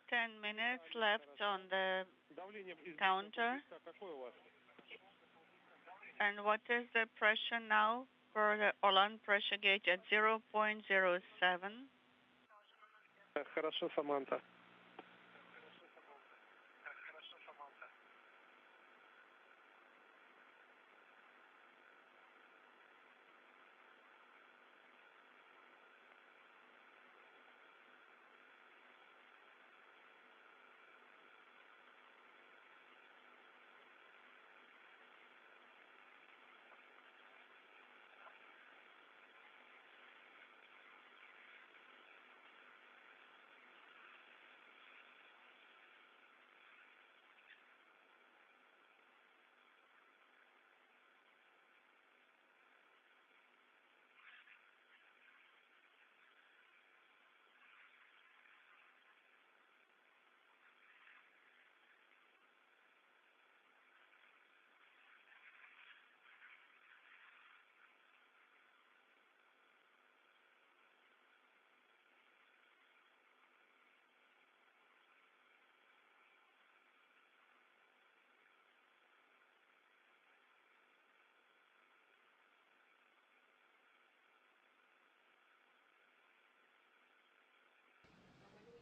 10 minutes left on the counter. And what is the pressure now for the Orlan pressure gauge at 0.07? Хорошо, Саманта.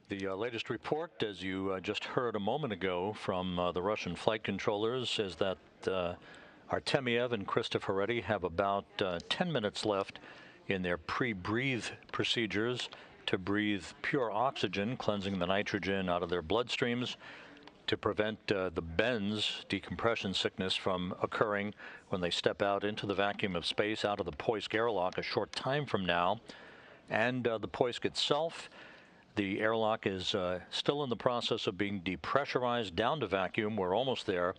The latest report, as you just heard a moment ago from the Russian flight controllers, is that Artemyev and Cristoforetti have about 10 minutes left in their pre-breathe procedures to breathe pure oxygen, cleansing the nitrogen out of their bloodstreams to prevent the bends, decompression sickness, from occurring when they step out into the vacuum of space out of the Poisk airlock a short time from now. And the Poisk itself, the airlock is still in the process of being depressurized down to vacuum. We're almost there,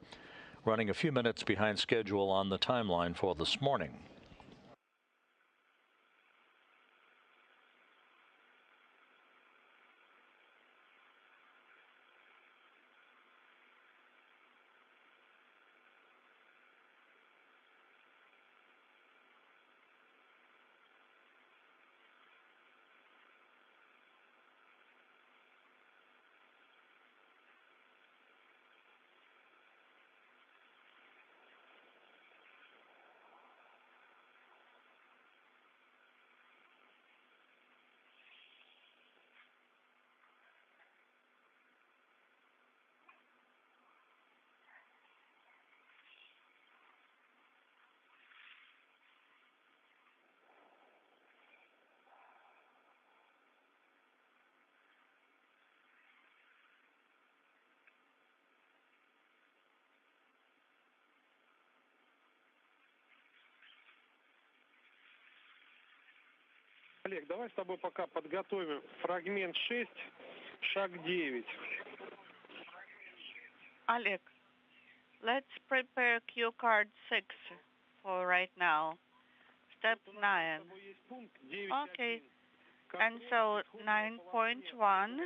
running a few minutes behind schedule on the timeline for this morning. Олег, давай с тобой пока подготовим фрагмент 6, шаг 9. Oleg, let's prepare cue card 6 for right now. Step 9. Okay. And so 9.1.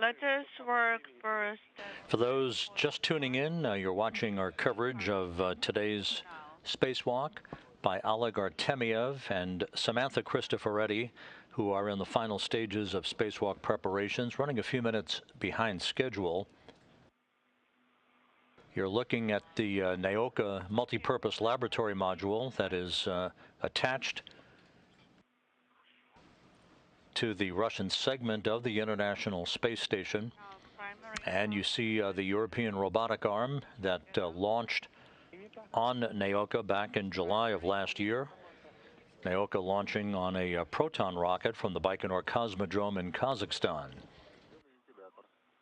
Let us work first. For those just tuning in, you're watching our coverage of today's spacewalk by Oleg Artemyev and Samantha Cristoforetti, who are in the final stages of spacewalk preparations, running a few minutes behind schedule. You're looking at the Naoka multipurpose laboratory module that is attached to the Russian segment of the International Space Station. And you see the European robotic arm that launched on Naoka back in July of last year. Naoka launching on a Proton rocket from the Baikonur Cosmodrome in Kazakhstan.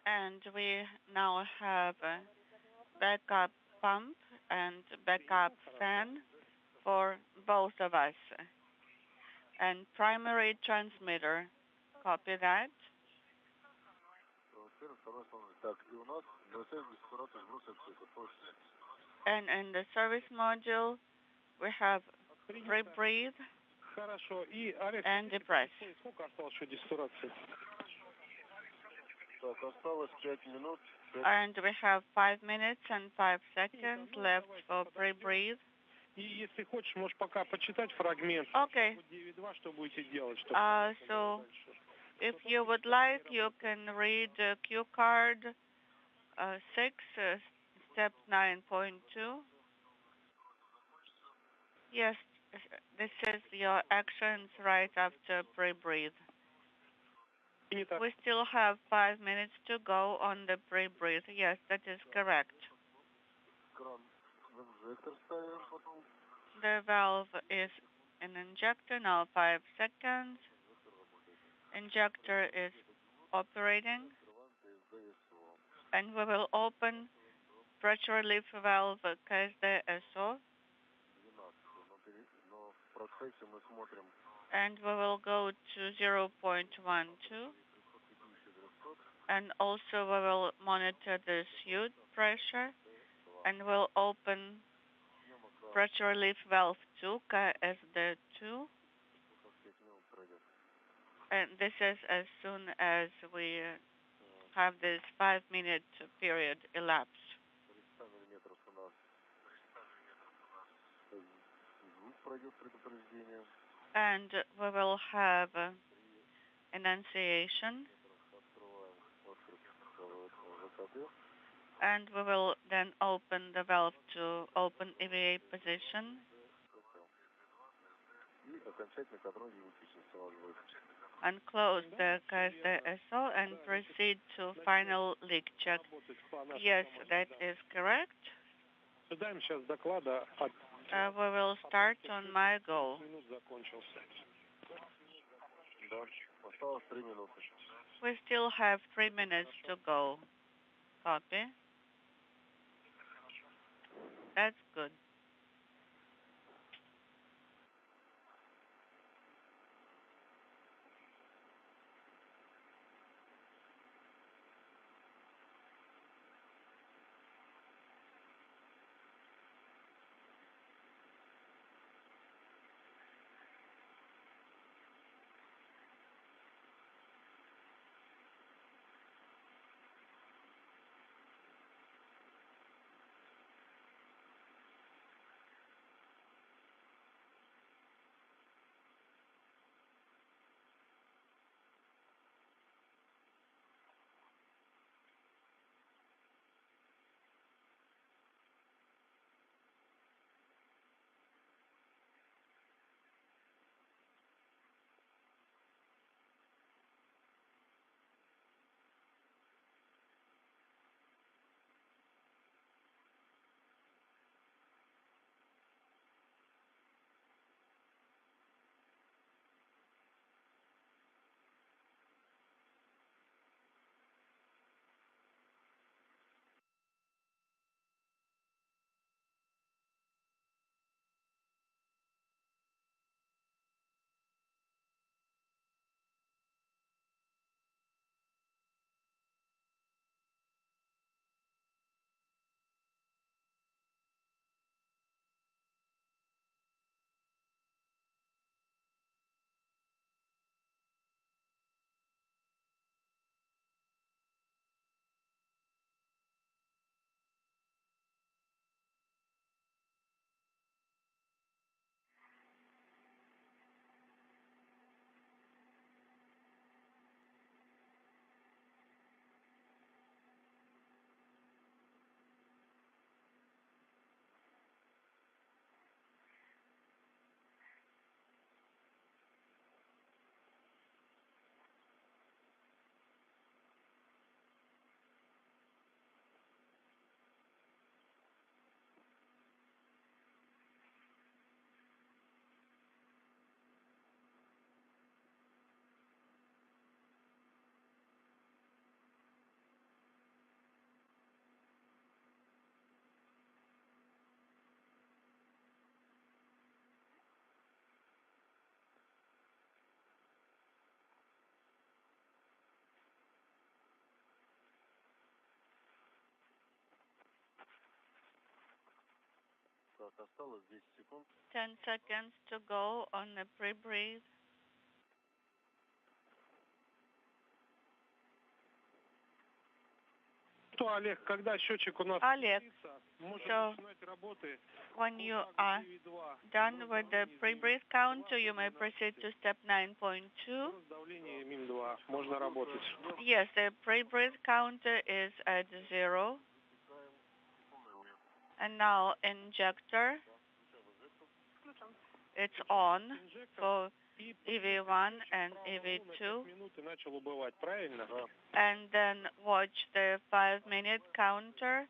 And we now have a backup pump and backup fan for both of us. And primary transmitter. Copy that. And in the service module, we have pre-breathe and depress. And we have 5 minutes and 5 seconds left for pre-breathe И если хочешь, можешь пока почитать фрагмент. Okay. 9.2, что будете делать? So if you would like, you can read Q card 6, step 9.2. Yes, this is your actions right after pre-breathe. We still have 5 minutes to go on the pre-breathe. Yes, that is correct. The valve is an injector, now 5 seconds. Injector is operating. And we will open pressure relief valve KSDSO. And we will go to 0.12. And also we will monitor the suit pressure. And we'll open pressure relief valve 2, KSD2. And this is as soon as we have this 5-minute period elapsed. And we will have enunciation. And we will then open the valve to open EVA position. And close the KSDSO and proceed to final leak check. Yes, that is correct. We will start on my go. We still have 3 minutes to go. Copy. That's good. Осталось 10 секунд. 10 seconds to go on the pre-breathe. Что, Олег, когда счетчик у нас Oleg, можно so начинать работы when you are done with the pre-breath counter, you may proceed to step 9.2. давление МИМ-2. Можно работать. Yes, the pre-breath counter is at 0. And now injector, it's on for EV1 and EV2. Минуты начал убывать, правильно? And then watch the 5-minute counter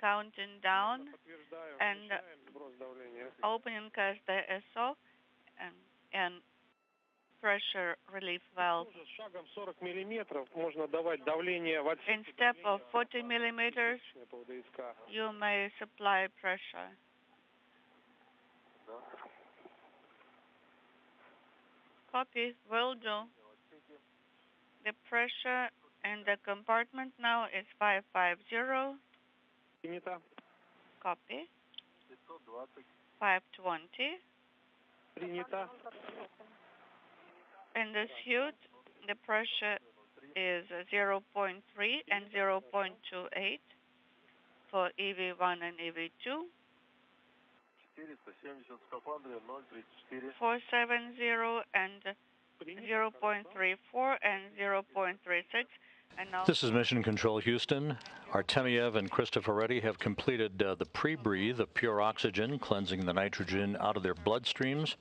counting down Подтверждаю. and Включаем сброс давления. opening as the SO and pressure relief valve. Тоже с шагом 40 миллиметров можно давать давление в In отсеке. step of 40 millimeters, По ВДСК. you may supply pressure. Copy, will do. The pressure in the compartment now is 550. Принято. Copy. 520. 520. Принято. In the suit, the pressure is 0.3 and 0.28 for EV1 and EV2. 470 в скафандре, 0,34. 470 and 0.34 and 0.36. And now This is Mission Control Houston. Artemyev and Cristoforetti have completed the pre-breathe of pure oxygen, cleansing the nitrogen out of their bloodstreams.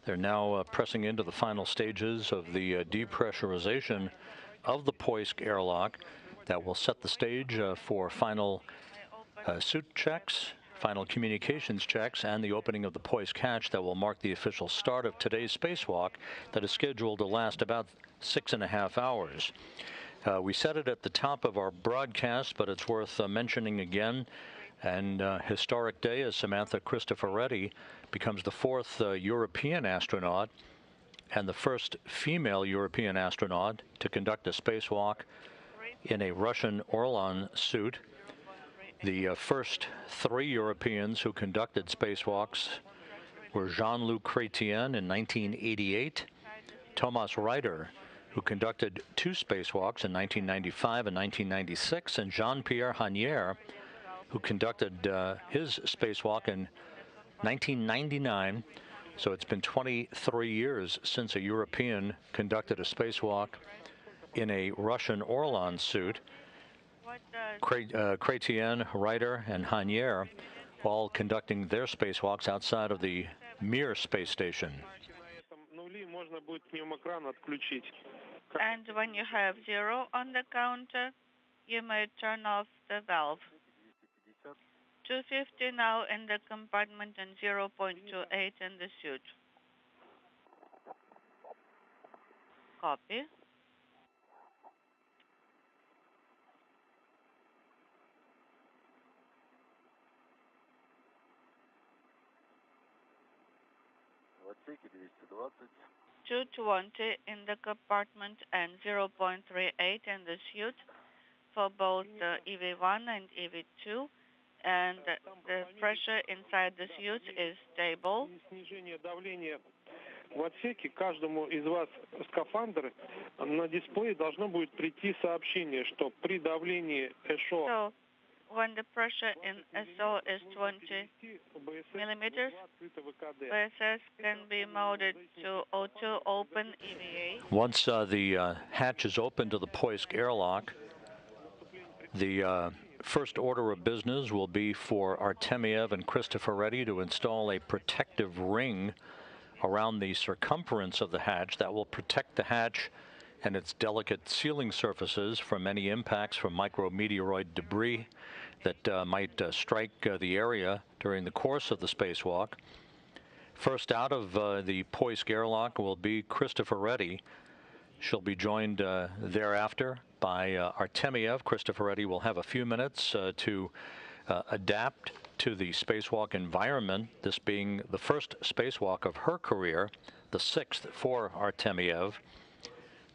They're now pressing into the final stages of the depressurization of the Poisk airlock that will set the stage for final suit checks, final communications checks, and the opening of the Poisk hatch that will mark the official start of today's spacewalk that is scheduled to last about 6.5 hours. We said it at the top of our broadcast, but it's worth mentioning again. And historic day as Samantha Cristoforetti becomes the 4th European astronaut and the first female European astronaut to conduct a spacewalk in a Russian Orlan suit. The first 3 Europeans who conducted spacewalks were Jean-Luc Chrétien in 1988, Thomas Reiter, who conducted 2 spacewalks in 1995 and 1996, and Jean-Pierre Hanier, who conducted his spacewalk in 1999. So it's been 23 years since a European conducted a spacewalk in a Russian Orlan suit. Chrétien, Reiter, and Hanier all conducting their spacewalks outside of the Mir space station. and when you have 0 on the counter, you may turn off the valve. 250 now in the compartment and 0.28 in the suit. Copy. В отсеке 220. 220 in the compartment and 0.38 in the suit for both the EV1 and EV2. And the pressure inside the suit is stable. Снижение давления в отсеке. Каждому из вас скафандр на дисплее должно будет прийти сообщение, что при давлении ЭШО So when the pressure in SO is 20 millimeters, VSS can be molded to O2 open EVA. Once the hatch is open to the Poisk airlock, the first order of business will be for Artemyev and Cristoforetti to install a protective ring around the circumference of the hatch that will protect the hatch and its delicate sealing surfaces from any impacts from micrometeoroid debris that might strike the area during the course of the spacewalk. First out of the Poisk airlock will be Cristoforetti. She'll be joined thereafter by Artemyev. Cristoforetti will have a few minutes to adapt to the spacewalk environment, this being the first spacewalk of her career, the 6th for Artemyev.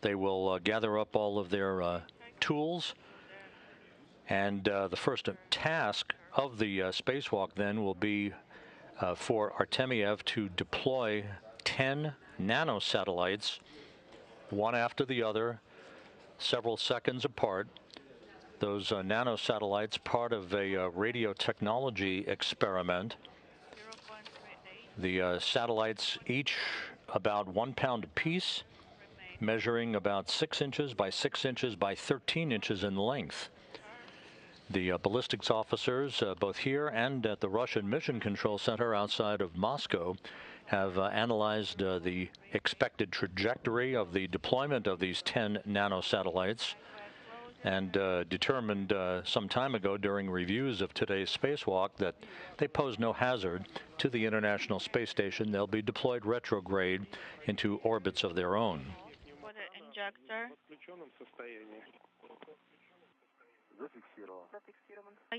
They will gather up all of their tools, and the first task of the spacewalk then will be for Artemyev to deploy 10 nanosatellites, one after the other, several seconds apart. Those nanosatellites, part of a radio technology experiment. 0.38. The satellites, each about 1 pound apiece, measuring about 6 inches by 6 inches by 13 inches in length. The ballistics officers, both here and at the Russian Mission Control Center outside of Moscow, have analyzed the expected trajectory of the deployment of these 10 nanosatellites and determined some time ago during reviews of today's spacewalk that they pose no hazard to the International Space Station. They'll be deployed retrograde into orbits of their own. For the injector.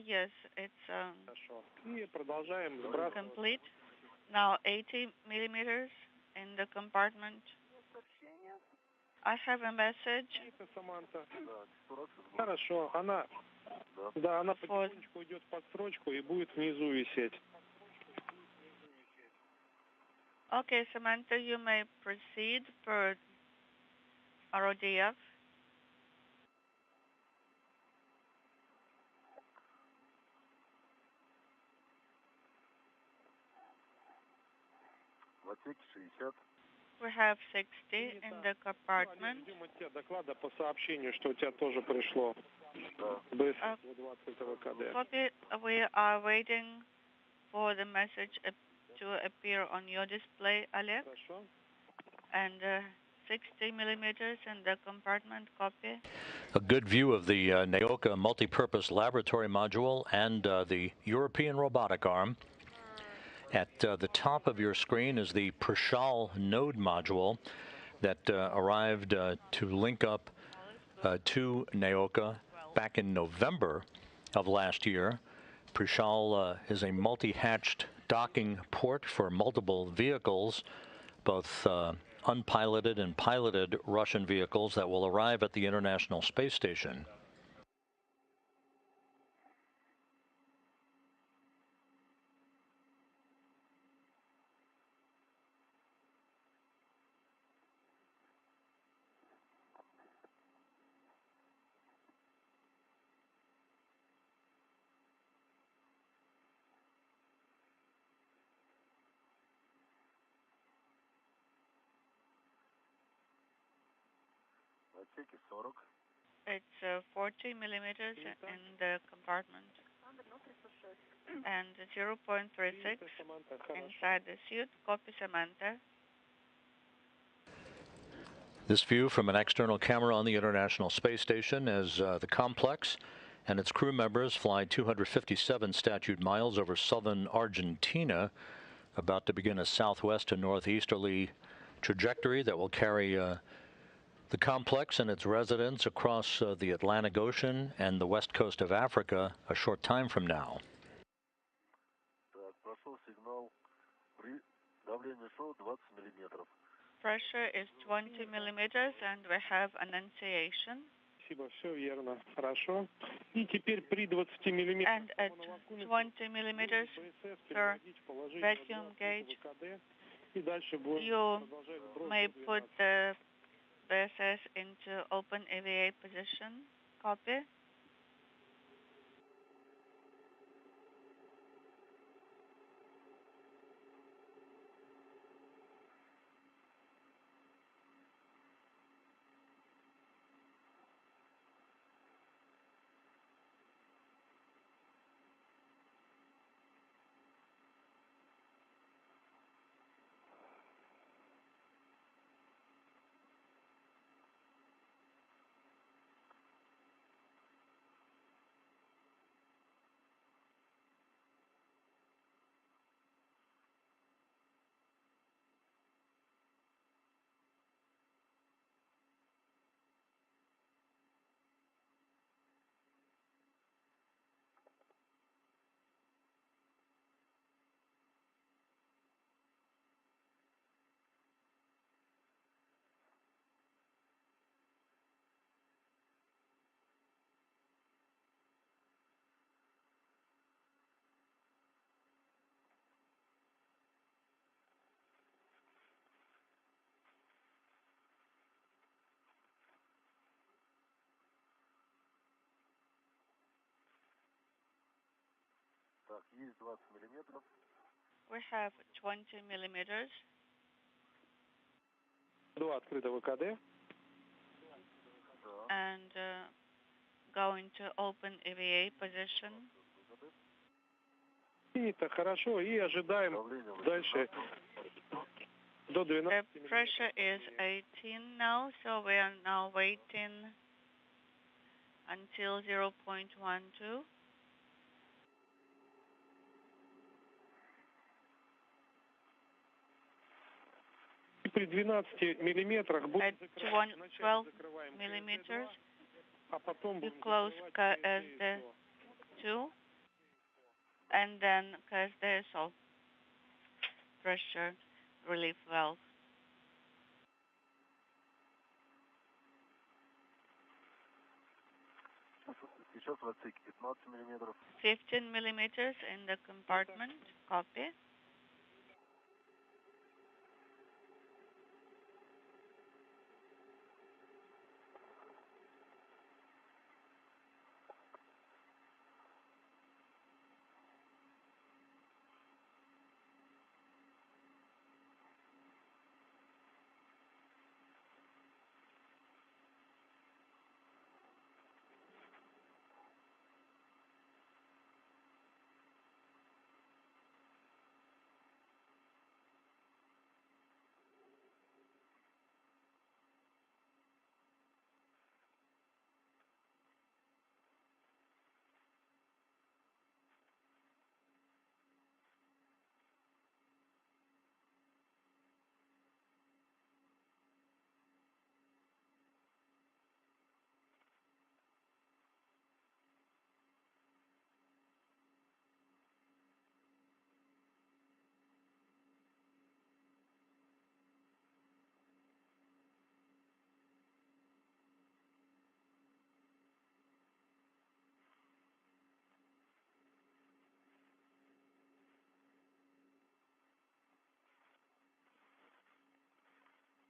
Yes, it's complete. Now 80 millimeters in the compartment. I have a message. Хорошо, она потихонечку идет под строчку и будет внизу висеть. Okay, Samantha, you may proceed per RODF. We have 60 in the compartment. Ждем от тебя доклада по сообщению, что у тебя тоже пришло. Copy. We are waiting for the message to appear on your display, Oleg. And 60 millimeters in the compartment. Copy. A good view of the Naoka multipurpose laboratory module and the European robotic arm. At the top of your screen is the Prishal node module that arrived to link up to Naoka back in November of last year. Prishal is a multi-hatched docking port for multiple vehicles, both unpiloted and piloted Russian vehicles that will arrive at the International Space Station. It's 40 millimeters in the compartment and 0.36 inside the suit. Copy, Samantha. This view from an external camera on the International Space Station as the complex and its crew members fly 257 statute miles over southern Argentina, about to begin a southwest to northeasterly trajectory that will carry the complex and its residents across the Atlantic Ocean and the west coast of Africa a short time from now. Pressure is 20 millimeters and we have annunciation. Спасибо, все верно. Хорошо. И теперь при 20 миллиметрах. And at 20 millimeters per vacuum gauge, you may put the VSS into open EVA position. Copy. есть 20 миллиметров. We have 20 millimeters. Два открыто ВКД. Да. And going to open EVA position. Принято, хорошо. И ожидаем Давление дальше 18. до The 12. pressure is 18 now, so we are now waiting until 0.12. При 12 миллиметрах будем At закрывать. 12 millimeters, а потом you будем close закрывать KSD2 and then KSD pressure relief valve. Сейчас в отсеке 15 миллиметров. 15 millimeters in the compartment, copy.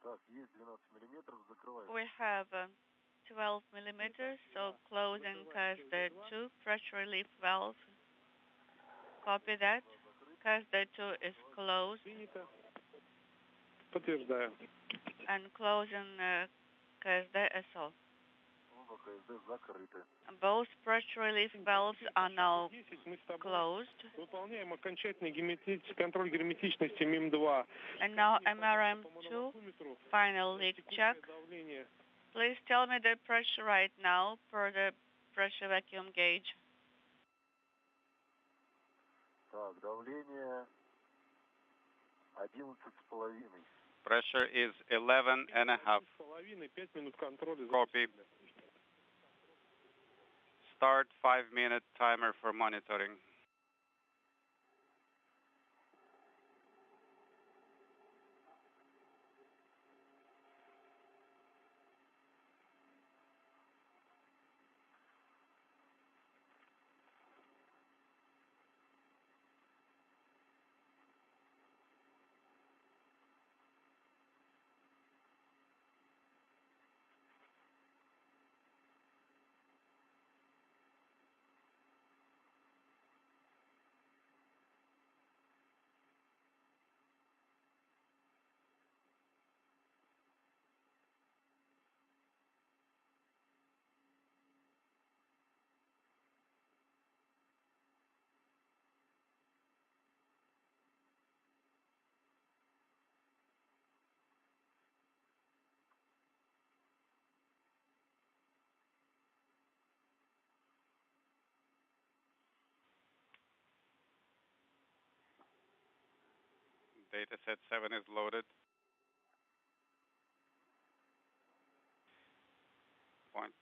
Так, есть 12 миллиметров, закрываем. We have 12 millimeters, so closing KSD2 pressure relief valve. Copy that. KSD2 is closed. Принято. Подтверждаю. And closing KSD-SO. Оба КСД закрыты. Both pressure relief valves are now 10 мы с тобой closed. выполняем окончательный контроль герметичности МИМ-2. And now MRM2, final leak check. Давление. Please tell me the pressure right now per the pressure vacuum gauge. Так, давление 11,5. Pressure is 11.5. 5 минут контроля. Copy. Start 5-minute timer for monitoring. Dataset 7 is loaded. Point.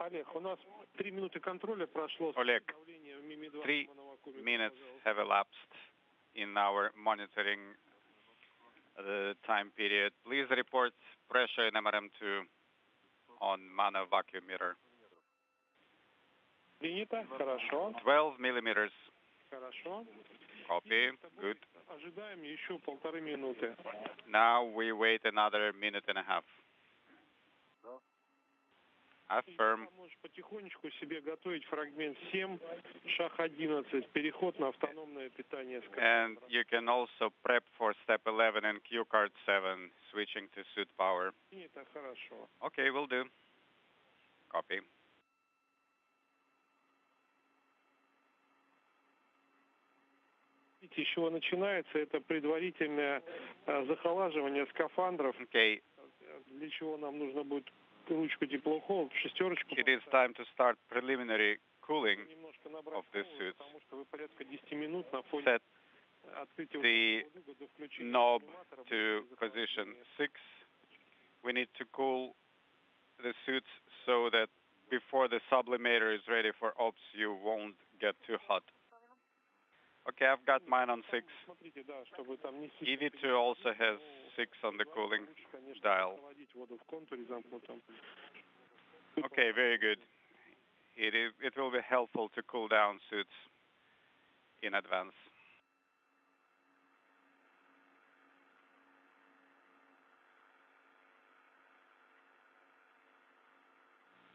Олег, у нас 3 минуты контроля прошло. Oleg, 3 minutes have elapsed in our monitoring time period. Please report pressure in MRM2 on mano vacuum meter. Принято, хорошо. 12 millimeters. Хорошо. Copy. Good. Ожидаем еще 1,5 минуты. Now we wait another minute and a half. Affirm. Можешь потихонечку себе готовить фрагмент 7, шаг 11, переход на автономное питание. And you can also prep for step 11 and Q card 7, switching to suit power. Это хорошо. Okay, will do. Copy. Видите, с чего начинается? Это предварительное захолаживание скафандров. Okay. Для чего нам нужно будет ручку теплоход, шестерочку. It is time to start preliminary cooling of the suits. Потому что вы порядка 10 минут на фоне Set открытия the knob to position 6. We need to cool the suits so that before the sublimator is ready for ops, you won't get too hot. Okay, I've got mine on 6. Смотрите, да, чтобы там не EV2 also has 6 on the cooling dial. воду в контуре замкнутом. Okay, very good. It will be helpful to cool down suits in advance.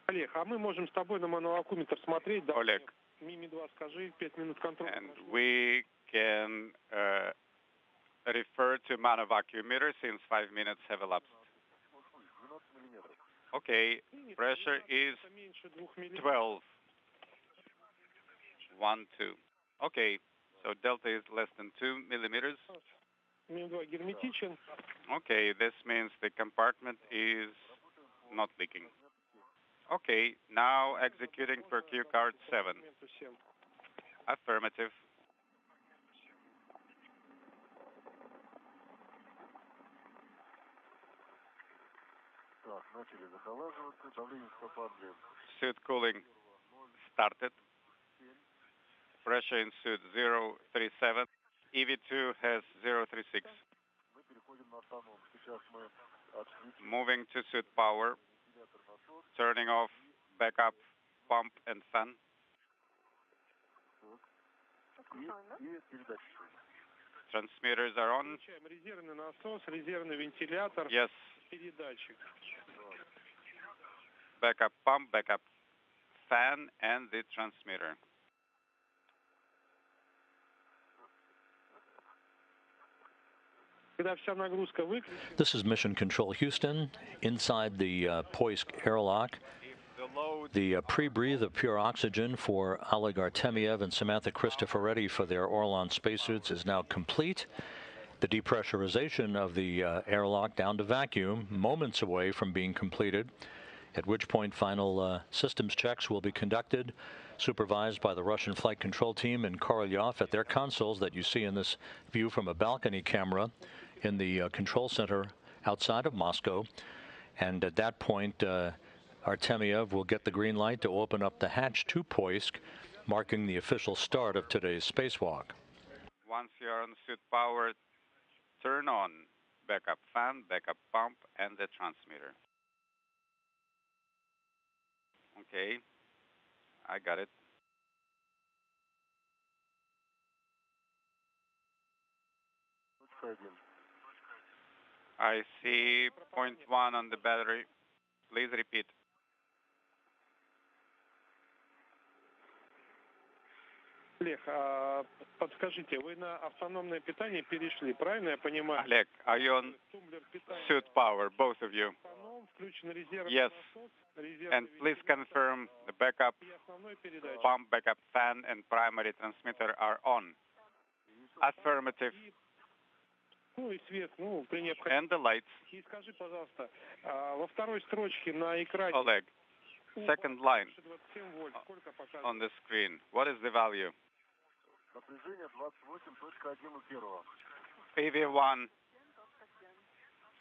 Олег, а мы можем с тобой на мануакуметр смотреть, да? Oleg, Мими-2 скажи, 5 минут контроля. and we can refer to mano vacuum meter since 5 minutes have elapsed. Okay, pressure is 12. 1, 2. Okay, so delta is less than 2 millimeters. Мими-2 герметичен. Okay, this means the compartment is not leaking. Okay, now executing for Q card 7. Affirmative. Так, начали захолаживаться, давление в скафандре. Suit cooling started. Pressure in suit 037. EV2 has 036. Мы переходим на автоном. Сейчас мы отключим Moving to suit power. вентилятор, насос. Turning off backup pump and fan. И передатчик. Transmitters are on. Включаем резервный насос, резервный вентилятор, Yes. передатчик. Backup pump, backup fan, and the transmitter. Когда вся нагрузка выключена, This is Mission Control Houston. Inside the Poisk airlock, The load the pre-breathe of pure oxygen for Oleg Artemyev and Samantha Cristoforetti for their Orlan spacesuits is now complete. The depressurization of the airlock down to vacuum, moments away from being completed, at which point final systems checks will be conducted, supervised by the Russian flight control team in Korolyov at their consoles that you see in this view from a balcony camera in the control center outside of Moscow. And at that point, Artemyev will get the green light to open up the hatch to Poisk, marking the official start of today's spacewalk. Once you are on suit power, turn on backup fan, backup pump, and the transmitter. Okay, I got it. Точка 1. I see point 1 on the battery. Please repeat. Олег, подскажите, вы на автономное питание перешли, правильно я понимаю? Oleg, are you on Тумблер питания suit power, both of you? автоном, включен резервный Yes. насос, резервный And please вентилятор confirm the backup и основной передатчик. pump, backup fan, and primary transmitter are on. Affirmative. Ну и свет, ну, при необходимости. And the lights. И скажи, пожалуйста, во второй строчке на экране Oleg, second line 27 вольт, сколько показывает? on the screen. What is the value? Напряжение 28.1 у первого. PV1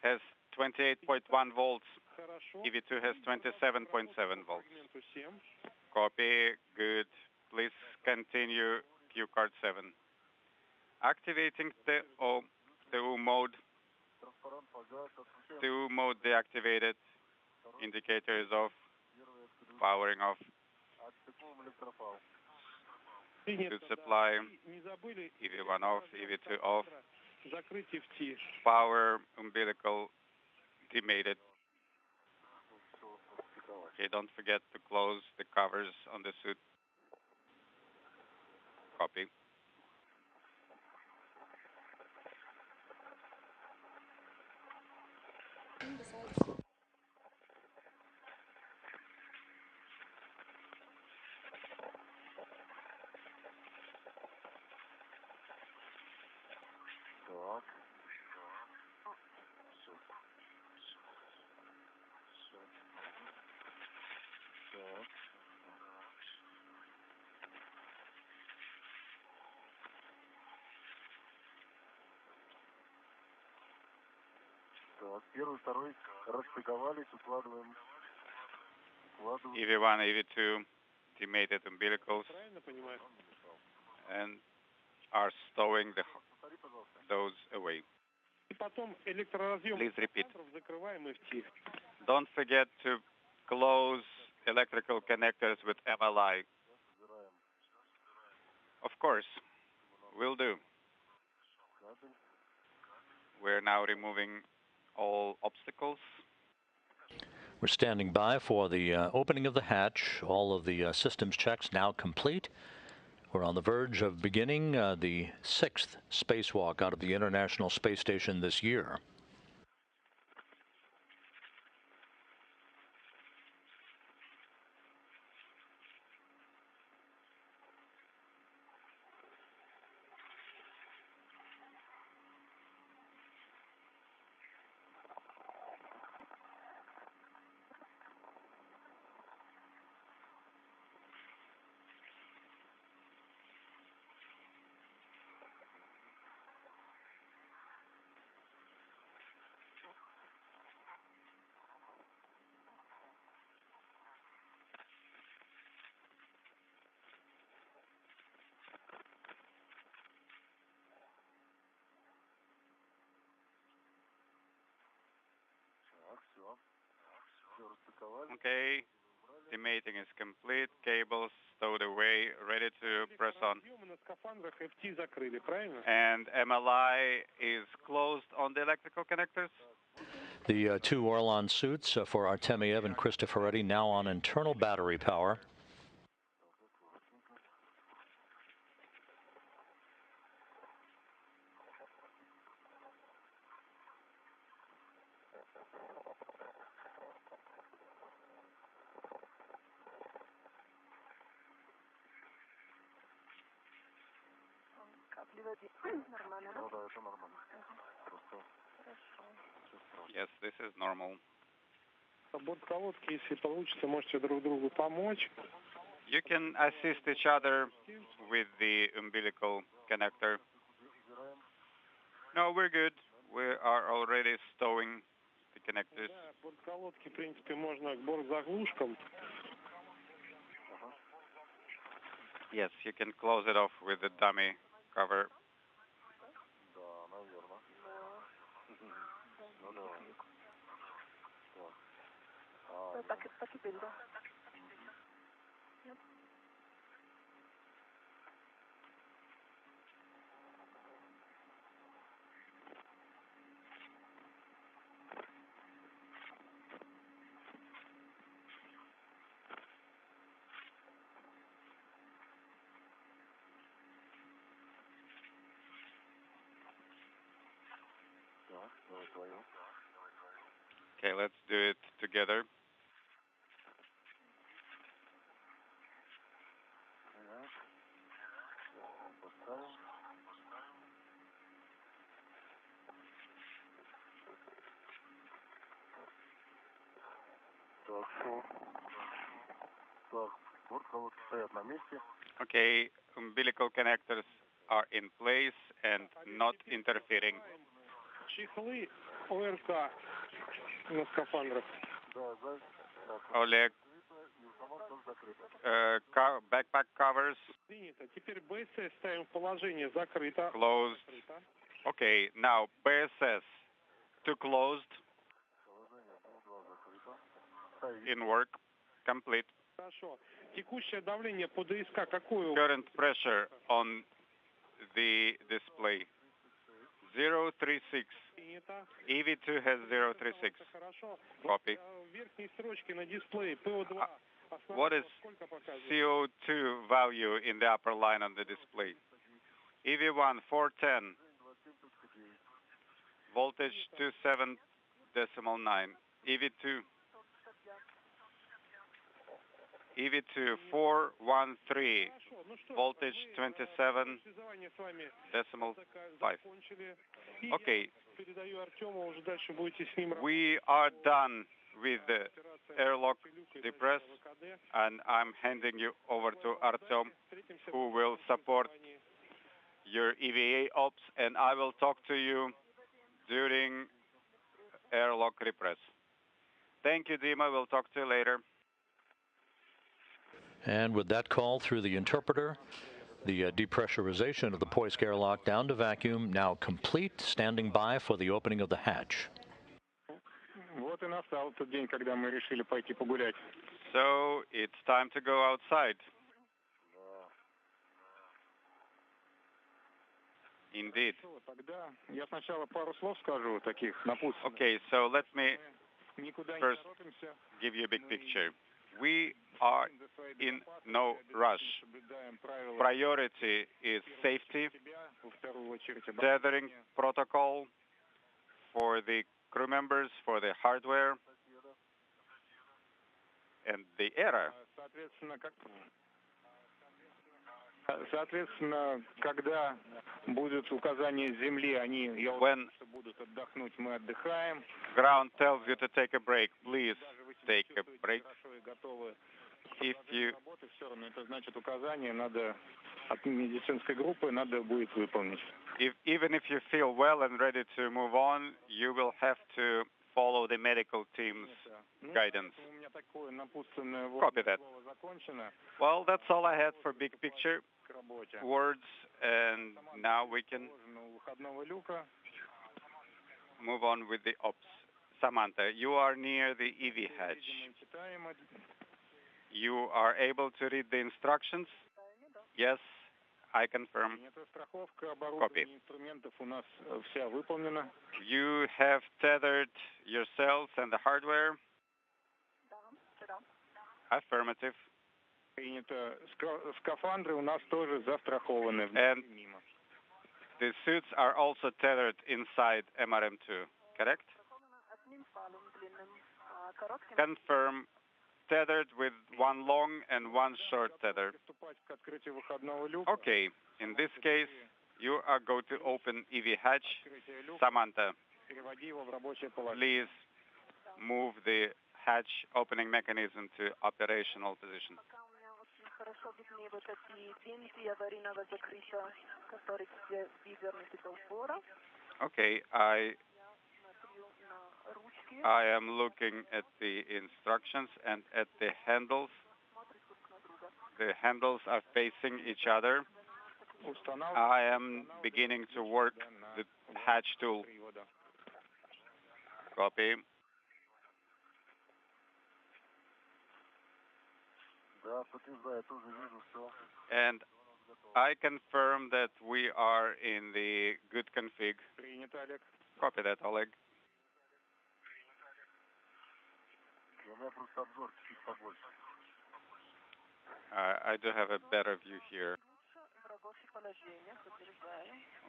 has 28.1 volts EV2 has 27.7 volts. Copy, good. Please continue Q card 7. Activating the TU mode. TU mode deactivated. Indicator is off. Powering off. Suit supply. EV1 off, EV2 off. Power umbilical demated. Okay, don't forget to close the covers on the suit. Copy. Первый, второй распреговались, укладываем. EV1, EV2, demated umbilicals, and are stowing those away. Please repeat. Don't forget to close electrical connectors with MLI. Of course, will do. We're now removing all obstacles. We're standing by for the opening of the hatch. All of the systems checks now complete. We're on the verge of beginning the 6th spacewalk out of the International Space Station this year. Okay, the mating is complete, cables stowed away, ready to press on. And MLI is closed on the electrical connectors. The two Orlan suits for Artemyev and Cristoforetti now on internal battery power. Yes, this is normal. You can assist each other with the umbilical connector. No, we're good. We are already stowing the connectors. Yes, you can close it off with the dummy cover. Okay, let's do it together. Okay, umbilical connectors are in place and not interfering. Oleg, backpack covers Принято. Теперь БСС ставим в положение закрыто. closed. Okay, now BSS to closed in work, complete. Хорошо. Текущее давление по ДСК какое? Current pressure on the display 036. Принято. EV2 has 036. Хорошо. Copy. В верхней строчке на дисплее ПО2. What is CO2 value in the upper line on the display? EV1 410. Voltage 27.9. EV2 EV2 413. Voltage 27.5. Okay. We are done with the airlock depress, and I'm handing you over to Artem, who will support your EVA ops, and I will talk to you during airlock repress. Thank you, Dima. We'll talk to you later. And with that call through the interpreter, the depressurization of the Poisk airlock down to vacuum now complete, standing by for the opening of the hatch. Вот и настал тот день, когда мы решили пойти погулять. So it's time to go outside. Indeed. Тогда я сначала пару слов скажу таких напутственных. Okay, so let me first give you a big picture. We are in no rush. Priority is safety, tethering protocol for the crew members, for the hardware, and the era. Соответственно, когда будут указания с земли, они When будут отдохнуть, мы отдыхаем. ground tells you to take a break, please take a break. If you Работы все равно, это значит указания надо от медицинской группы надо будет выполнить. even if you feel well and ready to move on, you will have to follow the medical team's guidance. У меня такое напутственное Copy that. слово закончено. Well, that's all I had for big picture К работе. words, and now we can Положено у выходного люка. move on with the ops. Samantha, you are near the EV hatch. Мы читаем. You are able to read the instructions? Yes, I confirm. Эта страховка оборудования инструментов у нас вся выполнена. You have tethered yourselves and the hardware? Affirmative. Принято. Скафандры у нас тоже застрахованы. And the suits are also tethered inside MRM2, correct? Confirm. Tethered with one long and one short tether. Okay, in this case, you are going to open EV hatch. Samantha, please move the hatch opening mechanism to operational position. Okay, I am looking at the instructions and at the handles. The handles are facing each other. I am beginning to work the hatch tool. Copy. And I confirm that we are in the good config. Copy that, Oleg. I do have a better view here.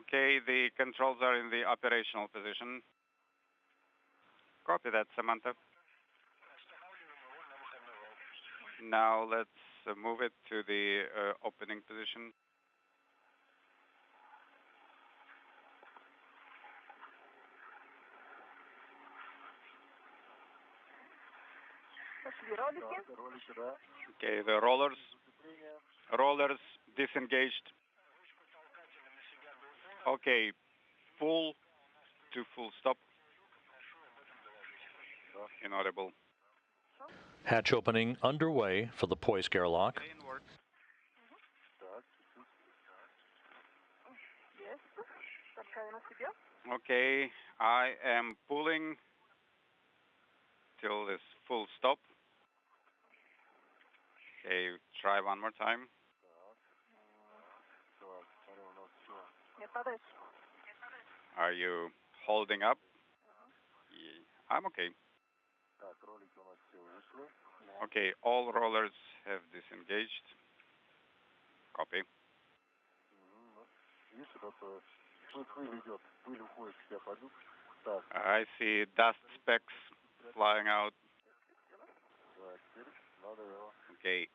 Okay, the controls are in the operational position. Copy that, Samantha. Now let's move it to the opening position. Okay, the rollers disengaged. Okay, full to full stop. Inaudible. Hatch opening underway for the Poisk airlock. Okay, I am pulling till this full stop. Okay, try one more time. Are you holding up? Yeah, I'm okay. Okay, all rollers have disengaged. Copy. I see dust specks flying out. Okay.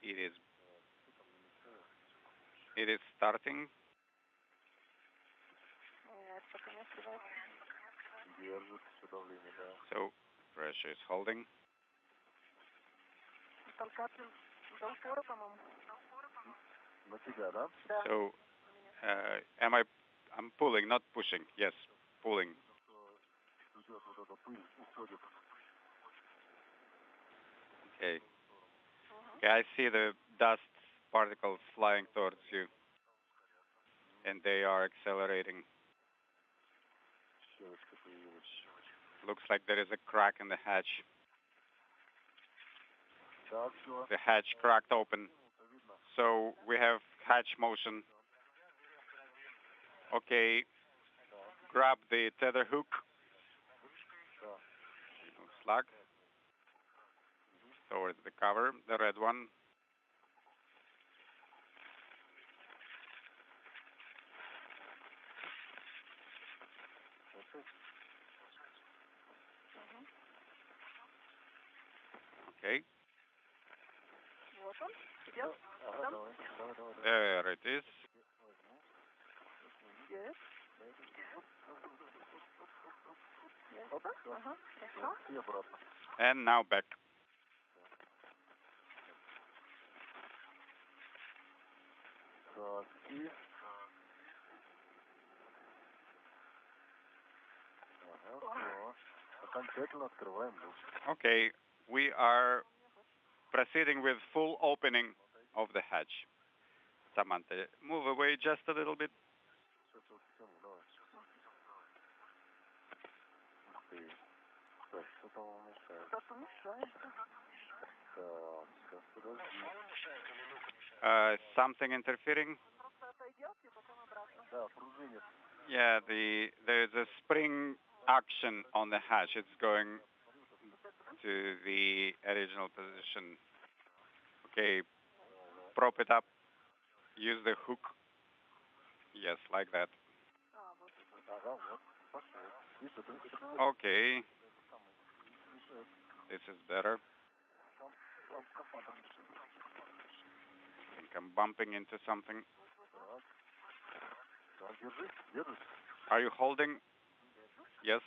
It is starting. So pressure is holding. So I'm pulling, not pushing. Yes, pulling. Okay. Okay, I see the dust particles flying towards you, and they are accelerating. Looks like there is a crack in the hatch. The hatch cracked open. So we have hatch motion. Okay, grab the tether hook. Slug towards the cover, the red one. Okay. There it is. And now back. Okay, we are proceeding with full opening of the hatch. Samantha, move away just a little bit. Something interfering? Yeah, there's a spring action on the hatch. It's going to the original position. Okay, prop it up. Use the hook. Yes, like that. Okay. This is better. I think I'm bumping into something. Are you holding? Yes.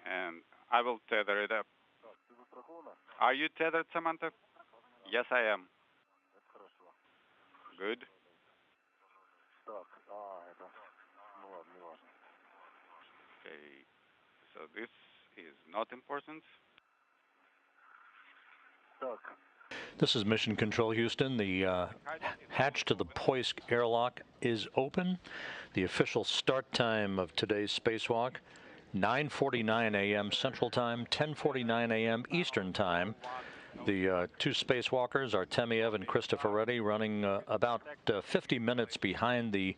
And I will tether it up. Are you tethered, Samantha? Yes, I am. Good. Okay, so this is not important. This is Mission Control, Houston. The hatch to the Poisk airlock is open. The official start time of today's spacewalk, 9:49 a.m. Central Time, 10:49 a.m. Eastern Time. The two spacewalkers, Artemyev and Cristoforetti, running about 50 minutes behind the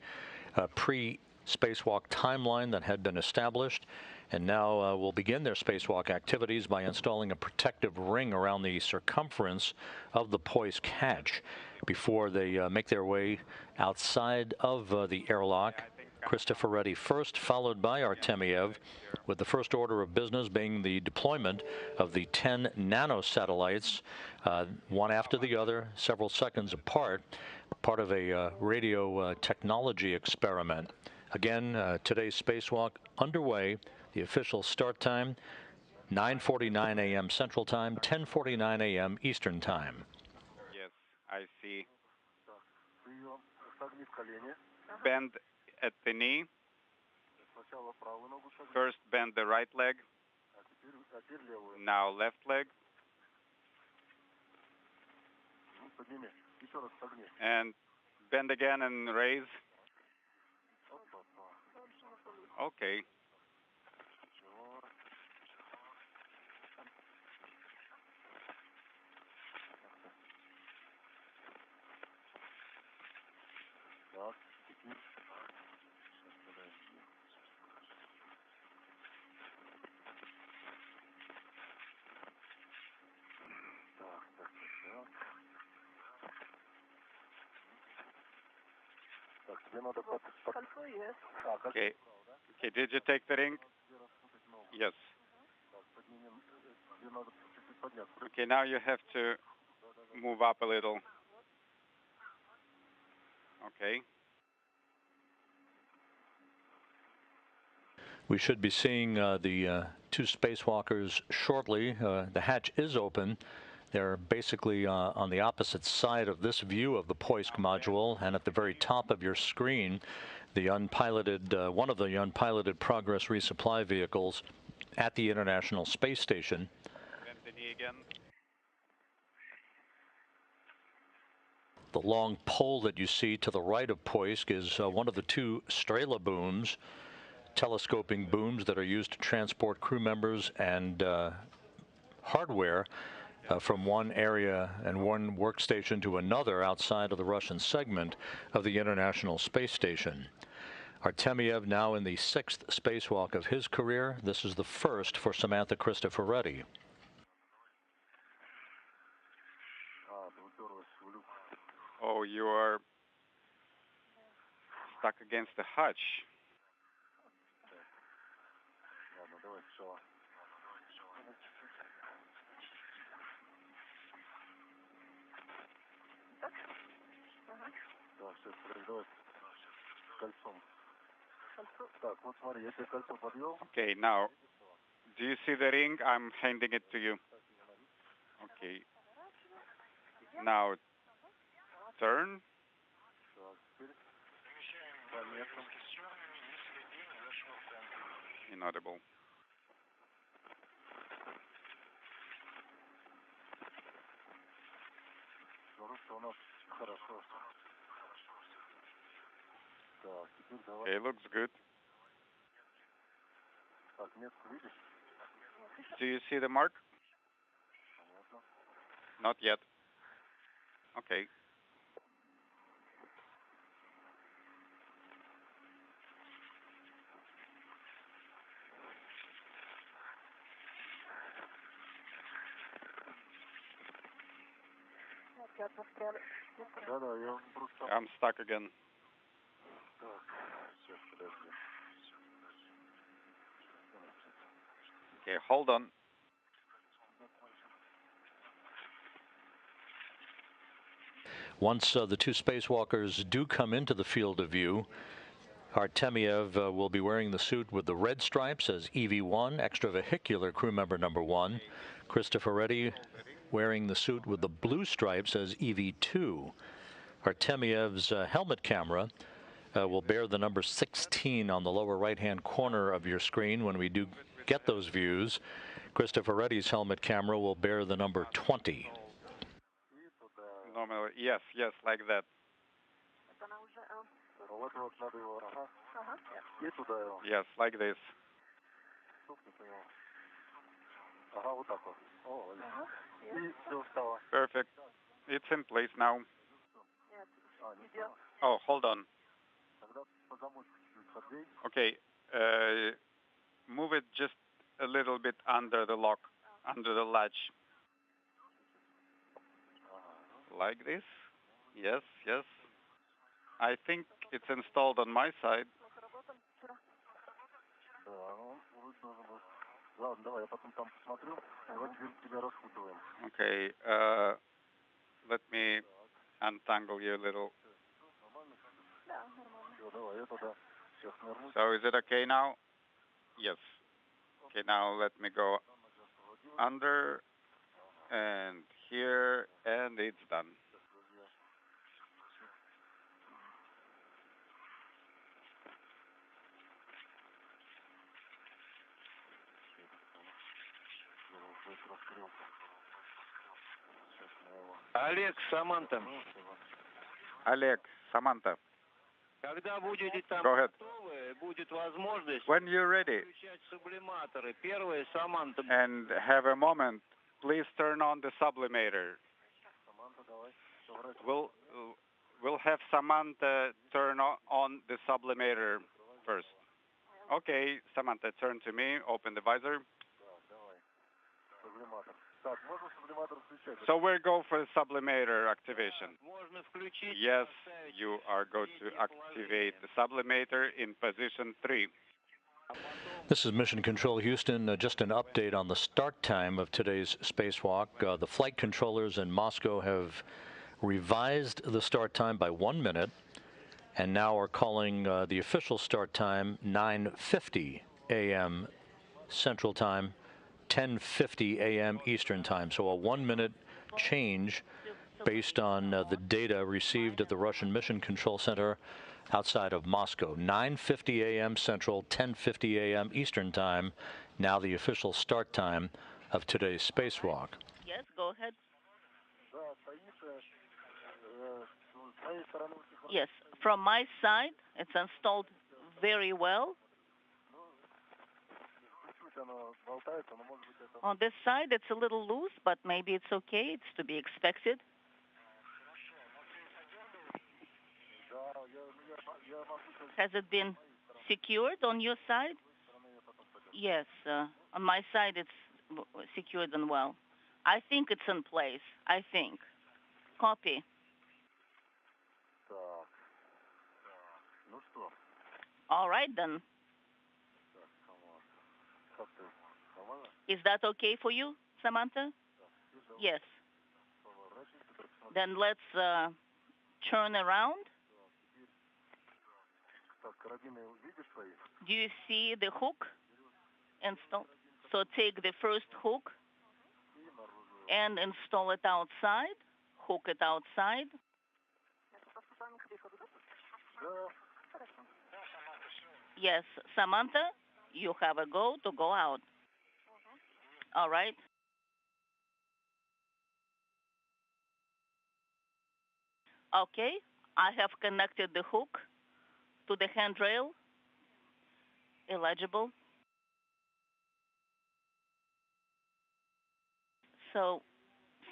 pre-spacewalk timeline that had been established. And now will begin their spacewalk activities by installing a protective ring around the circumference of the Poisk hatch before they make their way outside of the airlock. Cristoforetti first, followed by Artemyev, with the first order of business being the deployment of the 10 nanosatellites, one after the other, several seconds apart, part of a radio technology experiment. Again, today's spacewalk underway. The official start time, 9:49 a.m. Central Time, 10:49 a.m. Eastern Time. Yes, I see. Bend at the knee. First bend the right leg. Now left leg. And bend again and raise. Okay. Okay. Okay, did you take the ring? Yes. Okay, now you have to move up a little. Okay. We should be seeing the two spacewalkers shortly. The hatch is open. They're basically on the opposite side of this view of the Poisk module, and at the very top of your screen, the unpiloted, one of the unpiloted Progress resupply vehicles at the International Space Station. Bend the knee again. The long pole that you see to the right of Poisk is one of the two Strela booms, telescoping booms that are used to transport crew members and hardware from one area and one workstation to another outside of the Russian segment of the International Space Station. Artemyev now in the 6th spacewalk of his career. This is the first for Samantha Cristoforetti. Oh, you are stuck against the hatch. Okay, now, do you see the ring? I'm handing it to you. Okay. Now, turn. Inaudible. Okay, looks good. Do you see the mark? Not yet. Okay. I'm stuck again. Okay, hold on. Once the two spacewalkers do come into the field of view, Artemyev will be wearing the suit with the red stripes as EV1, extravehicular crew member number 1. Cristoforetti wearing the suit with the blue stripes as EV2. Artemyev's helmet camera will bear the number 16 on the lower right-hand corner of your screen when we do get those views. Cristoforetti's helmet camera will bear the number 20. Normally, yes, like that. Yes, like this. Perfect. It's in place now. Oh, hold on. Okay, move it just a little bit under the lock, under the latch. Like this? Yes. I think it's installed on my side. Okay, let me untangle you a little. So is it okay now? Yes. Okay, now let me go under and here, and it's done. Oleg, Samantha. Oleg, Samantha. Когда будете там Go ahead. готовы, будет возможность When you're ready включать сублиматоры. Первая Саманта. and have a moment, please turn on the sublimator. We'll have Samantha turn on the sublimator first. Okay, Samantha, turn to me, open the visor. So we'll go for the sublimator activation. Можно включить. Yes, you are going to activate the sublimator in position 3. This is Mission Control Houston. Just an update on the start time of today's spacewalk. The flight controllers in Moscow have revised the start time by 1 minute and now are calling the official start time 9:50 a.m. Central Time, 10:50 a.m. Eastern Time. So a 1 minute change based on the data received at the Russian Mission Control Center outside of Moscow. 9:50 a.m. Central, 10:50 a.m. Eastern Time, now the official start time of today's spacewalk. Yes, go ahead. Yes, from my side, it's installed very well. On this side, it's a little loose, but maybe it's okay. It's to be expected. Has it been secured on your side? Yes, on my side, it's secured and well. I think it's in place. I think. Copy. All right, then. Is that okay for you, Samantha? Yes. Then let's turn around. Do you see the hook installed? So take the first hook and install it outside. Hook it outside. Yes, Samantha, you have a go to go out. All right. Okay, I have connected the hook to the handrail. Illegible. So,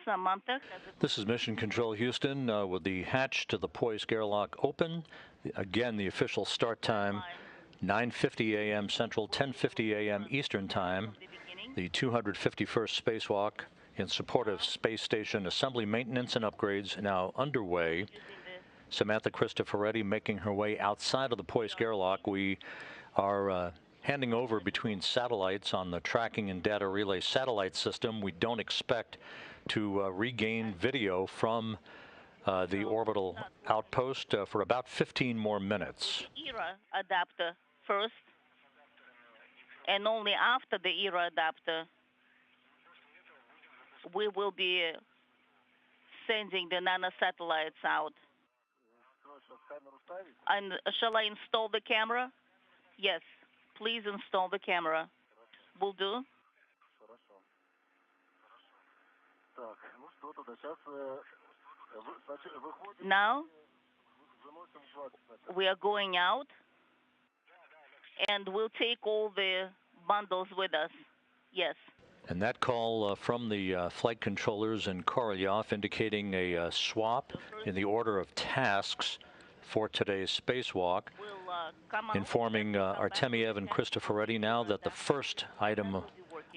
Samantha. This is Mission Control Houston with the hatch to the Poisk airlock open. Again, the official start time, 9:50 a.m. Central, 10:50 a.m. Eastern Time. The 251st spacewalk in support of space station assembly maintenance and upgrades now underway. Samantha Cristoforetti making her way outside of the Poisk airlock. We are handing over between satellites on the tracking and data relay satellite system. We don't expect to regain video from the orbital outpost for about 15 more minutes. ERA adapter first, and only after the ERA adapter, we will be sending the nanosatellites out. And shall I install the camera? Yes, please install the camera. Will do. Now, we are going out, and we'll take all the bundles with us. Yes. And that call from the flight controllers in Korolyov indicating a swap in the order of tasks for today's spacewalk, informing Artemyev and Cristoforetti now that the first item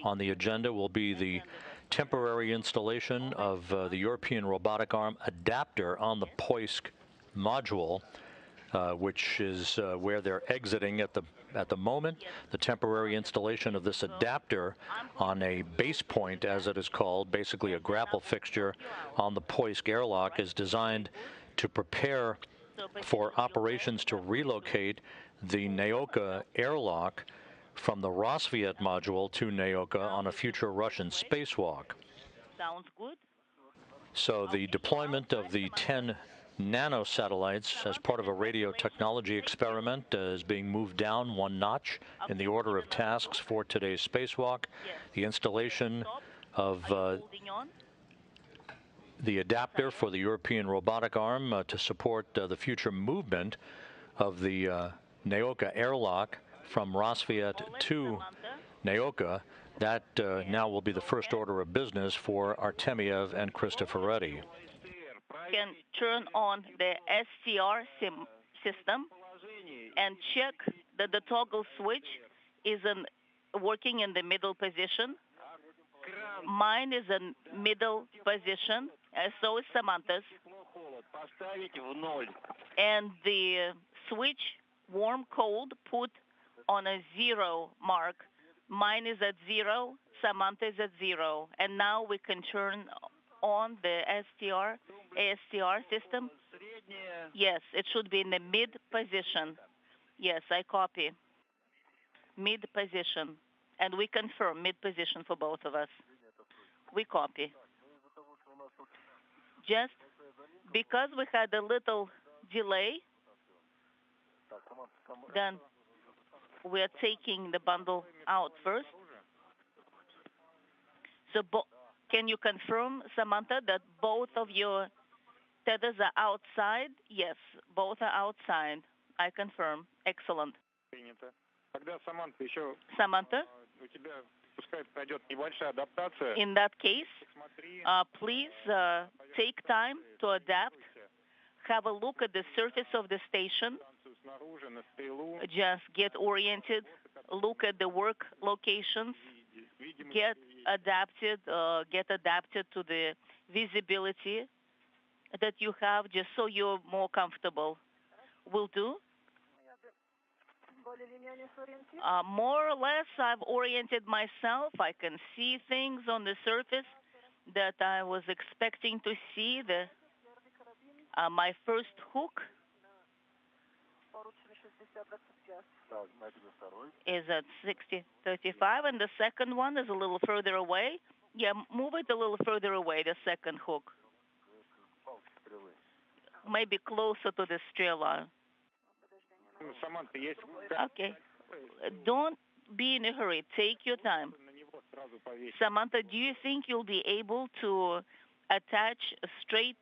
on the agenda will be the temporary installation of the European robotic arm adapter on the Poisk module, which is where they're exiting at the moment. The temporary installation of this adapter on a base point, as it is called, basically a grapple fixture on the Poisk airlock, is designed to prepare for operations to relocate the Naoka airlock from the Rosviet module to Naoka on a future Russian spacewalk. Sounds good. So the deployment of the 10 nanosatellites as part of a radio technology experiment is being moved down one notch in the order of tasks for today's spacewalk. The installation of the adapter for the European robotic arm to support the future movement of the Neoka airlock from Rosviet to Neoka. That now will be the first order of business for Artemyev and Cristoforetti. Can turn on the SCR system and check that the toggle switch is working in the middle position. Mine is in middle position, so is Samantha's. And the switch, warm, cold, put on a 0 mark. Mine is at 0, Samantha is at 0. And now we can turn on the ASTR system. Yes, it should be in the mid position. Yes, I copy. Mid position. And we confirm mid position for both of us. We copy. Just because we had a little delay, then we're taking the bundle out first. So can you confirm, Samantha, that both of your tethers are outside? Yes, both are outside. I confirm. Excellent. Samantha? In that case, please take time to adapt. Have a look at the surface of the station. Just get oriented. Look at the work locations. Get adapted to the visibility that you have, just so you're more comfortable. Will do. More or less, I've oriented myself. I can see things on the surface that I was expecting to see. My first hook is at 60-35, and the second one is a little further away. Yeah, move it a little further away, the second hook. Maybe closer to the Strela. Okay. Don't be in a hurry. Take your time. Samantha, do you think you'll be able to attach straight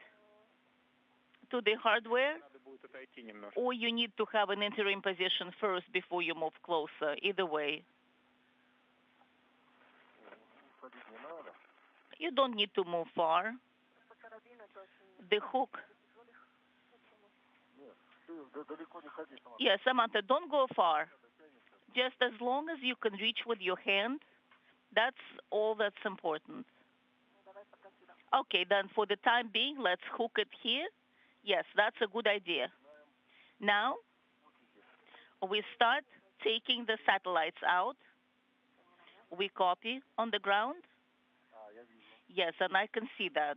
to the hardware? Or you need to have an interim position first before you move closer? Either way. You don't need to move far. The hook. Yeah, Samantha, don't go far. Just as long as you can reach with your hand, that's all that's important. Okay, then for the time being, let's hook it here. Yes, that's a good idea. Now, we start taking the satellites out. We copy on the ground. Yes, and I can see that.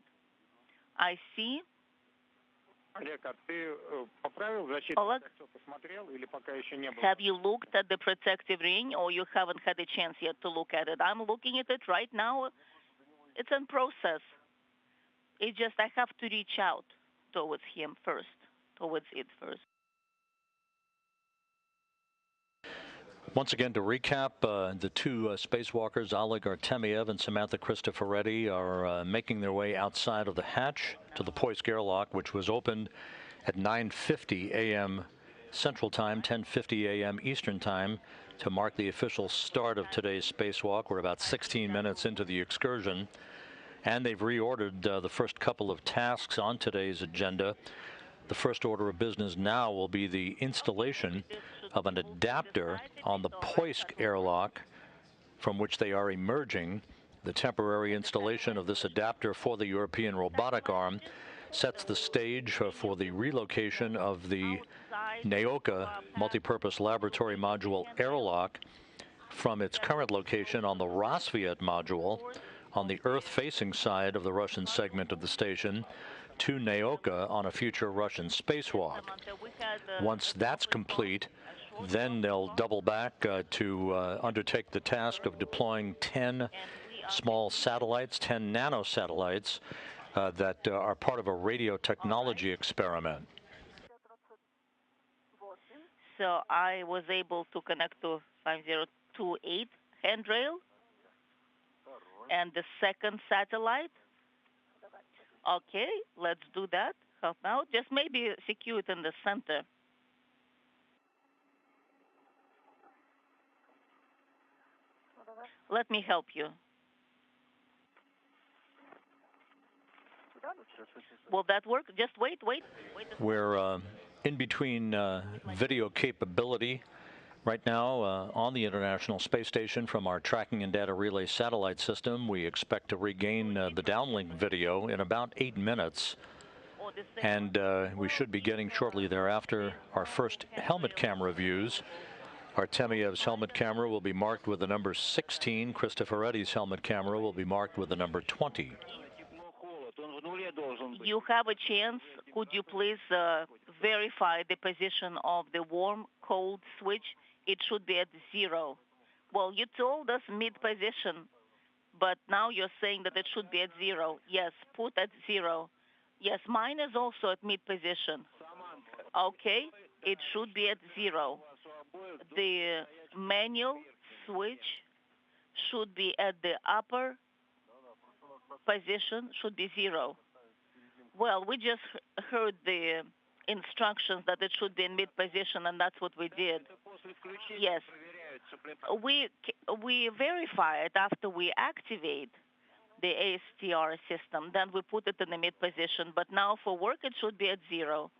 I see. Oleg, have you looked at the protective ring, or you haven't had a chance yet to look at it? I'm looking at it right now. It's in process. It's just I have to reach out towards him first, towards it first. Once again, to recap, the two spacewalkers, Oleg Artemyev and Samantha Cristoforetti, are making their way outside of the hatch to the Poisk airlock, which was opened at 9:50 a.m. Central Time, 10:50 a.m. Eastern Time, to mark the official start of today's spacewalk. We're about 16 minutes into the excursion, and they've reordered the first couple of tasks on today's agenda. The first order of business now will be the installation of an adapter on the Poisk airlock from which they are emerging. The temporary installation of this adapter for the European robotic arm sets the stage for the relocation of the Neoka multipurpose laboratory module airlock from its current location on the Rosviet module on the Earth-facing side of the Russian segment of the station to Neoka on a future Russian spacewalk. Once that's complete, then they'll double back to undertake the task of deploying 10 small satellites, 10 nanosatellites that are part of a radio technology experiment. So I was able to connect to 5028 handrail. and the second satellite. Okay, let's do that. Help out. Just maybe secure it in the center. Let me help you. Will that work? Just wait. We're in between video capability right now on the International Space Station from our tracking and data relay satellite system. We expect to regain the downlink video in about 8 minutes. And we should be getting shortly thereafter our first helmet camera views. Artemyev's helmet camera will be marked with the number 16. Cristoforetti's helmet camera will be marked with the number 20. You have a chance. Could you please verify the position of the warm, cold switch? It should be at 0. Well, you told us mid-position, but now you're saying that it should be at 0. Yes, put at 0. Yes, mine is also at mid-position. Okay, it should be at 0. The manual switch should be at the upper position, should be 0. Well, we just heard the instructions that it should be in mid-position, and that's what we did. Yes. We verify it after we activate the ASTR system. Then we put it in the mid-position. But now for work, it should be at 0.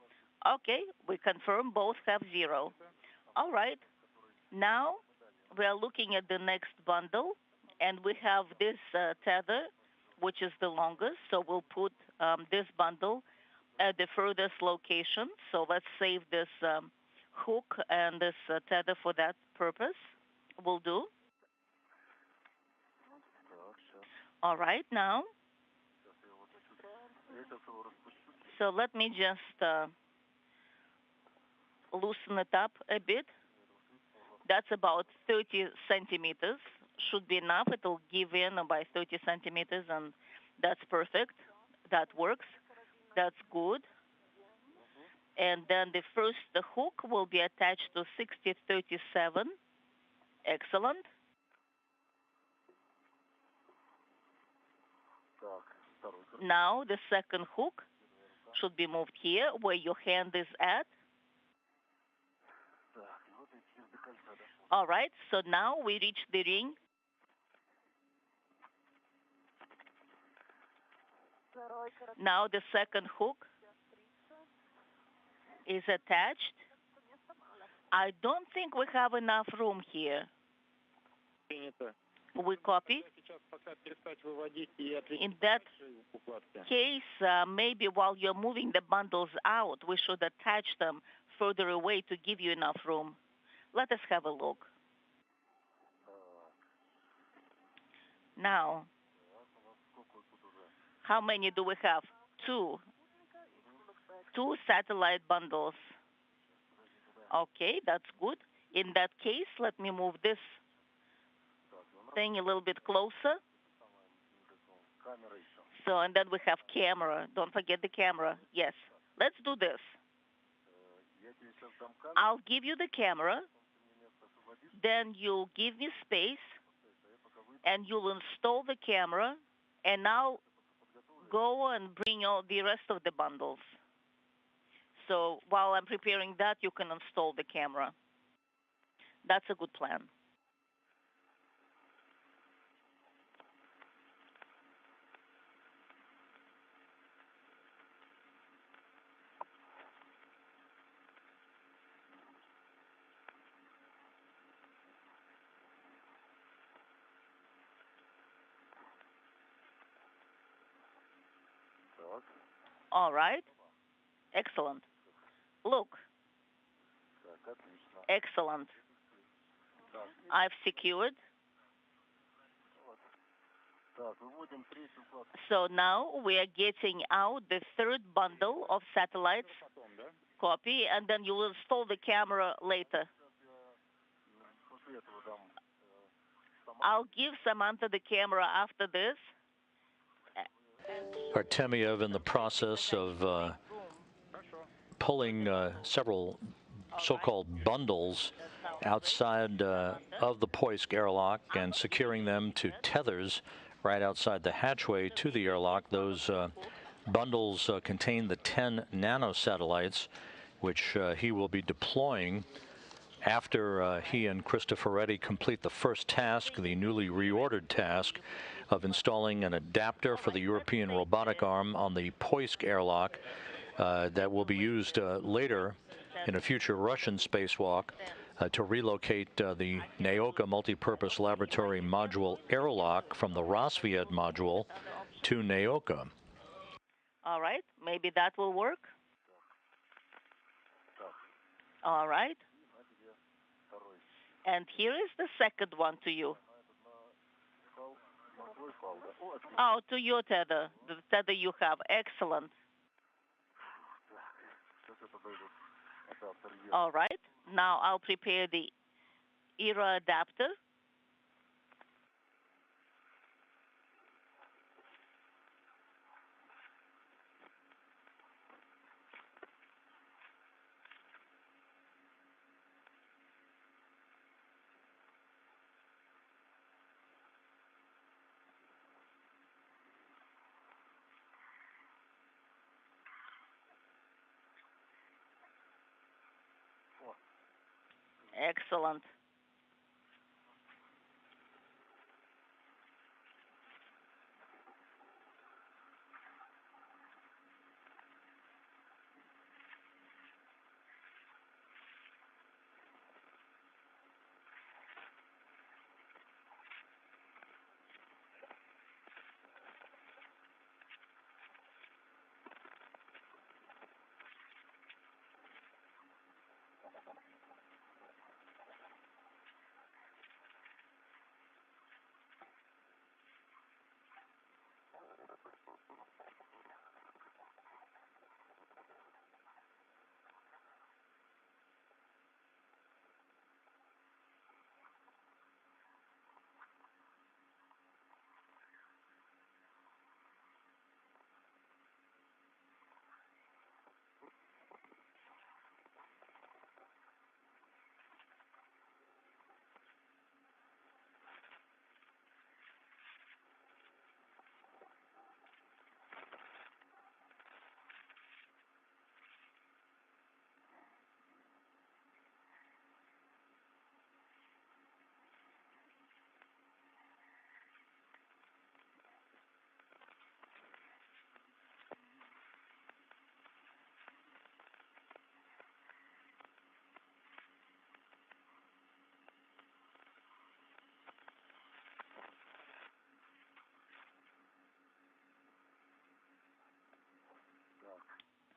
Okay, we confirm both have 0. All right. Now we are looking at the next bundle, and we have this tether, which is the longest. So we'll put this bundle at the furthest location. So let's save this hook and this tether for that purpose. Will do. All right, now. So let me just loosen it up a bit. That's about 30 centimeters. Should be enough. It'll give in by 30 centimeters, and that's perfect. That works. That's good. And then the first hook will be attached to 6037. Excellent. Now the second hook should be moved here where your hand is at. All right, so now we reach the ring. Now the second hook is attached. I don't think we have enough room here. We copy. In that case, maybe while you're moving the bundles out, we should attach them further away to give you enough room. Let us have a look. Now, how many do we have? 2. 2 satellite bundles. Okay, that's good. In that case, let me move this thing a little bit closer. So, and then we have camera. Don't forget the camera. Yes. Let's do this. I'll give you the camera. Then you'll give me space. And you'll install the camera. And I'll go and bring all the rest of the bundles. So while I'm preparing that, you can install the camera. That's a good plan. All right. Excellent. Look. Excellent. I've secured. So now we are getting out the third bundle of satellites. Copy, and then you will install the camera later. I'll give Samantha the camera after this. Artemyev in the process of pulling several so-called bundles outside of the Poisk airlock and securing them to tethers right outside the hatchway to the airlock. Those bundles contain the 10 nanosatellites, which he will be deploying after he and Cristoforetti complete the first task, the newly reordered task of installing an adapter for the European robotic arm on the Poisk airlock that will be used later in a future Russian spacewalk to relocate the Naoka multipurpose laboratory module airlock from the Rosviet module to Naoka. All right, maybe that will work. All right. And here is the second one to you. Oh, to your tether, the tether you have. Excellent. All right. Now I'll prepare the ERA adapter. Excellent.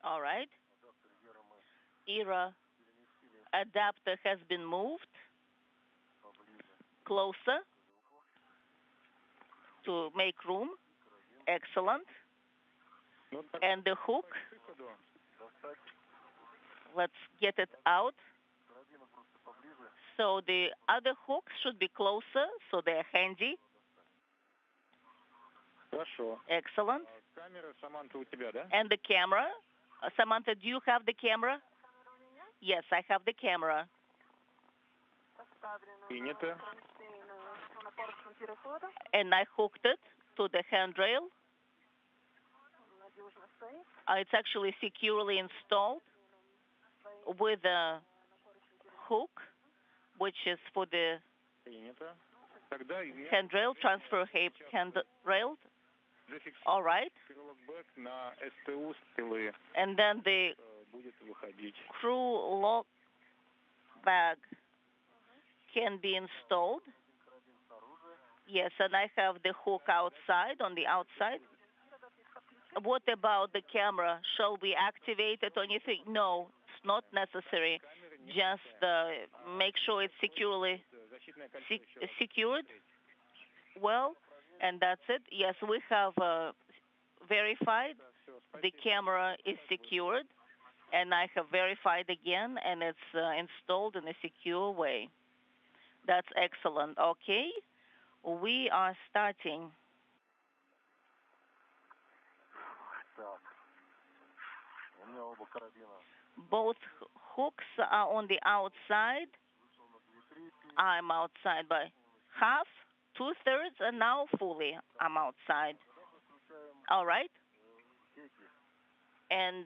All right. ERA adapter has been moved closer to make room. Excellent. And the hook, let's get it out. So the other hooks should be closer, so they're handy. Хорошо. Excellent. Камера, Саманта, у тебя, да? And the camera. Samantha, do you have the camera? Yes, I have the camera. Принято. And I hooked it to the handrail. It's actually securely installed with a hook, which is for the Принято. Тогда я handrail, transfer handrail. All right. крылок на СТУ стрелы And then the будет выходить. crew lock bag can be installed. Yes, and I have the hook outside, on the outside. What about the camera? Shall we activate it or anything? No, it's not necessary. Just make sure it's securely secured. Well, and that's it. Yes, we have verified the camera is secured, and I have verified again, and it's installed in a secure way. That's excellent. Okay, we are starting. Both hooks are on the outside. I'm outside by half. 2/3, and now fully I'm outside. All right. And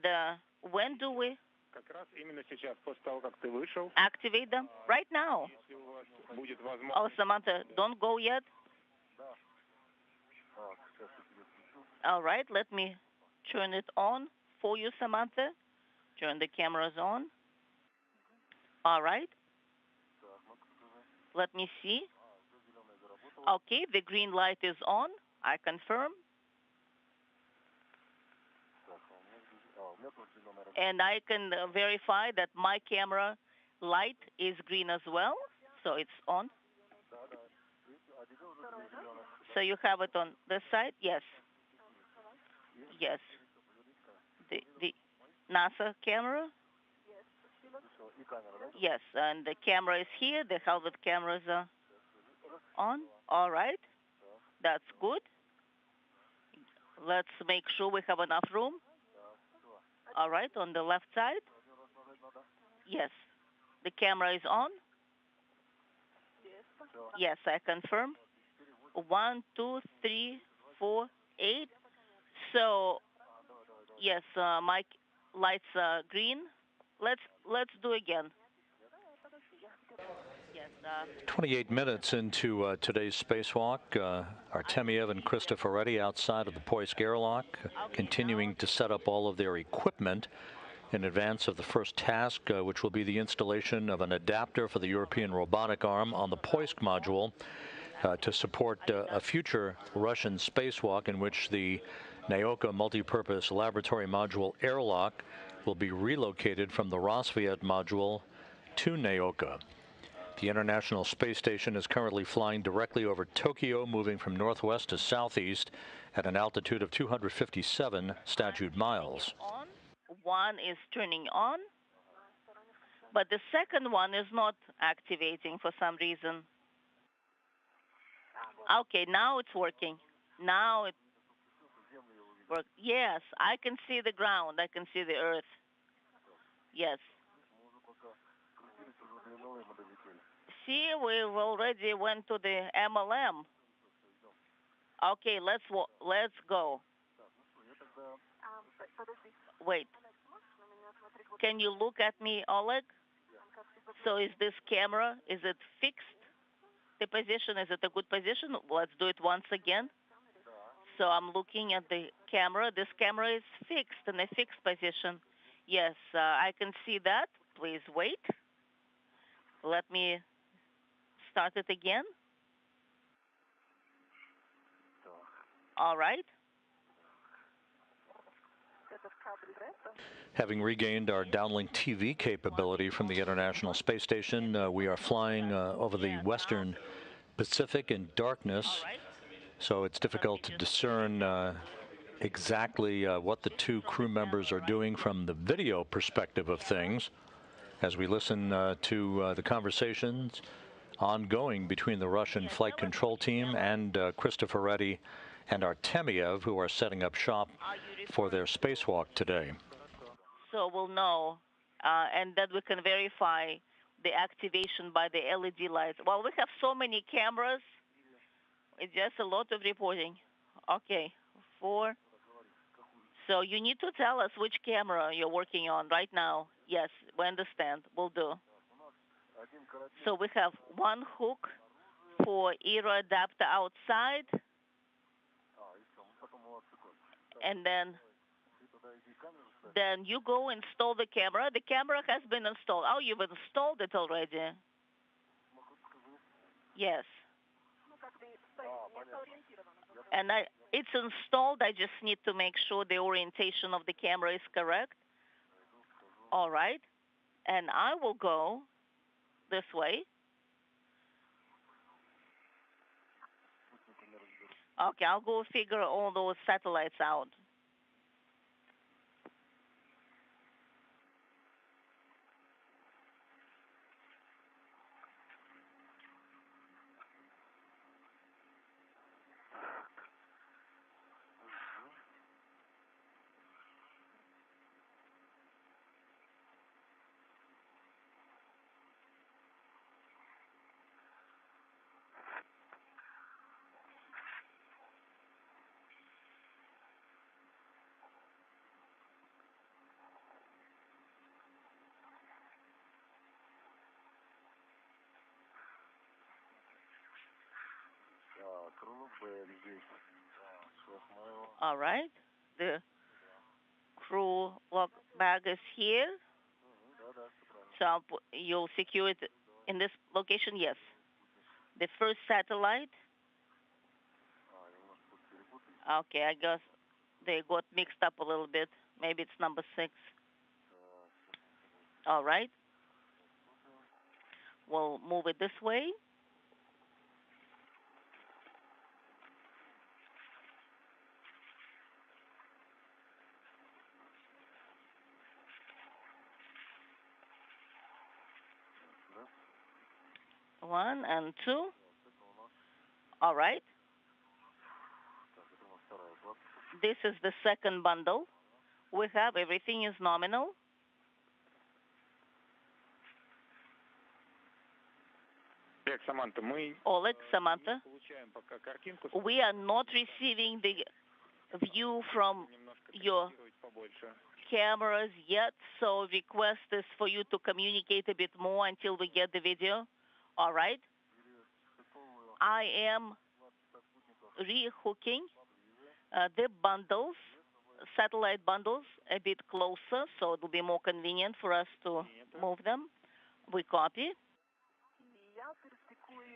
when do we Как раз именно сейчас, после того, как ты вышел, activate them? Right now. если у вас будет возможность... Oh, Samantha, don't go yet. All right, let me turn it on for you, Samantha. Turn the cameras on. All right. Let me see. Okay, the green light is on. I confirm. And I can verify that my camera light is green as well. So it's on. So you have it on this side? Yes. Yes. The NASA camera? Yes, and the camera is here. The helmet cameras are on. All right. That's good. Let's make sure we have enough room. All right, on the left side. Yes. The camera is on. Yes, I confirm. 1, 2, 3, 4, 8. So, yes, my lights are green. Let's do again. Yes. 28 minutes into today's spacewalk, Artemyev and Cristoforetti outside of the Poisk airlock, continuing to set up all of their equipment in advance of the first task, which will be the installation of an adapter for the European robotic arm on the Poisk module to support a future Russian spacewalk in which the Naoka multipurpose laboratory module airlock will be relocated from the Rosviet module to Naoka. The International Space Station is currently flying directly over Tokyo, moving from northwest to southeast at an altitude of 257 statute miles. One is turning on, but the second one is not activating for some reason. Okay, now it's working. Now it works. Yes, I can see the ground. I can see the earth. Yes. See, we've already went to the MLM. Okay, let's go. Wait. Can you look at me, Oleg? So is this camera, is it fixed? The position, is it a good position? Let's do it once again. So I'm looking at the camera. This camera is fixed in a fixed position. Yes, I can see that. Please wait. Let me start it again. All right. Having regained our downlink TV capability from the International Space Station, we are flying over the western Pacific in darkness, so it's difficult to discern exactly what the two crew members are doing from the video perspective of things as we listen to the conversations ongoing between the Russian flight control team and Cristoforetti and Artemyev, who are setting up shop for their spacewalk today. So we'll know, and then we can verify the activation by the LED lights. Well, we have so many cameras. It's just a lot of reporting. Okay, 4. So you need to tell us which camera you're working on right now. Yes, we understand. We'll do. So we have one hook for aero adapter outside, and then you go install the camera. The camera has been installed. Oh, you've installed it already. Yes. And it's installed. I just need to make sure the orientation of the camera is correct. All right. And I will go this way. Okay, I'll go figure all those satellites out. All right. The crew log bag is here. So you'll secure it in this location? Yes. The first satellite. Okay, I guess they got mixed up a little bit. Maybe it's number 6. All right. We'll move it this way. One and two. All right. This is the second bundle. We have everything is nominal. Oleg, Samantha, we are not receiving the view from your cameras yet, so request is for you to communicate a bit more until we get the video. All right. I am rehooking the bundles, satellite bundles, a bit closer, so it will be more convenient for us to move them. We copy.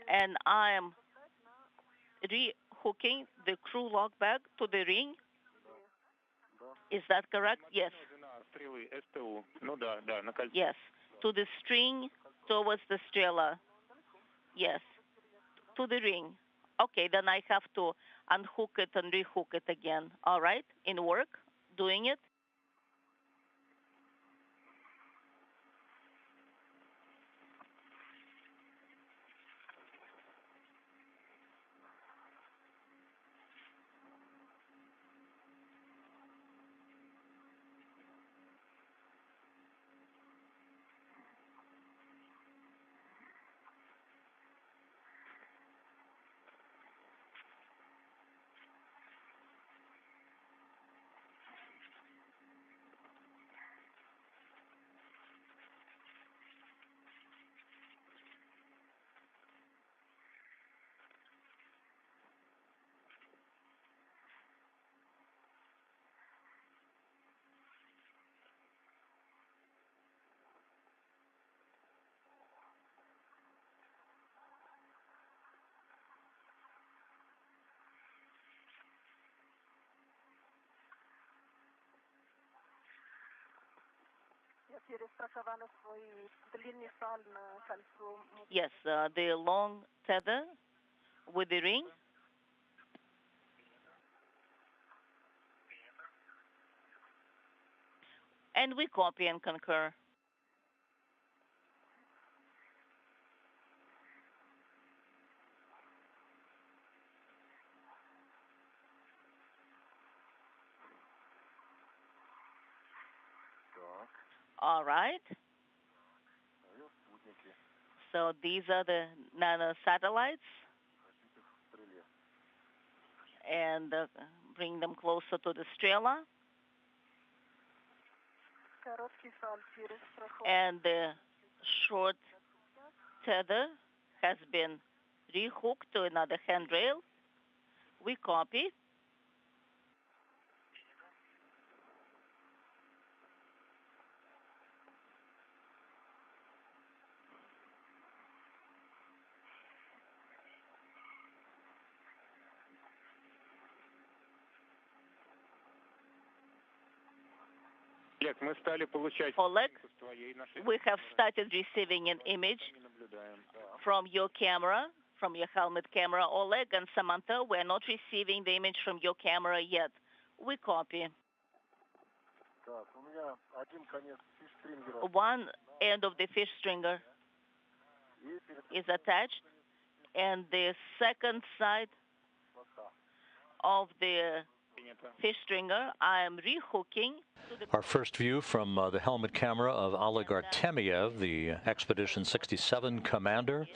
And I am rehooking the crew log bag to the ring. Is that correct? Yes. Yes. To the string towards the Strela. Yes. To the ring. Okay, then I have to unhook it and rehook it again. All right? In work, doing it. Yes, the long tether with the ring. And we copy and concur. All right. So these are the nano satellites. And bring them closer to the Strela. And the short tether has been rehooked to another handrail. We copy. Oleg, we have started receiving an image from your camera, from your helmet camera. Oleg and Samantha, we're not receiving the image from your camera yet. We copy. One end of the fish stringer is attached, and the second side of the fish stringer, I am rehooking. Our first view from the helmet camera of Oleg Artemyev, the Expedition 67 commander,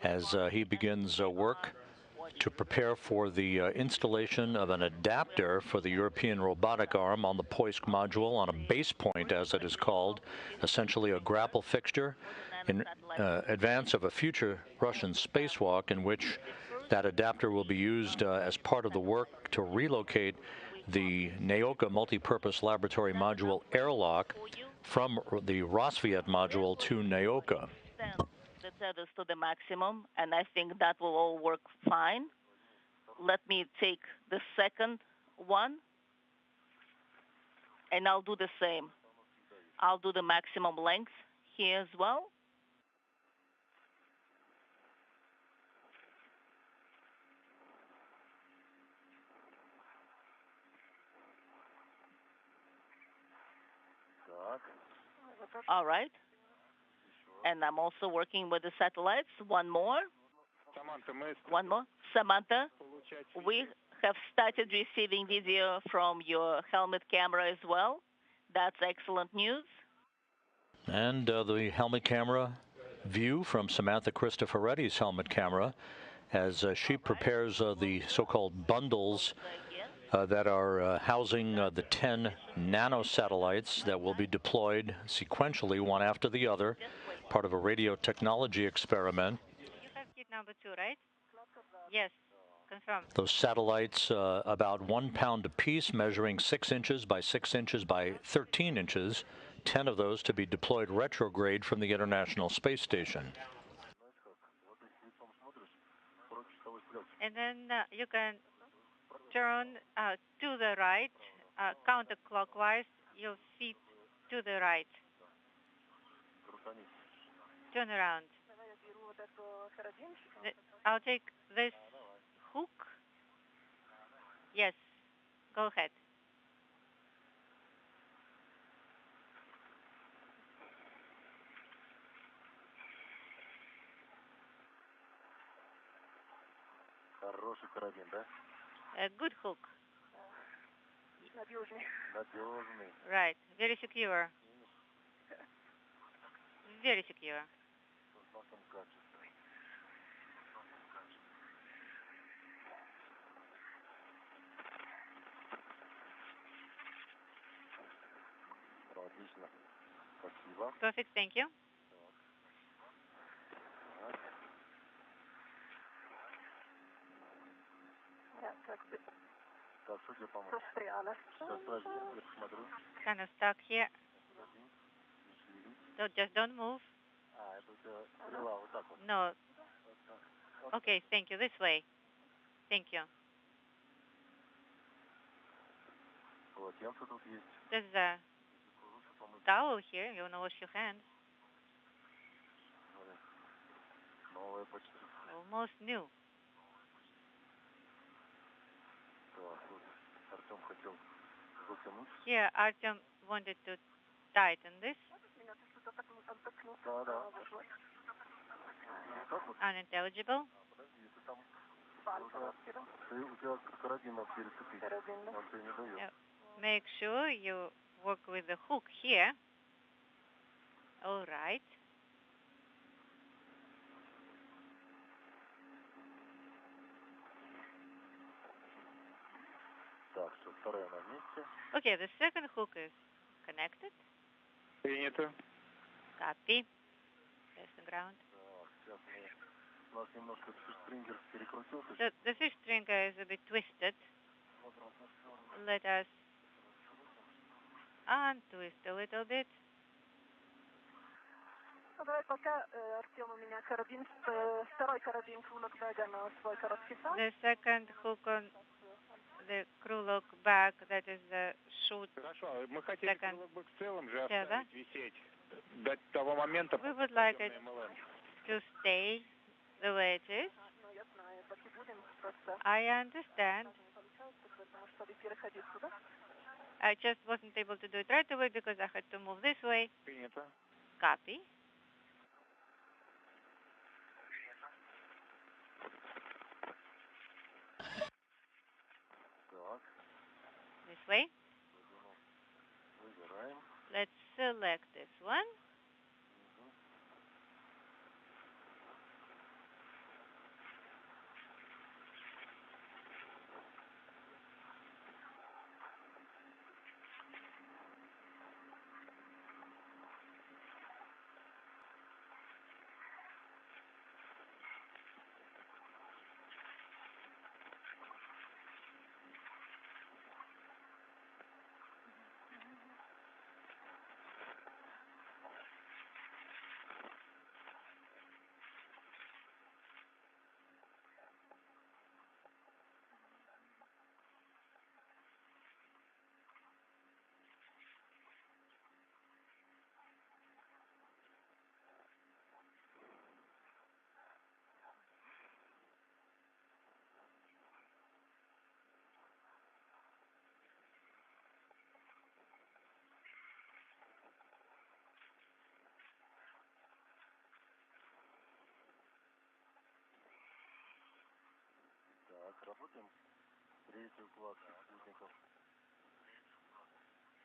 as he begins work to prepare for the installation of an adapter for the European robotic arm on the Poisk module on a base point, as it is called, essentially a grapple fixture in advance of a future Russian spacewalk in which That adapter will be used as part of the work to relocate the Naoka multipurpose laboratory module airlock from the Rosviet module to Naoka. The tethers to the maximum, and I think that will all work fine. Let me take the second one, and I'll do the same. I'll do the maximum length here as well. All right. And I'm also working with the satellites. One more. One more. Samantha, we have started receiving video from your helmet camera as well. That's excellent news. And the helmet camera view from Samantha Cristoforetti's helmet camera as she prepares the so-called bundles that are housing the 10 nanosatellites that will be deployed sequentially, one after the other, part of a radio technology experiment. You have kit number 2, right? Yes, confirmed. Those satellites, about 1 pound apiece, measuring 6 inches by 6 inches by 13 inches, 10 of those to be deployed retrograde from the International Space Station. And then you can turn to the right, counterclockwise, your feet to the right. Turn around. I'll take this hook. Yes, go ahead. A good hook. Right, very secure. Very secure. Perfect, thank you. Kind of stuck here. So just don't move. No. Okay, thank you. This way. Thank you. There's a towel here. You want to wash your hands. Almost new. Yeah, Artem wanted to tighten this. Unintelligible. Yeah. Make sure you work with the hook here. All right. Okay, the second hook is connected. Принято. Copy. Test the ground. The fish stringer is a bit twisted. Let us untwist a little bit. The second hook on the crew lock back, that is the shoot. Second tether. We would like it to stay the way it is. I understand. I just wasn't able to do it right away because I had to move this way. Copy. This way. Let's select this one.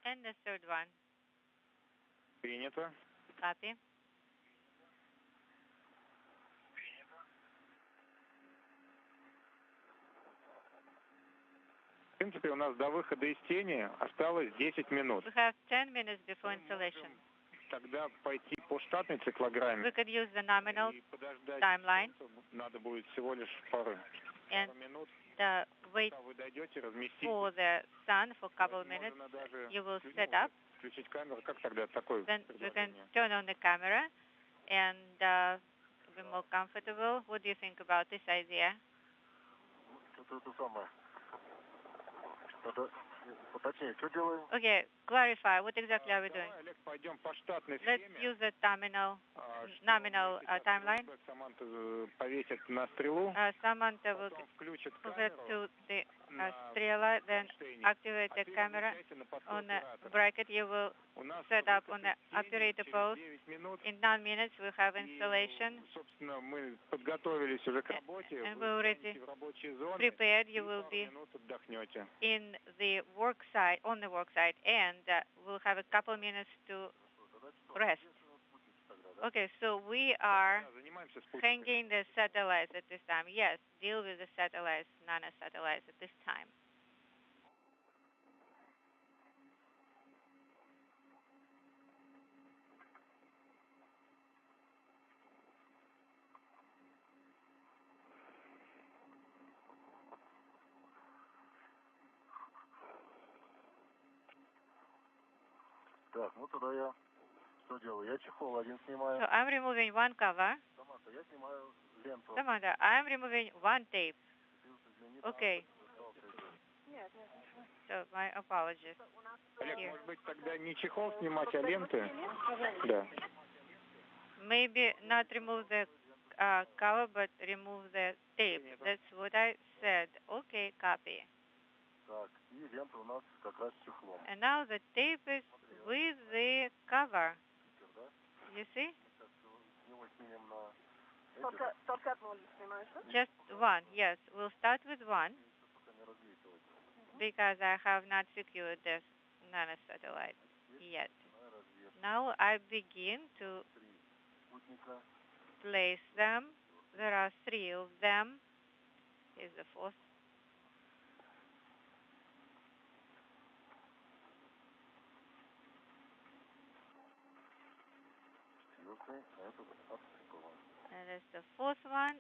And the third one. Принято. Copy. В принципе, у нас до выхода из тени осталось 10 минут. We have 10 minutes before installation. Тогда пойти по штатной циклограмме. We could use the nominal И подождать. timeline. Надо будет всего лишь пару минут. Wait Пока вы дойдете, разместите. for the sun for a couple of minutes. Можно даже You will set up. включить камеру. Как тогда такое Then we can предложение? turn on the camera and be more comfortable. What do you think about this idea? Okay, clarify. What exactly are we doing? Олег, пойдем по штатной Let's схеме. use the nominal timeline. Саманта повесит на стрелу, Samantha will потом включит put it камеру. to the Strela, then activate the camera on the bracket. You will У нас set up on the operator через post. 9 минут. In 9 minutes, we have installation. Собственно, мы подготовились уже к работе. And Вы we're already встанете в рабочие зоны. Prepared. И You will пару be минут отдохнете. in the work site, on the work site, and we'll have a couple minutes to rest. Okay, so we are Да, занимаемся спутниками. hanging the satellites at this time. Yes, deal with the satellites, nano-satellites at this time. Так, ну тогда я что делаю? Я чехол один снимаю. So I'm removing one cover. Саманта, я снимаю ленту. Samantha, I'm removing one tape. Okay. So my apologies. Олег, Here. может быть, тогда не чехол снимать, а ленты? Да. Maybe not remove the cover, but remove the tape. That's what I said. Okay, copy. Так, и лента у нас как раз с чехлом. And now the tape is with the cover. You see? Сейчас с него снимем на... Только одну снимаешь, да? Just one, yes. We'll start with one Пока не развесивать. because I have not secured this nanosatellite yet. Now I begin to Спутника. place them. There are 3 of them. Here's the 4th. Четвертый, а этот отстыкован. And there's the 4th one.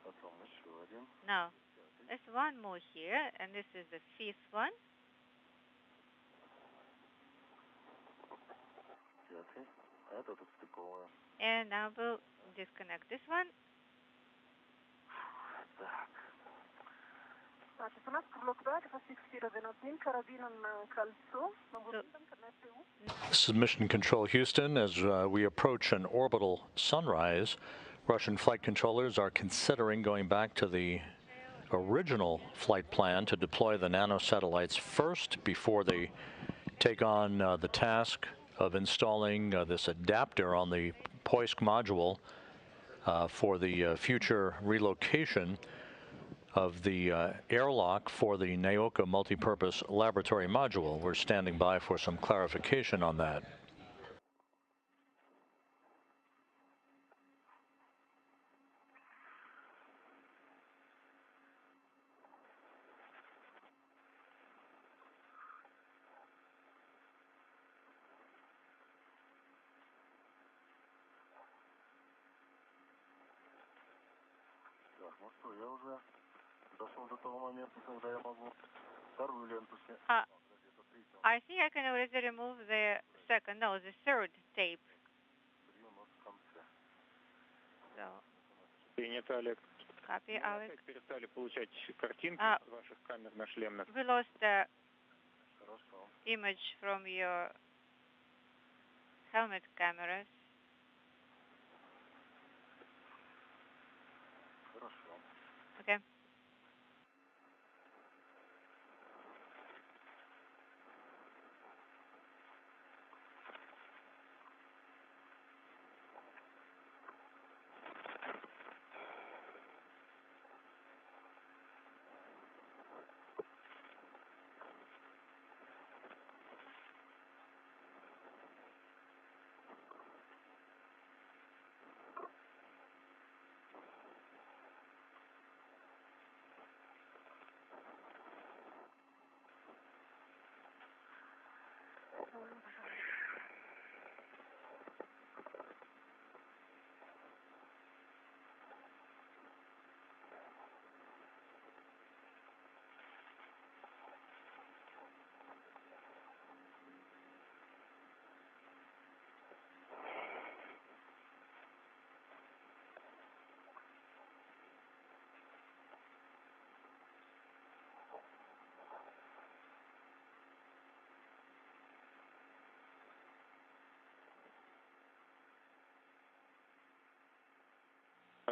Потом еще один. Now, there's one more here, and this is the 5th one. Пятый, а этот отстыковываю. And now we'll disconnect this one. Так. Значит, у нас крылок бэк зафиксирован одним карабином на кольцо. This is Mission Control Houston. As we approach an orbital sunrise, Russian flight controllers are considering going back to the original flight plan to deploy the nanosatellites first before they take on the task of installing this adapter on the Poisk module for the future relocation of the airlock for the Naoka multipurpose laboratory module. We're standing by for some clarification on that. Так, ну что, я уже дошел до того момента, когда я могу вторую ленту снять. I think I can already remove the the third tape. Три у нас в конце. So, Принято, Олег. copy, Мы Alex. опять перестали получать картинки с ваших камер нашлемных. We lost the Хорошо. image from your helmet cameras. Хорошо. Okay.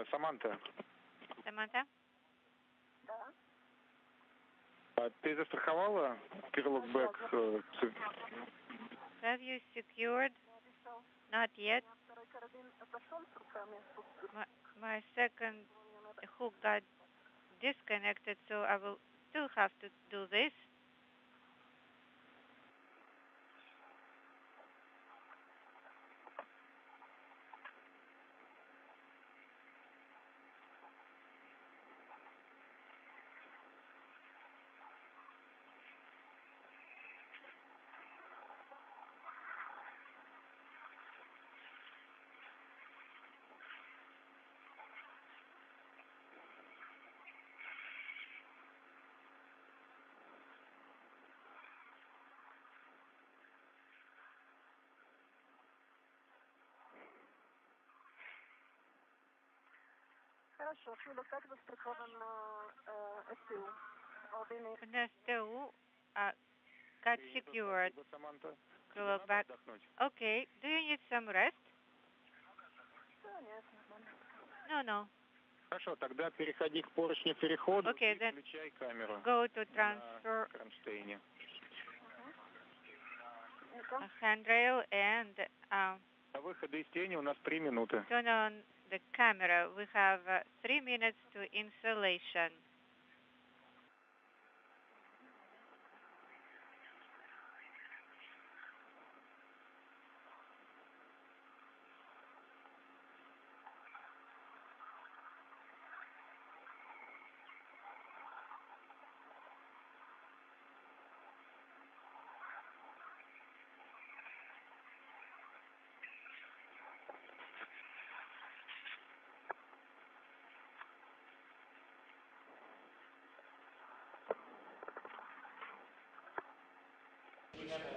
Саманта, Samantha, ты застраховала крылок бэк? have you secured? Not yet. My second hook got disconnected, so I will still have to do this. Хорошо, крылок так застрахован СТУ. The STU got secured. Саманта, Крылок back. Okay. Do you need some rest? Нет, нормально. No. Хорошо, тогда переходи к поручню перехода Okay, и then включай камеру go to transfer на кронштейне. a handrail and До выхода из тени у нас 3 минуты. turn on the camera. We have 3 minutes to installation.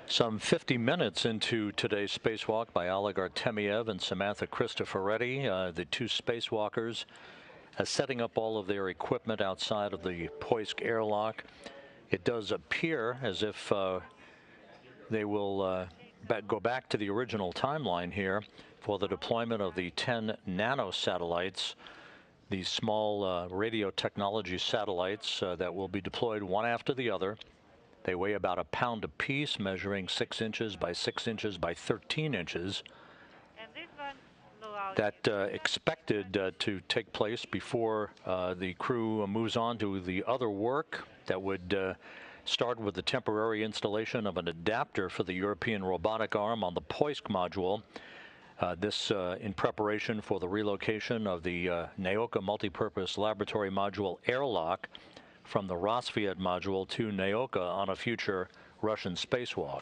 Some 50 minutes into today's spacewalk by Oleg Artemyev and Samantha Cristoforetti, the two spacewalkers, setting up all of their equipment outside of the Poisk airlock. It does appear as if they will go back to the original timeline here for the deployment of the 10 nanosatellites, these small radio technology satellites that will be deployed one after the other. They weigh about a pound apiece, measuring 6 inches by 6 inches by 13 inches. And this one blew out. That expected to take place before the crew moves on to the other work that would start with the temporary installation of an adapter for the European robotic arm on the Poisk module. This in preparation for the relocation of the Naoka multipurpose laboratory module airlock from the Rosviet module to Naoka on a future Russian spacewalk.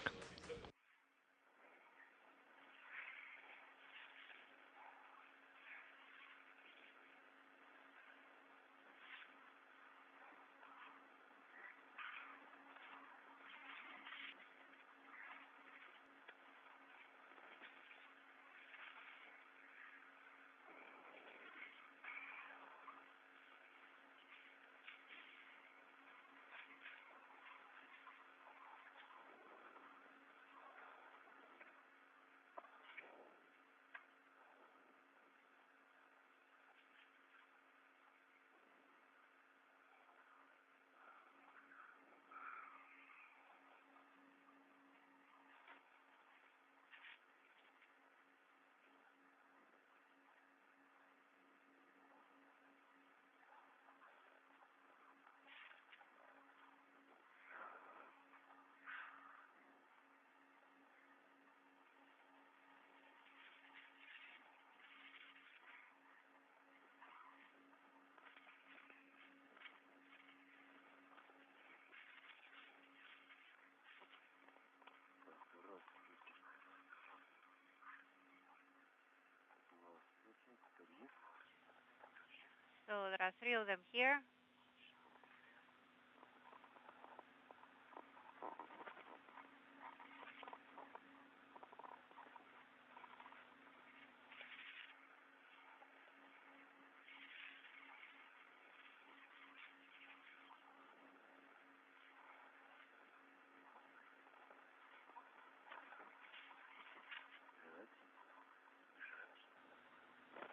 So there are 3 of them here.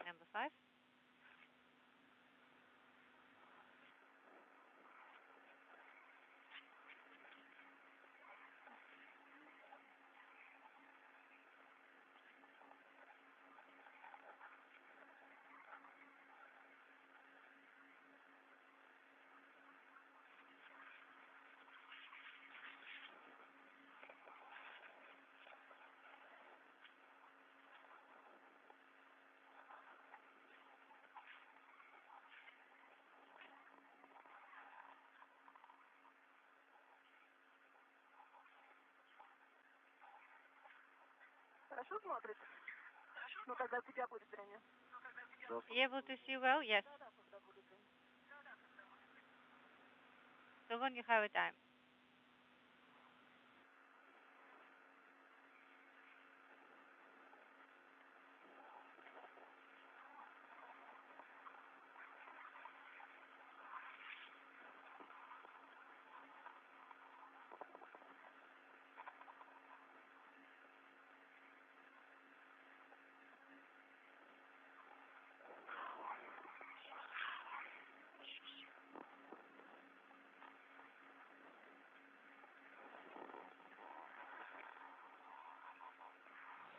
Number 5. хорошо смотрит? Ну, когда у тебя будет зрение. You able to see well? Yes. So when you have a time.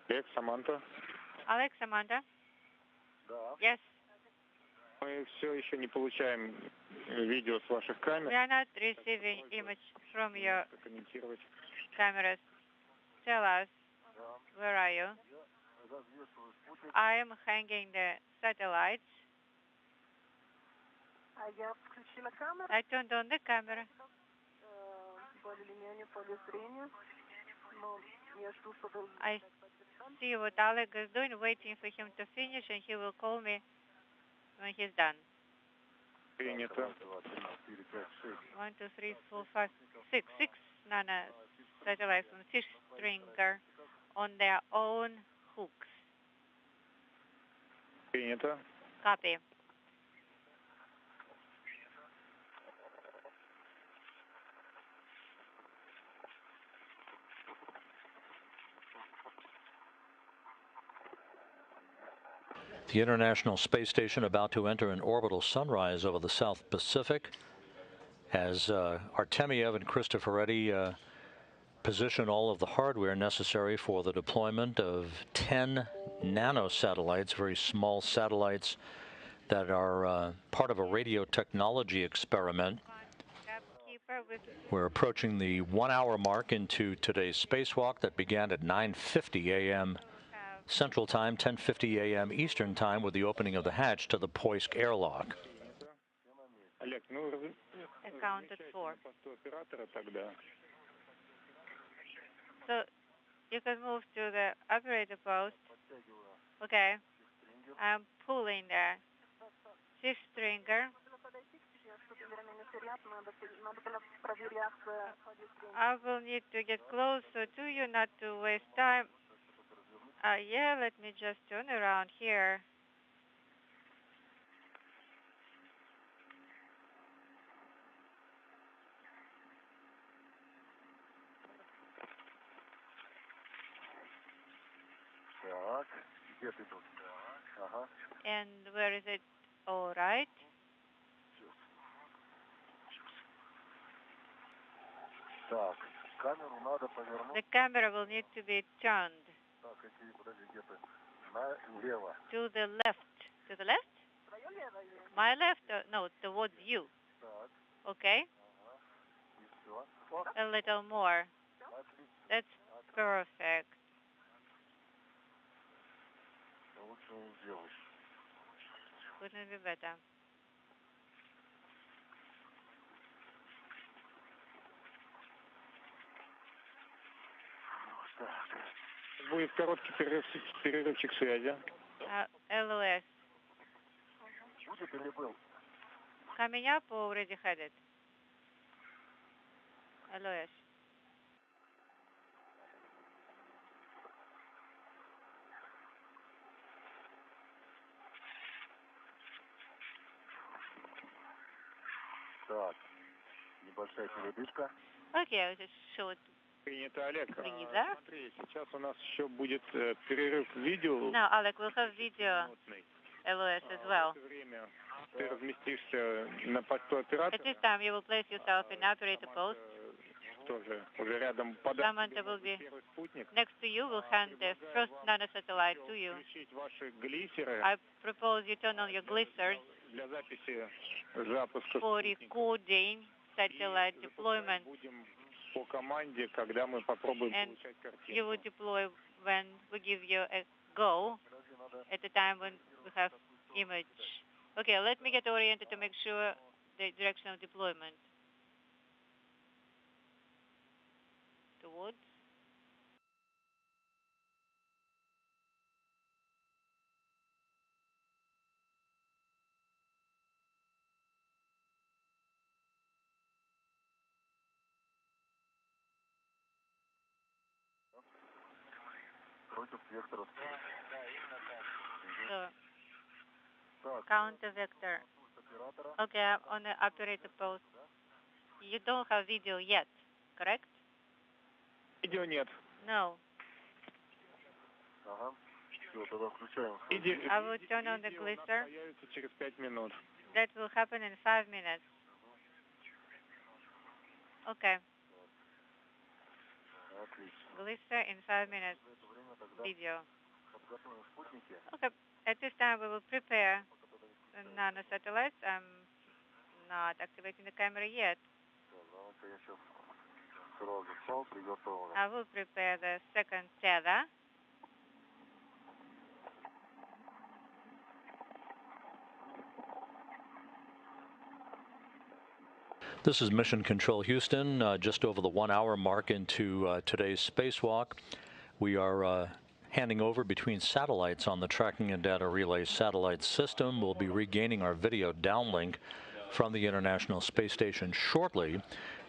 Олег, Саманта. Alex, Samantha? Да. Yes. Мы все еще не получаем видео с ваших камер. We are not receiving image from your Комментировать. cameras. Tell us, where are you? Я развешиваю спутник. I am hanging the satellites. А я включила камеру, I turned on the camera. более или менее поле зрения. Но я жду, чтобы... I see what Oleg is doing, waiting for him to finish, and he will call me when he's done. Принято. 1, 2, 3, 4, 5, 6. 6 nano satellites on fish stringer on their own hooks. Принято. Copy. The International Space Station about to enter an orbital sunrise over the South Pacific as Artemyev and Cristoforetti position all of the hardware necessary for the deployment of 10 nanosatellites, very small satellites that are part of a radio technology experiment. We're approaching the 1 hour mark into today's spacewalk that began at 9:50 a.m. Central Time, 10:50 a.m. Eastern Time, with the opening of the hatch to the Poisk airlock. Олег, ну, Accounted for. посту оператора тогда. So you can move to the operator post. Okay. I'm pulling the fish stringer. I will need to get closer to you, not to waste time. Yeah, let me just turn around here. Так, где ты тут? Ага. And where is it? All right. Так, камеру надо повернуть. The camera will need to be turned Так, какие, подожди, где ты? Налево. to the left. To the left? My left? No, towards you. Так, Okay. ага. И все. A little more. Отлично. That's perfect. Лучше не сделаешь. Couldn't be better. Будет короткий перерывчик связи. LOS. Будет или был? Coming up or already headed? LOS. Так, небольшая передышка. Okay, I'll just show it. Принято, Олег. Лиза? Смотри, сейчас у нас еще будет перерыв в видео. Now, Alec, we'll have video минутный. LOS as well. В это время ты разместишься на посту оператора. At this time, you will place yourself in operator post. Тоже уже рядом Samantha will be первый спутник. next to you. Will hand the first nanosatellite to you. Включить ваши глиссеры I propose you turn on your glissers для записи запуска for спутника. recording satellite И deployment. будем по команде, когда мы попробуем And получать you will картинку. deploy when we give you a go at the time when we have image. Okay, let me get oriented to make sure the direction of deployment. Towards So, counter vector. Okay, I'm on the operator post. You don't have video yet, correct? Видео нет. No. Ага. Все, тогда включаем. I will turn on the glister. Появится через 5 минут. That will happen in 5 minutes. Okay. Glister in 5 minutes. Video. Okay. At this time, we will prepare the nano satellites. I'm not activating the camera yet. I will prepare the second tether. This is Mission Control Houston, just over the 1 hour mark into today's spacewalk. We are handing over between satellites on the Tracking and Data Relay Satellite System. We'll be regaining our video downlink from the International Space Station shortly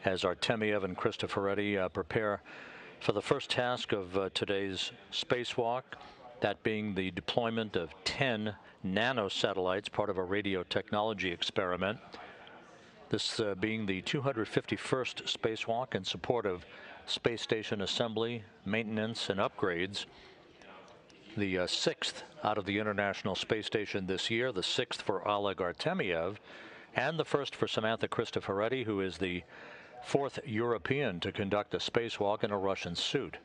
as Artemyev and Cristoforetti prepare for the first task of today's spacewalk, that being the deployment of 10 nanosatellites, part of a radio technology experiment. This being the 251st spacewalk in support of space station assembly, maintenance, and upgrades. The 6th out of the International Space Station this year, the 6th for Oleg Artemyev, and the first for Samantha Cristoforetti, who is the 4th European to conduct a spacewalk in a Russian suit.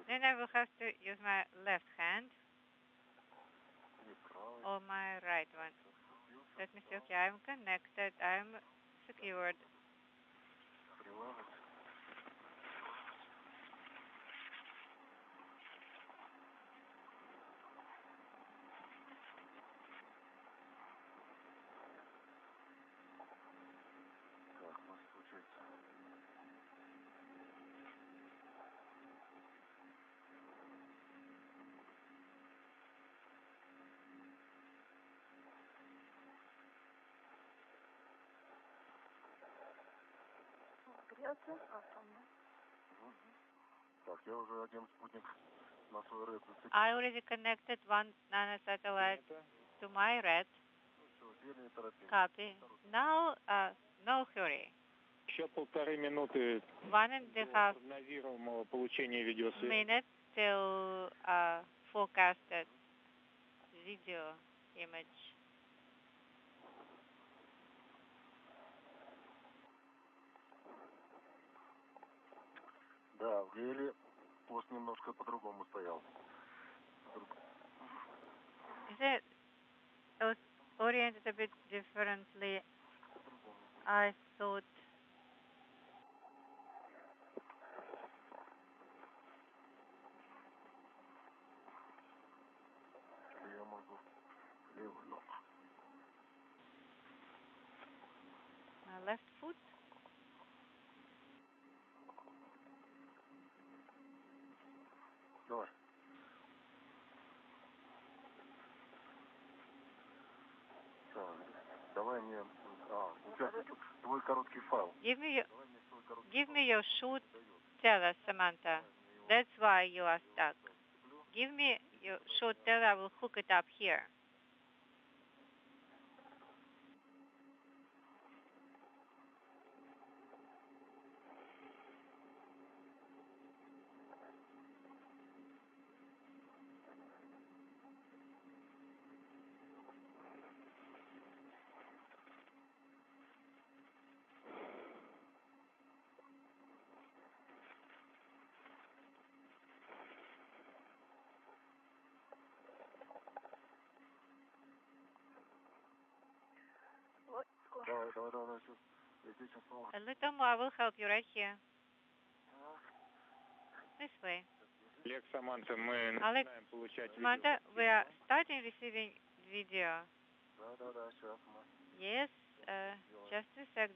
Then I will have to use my left hand or my right one. Let me see. Okay, I'm connected. I'm secured. I already connected one nanosatellite to my red. Copy. Now, no hurry. Еще 1,5 минуты 1.5 прогнозируемого получения видеосвязи. minutes till forecasted video image. Да, в Леле пост немножко по-другому стоял. It was oriented a bit differently. I thought. Я могу левую ногу. My left foot. Давай. Давай мне... у тебя твой короткий файл. Give me your short tether, Samantha. That's why you are stuck. Give me your short tether. I will hook it up here. Давай. A little more. I will help you right here. This way. Олег, Саманта, мы Alex, начинаем получать Samantha, we are starting receiving video. Да, сейчас мы Yes, just a sec.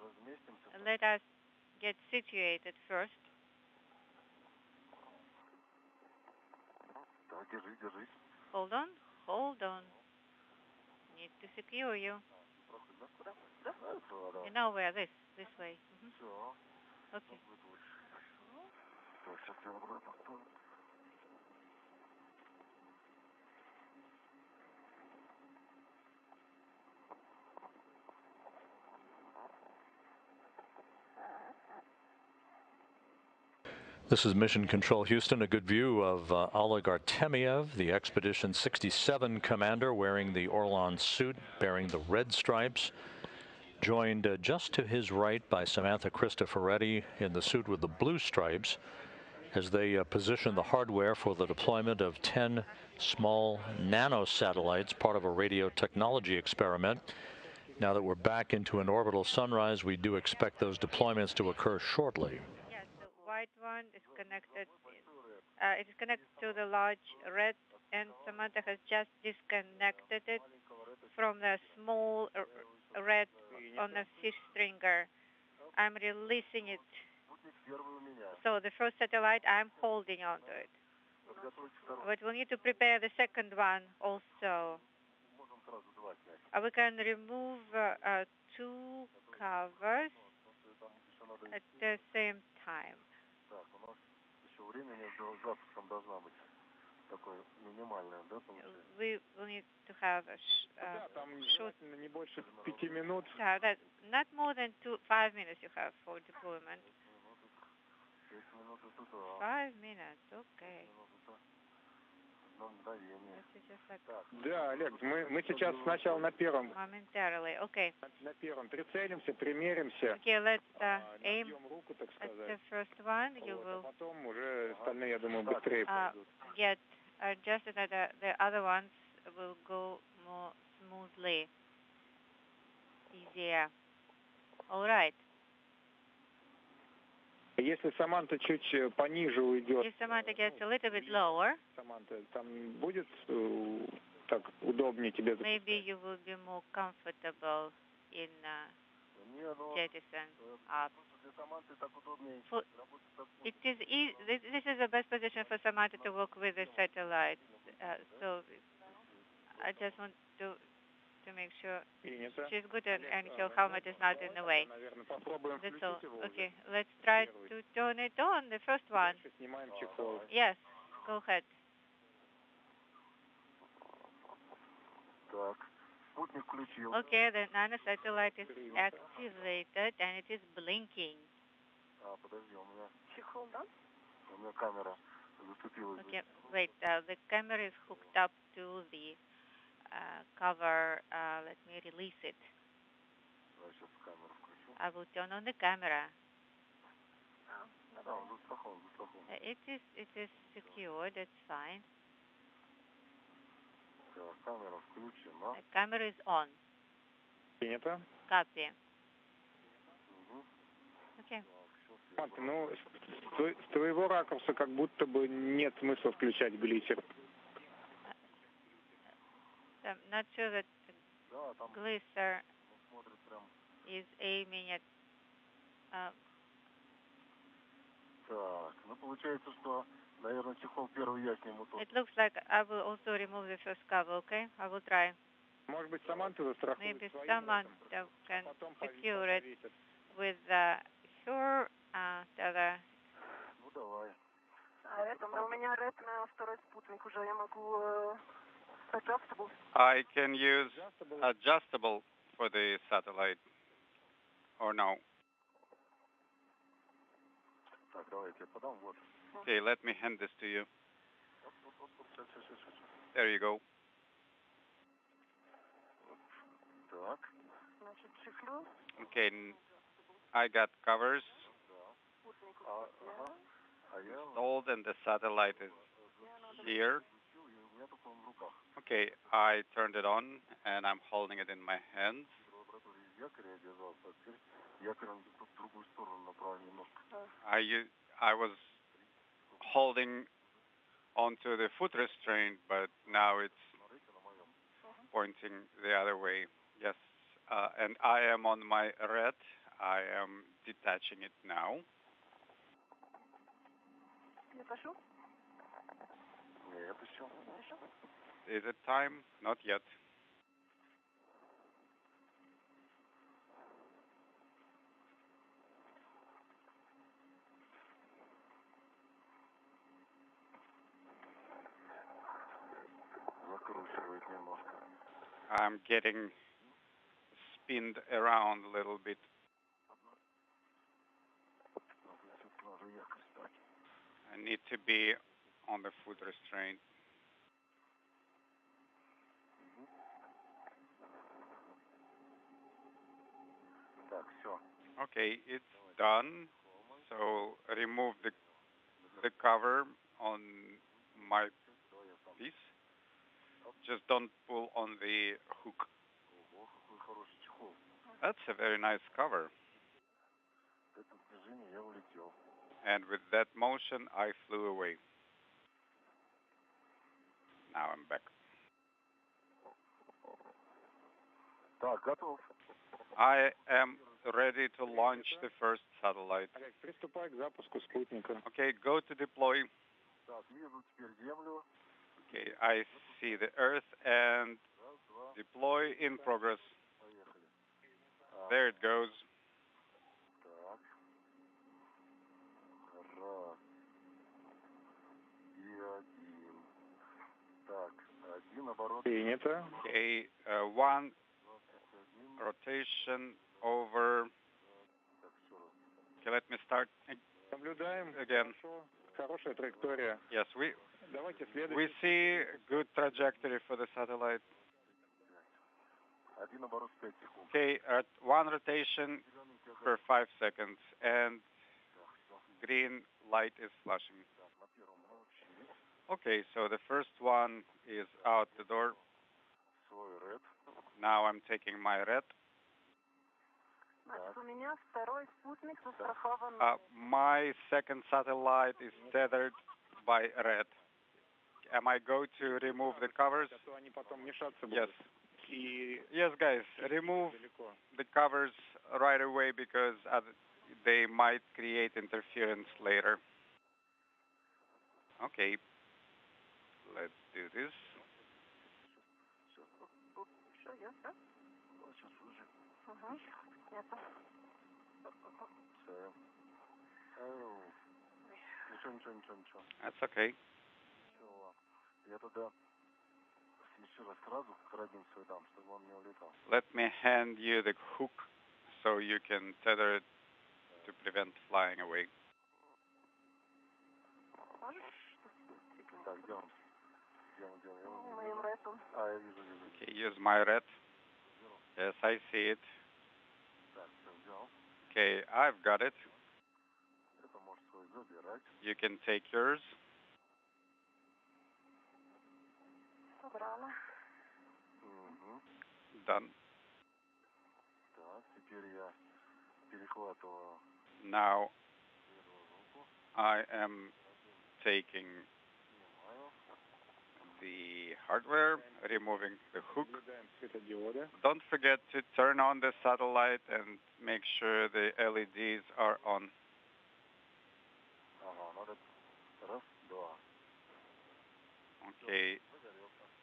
разместимся. Let us get situated first. Hold on, hold on. Need to secure you. You know where? This way. Okay. This is Mission Control Houston, a good view of Oleg Artemyev, the Expedition 67 commander, wearing the Orlan suit, bearing the red stripes, joined just to his right by Samantha Cristoforetti in the suit with the blue stripes, as they position the hardware for the deployment of 10 small nanosatellites, part of a radio technology experiment. Now that we're back into an orbital sunrise, we do expect those deployments to occur shortly. Yes, the white one is connected. It is connected to the large red, and Samantha has just disconnected it from the small red on a fish stringer. I'm releasing it. So the first satellite, I'm holding onto it. But we need to prepare the second one also. We can remove two covers at the same time. We will need to have a short. Not more than 5 minutes you have for deployment. 5 minutes, okay. Да, Олег, мы сейчас сначала на первом. Momentarily, okay. На первом прицелимся, примеримся. Okay, let's aim at the first one. You will потом уже остальные, я думаю, быстрее пойдут. Get adjusted that the other ones will go more smoothly, easier. All right. Если Саманта чуть пониже уйдет, If Samantha gets a little bit lower, Саманта, там будет так удобнее тебе? Maybe you will be more comfortable in jettison up. This is the best position for Samantha to work with the satellite. So I just want to make sure she's good and her helmet is not in the way. That's all. Okay, let's try to turn it on, the first one. Yes, go ahead. Okay, the nano satellite is activated and it is blinking. Okay, wait, the camera is hooked up to the cover. Let me release it. I will turn on the camera. It is secure, that's fine. The camera is on. Copy. Okay. Ну, с твоего ракурса как будто бы нет смысла включать глиссер. I'm not sure that the glisser is aiming at. It looks like I will also remove the first cover, okay? I will try. Maybe someone can secure it with her tether. У меня ред на второй спутник уже. Я могу adjustable. I can use adjustable for the satellite, or no? Okay, let me hand this to you. There you go. Okay, I got covers installed and the satellite is here. Okay, I turned it on and I'm holding it in my hands. I was holding onto the foot restraint, but now it's pointing the other way. Yes, and I am on my red. I am detaching it now. Is it time? Not yet. I'm getting spinned around a little bit. I need to be on the foot restraint. Okay, it's done. So remove the cover on my piece. Just don't pull on the hook. That's a very nice cover. And with that motion, I flew away. Now I'm back. I am ready to launch the first satellite. Okay, go to deploy. Okay, I see the Earth and deploy in progress. There it goes. Okay, one rotation over. Okay, let me start again. Yes, we see good trajectory for the satellite. Okay, at one rotation per 5 seconds, and green light is flashing. Okay, so the first one is out the door. Now I'm taking my red. My second satellite is tethered by red. Am I going to remove the covers? Yes. Yes, guys, remove the covers right away because they might create interference later. Okay, let's do this. That's okay. Let me hand you the hook so you can tether it to prevent flying away. Okay, use my red. Yes, I see it. Okay, I've got it. You can take yours. Done. Now I am taking the hardware, removing the hook. Don't forget to turn on the satellite and make sure the LEDs are on. Okay,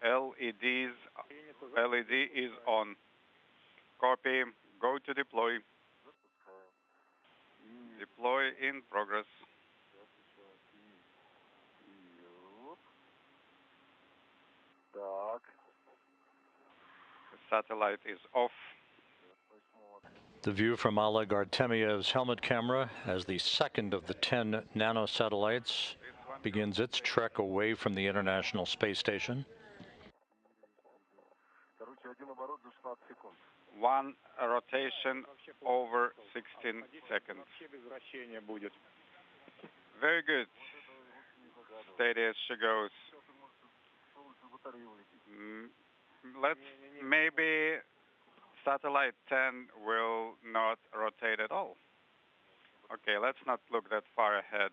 LED is on. Copy, go to deploy. Deploy in progress. The satellite is off. The view from Oleg Artemyev's helmet camera as the second of the 10 nanosatellites begins its trek away from the International Space Station. One rotation over 16 seconds. Very good. Steady as she goes. Maybe satellite 10 will not rotate at all. Okay, let's not look that far ahead,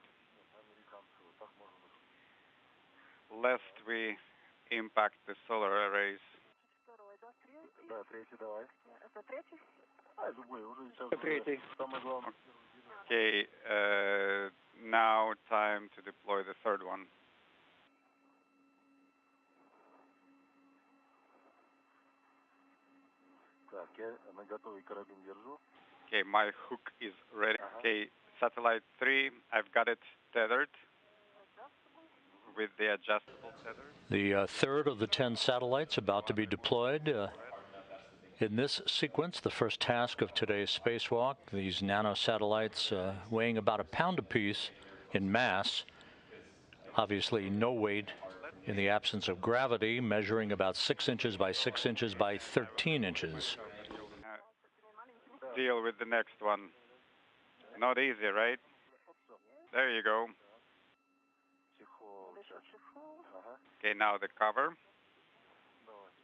lest we impact the solar arrays. Okay, now time to deploy the third one. Okay, my hook is ready. Okay, satellite 3, I've got it tethered with the adjustable tether. The third of the 10 satellites about to be deployed. In this sequence, the first task of today's spacewalk, these nanosatellites weighing about a pound apiece in mass, obviously no weight in the absence of gravity, measuring about 6 inches by 6 inches by 13 inches. Deal with the next one. Not easy, right? There you go. Okay, now the cover.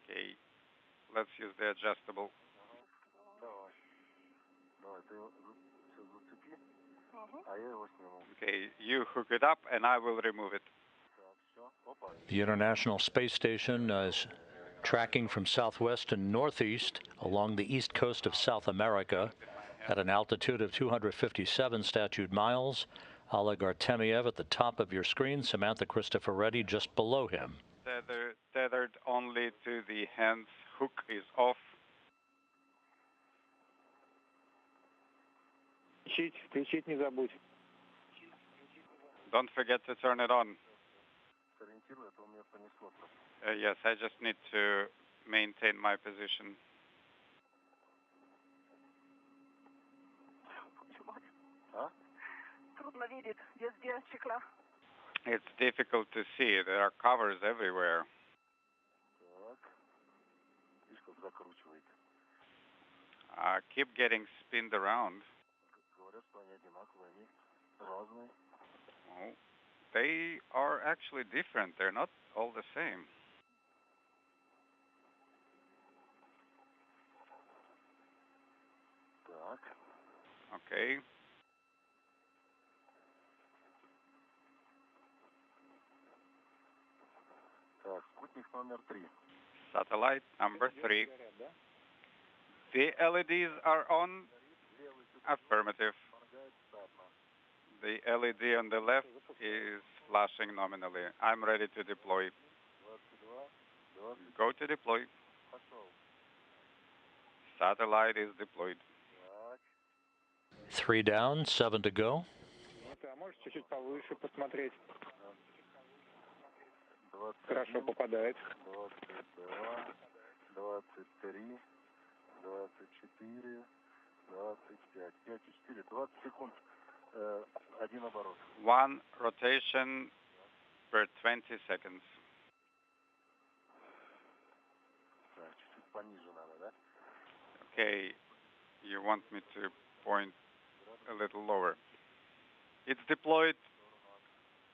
Okay, let's use the adjustable. Okay, you hook it up and I will remove it. The International Space Station is tracking from southwest to northeast along the east coast of South America at an altitude of 257 statute miles. Oleg Artemyev at the top of your screen, Samantha Cristoforetti just below him. Tethered only to the hands, hook is off. Включить не забудь. Don't forget to turn it on. Yes, I just need to maintain my position. It's difficult to see. There are covers everywhere. Keep getting spinned around. Oh, they are actually different. They're not all the same. Okay. Satellite number 3. The LEDs are on. Affirmative. The LED on the left is flashing nominally. I'm ready to deploy. Go to deploy. Satellite is deployed. 3 down, 7 to go. Можешь чуть-чуть повыше посмотреть? Хорошо попадает. 23, 24, 25, 5 и 4, 20 секунд, один оборот. 1 rotation per 20 seconds. Чуть-чуть пониже надо, да? Okay, you want me to point a little lower. It's deployed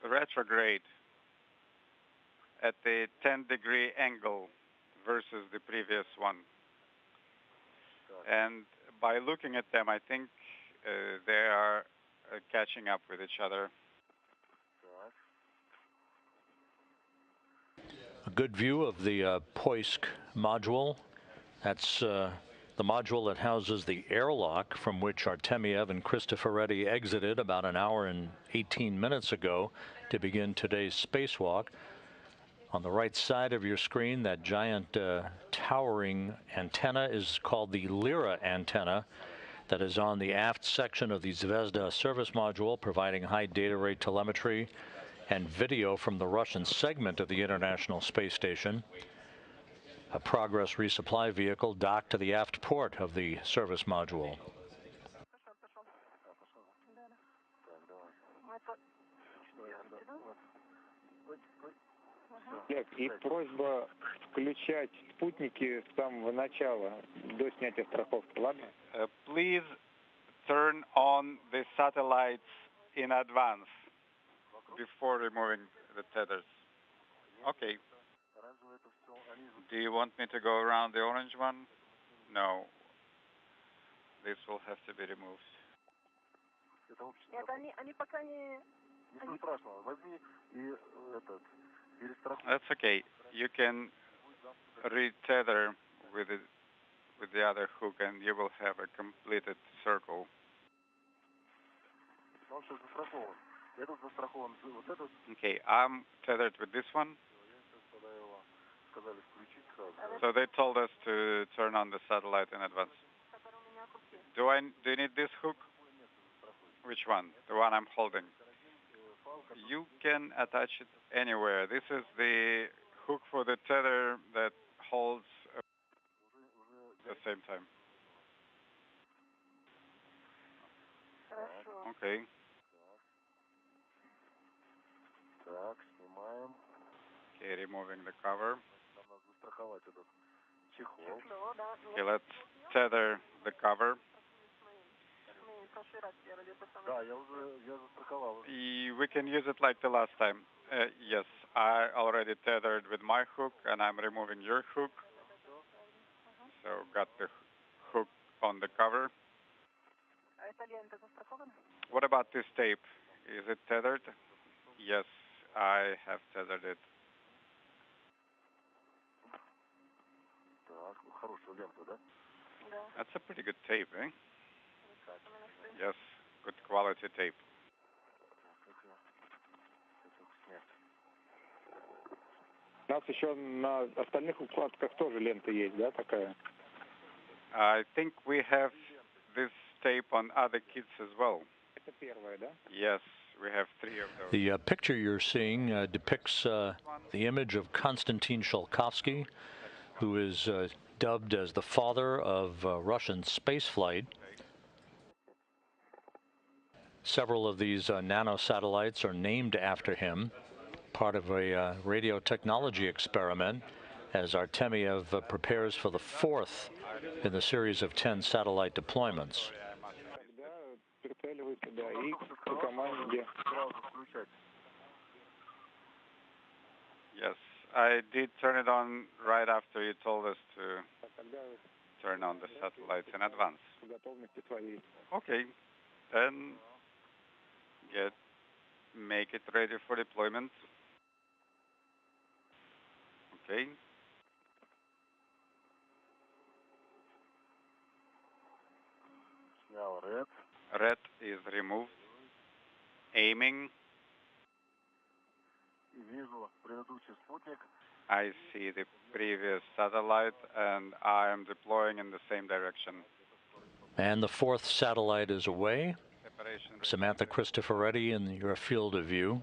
retrograde at a 10-degree angle versus the previous one. And by looking at them, I think they are catching up with each other. A good view of the Poisk module. That's the module that houses the airlock from which Artemyev and Cristoforetti exited about an hour and 18 minutes ago to begin today's spacewalk. On the right side of your screen, that giant towering antenna is called the Lyra antenna that is on the aft section of the Zvezda service module, providing high data rate telemetry and video from the Russian segment of the International Space Station. A Progress resupply vehicle docked to the aft port of the service module. И просьба включать спутники с самого начала, до снятия страховки, ладно? Please turn on the satellites in advance before removing the tethers. Okay. Do you want me to go around the orange one? No. This will have to be removed. Нет, они пока не... Ничего страшного, возьми и этот... That's okay. You can retether with the other hook, and you will have a completed circle. Okay, I'm tethered with this one. So they told us to turn on the satellite in advance. Do you need this hook? Which one? The one I'm holding. You can attach it anywhere. This is the hook for the tether that holds at the same time. Okay. Okay, removing the cover. Okay, let's tether the cover. We can use it like the last time. Yes, I already tethered with my hook, and I'm removing your hook. So got the hook on the cover. What about this tape? Is it tethered? Yes, I have tethered it. That's a pretty good tape, eh? Yes, good quality tape. У нас еще на остальных укладках тоже лента есть, да, такая? I think we have this tape on other kits as well. Это первая, да? Yes, we have 3 of those. The picture you're seeing depicts the image of Konstantin Tsiolkovsky, who is dubbed as the father of Russian spaceflight. Several of these nanosatellites are named after him, part of a radio technology experiment, as Artemyev prepares for the 4th in the series of 10 satellite deployments. Yes, I did turn it on right after you told us to turn on the satellites in advance. Okay, then make it ready for deployment. Okay. Red is removed. Aiming. I see the previous satellite, and I am deploying in the same direction. And the 4th satellite is away. Samantha Cristoforetti in your field of view.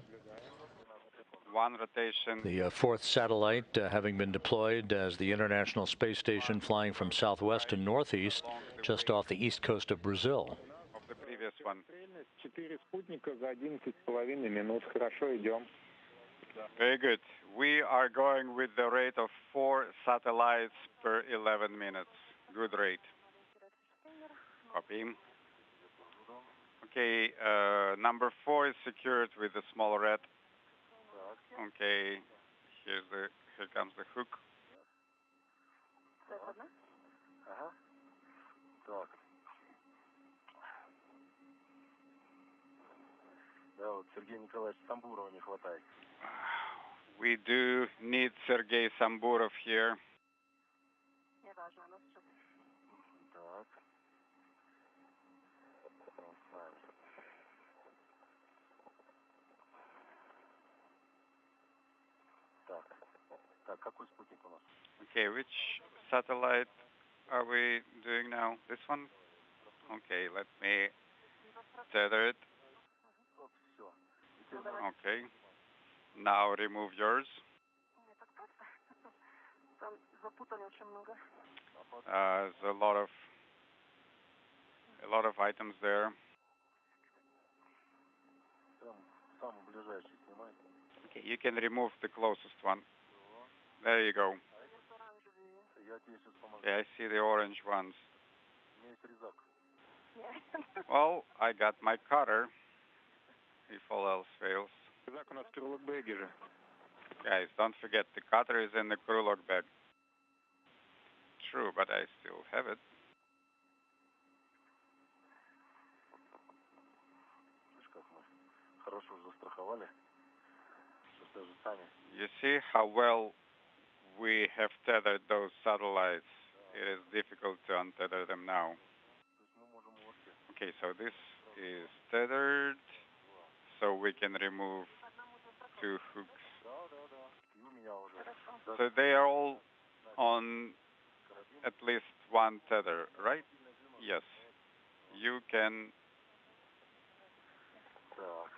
One rotation. The 4th satellite having been deployed as the International Space Station flying from southwest to northeast, just off the east coast of Brazil. Of the previous one. 4 спутника за 11,5 минут. Хорошо, идем. Very good. We are going with the rate of 4 satellites per 11 minutes. Good rate. Copy. Okay, number 4 is secured with the small red. Okay, here comes the hook. We do need Sergei Samburov here. Okay, which satellite are we doing now? This one? Okay, let me tether it. Okay. Now remove yours. There's a lot of items there. Okay, you can remove the closest one. There you go. Yeah, I see the orange ones. Well, I got my cutter, if all else fails. Guys, don't forget, the cutter is in the crew log bag. True, but I still have it. You see how well we have tethered those satellites. It is difficult to untether them now. Okay, so this is tethered, so we can remove 2 hooks. So they are all on at least one tether, right? Yes. You can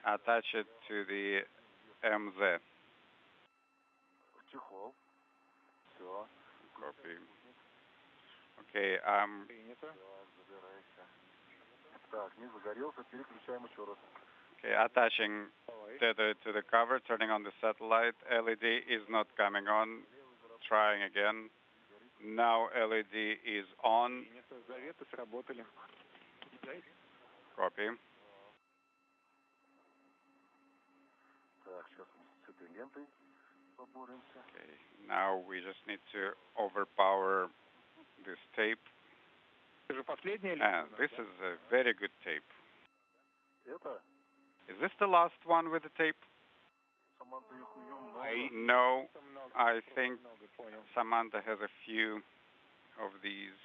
attach it to the MZ. Copy. Okay, okay, attaching tether to the cover, turning on the satellite. LED is not coming on. Trying again. Now LED is on. Copy. Okay, now we just need to overpower this tape. And this is a very good tape. Is this the last one with the tape? No, I think Samantha has a few of these.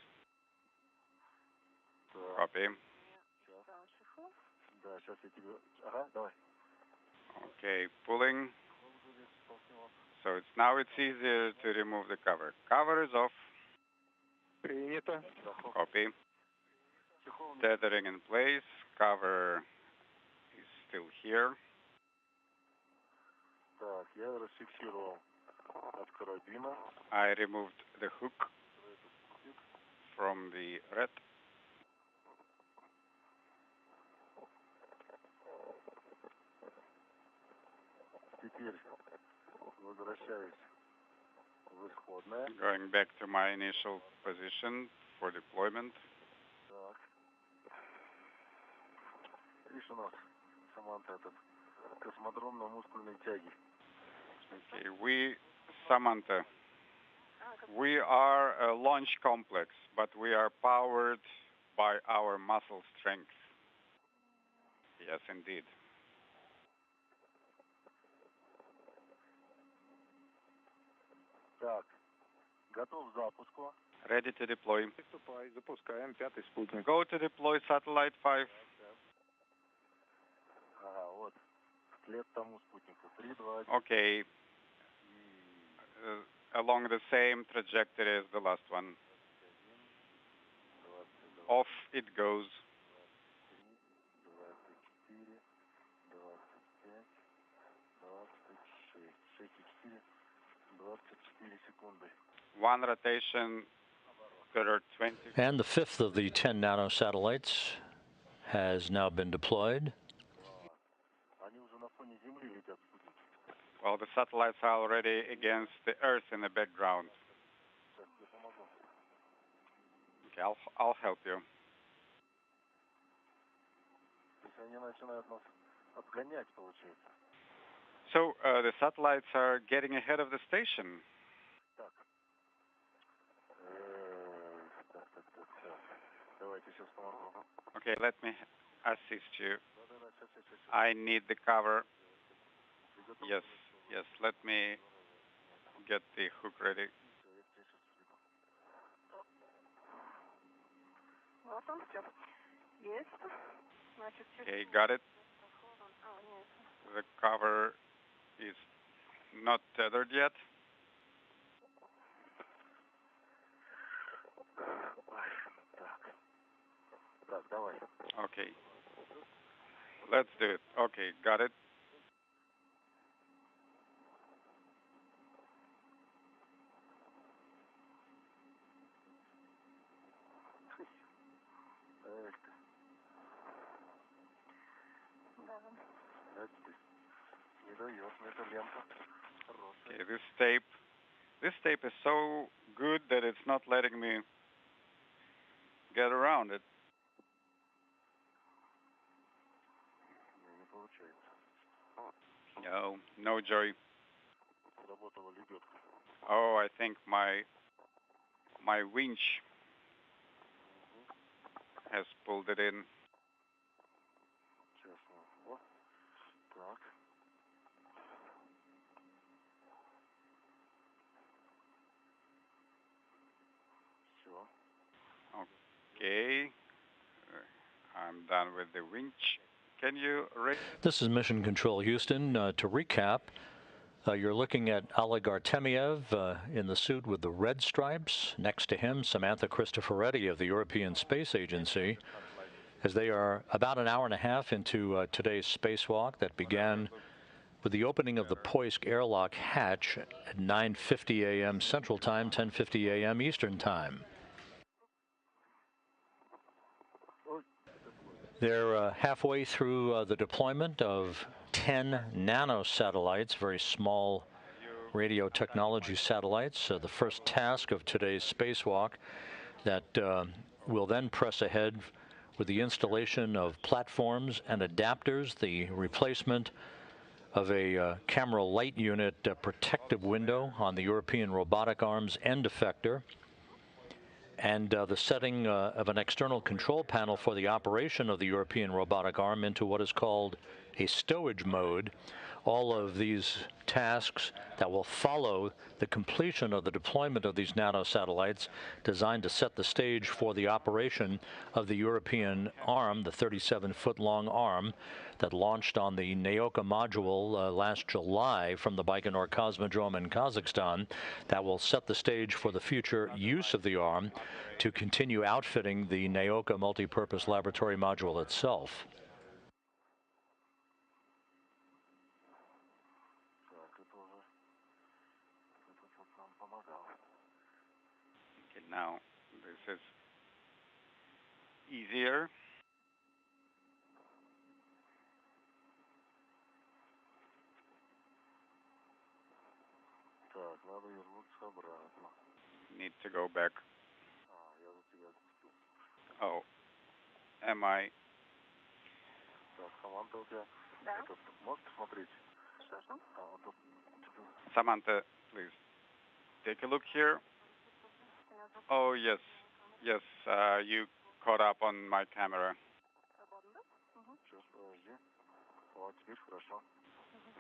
Copy. Okay, pulling. So it's easier to remove the cover. Cover is off. Copy. Tethering in place. Cover is still here. I removed the hook from the red. Going back to my initial position for deployment. Okay, Samantha, we are a launch complex, but we are powered by our muscle strength. Yes, indeed. Ready to deploy. Go to deploy satellite 5. Okay. Along the same trajectory as the last one. Off it goes. One rotation per 20. And the fifth of the 10 nanosatellites has now been deployed. Well, the satellites are already against the Earth in the background. Okay, I'll help you. So the satellites are getting ahead of the station. Okay, let me assist you. I need the cover. Yes, let me get the hook ready. Okay, got it. The cover is not tethered yet. Okay. Let's do it. Okay, got it. Okay, this tape is so good that it's not letting me get around it. No joy. Oh, I think my winch has pulled it in. Okay, I'm done with the winch. Can you... This is Mission Control Houston. To recap, You're looking at Oleg Artemyev in the suit with the red stripes. Next to him, Samantha Cristoforetti of the European Space Agency, as they are about an hour and a half into today's spacewalk that began with the opening of the Poisk airlock hatch at 9:50 a.m. Central Time, 10:50 a.m. Eastern Time. They're halfway through the deployment of 10 nanosatellites, very small radio technology satellites. The first task of today's spacewalk that will then press ahead with the installation of platforms and adapters, the replacement of a camera light unit protective window on the European robotic arm's end effector, and the setting of an external control panel for the operation of the European robotic arm into what is called a stowage mode. All of these tasks that will follow the completion of the deployment of these nanosatellites designed to set the stage for the operation of the European arm, the 37-foot-long arm that launched on the Naoka module last July from the Baikonur Cosmodrome in Kazakhstan, that will set the stage for the future use of the arm to continue outfitting the Naoka multipurpose laboratory module itself. Okay, now this is easier. Need to go back. Oh, am I? Samantha, please take a look here. Oh, yes, yes, you caught up on my camera.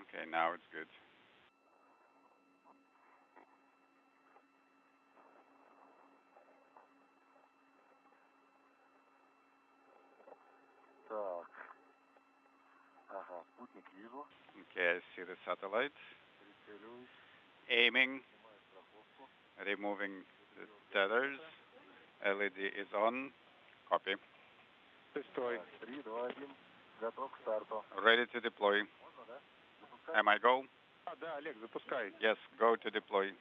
Okay, now it's good. Okay, I see the satellite. Aiming, removing the tethers. LED is on. Copy. Ready to deploy. Am I go? Yes, go to deploy.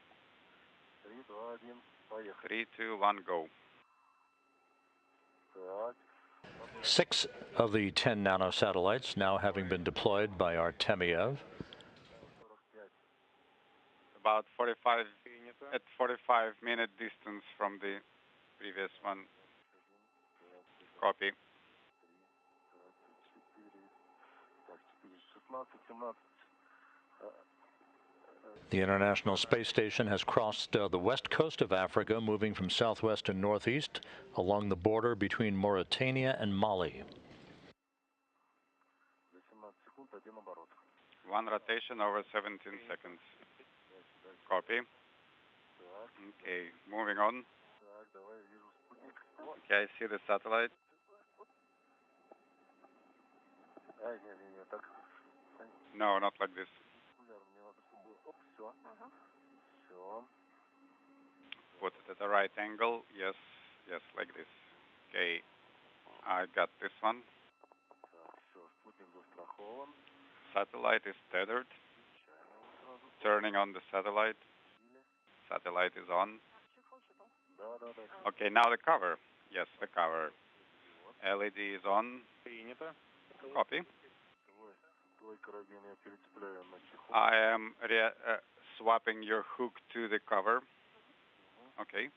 3, 2, 1, go. 6 of the 10 nanosatellites now having been deployed by Artemyev. About 45-minute distance from the previous one. Copy. The International Space Station has crossed the west coast of Africa, moving from southwest to northeast along the border between Mauritania and Mali. 1 rotation over 17 seconds. Copy. Okay, moving on. Okay, I see the satellite. No, not like this. Put it at the right angle. Yes, yes, like this. Okay, I got this one. Satellite is tethered. Turning on the satellite. Satellite is on. Okay, now the cover. Yes, the cover. LED is on. Copy. I am swapping your hook to the cover. Okay.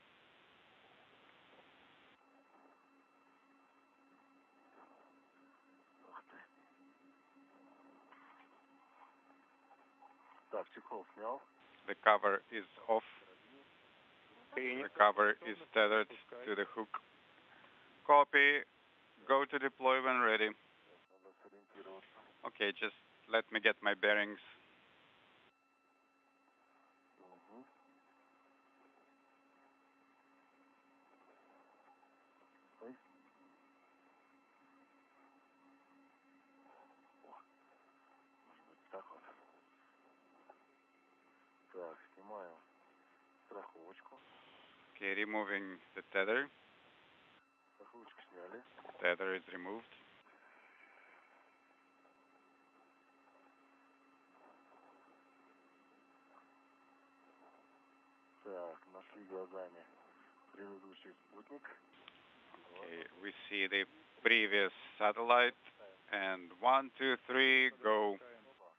The cover is off. The cover is tethered to the hook. Copy. Go to deploy when ready. Okay, just let me get my bearings. Okay, removing the tether. Tether is removed. Okay, we see the previous satellite, and 1, 2, 3, go.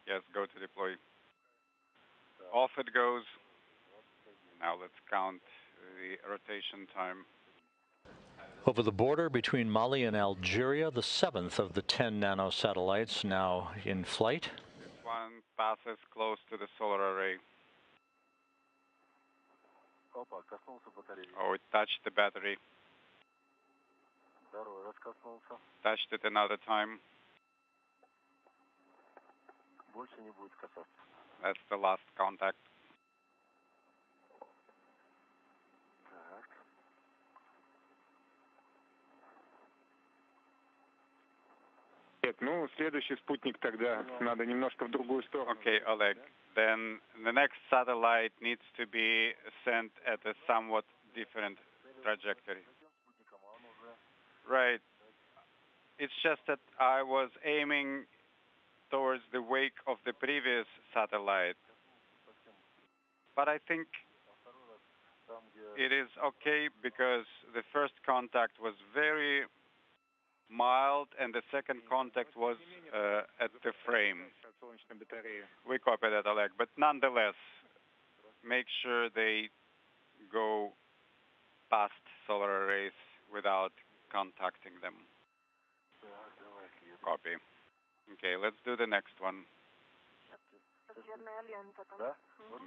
Yes, go to deploy. Off it goes. Now let's count the rotation time. Over the border between Mali and Algeria, the 7th of the 10 nanosatellites now in flight. This one passes close to the solar array. Oh, it touched the battery. Touched it another time. That's the last contact. Ну, следующий спутник тогда надо немножко в другую сторону. Okay, Oleg. Then the next satellite needs to be sent at a somewhat different trajectory. Right. It's just that I was aiming towards the wake of the previous satellite. But I think it is okay because the first contact was very mild and the second contact was at the frame. We copy that, Oleg. But nonetheless, make sure they go past solar arrays without contacting them. Copy. Okay, let's do the next one.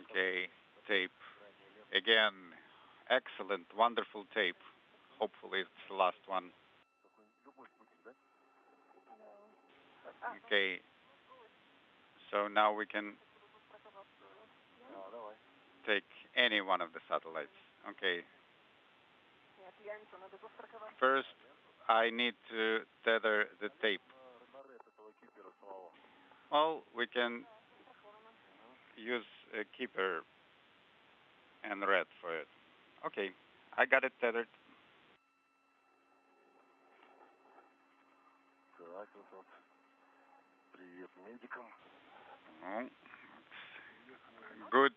Okay, tape. Again, excellent, wonderful tape. Hopefully it's the last one. Okay, so now we can take any one of the satellites. Okay. First, I need to tether the tape. Well, we can use a keeper and red for it. Okay, I got it tethered. Oh, good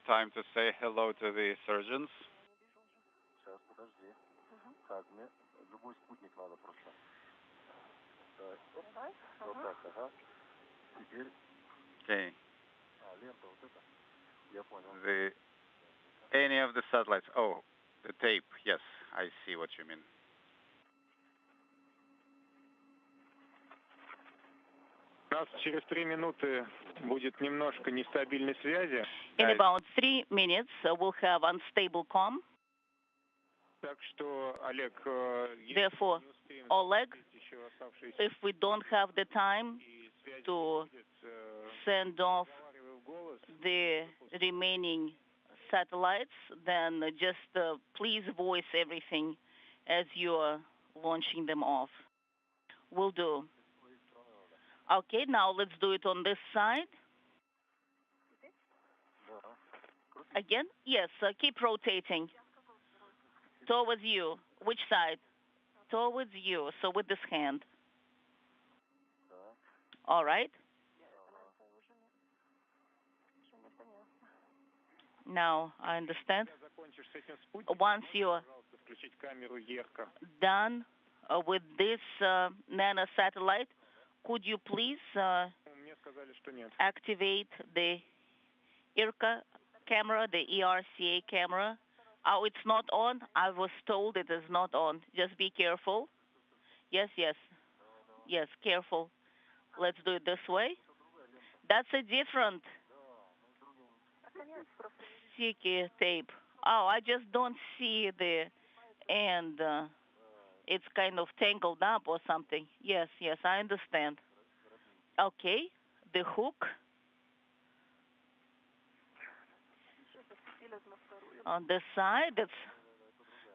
time to say hello to the surgeons. Okay. Any of the satellites. Oh, the tape. Yes, I see what you mean. У нас через 3 минуты будет немножко нестабильной связи. In about 3 minutes, we'll have unstable comm. Так что, Олег, Therefore, Oleg, if we don't have the time to send off the remaining satellites, then just please voice everything as you are launching them off. Will do. Okay, now let's do it on this side. Again? Yes, keep rotating. Towards you. Which side? Towards you, so with this hand. All right. Now I understand. Once you're done with this nano satellite, could you please activate the IRCA camera, the ERCA camera? Oh, it's not on? I was told it is not on. Just be careful. Yes, yes. Yes, careful. Let's do it this way. That's a different sticky tape. Oh, I just don't see the end. It's kind of tangled up or something. Yes, yes, I understand. Okay, the hook on the side, that's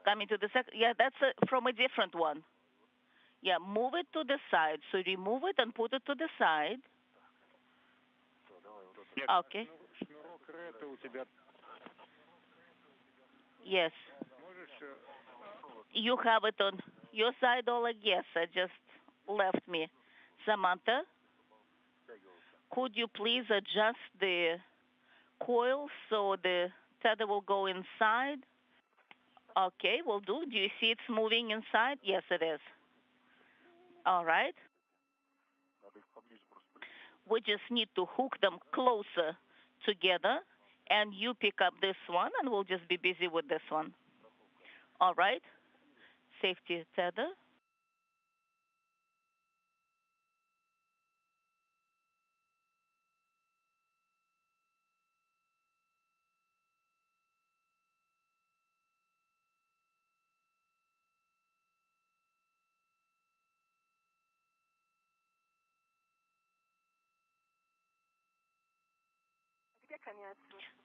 coming to the second. Yeah, that's from a different one. Yeah, move it to the side. So remove it and put it to the side. Okay. Yes. You have it on your side, Oleg? Yes, I just left me. Samantha, could you please adjust the coil so the tether will go inside? Okay, will do. Do you see it's moving inside? Yes, it is. All right. We just need to hook them closer together, and you pick up this one, and we'll just be busy with this one. All right. Safety tether.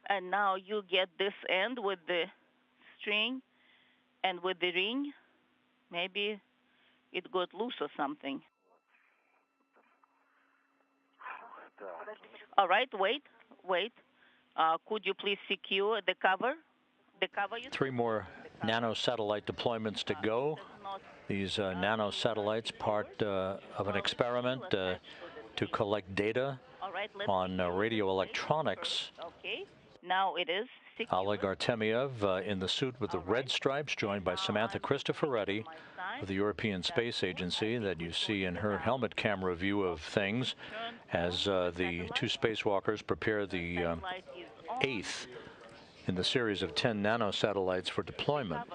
And now you get this end with the string and with the ring. Maybe it got loose or something. All right, wait. Could you please secure the cover? The cover. Three more nanosatellite deployments to go. These nanosatellites, part of an experiment to collect data on radio electronics. Okay, now it is secure. Oleg Artemyev in the suit with the red stripes, joined by Samantha Cristoforetti of the European Space Agency that you see in her helmet camera view of things as the two spacewalkers prepare the 8th in the series of 10 nanosatellites for deployment.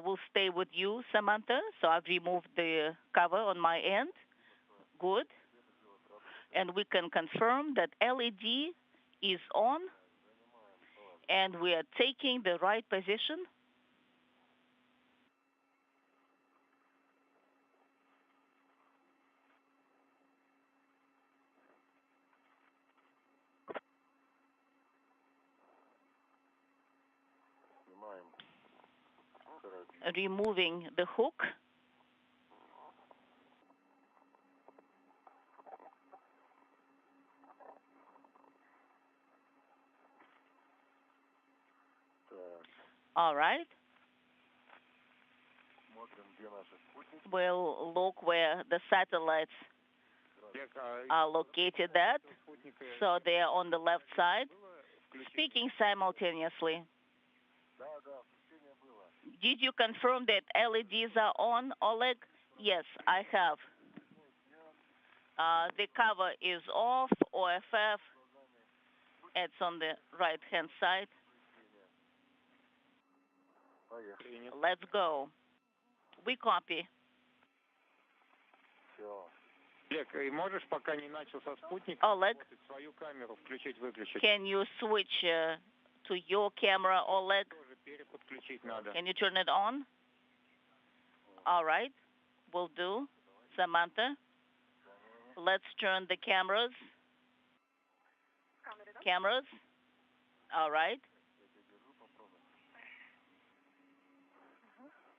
We'll stay with you, Samantha. So I've removed the cover on my end. Good. And we can confirm that LED is on, and we are taking the right position. Removing the hook. All right. We'll look where the satellites are located at. So they are on the left side, speaking simultaneously. Did you confirm that LEDs are on, Oleg? Yes, I have. The cover is off, OFF. It's on the right-hand side. Let's go. We copy. Oleg, can you switch to your camera, Oleg? Can you turn it on? All right, will do. Samantha, let's turn the cameras. All right.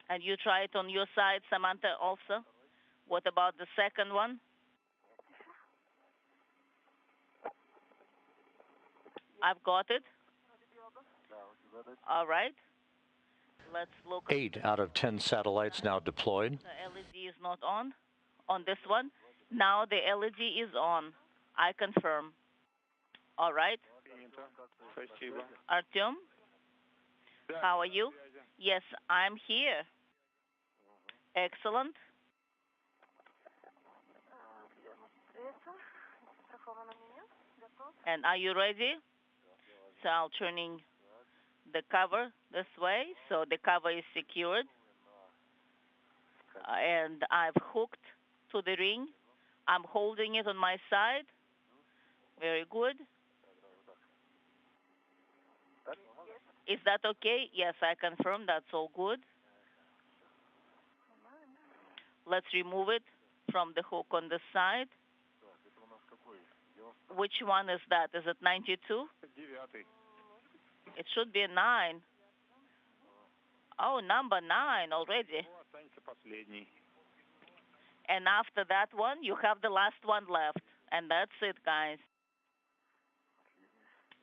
And you try it on your side, Samantha, also. What about the second one? I've got it. All right. Let's look. 8 out of 10 satellites now deployed. The LED is not on this one. Now the LED is on. I confirm. All right. Artyom, how are you? Yes, I'm here. Excellent. And are you ready? So I'm turning the cover this way, so the cover is secured. And I've hooked to the ring. I'm holding it on my side. Very good. Is that okay? Yes, I confirm that's all good. Let's remove it from the hook on the side. Which one is that? Is it 92? It should be 9. Oh, number 9 already. And after that one, you have the last one left. And that's it, guys.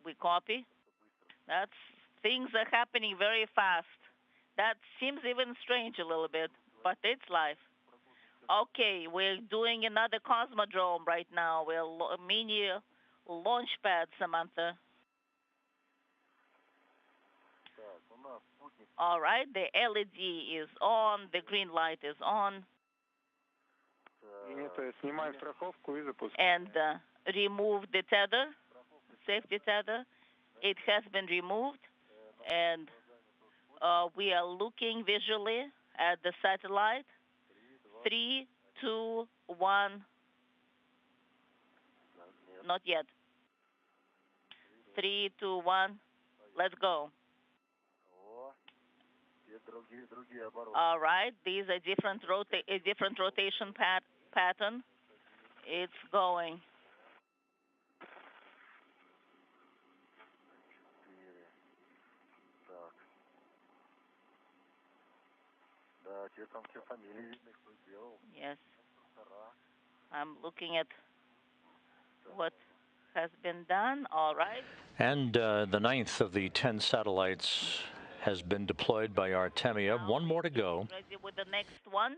We copy. That's Things are happening very fast. That seems even strange a little bit, but it's life. Okay, we're doing another cosmodrome right now. We're mini launch pad, Samantha. All right, the LED is on, the green light is on. And remove the tether, safety tether. It has been removed, and we are looking visually at the satellite. 3, 2, 1. Not yet. 3, 2, 1. Let's go. All right. These are different rotation pattern. It's going. Yes. I'm looking at what has been done. All right. And the 9th of the 10 satellites has been deployed by Artemyev. One more to go. Ready with the next one.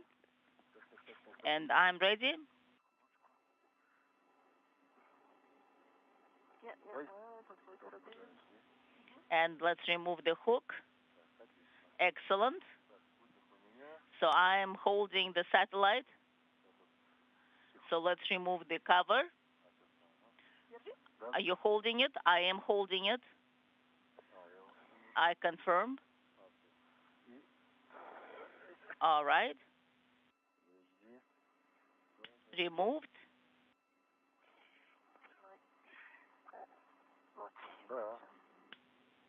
And I'm ready. And let's remove the hook. Excellent. So I am holding the satellite. So let's remove the cover. Are you holding it? I am holding it. I confirm. All right. Removed.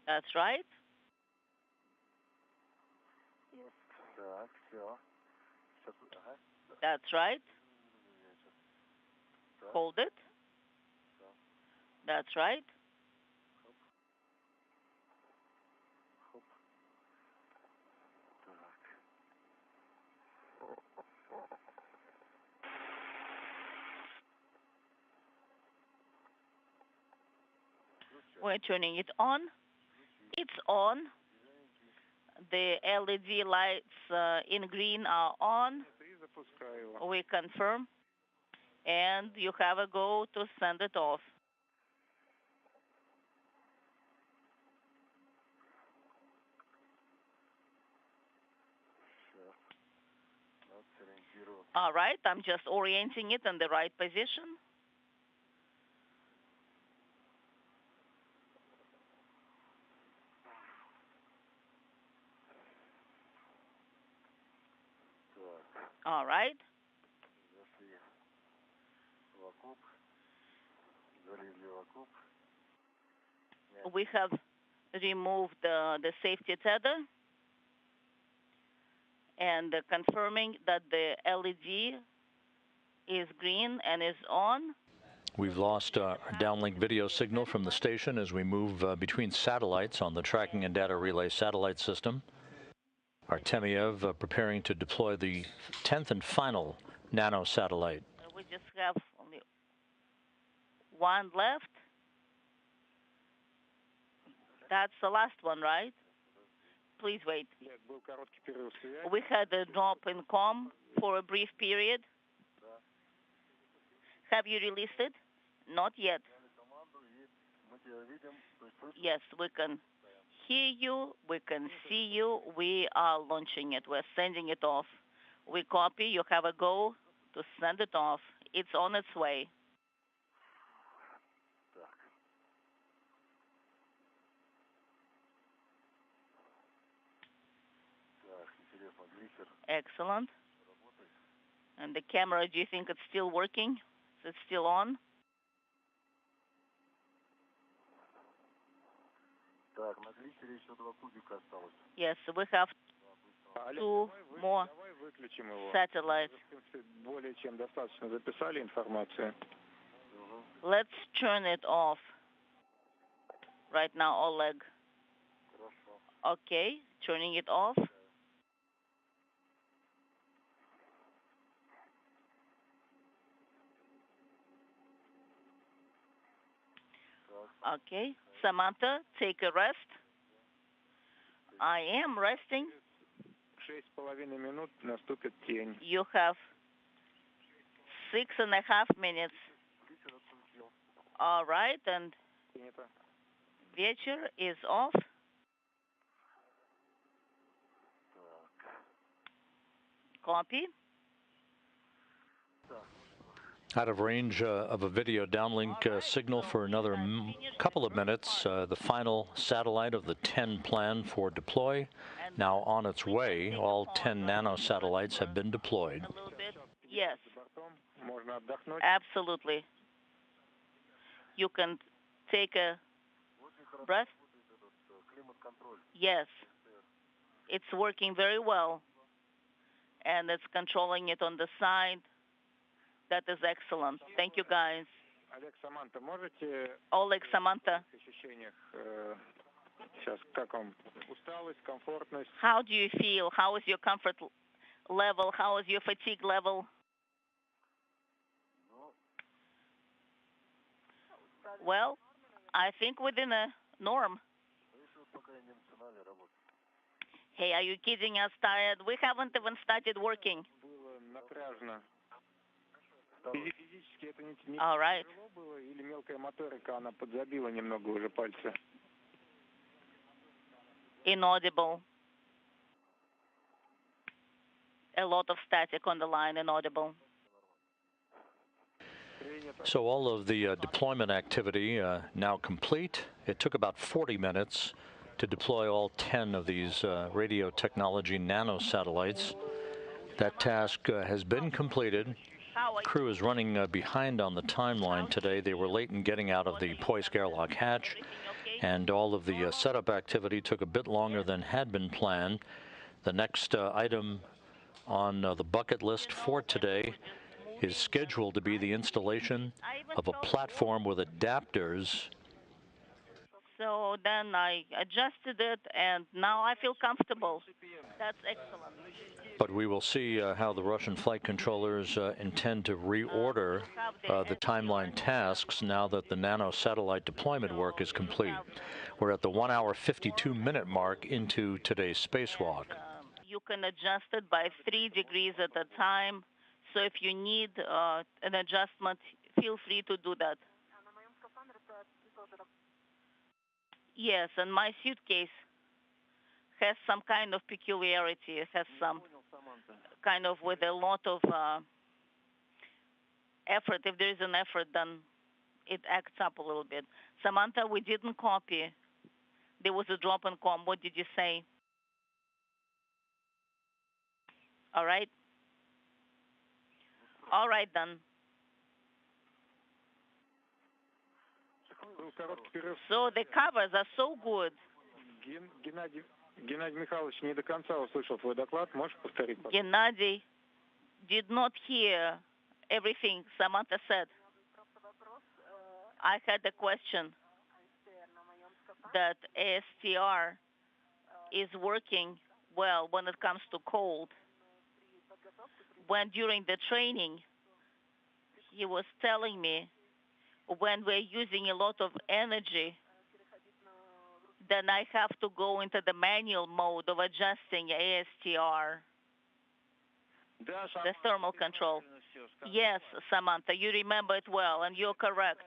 That's right. That's right. Hold it. That's right. We're turning it on. It's on. The LED lights in green are on. We confirm. And you have a go to send it off. All right, I'm just orienting it in the right position. All right. We have removed the safety tether and confirming that the LED is green and is on. We've lost our downlink video signal from the station as we move between satellites on the tracking and data relay satellite system. Artemyev preparing to deploy the 10th and final nano satellite. We just have only one left. That's the last one, right? Please wait. We had a drop in comm for a brief period. Have you released it? Not yet. Yes, we can hear you, we can see you, we are launching it, we're sending it off. We copy, you have a go to send it off. It's on its way. Excellent. And the camera, do you think it's still working? Is it still on? Yes, we have 2 more satellites. Let's turn it off right now, Oleg. Okay, turning it off. Okay, Samantha, take a rest. I am resting. 6,5 минут наступит тень. You have 6.5 minutes. All right, and вечер is off. Copy. Out of range of a video downlink signal for another couple of minutes. The final satellite of the 10 planned for deploy now on its way. All 10 nanosatellites have been deployed. Yes, absolutely. You can take a breath. Yes, it's working very well, and it's controlling it on the side. That is excellent. Thank you, guys. Oleg, Samantha, можете... Oleg, Samantha. Сейчас, как вам? Усталость, комфортность? How do you feel? How is your comfort level? How is your fatigue level? Well, I think within a norm. Hey, are you kidding us, tired? We haven't even started working. Было напряжно. Физически это не тяжело было, или мелкая моторика, она подзабила немного уже пальцы? Inaudible. A lot of static on the line, inaudible. So all of the deployment activity now complete. It took about 40 minutes to deploy all 10 of these radio technology nanosatellites. That task has been completed. Crew is running behind on the timeline today. They were late in getting out of the Poisk airlock hatch, and all of the setup activity took a bit longer than had been planned. The next item on the bucket list for today is scheduled to be the installation of a platform with adapters. So then I adjusted it, and now I feel comfortable. That's excellent. But we will see how the Russian flight controllers intend to reorder the timeline tasks now that the nano-satellite deployment work is complete. We're at the 1 hour 52-minute mark into today's spacewalk. You can adjust it by 3 degrees at a time. So if you need an adjustment, feel free to do that. Yes, and my suitcase has some kind of peculiarity. It has some kind of with a lot of effort. If there is an effort, then it acts up a little bit. Samantha, we didn't copy. There was a drop in com. What did you say? All right. All right, then. So the covers are so good. Геннадий Михайлович не до конца услышал твой доклад. Можешь повторить? Gennady did not hear everything Samantha said. I had a question that ASTR is working well when it comes to cold. When during the training, he was telling me when we're using a lot of energy, then I have to go into the manual mode of adjusting ASTR, the thermal control. Yes, Samantha, you remember it well, and you're correct.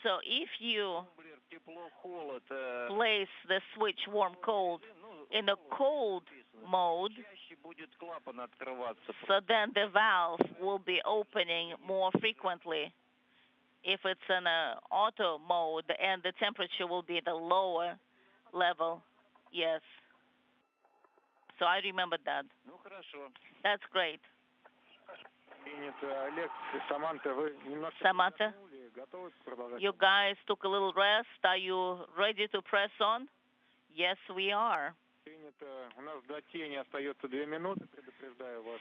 So if you place the switch warm-cold in a cold mode, so then the valve will be opening more frequently. If it's in an auto mode, and the temperature will be at a lower level. Yes. So I remember that. That's great. Samantha, you guys took a little rest. Are you ready to press on? Yes, we are.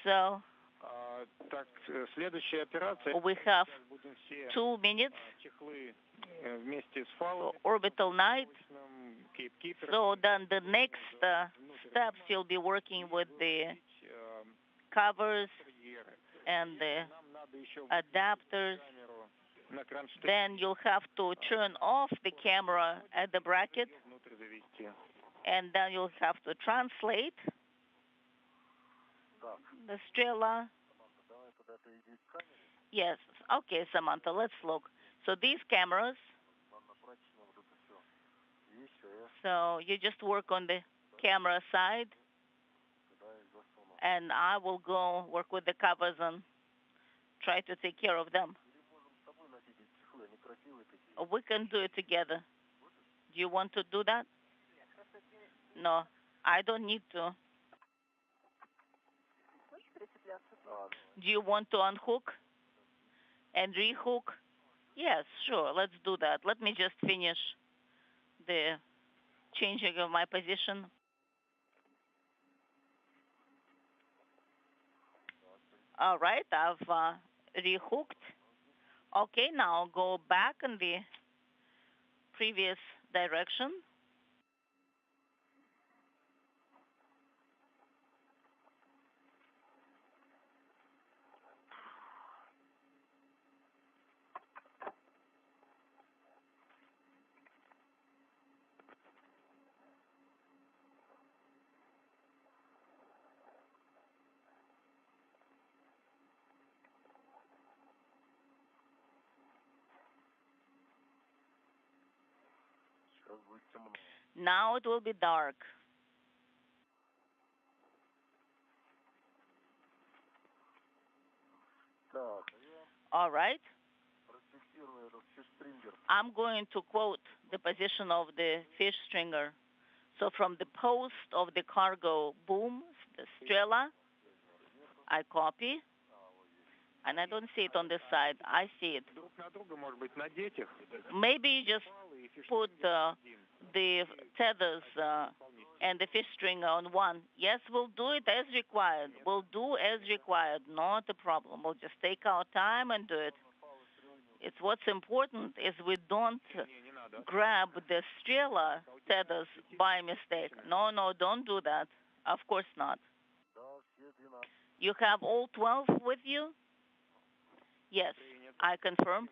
So we have 2 minutes for orbital night. So then the next steps, you'll be working with the covers and the adapters. Then you'll have to turn off the camera at the bracket and then you'll have to translate the strela. Yes. Okay, Samantha, let's look. So these cameras, so you just work on the camera side, and I will go work with the covers and try to take care of them. We can do it together. Do you want to do that? No, I don't need to. Do you want to unhook and rehook? Yes, sure, let's do that. Let me just finish the changing of my position. All right, I've rehooked. Okay, now go back in the previous direction. Now it will be dark. All right. I'm going to quote the position of the fish stringer. So from the post of the cargo boom, the strela, I copy, and I don't see it on this side. I see it. Maybe you just put the tethers and the fish stringer on one. Yes, we'll do it as required. We'll do as required. Not a problem. We'll just take our time and do it. It's what's important is we don't grab the strela tethers by mistake. No, don't do that. Of course not. You have all 12 with you? Yes, I confirm.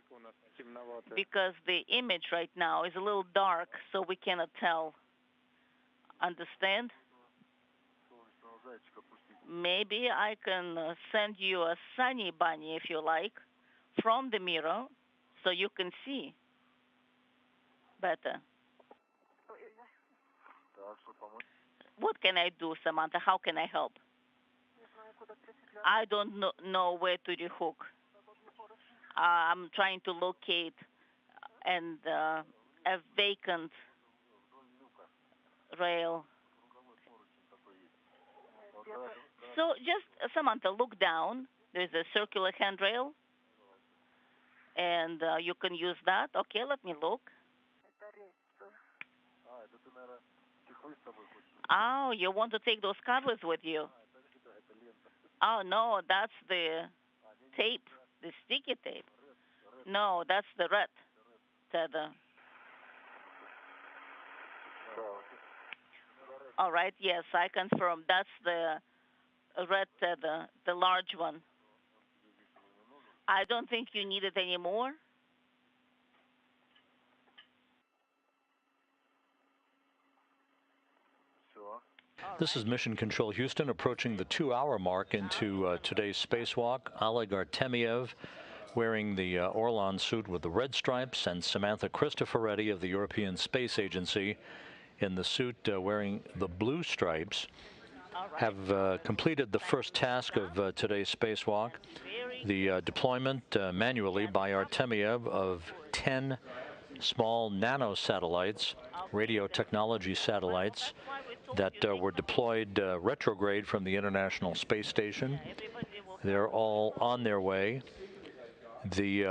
Because the image right now is a little dark, so we cannot tell. Understand? Maybe I can send you a sunny bunny, if you like, from the mirror, so you can see better. What can I do, Samantha? How can I help? I don't know where to rehook. I'm trying to locate a vacant rail. So just, Samantha, look down. There's a circular handrail, and you can use that. Okay, let me look. Oh, you want to take those covers with you? Oh, no, that's the tape, the sticky tape. No, that's the red tether. All right, yes, I confirm. That's the red tether, the large one. I don't think you need it anymore. This is Mission Control Houston approaching the 2-hour mark into today's spacewalk. Oleg Artemyev wearing the Orlan suit with the red stripes, and Samantha Cristoforetti of the European Space Agency in the suit wearing the blue stripes have completed the first task of today's spacewalk, the deployment manually by Artemyev of 10 small nanosatellites, radio technology satellites, that were deployed retrograde from the International Space Station. They're all on their way. The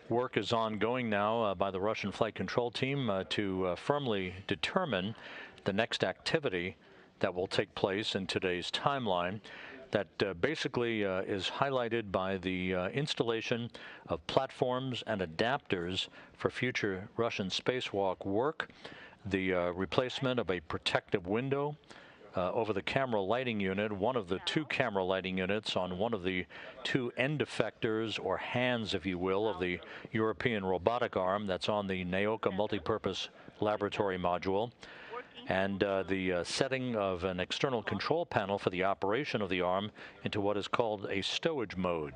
work is ongoing now by the Russian flight control team to firmly determine the next activity that will take place in today's timeline. That basically is highlighted by the installation of platforms and adapters for future Russian spacewalk work, the replacement of a protective window over the camera lighting unit, one of the 2 camera lighting units on one of the 2 end effectors, or hands, if you will, of the European robotic arm that's on the Naoka multipurpose laboratory module. and the setting of an external control panel for the operation of the arm into what is called a stowage mode.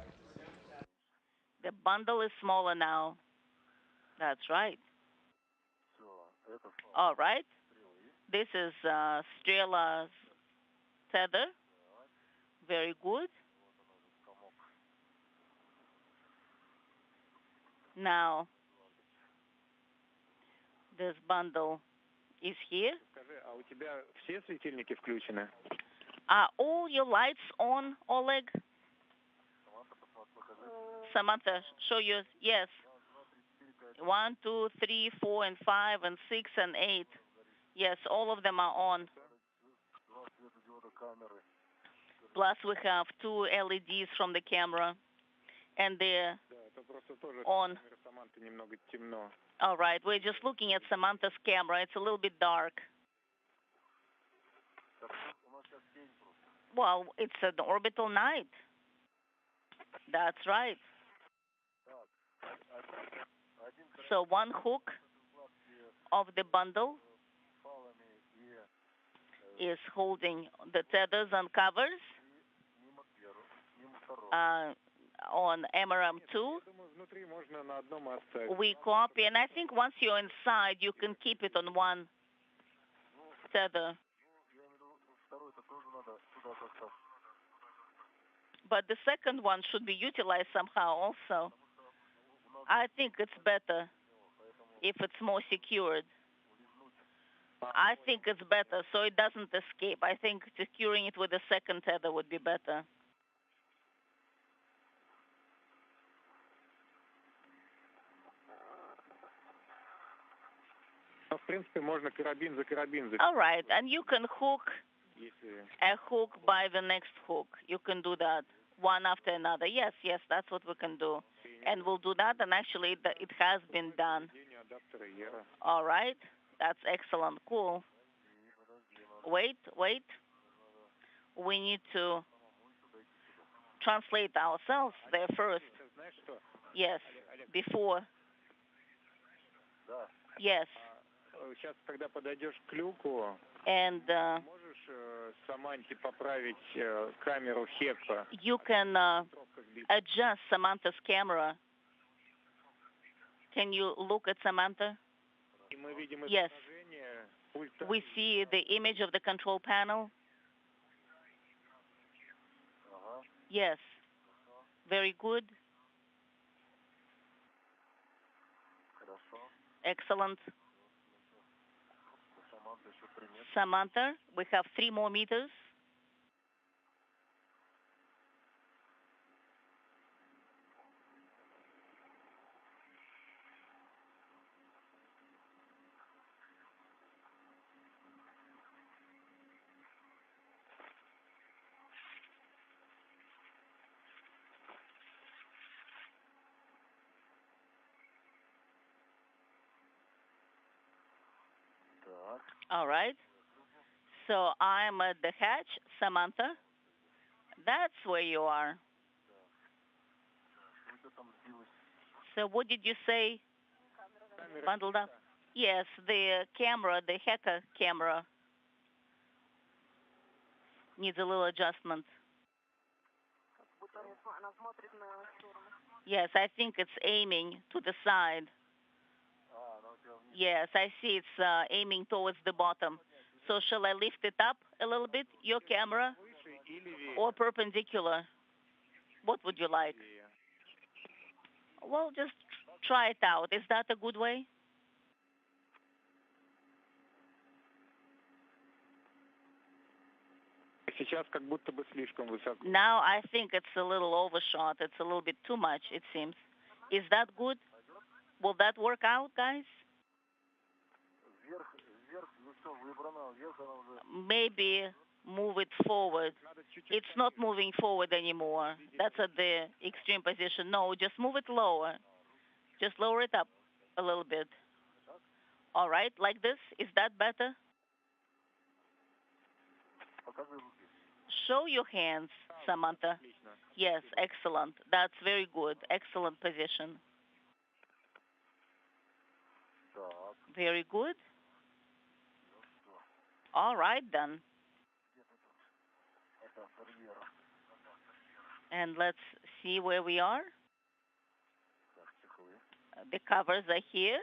The bundle is smaller now. That's right. All right. This is Strela's tether. Very good. Now, this bundle is here. А у тебя все светильники включены? Are all your lights on, Oleg? Samantha, show you. Yes. 1, 2, 3, 4, and 5, and 6, and 8. Yes, all of them are on. Plus, we have 2 LEDs from the camera, and they're on. All right, we're just looking at Samantha's camera. It's a little bit dark. Well, it's an orbital night. That's right. So one hook of the bundle is holding the tethers and covers on MRM2. We copy, and I think once you're inside, you can keep it on one tether. But the second one should be utilized somehow also. I think it's better if it's more secured. I think it's better so it doesn't escape. I think securing it with a second tether would be better. All right, and you can hook a hook by the next hook. You can do that one after another. Yes, that's what we can do. And we'll do that, and actually it has been done. All right, that's excellent, cool. Wait. We need to translate ourselves there first. Yes, before. Yes. Сейчас, когда подойдешь к люку, and можешь Саманте поправить камеру HEPA? You can adjust Samantha's camera. Can you look at Samantha? Yes. We see the image of the control panel. Yes. Very good. Excellent. Samantha, we have 3 more meters. All right. So I'm at the hatch, Samantha. That's where you are. So what did you say? Bundled up? Yes, the camera, the hacker camera, needs a little adjustment. Yes, I think it's aiming to the side. Yes, I see it's aiming towards the bottom. So shall I lift it up a little bit, your camera, or perpendicular? What would you like? Well, just try it out. Is that a good way? Now I think it's a little overshot. It's a little bit too much, it seems. Is that good? Will that work out, guys? Maybe move it forward. It's not moving forward anymore. That's at the extreme position. No, just move it lower. Just lower it up a little bit. All right, like this. Is that better? Show your hands, Samantha. Yes, excellent. That's very good. Excellent position. Very good. All right, then. And let's see where we are. The covers are here.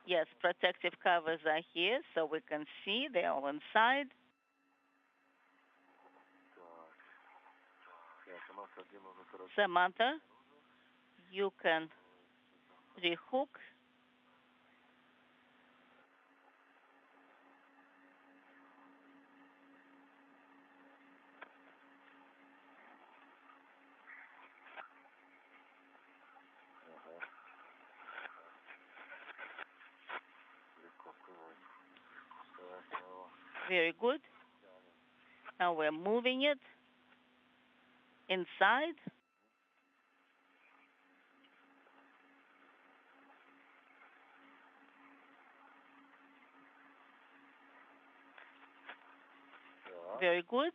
Yes, protective covers are here, so we can see they're all inside. Samantha, you can rehook. Very good. Now we're moving it inside. Very good.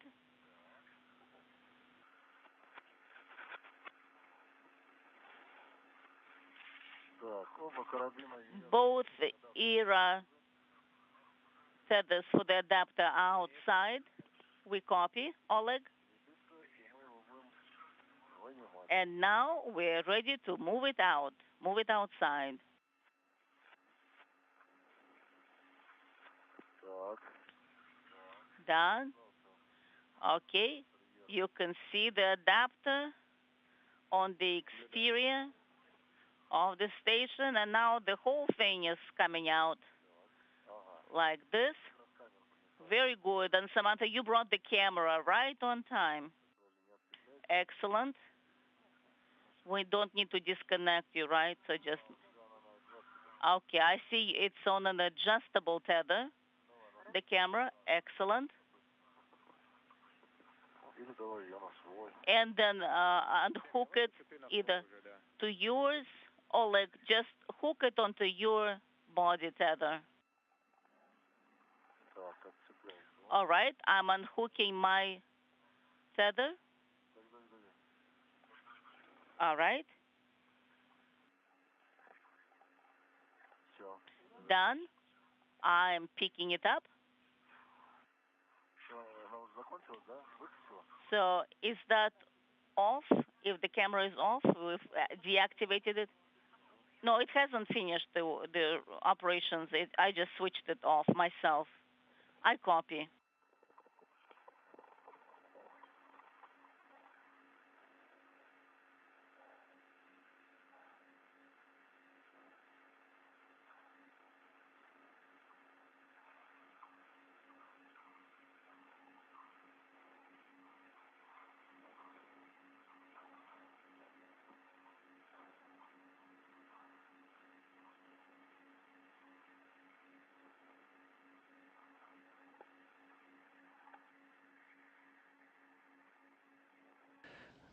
Both ERA tethers for the adapter are outside. We copy, Oleg. And now we're ready to move it out, move it outside. Done. Okay. You can see the adapter on the exterior of the station, and now the whole thing is coming out like this. Very good. And Samantha, you brought the camera right on time. Excellent. We don't need to disconnect you, right? So just, okay, I see it's on an adjustable tether, the camera. Excellent. And then unhook it either to yours, Oleg, just hook it onto your body tether. All right, I'm unhooking my tether. All right. Done. I'm picking it up. So is that off? If the camera is off, we've deactivated it. No, it hasn't finished the operations. I just switched it off myself. I copy.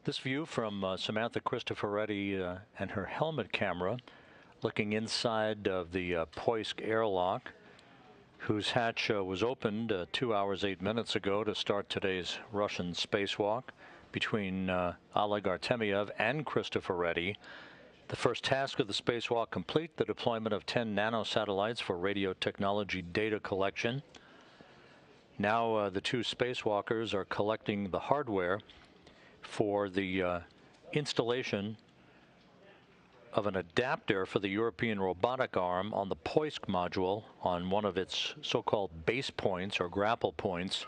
This view from Samantha Cristoforetti and her helmet camera, looking inside of the Poisk airlock, whose hatch was opened 2 hours, 8 minutes ago to start today's Russian spacewalk between Oleg Artemyev and Cristoforetti. The first task of the spacewalk complete, the deployment of 10 nanosatellites for radio technology data collection. Now the two spacewalkers are collecting the hardware for the installation of an adapter for the European robotic arm on the Poisk module on one of its so-called base points or grapple points.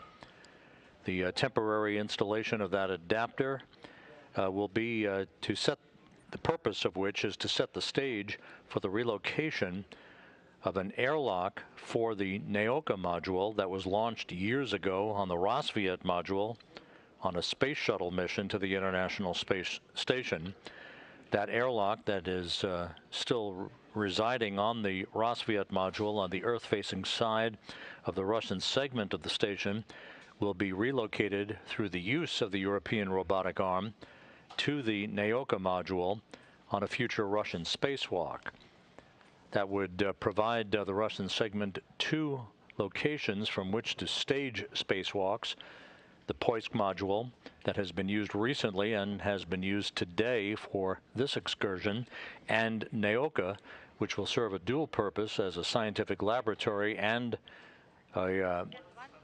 The temporary installation of that adapter will be to set, the purpose of which is to set the stage for the relocation of an airlock for the Neoka module that was launched years ago on the Rosviet module on a space shuttle mission to the International Space Station. That airlock that is still residing on the Rosviet module on the Earth-facing side of the Russian segment of the station will be relocated through the use of the European robotic arm to the Neoka module on a future Russian spacewalk. That would provide the Russian segment two locations from which to stage spacewalks. The Poisk module that has been used recently and has been used today for this excursion, and Neoka, which will serve a dual purpose as a scientific laboratory and a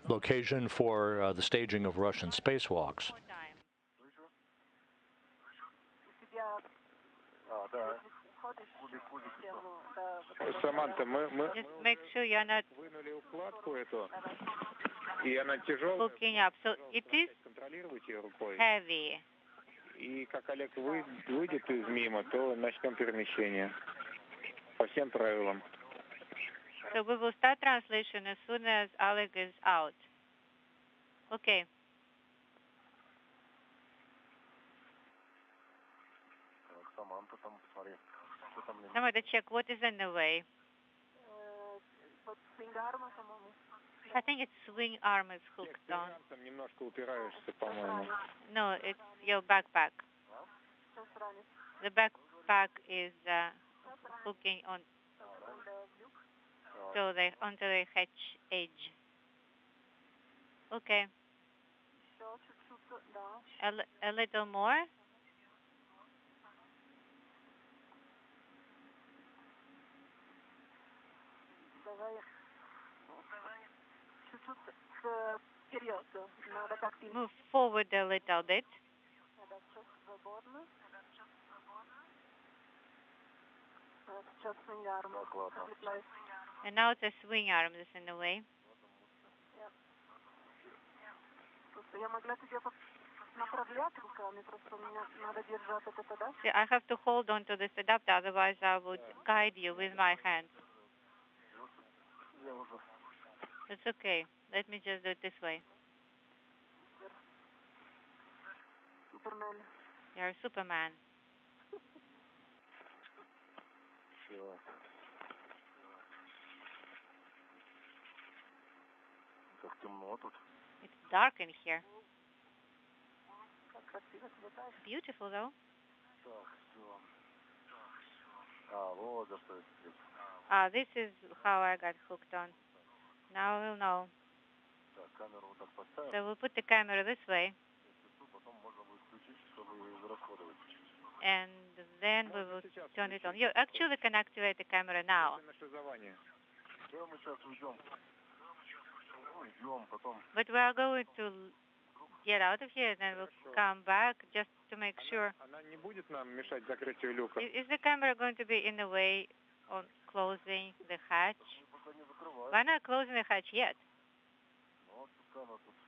location for the staging of Russian spacewalks. Саманта, Just make sure you're not вынули укладку эту, и она тяжелая. hooking up. So it is Контролируйте рукой. heavy. И как Олег выйдет из мимо, то начнем перемещение. По всем правилам. So we will start translation as soon as Oleg is out. Okay. Samantha, check what is in the way. I think its swing arm is hooked on. Немножко упираешься, по-моему. No, it's your backpack. The backpack is hooking on onto the hatch edge. Okay. A little more. Move forward a little bit. And now it's a swing arm that's in the way. See, I have to hold on to this adapter, otherwise I would guide you with my hand. It's okay. Let me just do it this way. Superman. You're a Superman. It's dark in here. Beautiful though. This is how I got hooked on. Now we'll know. So we'll put the camera this way. And then we will turn it on. You actually can activate the camera now. But we are going to get out of here and then we'll come back just to make sure. Is the camera going to be in the way on closing the hatch? We're not closing the hatch yet.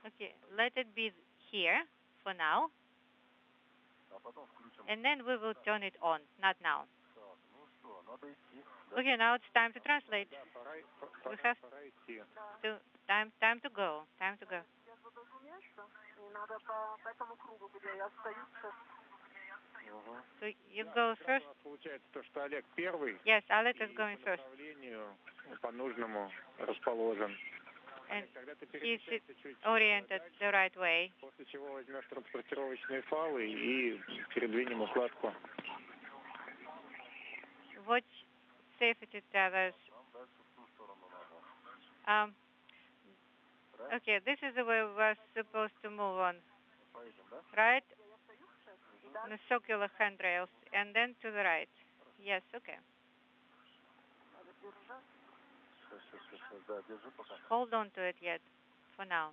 Okay, let it be here for now. And then we will turn it on, not now. Okay, now it's time to translate. We have to, time to go, time to go. So you go first. Yes, Oleg is going first. And he's oriented the right way. Watch safety tethers. Okay, this is the way we're supposed to move on. Right? On the circular handrails, and then to the right. Yes, okay. Hold on to it yet, for now.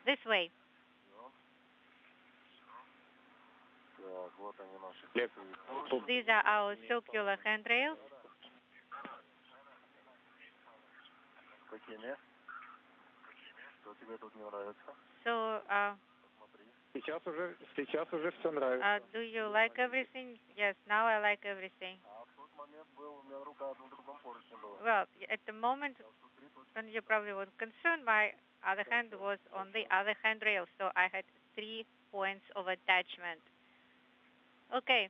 This way. These are our circular handrails. So, do you like everything? Yes, now I like everything. Well, at the moment, when you probably weren't concerned, my other hand was on the other handrail, so I had 3 points of attachment. Okay.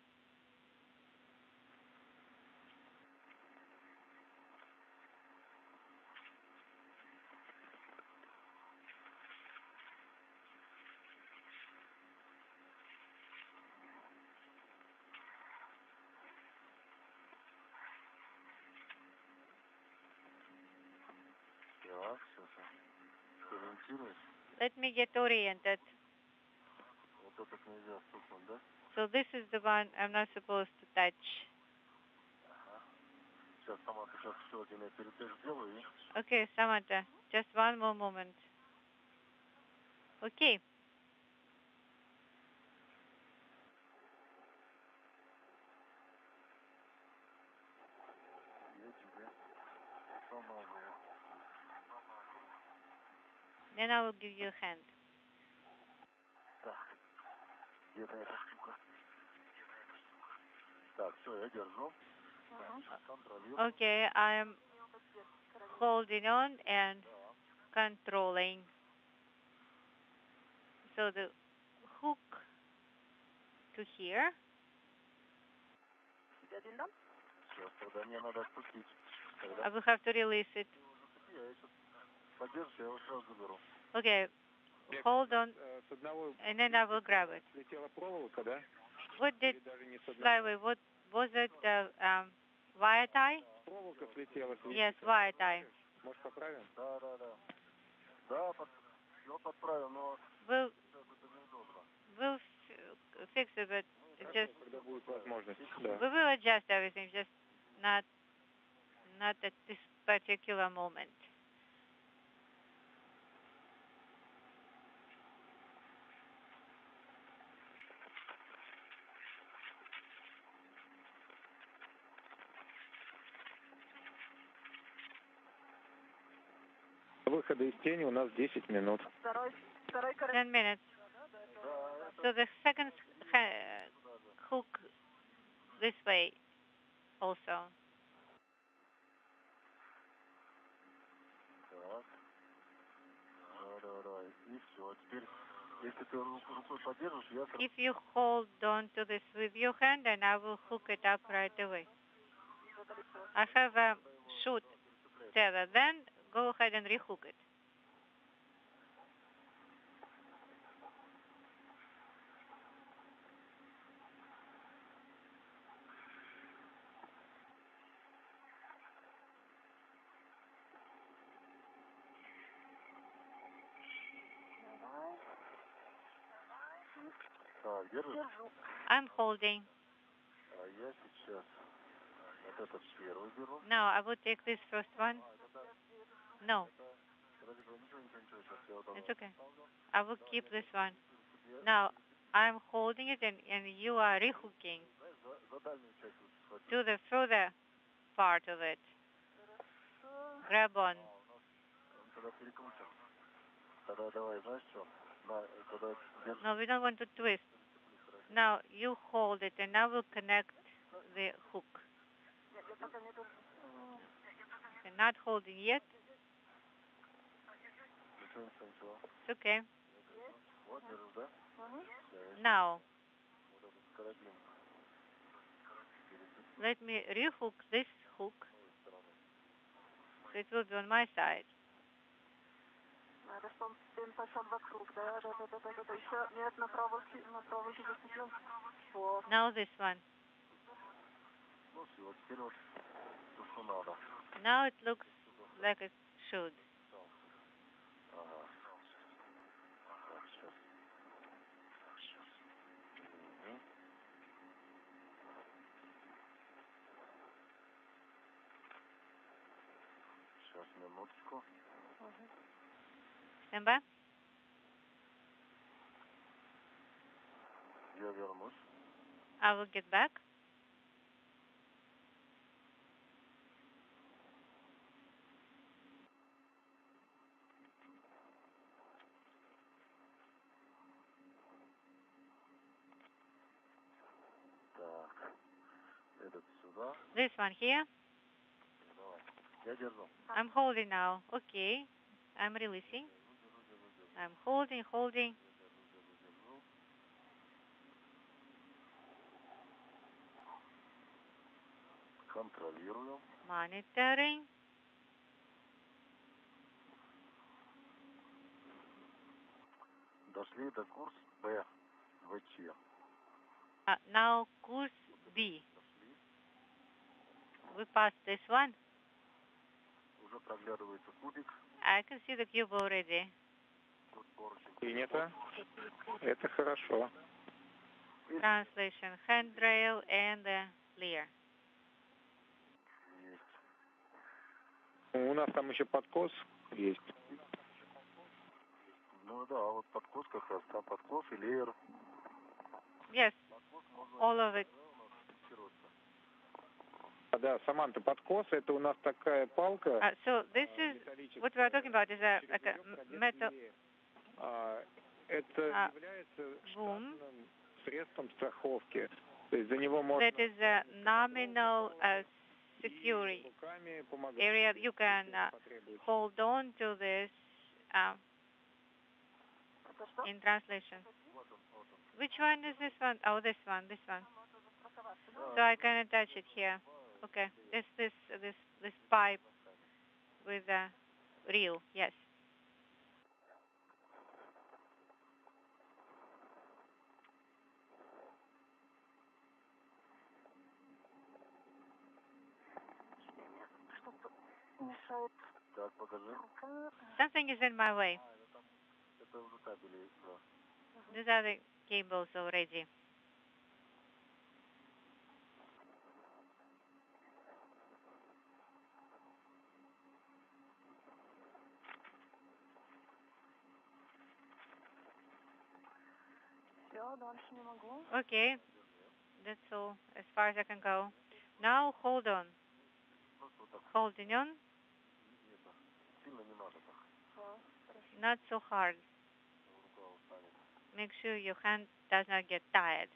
Let me get oriented. So this is the one I'm not supposed to touch. Okay, Samantha, just one more moment. Okay. Then I will give you a hand. Okay, I'm holding on and controlling. So the hook to here. I will have to release it. Okay, hold on, and then I will grab it. What did fly away? What was it? Wire tie? Yes, wire tie. We'll fix it, but just we will adjust everything, just not at this particular moment. Выхода из тени у нас 10 минут. 10 minutes. So the second hook this way also. If you hold on to this with your hand, and I will hook it up right away. I have a shoot tether. Then go ahead and rehook it. I'm holding. No, I will take this first one. No. It's okay. I will keep this one. Now, I'm holding it, and you are rehooking to the further part of it. Grab on. No, we don't want to twist. Now, you hold it, and I will connect the hook. Okay, not holding yet. It's okay. Now, let me rehook this hook. So it will be on my side. Now this one. Now it looks like it should. Stand by. I will get back. This one here. I'm holding now. Okay. I'm releasing. I'm holding. Monitoring. Now course B. We passed this one. I can see the cube already. Принято. Это хорошо. Translation, handrail and clear. У нас там еще подкос есть. Ну да, вот подкос как раз, там подкос и леер. Yes, all of it. Да, Саманта, подкос это у нас такая палка. So this is what we are talking about is like a metal Это является штатным средством страховки. То есть за него можно that is a nominal security area. You can hold on to this in translation. Which one is this one? Oh, this one. So I can attach it here. Okay. This pipe with a reel. Yes. Мешает Так, покажи. рука. Something is in my way. Это уже кабели, да. These are the cables already. Все, дальше не могу. Okay. That's all as far as I can go. Now hold on. Holding on. Сильно не надо так. Not so hard. Рука устанет. Make sure your hand does not get tired.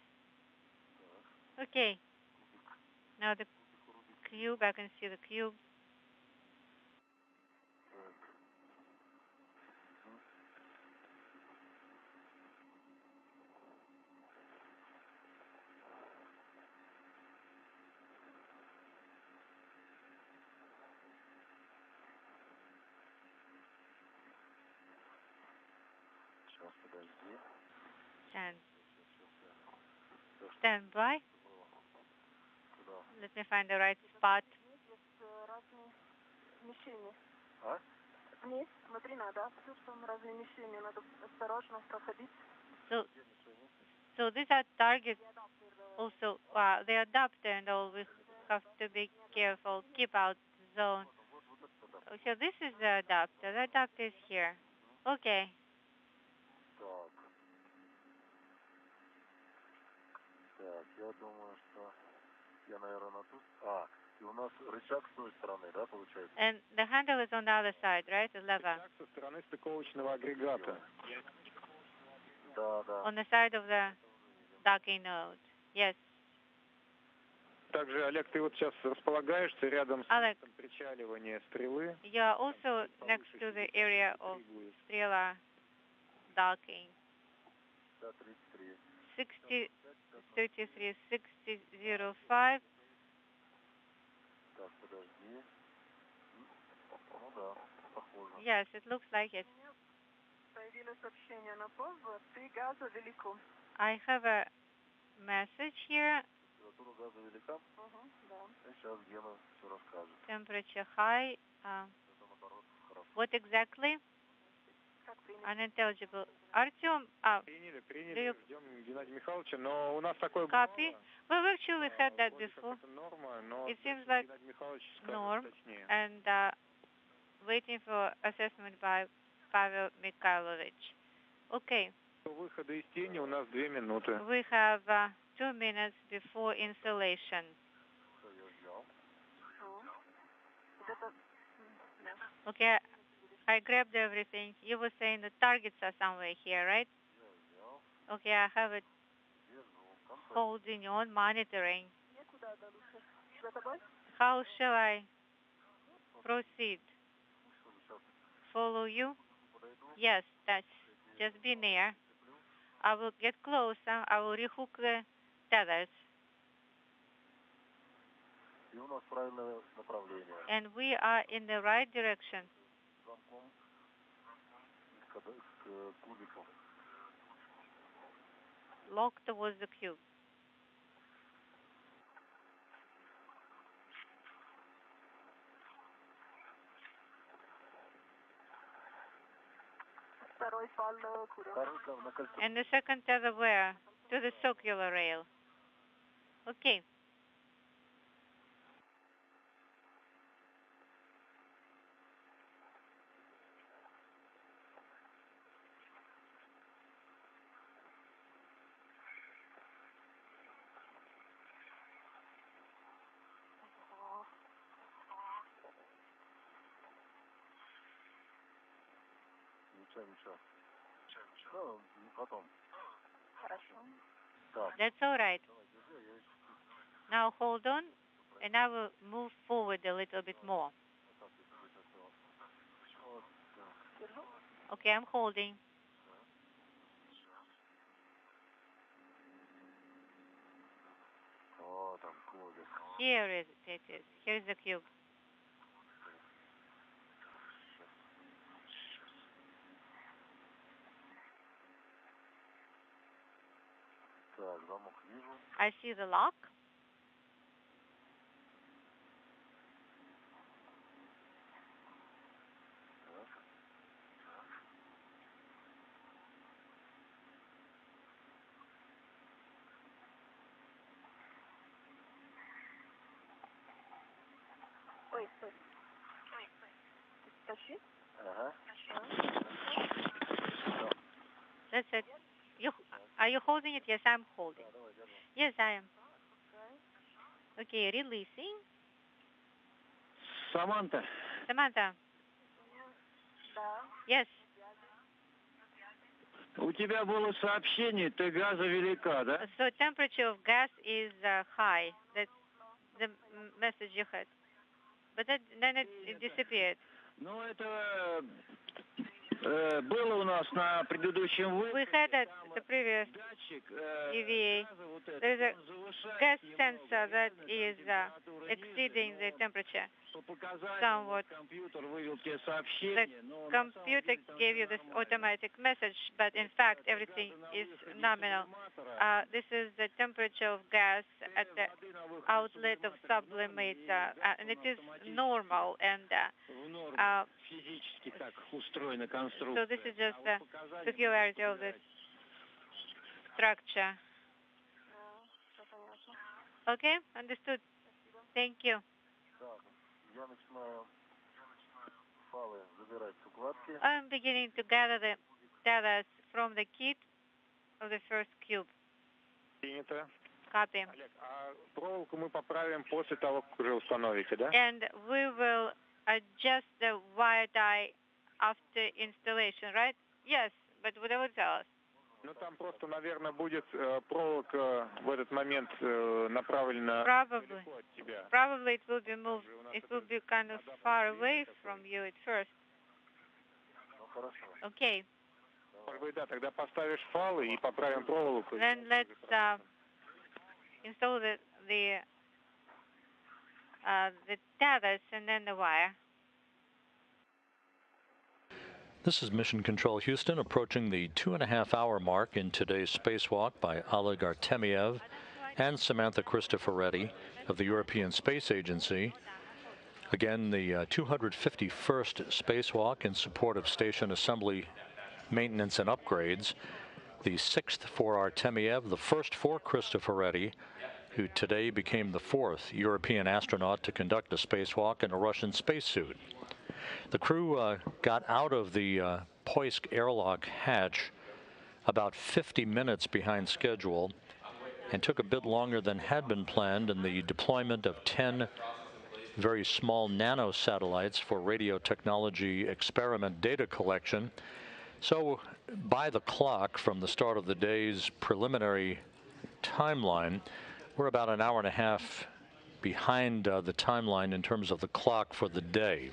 Okay. Now the cube, I can see the cube. Сейчас, подожди. Stand by. Куда? Let me find the right spot. Есть разные смещения. А? Вниз, смотри, надо. Все, что разные смещения. Надо осторожно проходить. So these are targets also. The adapter and all. We have to be careful. Keep out zone. So this is the adapter. The adapter is here. Okay. Так. Так, я думаю, что я, наверное, на ту... и у нас рычаг с той стороны, да, получается? And the handle is on the other side, right? The lever. рычаг со стороны стыковочного агрегата. Да. On the side of the docking node. Yes. Также, Олег, ты вот сейчас располагаешься рядом с Alex, местом причаливания стрелы. you are also next to the area of Strela docking. 33. 6033 6005. Так, подожди. Ну да, похоже. Yes, it looks like it. Появилось сообщение на позу. Ты газа велико. I have a message here. Температура газа велика? Да. Сейчас Гена все расскажет. Temperature high. Это наоборот хорошо. What exactly? Как принято. Unintelligible. Artyom, Приняли, ждем Геннадия Михайловича, но у нас такое copy? Well, actually, we had that вроде как before. это норма, но It seems like Геннадий Михайлович скажет norm. точнее. And waiting for assessment by Pavel Mikhailovich. Okay. До выхода из тени у нас 2 минуты. We have 2 minutes before installation. Все, я взял. Это... Okay, I grabbed everything. You were saying the targets are somewhere here, right? Я взял. Okay, I have it Держу. holding on, monitoring. Некуда, да, лучше. За тобой? How shall I proceed? Follow you? Yes, that's just be near. I will get closer. I will rehook the tethers. И у нас правильное направление. And we are in the right direction. Замком к кубику. Lock towards the cube. And the second tether where? To the circular rail. Okay. Ничего. Ну, потом. That's all right. Now hold on, and I will move forward a little bit more. Okay, I'm holding. Here it is. Here is the cube. I see the lock. That's it. Are you holding it? Yes, I'm holding. Yes, I am. Okay, releasing. Samantha. Yes. У тебя было сообщение, ты газа велика, да? So temperature of gas is high. That's the message you had. But then it disappeared. Ну, это было у нас на предыдущем выпуске. We had at the previous EVA. There's a gas sensor that is exceeding the temperature somewhat. The computer gave you this automatic message, but in fact everything is nominal. This is the temperature of gas at the outlet of sublimator, and it is normal. And so this is just the peculiarity of this structure. Okay, understood. Thank you. I'm beginning to gather the data from the kit of the first cube. Принято. Copy. Олег, а проволоку мы поправим после того, как уже установите, да? And we will adjust the wire tie after installation, right? Yes, but whatever tell us. Ну, там просто, наверное, будет проволока в этот момент направлена далеко от тебя. Probably it will be moved. It will be kind of far away from you at first. Okay. Да, тогда поставишь фалы и поправим проволоку. Then let's install the tethers and then the wire. This is Mission Control Houston, approaching the 2.5-hour mark in today's spacewalk by Oleg Artemyev and Samantha Cristoforetti of the European Space Agency. Again, the 251st spacewalk in support of station assembly, maintenance, and upgrades. The 6th for Artemyev, the first for Cristoforetti, who today became the 4th European astronaut to conduct a spacewalk in a Russian spacesuit. The crew got out of the Poisk airlock hatch about 50 minutes behind schedule and took a bit longer than had been planned in the deployment of 10 very small nanosatellites for radio technology experiment data collection. So by the clock from the start of the day's preliminary timeline, we're about an hour and a half behind the timeline in terms of the clock for the day.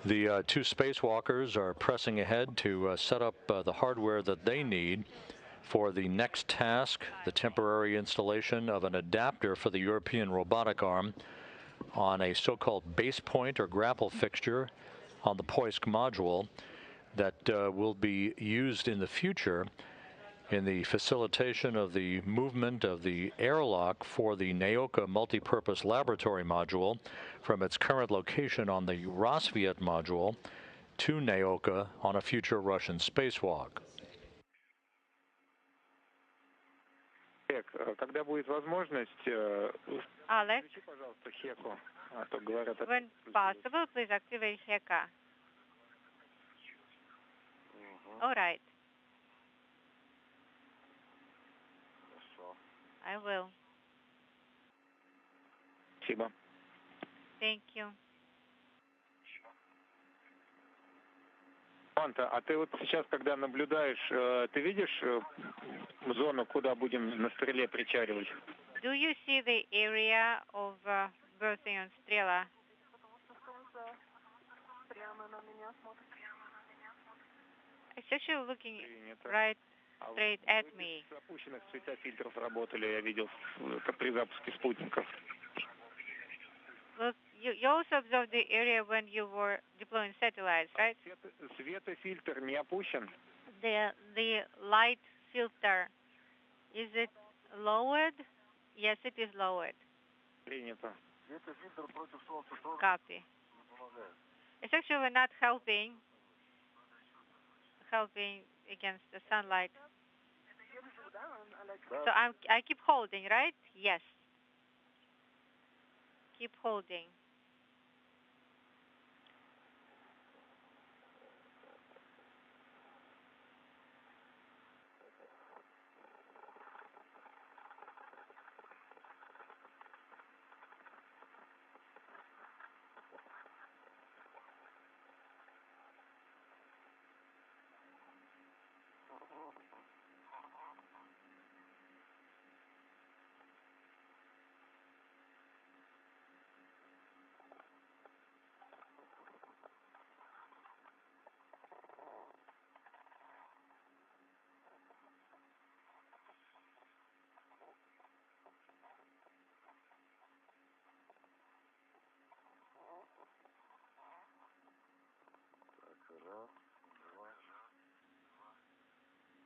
The two spacewalkers are pressing ahead to set up the hardware that they need for the next task, the temporary installation of an adapter for the European robotic arm on a so-called base point or grapple fixture on the Poisk module that will be used in the future in the facilitation of the movement of the airlock for the Naoka multipurpose laboratory module from its current location on the Rosviet module to Naoka on a future Russian spacewalk. Когда будет возможность, Alex, включи, пожалуйста, Хеку, а то говорят... when possible, please activate Heka. All right. I will. Спасибо. Thank you. Саманта, а ты вот сейчас, когда наблюдаешь, ты видишь зону, куда будем на стреле причаливать? Do you see the area of berthing on Strela? It's actually looking right straight at me. С опущенных светофильтров работали, я видел при запуске спутников. Look, you also observed the area when you were deploying satellites, right? Светофильтр не опущен? The light filter, is it lowered? Yes, it is lowered. Принято. Copy. It's actually not helping against the sunlight. So I keep holding, right? Yes. Keep holding.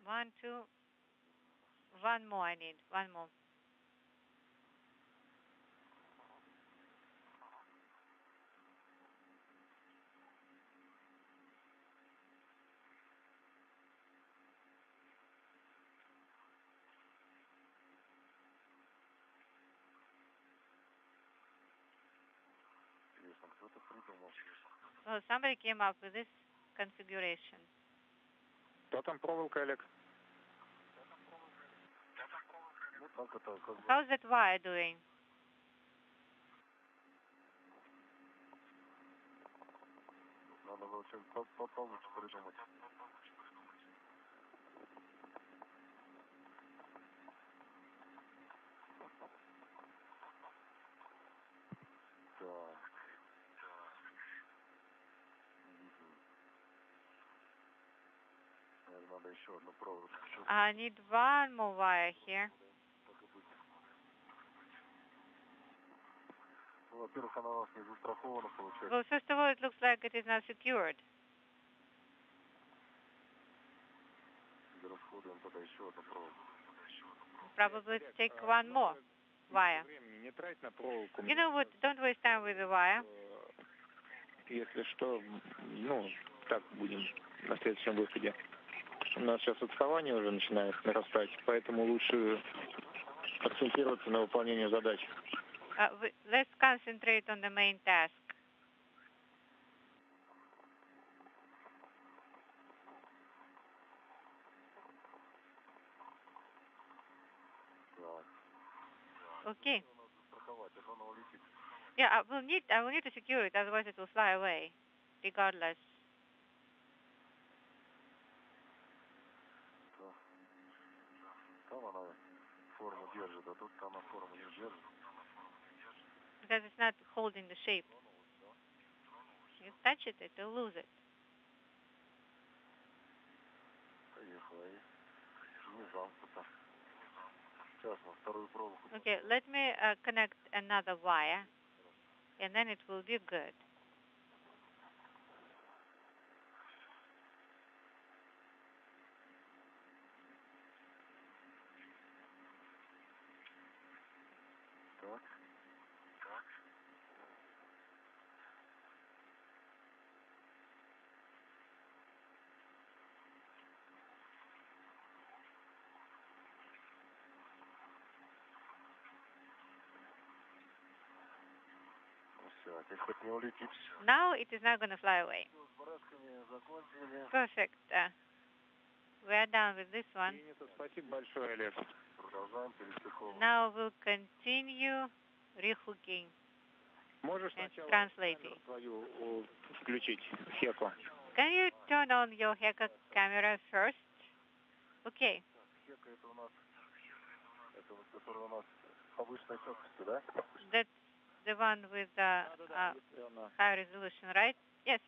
One, two. One more I need. One more. Well, somebody came up with this configuration. Кто там проволока, Олег? How's that wire doing? Надо было что-нибудь получше придумать. Надо еще одну проволоку. I need one more wire here. Во-первых, она у нас не застрахована, получается. Well, first of all, it looks like it is not secured. Расходуем тогда еще одну проволоку. Probably take one more wire. Не трать на проволоку. You know what? Don't waste time with the wire. Если что, так будем на следующем выходе. У нас сейчас отставание уже начинает нарастать, поэтому лучше акцентироваться на выполнении задач. Let's concentrate on the main task. Okay. Yeah, I will need to secure it, otherwise it will fly away, regardless. Там она форму держит, а тут она форму не держит. Because it's not holding the shape. You touch it, it will lose it. Поехала и не замкнуто. Сейчас на вторую проволоку. Okay, let me connect another wire, and then it will be good. Так. Now it is not going to fly away. Perfect. We are done with this one. Now we'll continue rehooking and translating. Can you turn on your Heka camera first? Okay. That's the one with the high resolution, right? Yes.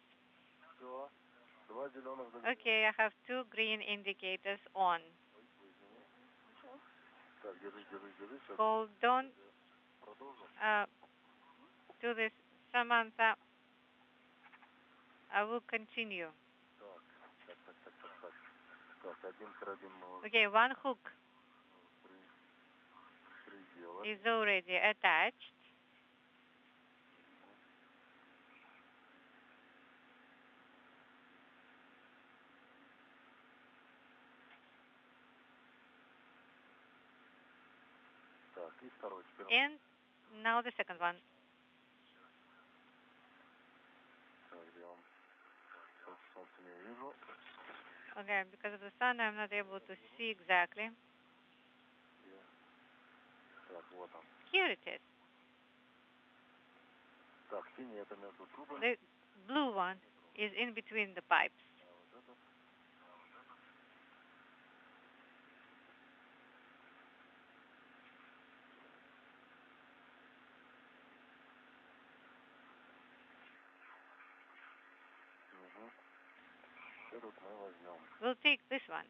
Okay, I have 2 green indicators on. Hold on to this, Samantha. I will continue. Okay, one hook is already attached. And now the second one. Okay, because of the sun, I'm not able to see exactly. Here it is. The blue one is in between the pipes. We'll take this one.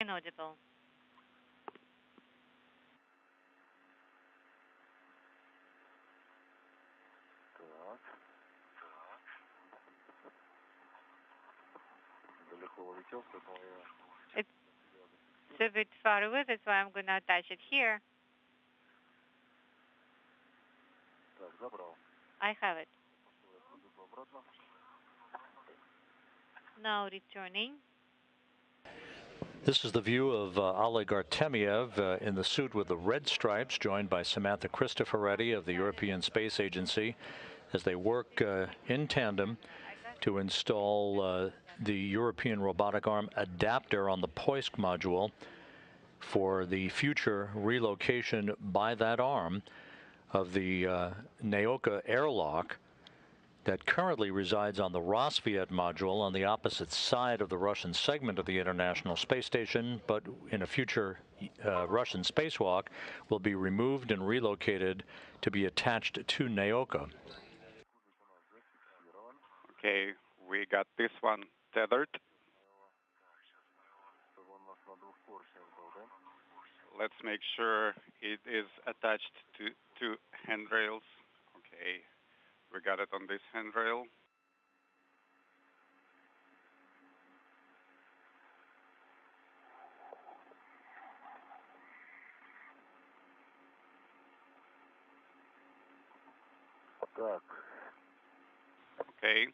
Inaudible. It's a bit far away, that's why I'm going to attach it here. I have it. Now returning. This is the view of Oleg Artemyev in the suit with the red stripes, joined by Samantha Cristoforetti of the European Space Agency, as they work in tandem to install the European robotic arm adapter on the Poisk module for the future relocation by that arm of the Naoka airlock that currently resides on the Rosviet module on the opposite side of the Russian segment of the International Space Station, but in a future Russian spacewalk will be removed and relocated to be attached to Naoka. Okay, we got this one tethered. Let's make sure it is attached to 2 handrails. Okay, we got it on this handrail. Okay.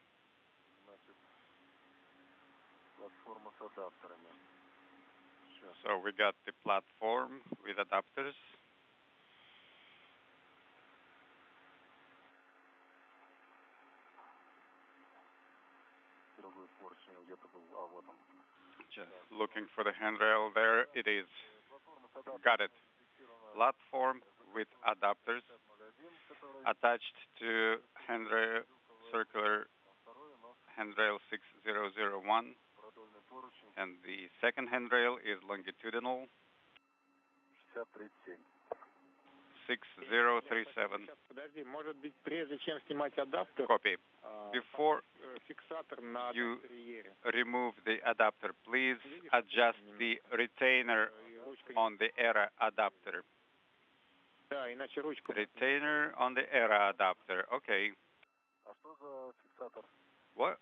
So we got the platform with adapters. Just looking for the handrail. There it is. Got it. Platform with adapters attached to handrail, circular handrail 6001. And the second handrail is longitudinal 6037. Copy. Before you remove the adapter, please adjust the retainer on the ERA adapter. Retainer on the ERA adapter. Okay. What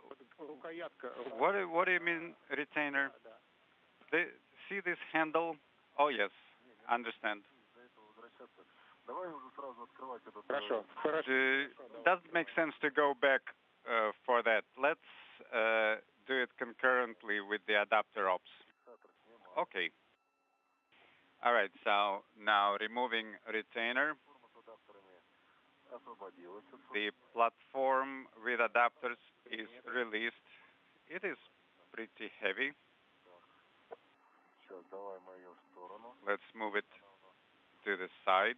do you mean retainer? See this handle? Oh yes, understand. Хорошо. Doesn't make sense to go back for that. Let's do it concurrently with the adapter ops. Okay. All right, so now removing retainer. The platform with adapters is released. It is pretty heavy. Let's move it to the side.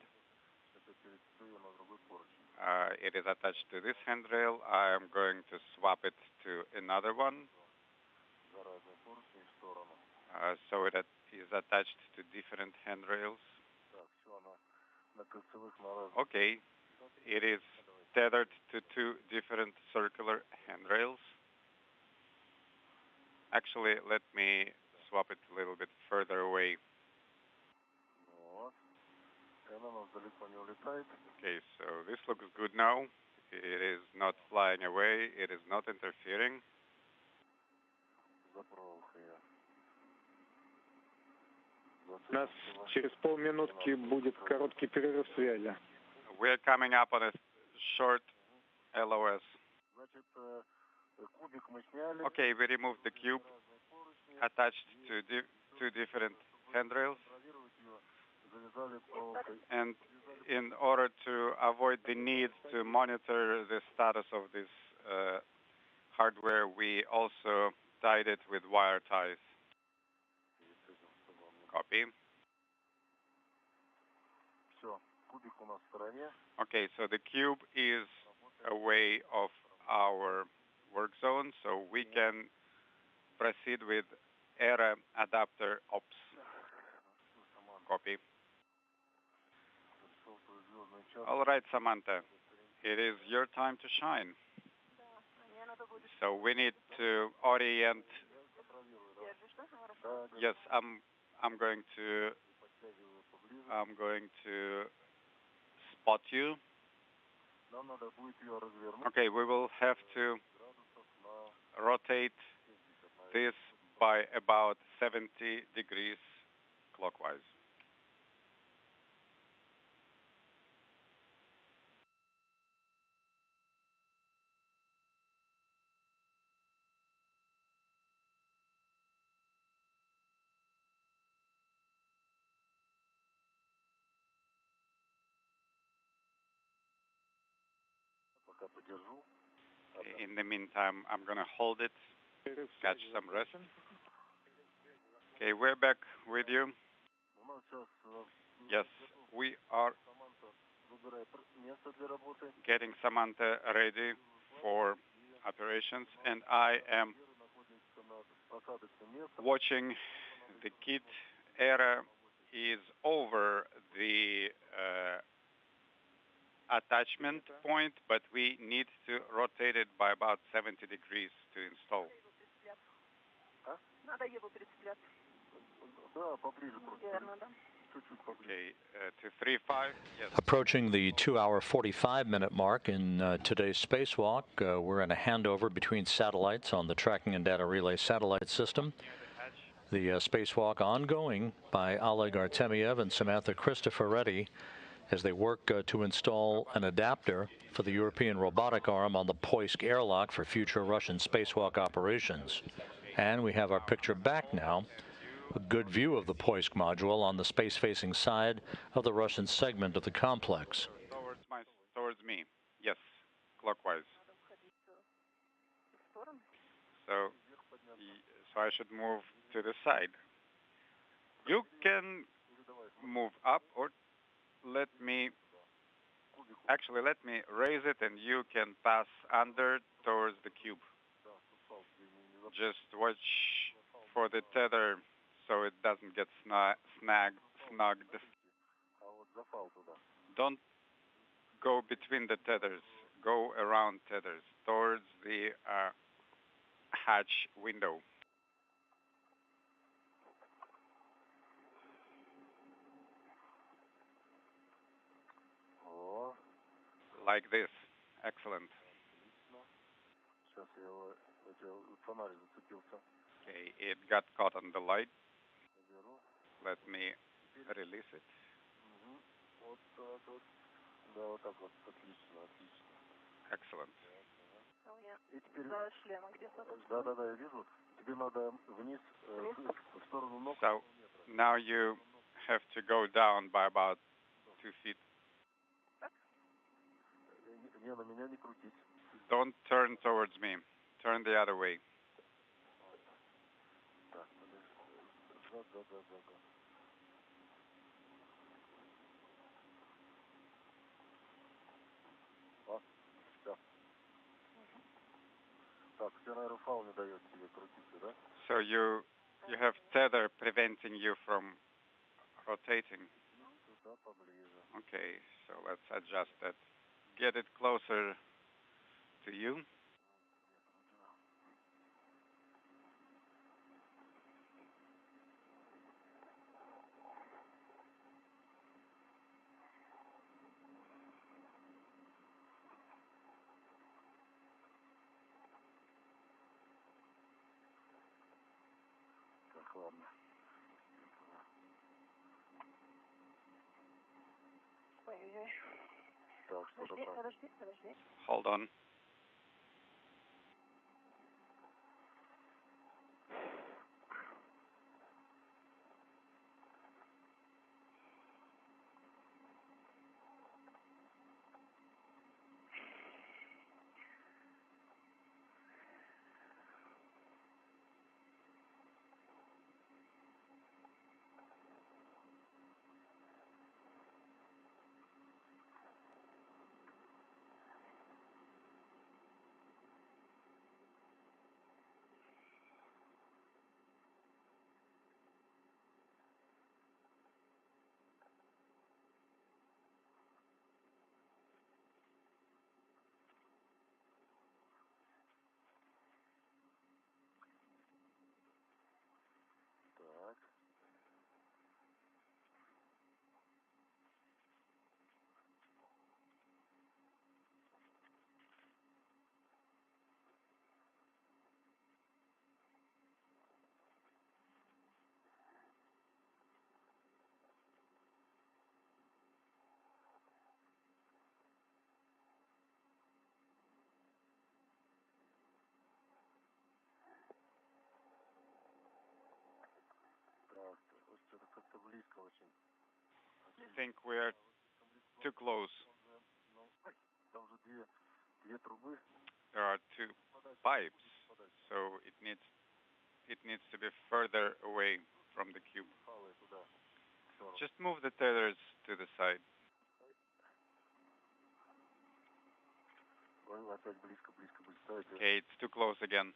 It is attached to this handrail. I am going to swap it to another one. So it is attached to different handrails. Okay, it is tethered to two different circular handrails. Actually, let me swap it a little bit further away. Okay, so this looks good now. It is not flying away. It is not interfering. У нас через полминутки будет короткий перерыв связи. We're coming up on a short LOS. Okay, we removed the cube attached to two different handrails. And in order to avoid the need to monitor the status of this hardware, we also tied it with wire ties. Copy. Okay, so the cube is away of our work zone, so we can proceed with ERA adapter ops. Copy. All right, Samantha, it is your time to shine. So we need to orient. Yes, I'm going to spot you. Okay, we will have to rotate this by about 70 degrees clockwise. In the meantime, I'm going to hold it, catch some rest. Okay, we're back with you. Yes, we are getting Samantha ready for operations, and I am watching the kit. ERA is over the attachment point, but we need to rotate it by about 70 degrees to install. Okay, to 3-5, yes. Approaching the 2-hour 45-minute mark in today's spacewalk, we're in a handover between satellites on the tracking and data relay satellite system. The spacewalk ongoing by Oleg Artemyev and Samantha Cristoforetti as they work to install an adapter for the European robotic arm on the Poisk airlock for future Russian spacewalk operations. And we have our picture back now. A good view of the Poisk module on the space-facing side of the Russian segment of the complex. Towards me, yes, clockwise. So I should move to the side. You can move up, or let me raise it and you can pass under towards the cube. Just watch for the tether so it doesn't get snugged. Don't go between the tethers. Go around tethers towards the hatch window. Like this. Excellent. Okay, it got caught on the light. Let me release it. Excellent. So now you have to go down by about 2 feet. Don't turn towards me. Turn the other way. So you have tether preventing you from rotating. Okay, so let's adjust that. Get it closer to you. Hold on. I think we're too close. There are two pipes, so it needs to be further away from the cube. Just move the tethers to the side. Okay, it's too close again.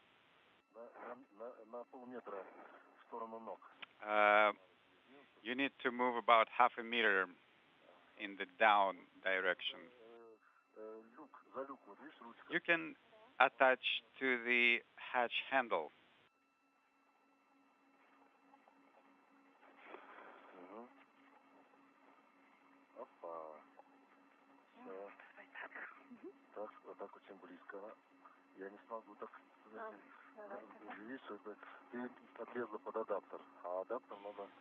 You need to move about half a meter in the down direction. You can attach to the hatch handle.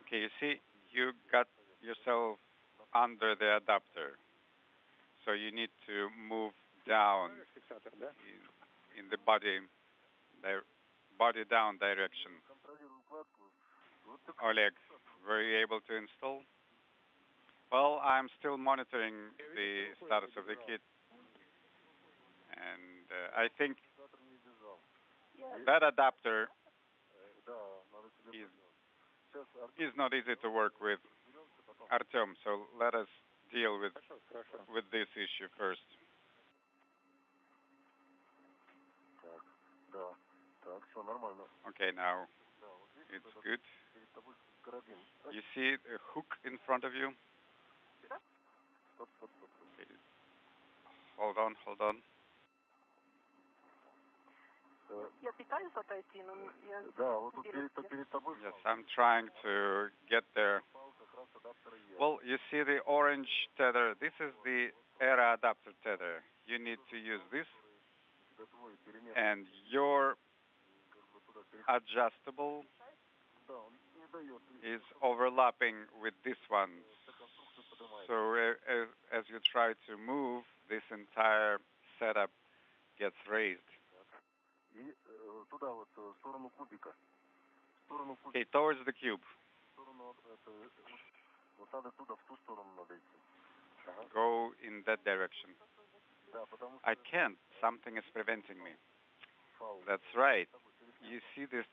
Okay, you see, you got yourself under the adapter. So you need to move down in the body down direction. Oleg, were you able to install? Well, I'm still monitoring the status of the kit. And I think that adapter is not easy to work with, Artem, so let us deal with this issue first. Okay, now it's good. You see a hook in front of you? Okay. Hold on. Yes, I'm trying to get there. Well, you see the orange tether. This is the ERA adapter tether. You need to use this. And your adjustable is overlapping with this one. So as you try to move, this entire setup gets raised. И туда вот, в сторону кубика. Okay, towards the cube. Вот надо туда, в ту сторону надо идти. Go in that direction. I can't. Something is preventing me. That's right. You see this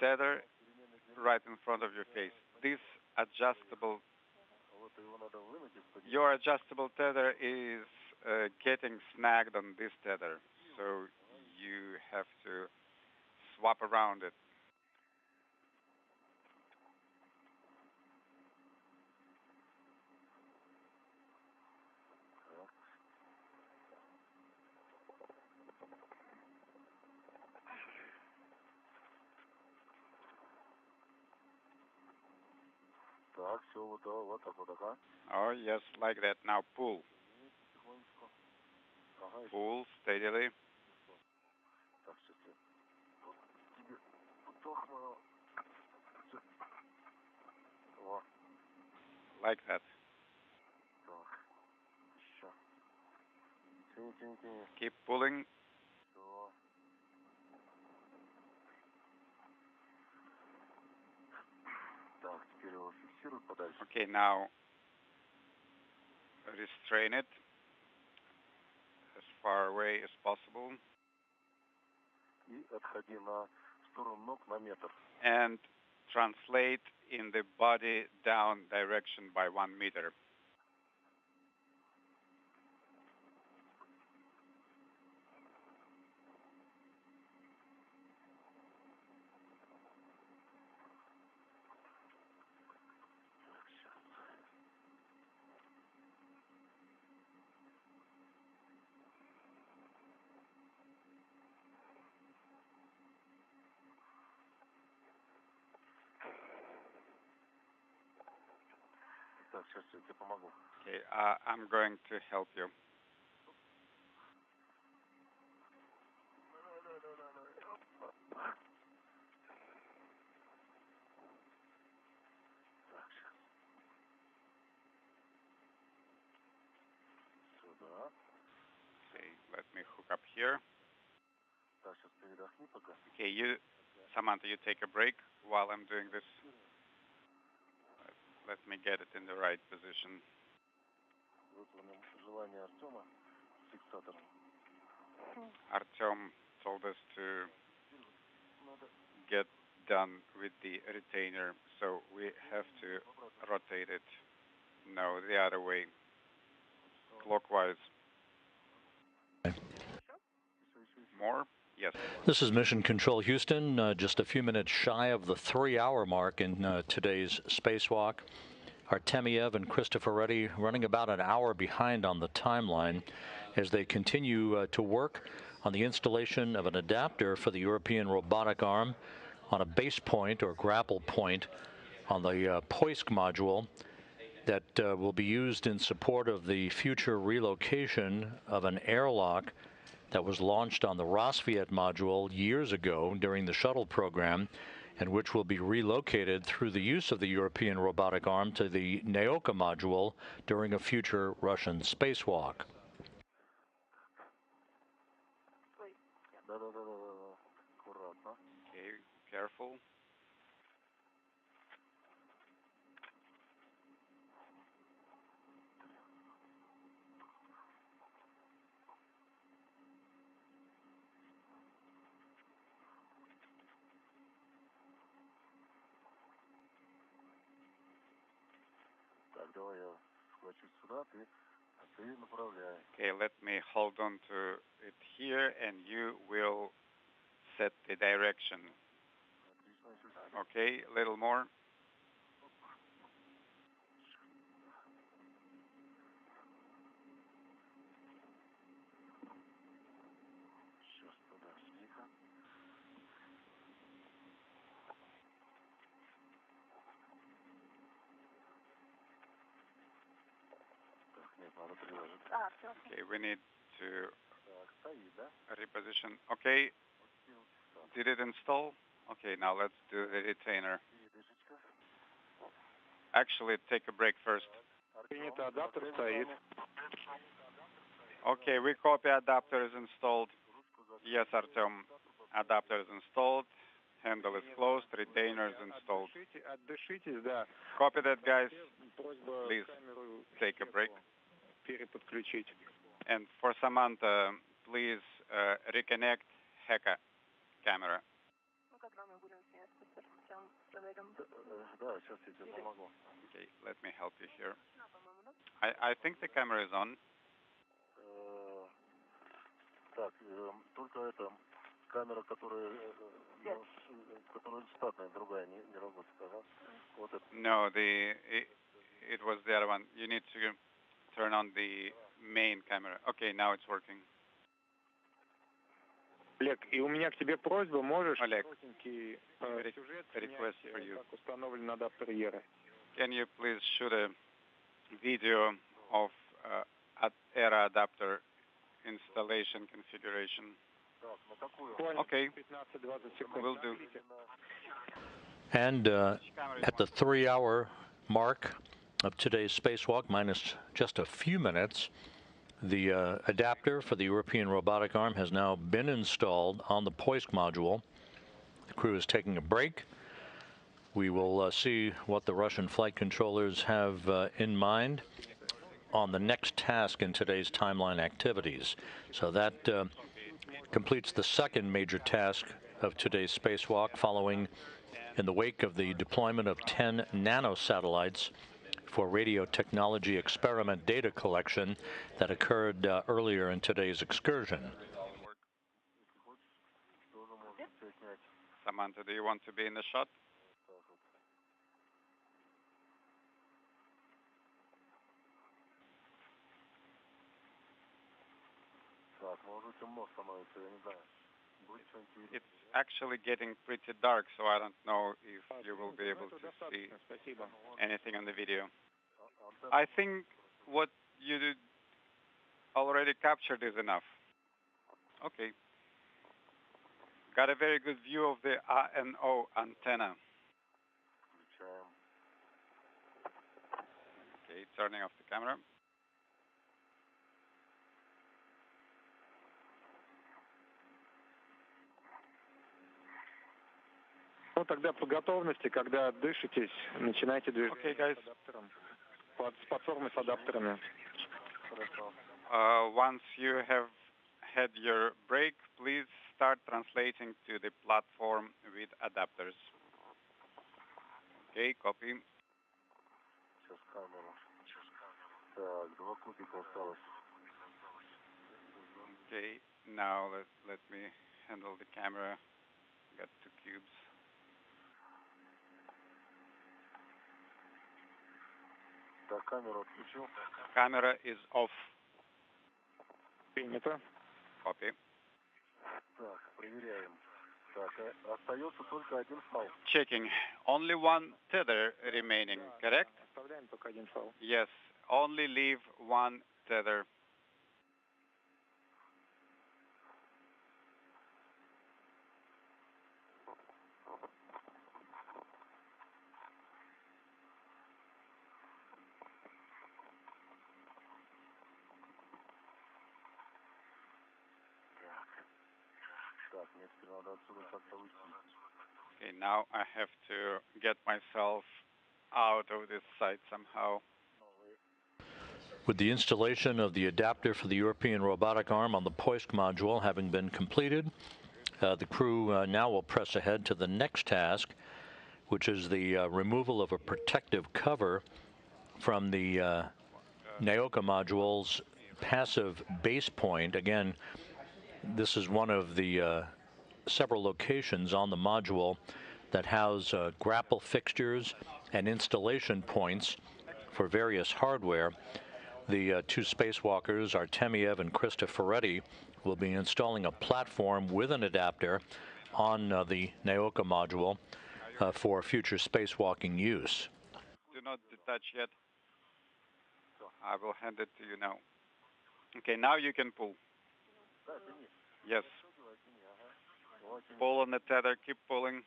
tether right in front of your face. This your adjustable tether is getting snagged on this tether. So you have to swap around it. Oh, yes, like that. Now pull. Pull steadily. Like that. Keep pulling. Okay, now restrain it as far away as possible. And translate in the body down direction by 1 meter. Okay, I'm going to help you. Okay, let me hook up here. Okay, Samantha, you take a break while I'm doing this. Let me get it in the right position. Artem told us to get done with the retainer, so we have to rotate it. No, the other way, clockwise. More? Yes. This is Mission Control Houston, just a few minutes shy of the 3-hour mark in today's spacewalk. Artemyev and Cristoforetti running about an hour behind on the timeline as they continue to work on the installation of an adapter for the European robotic arm on a base point or grapple point on the Poisk module that will be used in support of the future relocation of an airlock that was launched on the Rosviet module years ago during the shuttle program, and which will be relocated through the use of the European robotic arm to the Neoka module during a future Russian spacewalk. Okay, careful. Okay, let me hold on to it here, and you will set the direction. Okay, a little more. Okay, we need to reposition. Okay, did it install? Okay, now let's do the retainer. Actually, take a break first. Принято, адаптер стоит. Okay, we copy adapter is installed. Yes, Artem, adapter is installed. Handle is closed. Retainer is installed. Отдышитесь, да. Copy that, guys. Просьба Please камеру take a break. переподключить. And for Samantha, please reconnect Heka camera. Ну, когда мы будем с тем с Олегом. Да, сейчас я тебе помогу. Okay, let me help you here. I think the camera is on. Так, только это камера, которая штатная, другая, не работает, ага. Вот это. No, it was the other one. You need to turn on the main camera. Okay, now it's working. Олег, и у меня к тебе просьба, можешь Олег, коротенький сюжет request снять, for you. как установлен адаптер Еры? Can you please shoot a video of ERA adapter installation configuration? Okay, will do. And at the 3-hour mark of today's spacewalk, minus just a few minutes, the adapter for the European robotic arm has now been installed on the POISC module. The crew is taking a break. We will see what the Russian flight controllers have in mind on the next task in today's timeline activities. So that completes the second major task of today's spacewalk, following in the wake of the deployment of 10 nanosatellites for radio technology experiment data collection that occurred earlier in today's excursion. Samantha, do you want to be in the shot? It's actually getting pretty dark, so I don't know if you will be able to see anything on the video. I think what you did already captured is enough. Okay. Got a very good view of the ANO antenna. Okay, turning off the camera. Ну, тогда по готовности, когда дышитесь, начинайте движение адаптером. С платформой с адаптерами. Once you have had your break, please start translating to the platform with adapters. Okay, copy. Сейчас камеру. Так, 2 кубика осталось. Okay, now let me handle the camera. Got 2 cubes. Так, камеру отключил. Camera is off. Принято. Copy. Так, проверяем. Так, остается только один файл. Checking. Only one tether remaining, correct? Оставляем только один файл. Yes, only leave one tether. Okay, now I have to get myself out of this site somehow. With the installation of the adapter for the European robotic arm on the POISC module having been completed, the crew now will press ahead to the next task, which is the removal of a protective cover from the NAOCA module's passive base point. Again, this is one of the several locations on the module that house grapple fixtures and installation points for various hardware. The 2 spacewalkers, Artemyev and Cristoforetti, will be installing a platform with an adapter on the NAOCA module for future spacewalking use. Do not detach yet. I will hand it to you now. Okay, now you can pull. Yes. Pull on the tether, keep pulling.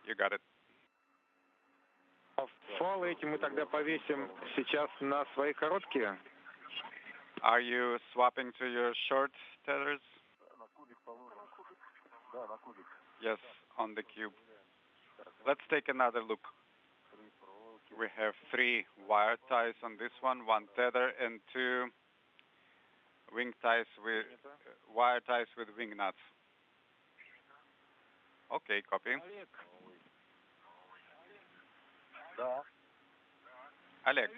You got it. Фалы эти мы тогда повесим сейчас на свои короткие. Are you swapping to your short tethers? Yes, on the cube. Let's take another look. We have 3 wire ties on this one tether, and 2 wing ties with wire ties with wing nuts. Okay, copy. Oleg,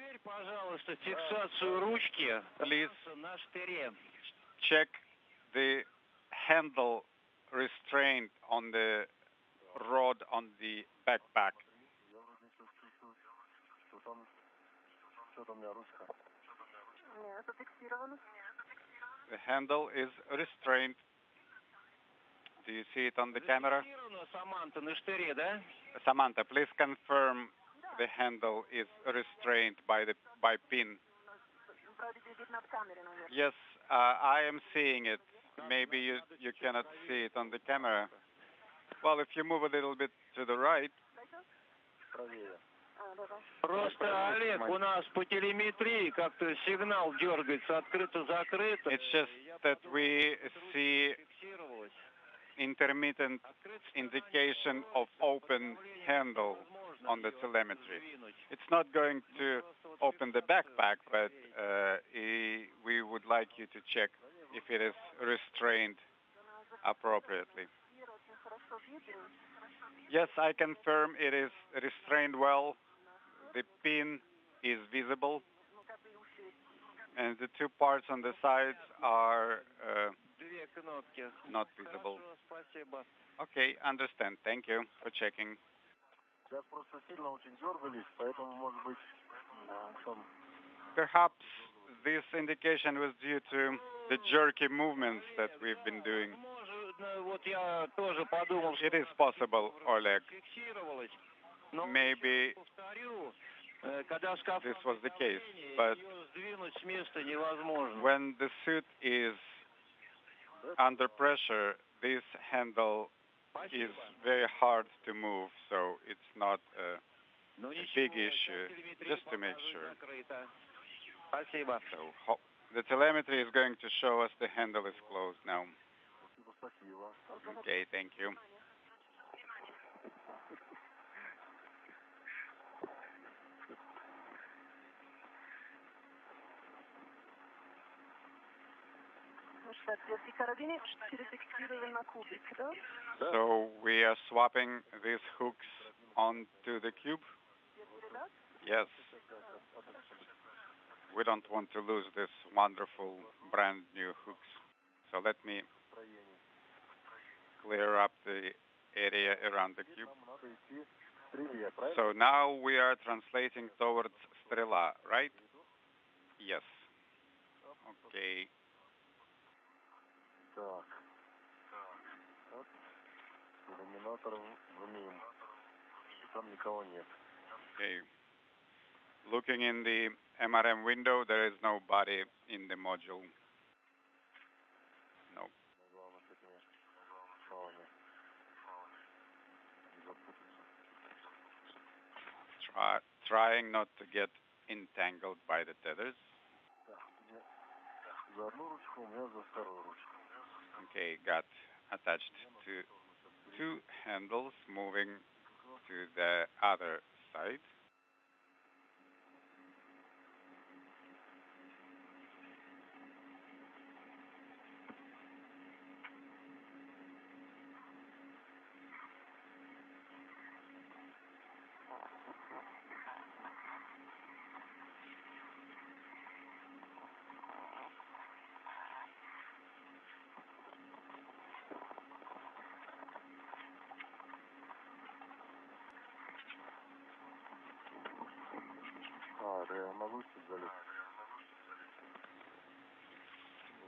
please check the handle restraint on the rod on the backpack. The handle is restrained. Do you see it on the camera? Samantha, please confirm the handle is restrained by pin. Yes, I am seeing it. Maybe you cannot see it on the camera. Well, if you move a little bit to the right. Просто, Олег, у нас по телеметрии как-то сигнал дергается, открыто-закрыто. It's just that we see intermittent indication of open handle on the telemetry. It's not going to open the backpack, but we would like you to check if it is restrained appropriately. Yes, I confirm it is restrained well. The pin is visible, and the 2 parts on the sides are not visible. Okay, understand. Thank you for checking. Perhaps this indication was due to the jerky movements that we've been doing. It is possible, Oleg. Maybe this was the case, but when the suit is under pressure, this handle is very hard to move, so it's not a big issue, just to make sure. So the telemetry is going to show us the handle is closed now. Okay, thank you. So we are swapping these hooks onto the cube? Yes. We don't want to lose this wonderful brand new hooks. So let me clear up the area around the cube. So now we are translating towards Strela, right? Yes. Okay. Okay. Looking in the MRM window, there is nobody in the module. No. Trying not to get entangled by the tethers. Okay, got attached to 2 handles, moving to the other side.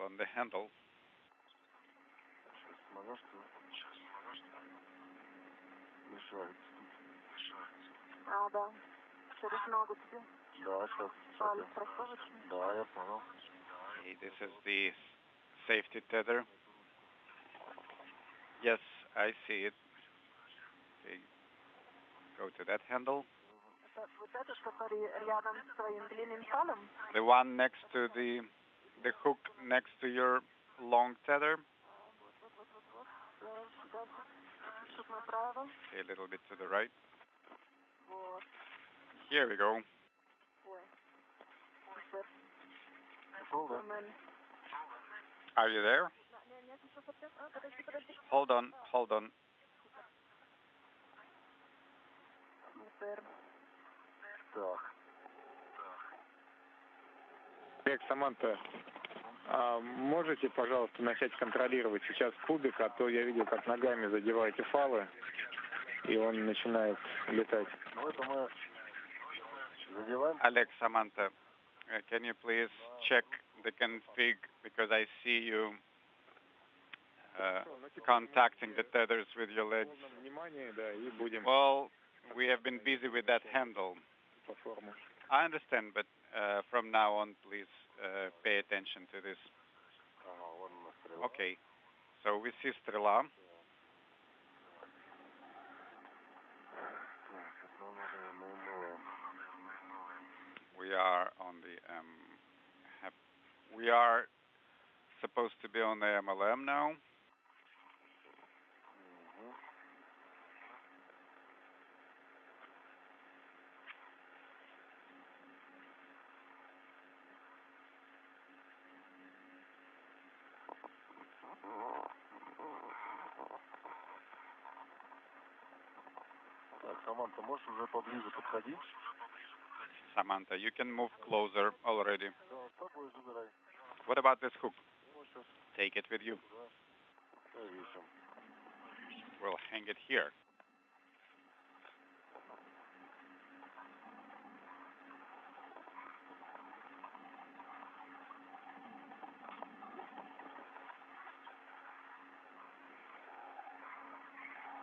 On the handle. Okay, this is the safety tether. Yes, I see it. Okay. Go to that handle. The one next to the hook next to your long tether. Okay, a little bit to the right. Here we go. Are you there? Hold on, hold on. Олег, Саманта, можете, пожалуйста, начать контролировать сейчас кубик, а то я видел, как ногами задеваете фалы, и он начинает летать. Ну, это мы задеваем. Alex, Samantha, can you please check the config, because I see you contacting the tethers with your legs. Well, we have been busy with that handle. I understand, but from now on, please pay attention to this. Okay, so we see стрела. We are on the we are supposed to be on the MLM now. Так, Саманта, можешь уже поближе подходить? Samantha, you can move closer already. Да, с собой забирай. What about this hook? Ну, сейчас Take it with you. повесим. We'll hang it here.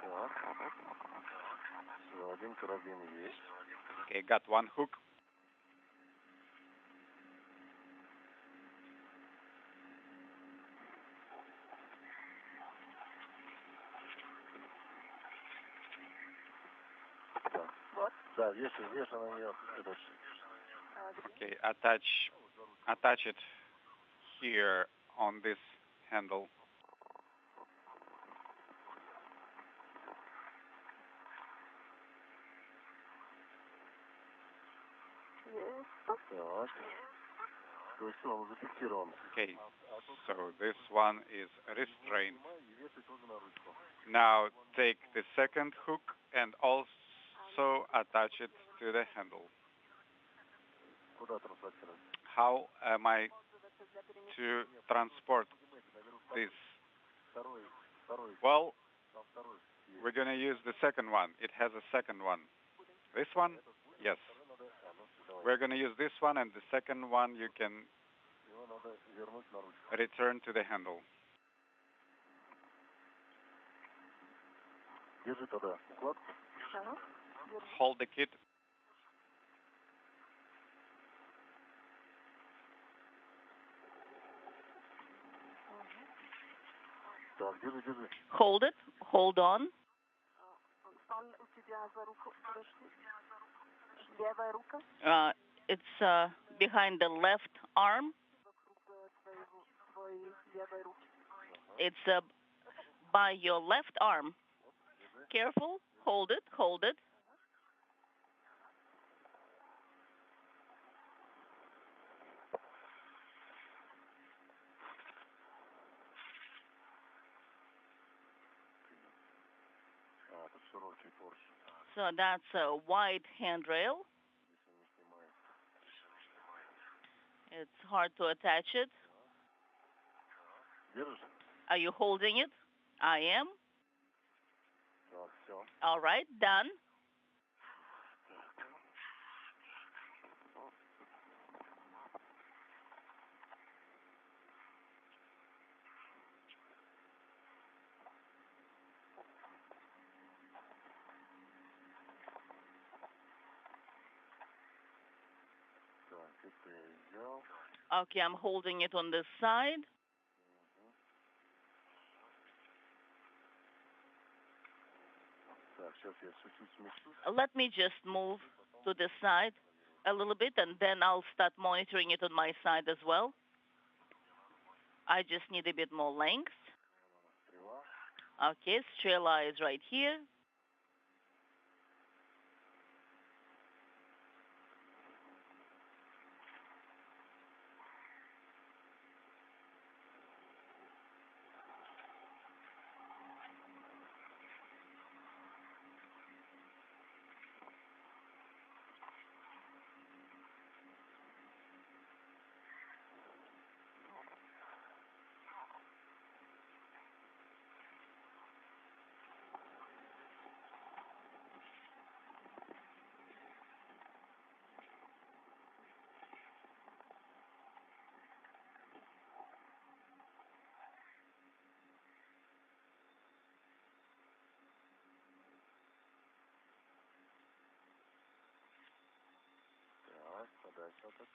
Так. Все, один карабин есть. Okay, got one hook. Так. Да, вешай на нее. Okay, attach it here on this handle. Так. То есть он зафиксирован. Okay, so this one is restrained. И вешай тоже на ручку. Now take the second hook and also attach it to the handle. Куда транслировать? How am I to transport this? Второй. Well, Там второй. we're going to use the second one. It has a second one. This one? Yes. We're going to use this one, and the second one you can Его надо вернуть на ручку. return to the handle. Держи тогда укладку. Hold the kit. Так, держи. Hold it. Hold on. It's behind the left arm. It's by your left arm. Careful. Hold it. Hold it. Это широкий порш. So that's a wide handrail. It's hard to attach it. Держишь? Are you holding it? I am. Так, все. All right, done. Так, это я взял. Okay, I'm holding it on this side. Так, сейчас я чуть-чуть смещусь. Let me just move to the side a little bit, and then I'll start monitoring it on my side as well. I just need a bit more length. Okay, Strela is right here.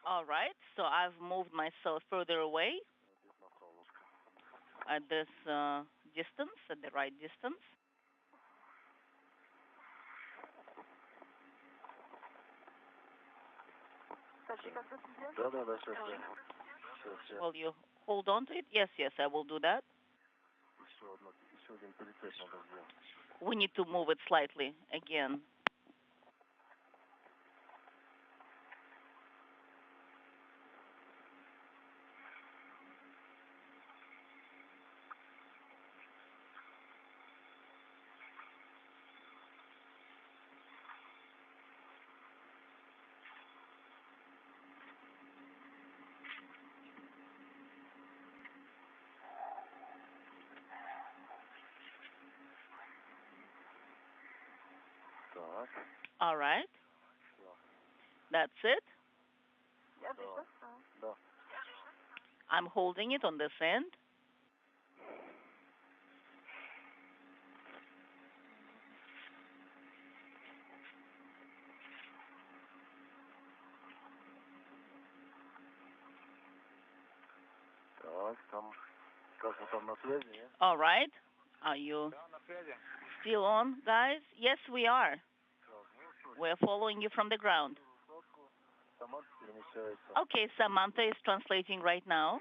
All right, so I've moved myself further away at this distance, at the right distance. Will you hold on to it? Yes, I will do that. We need to move it slightly again. All right. That's it. I'm holding it on this end. All right. Are you still on, guys? Yes, we are. We're following you from the ground. Okay, Samantha is translating right now.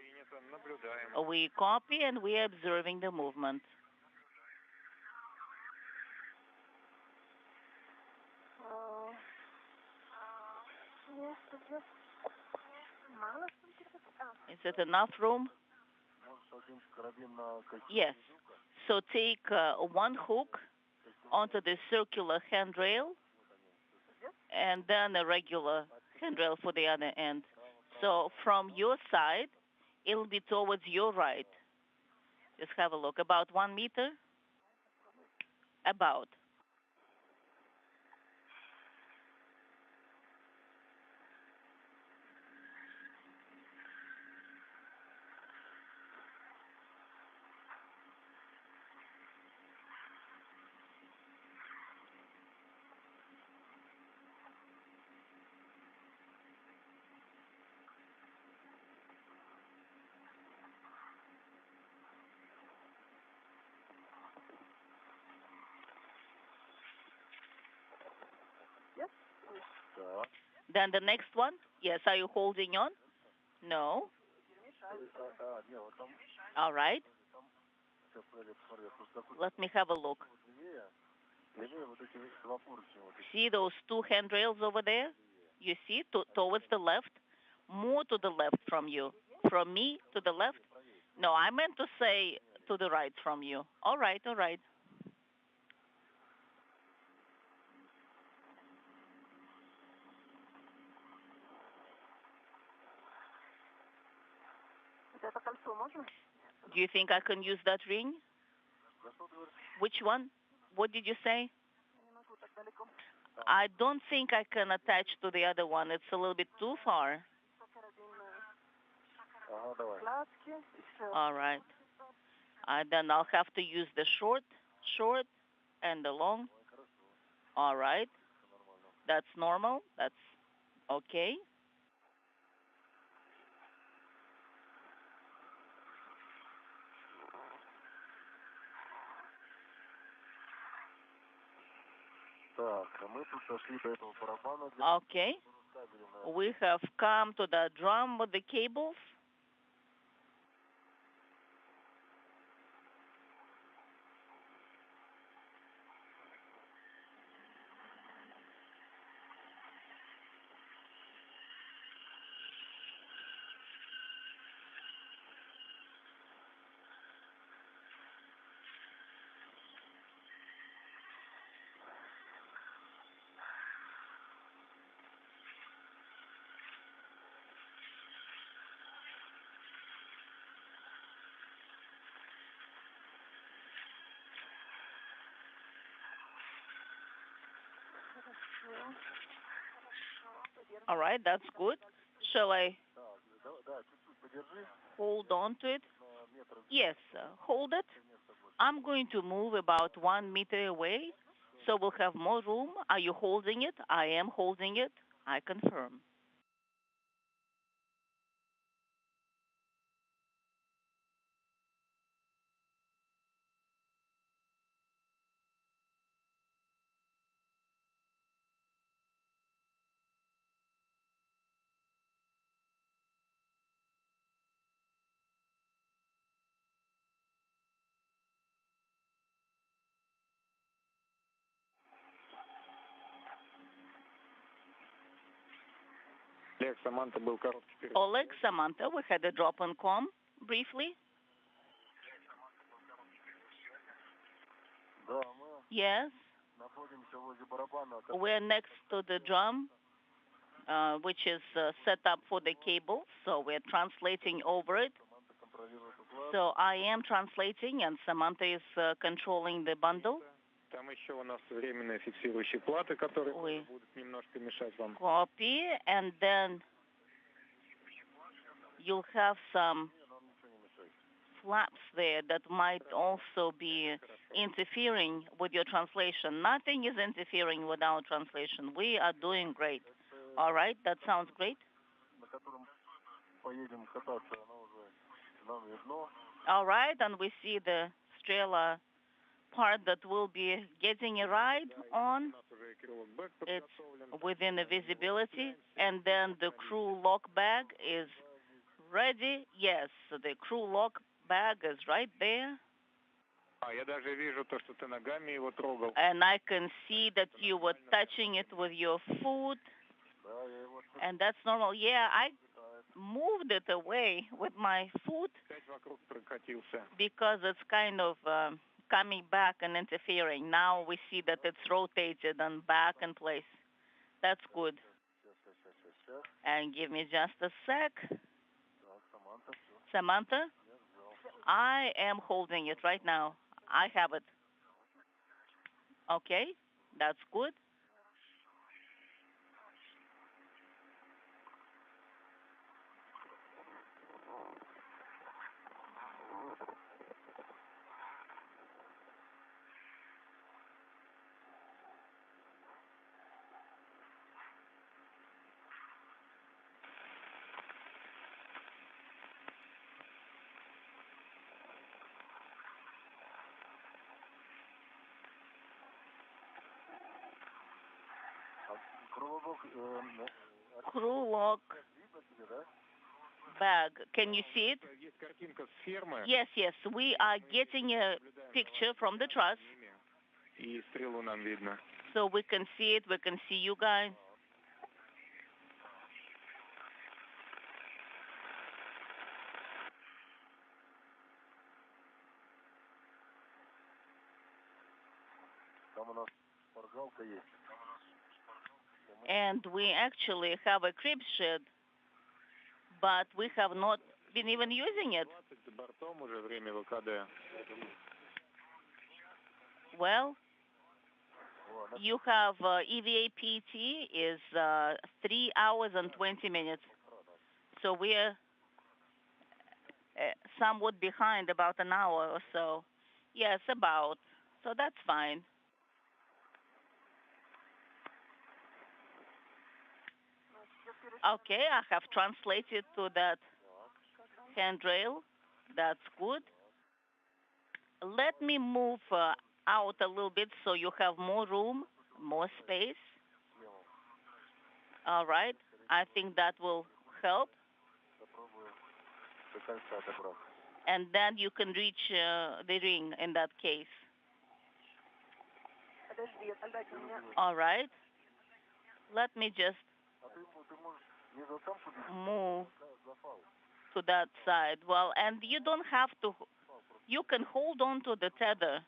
We copy and we are observing the movement. Is it enough room? Yes. So take one hook onto the circular handrail and then a regular handrail for the other end. So from your side, it'll be towards your right. Just have a look. About 1 meter? About. Then the next one? Yes, are you holding on? No. All right. Let me have a look. See those two handrails over there? You see, towards the left? More to the left from you. From me to the left? No, I meant to say to the right from you. All right, all right. Do you think I can use that ring? Which one? What did you say? I don't think I can attach to the other one. It's a little bit too far. All right. Then I'll have to use the short, and the long. All right. That's normal. That's okay. Okay. We have come to the drum with the cables. All right, that's good. Shall I hold on to it? Yes, hold it. I'm going to move about 1 meter away, so we'll have more room. Are you holding it? I am holding it. I confirm. Олег, Саманта, был короткий перерыв. Oleg, Samantha, we had a drop on com briefly. Yes. We're next to the drum, which is set up for the cable, so we're translating over it. So I am translating, and Samantha is controlling the bundle. Там еще у нас временные фиксирующие платы, которые будут немножко мешать вам. Copy, and then you'll have some flaps there that might also be interfering with your translation. Nothing is interfering with our translation. We are doing great. All right, that sounds great. All right, and we see the Strela part that will be getting a ride on. It's within the visibility, and then the crew lock bag is ready. Yes, the crew lock bag is right there. Я даже вижу то, что ты ногами его трогал. And I can see that you were touching it with your foot. And that's normal. Yeah, I moved it away with my foot because it's kind of coming back and interfering. Now we see that it's rotated and back in place. That's good. And give me just a sec. Samantha, I am holding it right now. I have it. Okay, that's good. Crew lock bag. Can you see it? Yes, yes. We are getting a picture from the truss. So we can see it. We can see you guys. And we actually have a crib shed, but we have not been even using it. Well, you have EVA PT is 3 hours and 20 minutes. So we're somewhat behind, about an hour or so. Yes, about. So that's fine. Okay, I have translated to that handrail. That's good. Let me move out a little bit so you have more room. More space. All right. I think that will help. And then you can reach the ring in that case. All right. Let me just move to that side. Well, and you don't have to, you can hold on to the tether.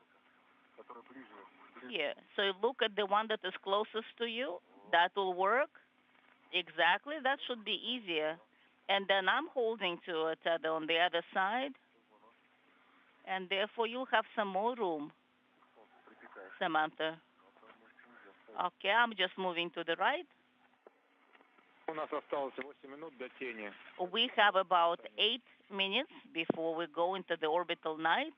Here. So you look at the one that is closest to you. That will work. Exactly. That should be easier. And then I'm holding to a tether on the other side. And therefore you'll have some more room, Samantha. Okay, I'm just moving to the right. У нас осталось 8 минут до тени. We have about 8 minutes before we go into the orbital night.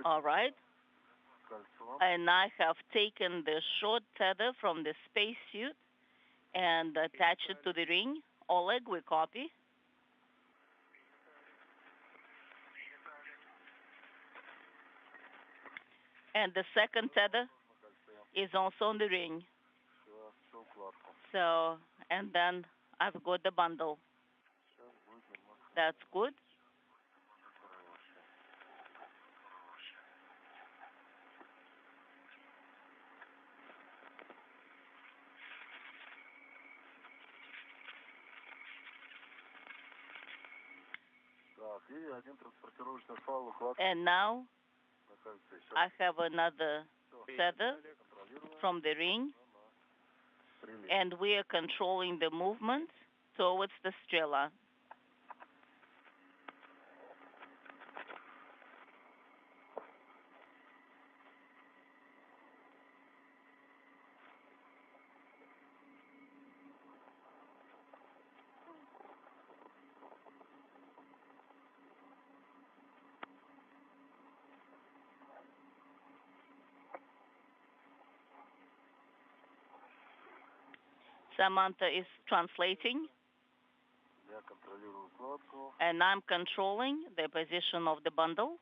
All right. And I have taken the short tether from the spacesuit and attached it to the ring. Oleg, we copy. And the second tether is also on the ring. So, and then I've got the bundle. That's good. And now I have another tether from the ring, and we are controlling the movement towards the Strela. Samantha is translating, and I'm controlling the position of the bundle.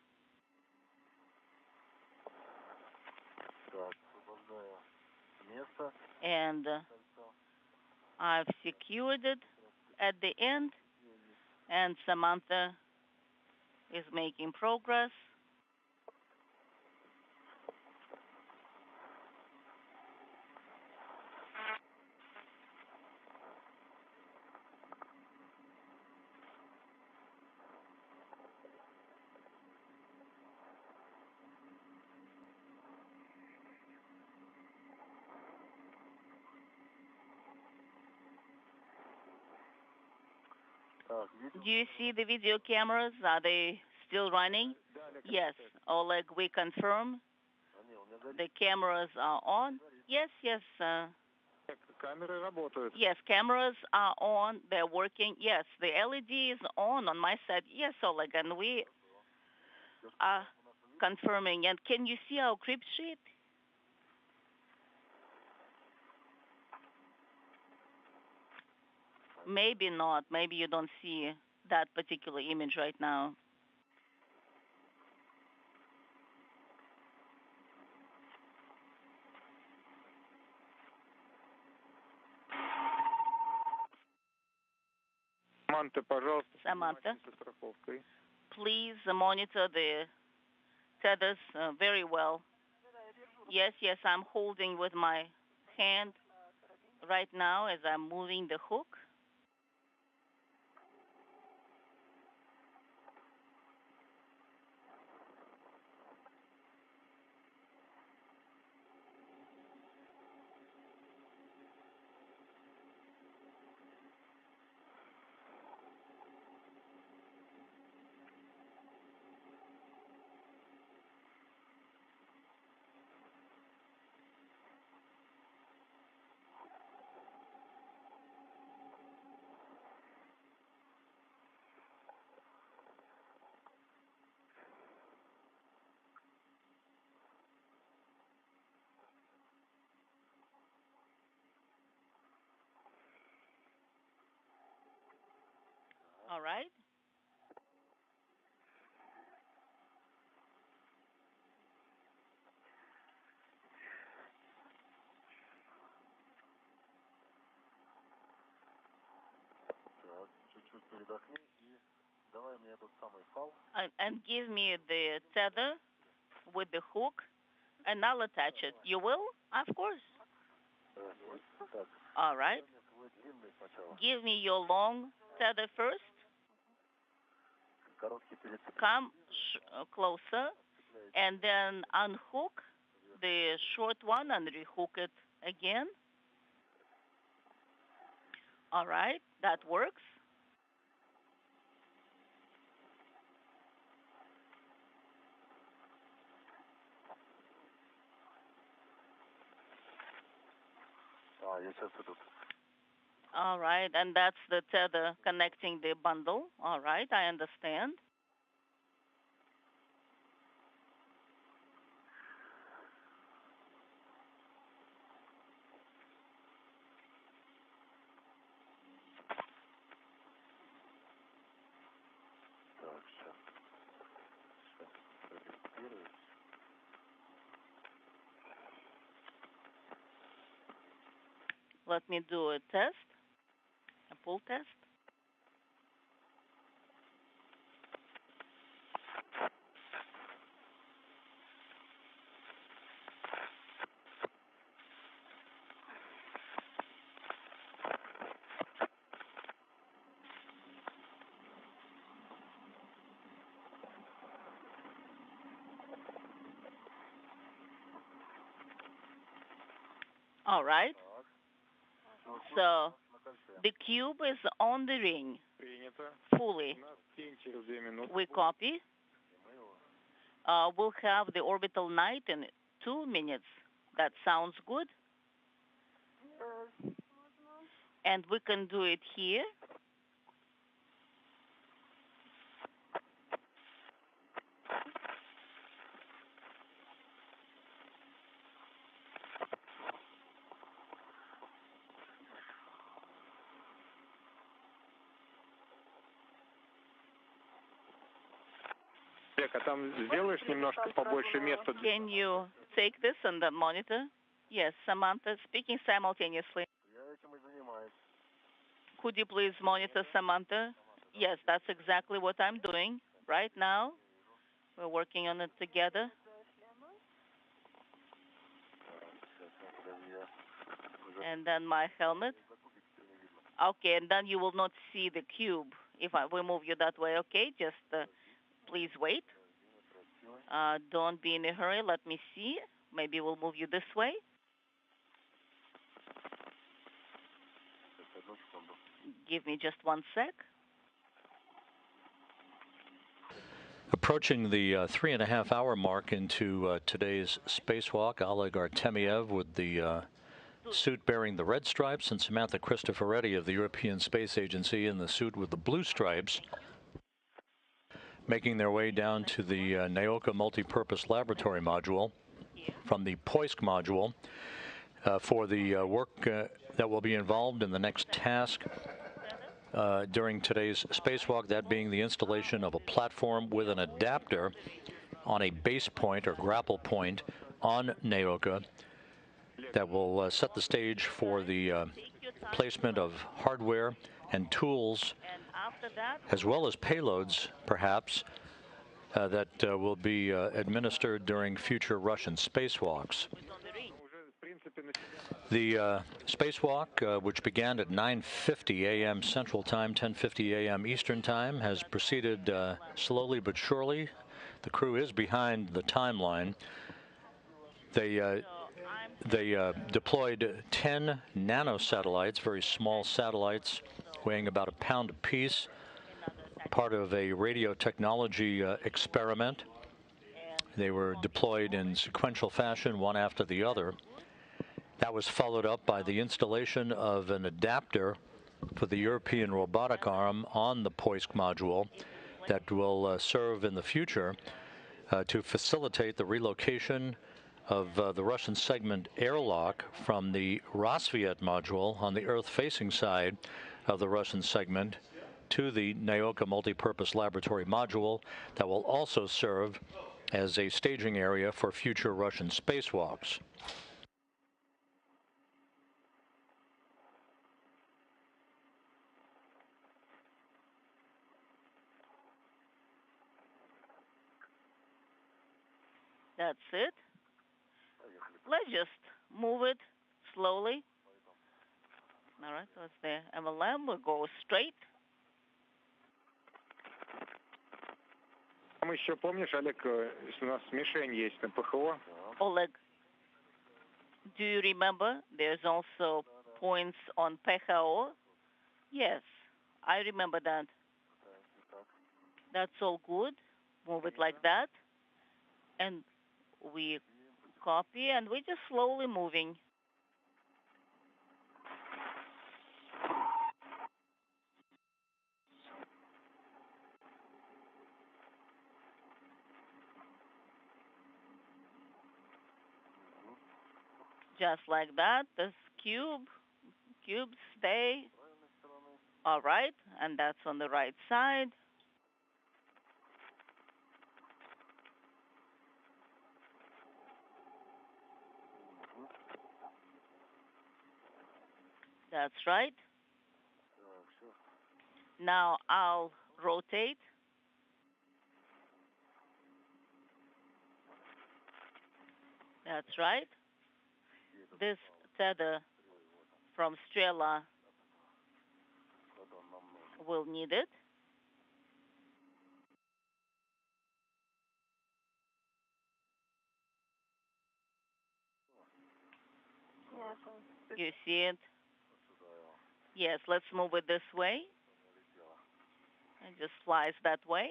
And I've secured it at the end, and Samantha is making progress. Do you see the video cameras? Are they still running? Yes, Oleg, we confirm. The cameras are on. Yes, yes. Камеры работают. Yes, cameras are on. They're working. Yes, the LED is on my side. Yes, Oleg, and we are confirming. And can you see our crypt sheet? Maybe not. Maybe you don't see that particular image right now. Samantha, пожалуйста, Samantha, со страховкой. please monitor the tethers very well. Yes, yes, I'm holding with my hand right now as I'm moving the hook. All right. Так, чуть-чуть передохни и давай мне этот самый фал. And give me the tether with the hook, and I'll attach it. You will? Of course. Так, All right. дай мне твой длинный сначала. Give me your long tether first. Короткий перед Come closer, and then unhook the short one and rehook it again. All right, that works. я сейчас этот. All right, and that's the tether connecting the bundle. All right, I understand. Так, сейчас. Регистрируюсь. Let me do a test, a pull test. All right. So the cube is on the ring Принято. fully. У нас тень через 2 минуты. We copy. We'll have the orbital night in 2 minutes. That sounds good. And we can do it here. А там сделаешь немножко побольше места? Can you take this on the monitor? Yes, Samantha speaking simultaneously. Я этим и занимаюсь. Could you please monitor Samantha? Yes, that's exactly what I'm doing right now. We're working on it together. And then my helmet. Okay, and then you will not see the cube if we move you that way, okay? Just please wait. Don't be in a hurry. Let me see. Maybe we'll move you this way. Give me just 1 sec. Approaching the 3.5-hour mark into today's spacewalk, Oleg Artemyev with the suit bearing the red stripes, and Samantha Cristoforetti of the European Space Agency in the suit with the blue stripes, making their way down to the Naoka Multipurpose Laboratory Module from the Poisk module for the work that will be involved in the next task during today's spacewalk, that being the installation of a platform with an adapter on a base point or grapple point on Naoka that will set the stage for the placement of hardware and tools, as well as payloads, perhaps, that will be administered during future Russian spacewalks. The spacewalk, which began at 9:50 a.m. Central Time, 10:50 a.m. Eastern Time, has proceeded slowly but surely. The crew is behind the timeline. They deployed 10 nanosatellites, very small satellites, weighing about a pound apiece, part of a radio technology experiment. They were deployed in sequential fashion, one after the other. That was followed up by the installation of an adapter for the European robotic arm on the Poisk module that will serve in the future to facilitate the relocation of the Russian segment airlock from the Rassvet module on the Earth-facing side of the Russian segment to the Naoka multipurpose laboratory module that will also serve as a staging area for future Russian spacewalks. That's it. Let's just move it slowly. All right, that's the MLM. We'll go straight. Там еще, помнишь, Олег, если у нас мишень есть на ПХО? Oleg, do you remember there's also points on PHO? Yes, I remember that. That's all good. Move it like that. And we copy, and we're just slowly moving. Just like that, this cubes stay. All right, and that's on the right side. That's right. Now I'll rotate. That's right. This tether from Strela will need it. You see it? Yes, let's move it this way. It just flies that way.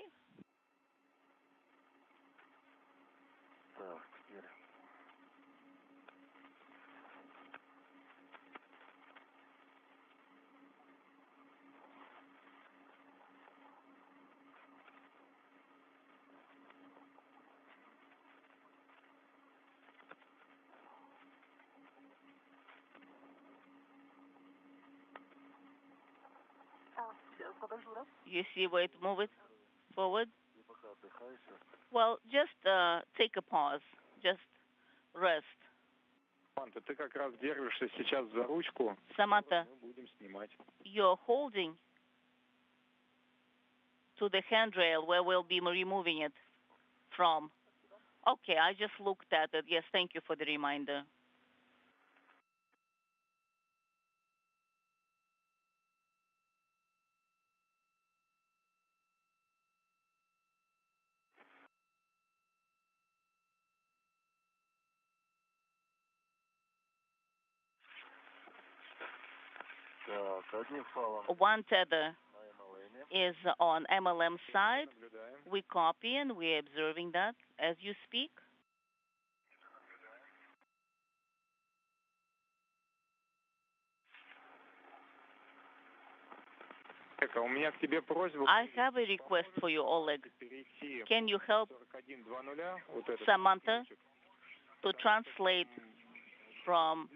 You see where it move it forward? Well, just take a pause. Just rest. Samantha, ты как раз держишься сейчас за ручку. Samantha, Мы будем снимать. you're holding to the handrail where we'll be removing it from. Okay, I just looked at it. Yes, thank you for the reminder. One tether is on MLM side. We copy and we're observing that as you speak. У меня к тебе просьба. I have a request for you, Oleg. Can you help Samantha to translate from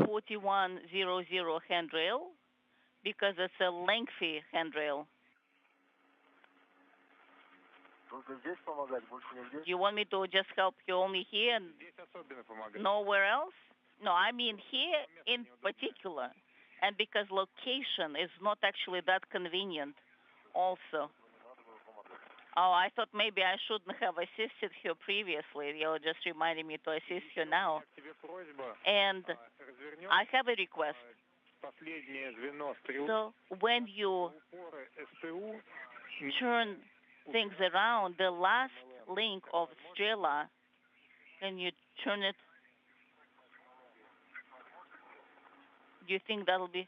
4100 handrail because it's a lengthy handrail. Do you want me to just help you only here and nowhere else? No, I mean here in particular. And because location is not actually that convenient also. Oh, I thought maybe I shouldn't have assisted her previously. You're just reminding me to assist her now. And I have a request. So when you turn things around, the last link of Strela, can you turn it? Do you think that'll be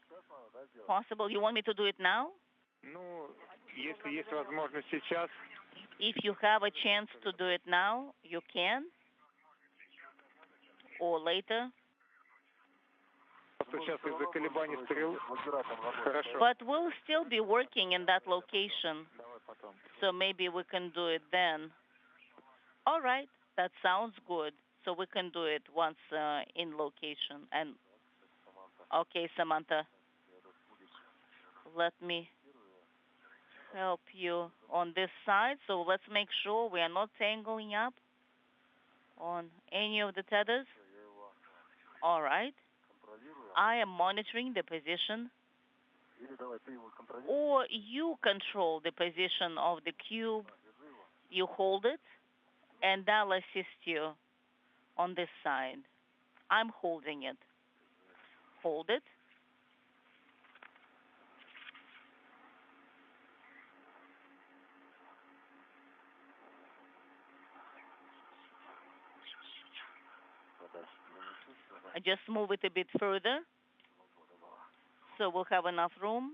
possible? You want me to do it now? If you have a chance to do it now, you can. Or later. But we'll still be working in that location. So maybe we can do it then. All right, that sounds good. So we can do it once in location. And okay, Samantha, let me help you on this side. So let's make sure we are not tangling up on any of the tethers. All right. I am monitoring the position, or you control the position of the cube. You hold it, and I'll assist you on this side. I'm holding it. Hold it. I just move it a bit further, so we'll have enough room.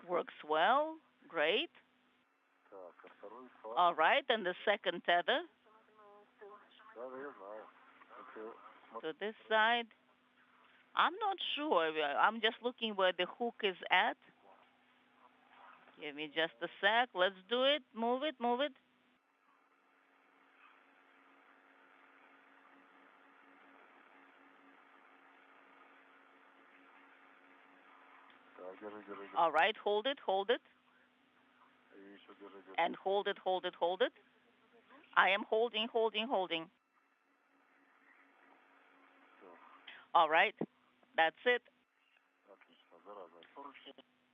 Works well. Great. All right, and the second tether to this side. I'm not sure. I'm just looking where the hook is at. Give me just a sec. Let's do it. Move it, move it. All right, hold it, hold it. And hold it, hold it, hold it. I am holding, holding, holding. All right, that's it.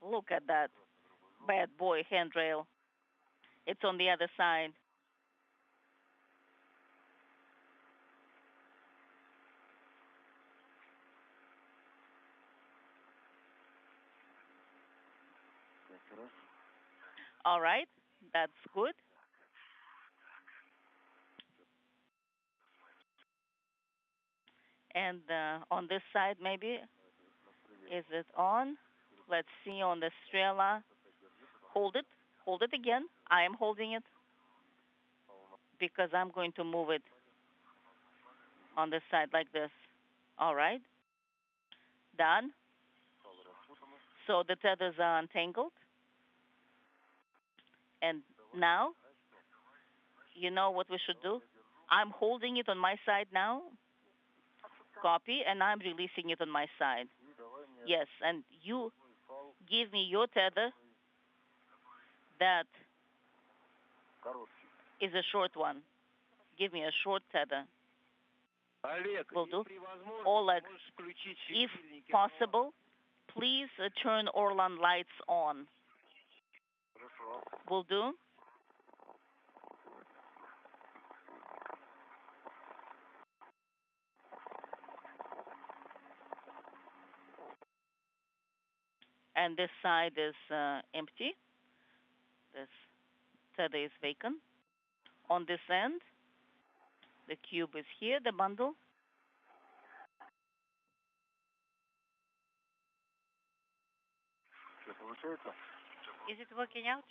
Look at that bad boy handrail. It's on the other side. All right, that's good. And on this side, maybe, is it on? Let's see on the Strela. Hold it again. I am holding it because I'm going to move it on this side like this. All right, done. So the tethers are untangled. And now, you know what we should do? I'm holding it on my side now. Copy, and I'm releasing it on my side. Yes, and you give me your tether. That is a short one. Give me a short tether. Will do. Oleg, if possible, please turn Orlan lights on. Will do. And this side is empty. This tether is vacant. On this end, the cube is here, the bundle. Is it working out?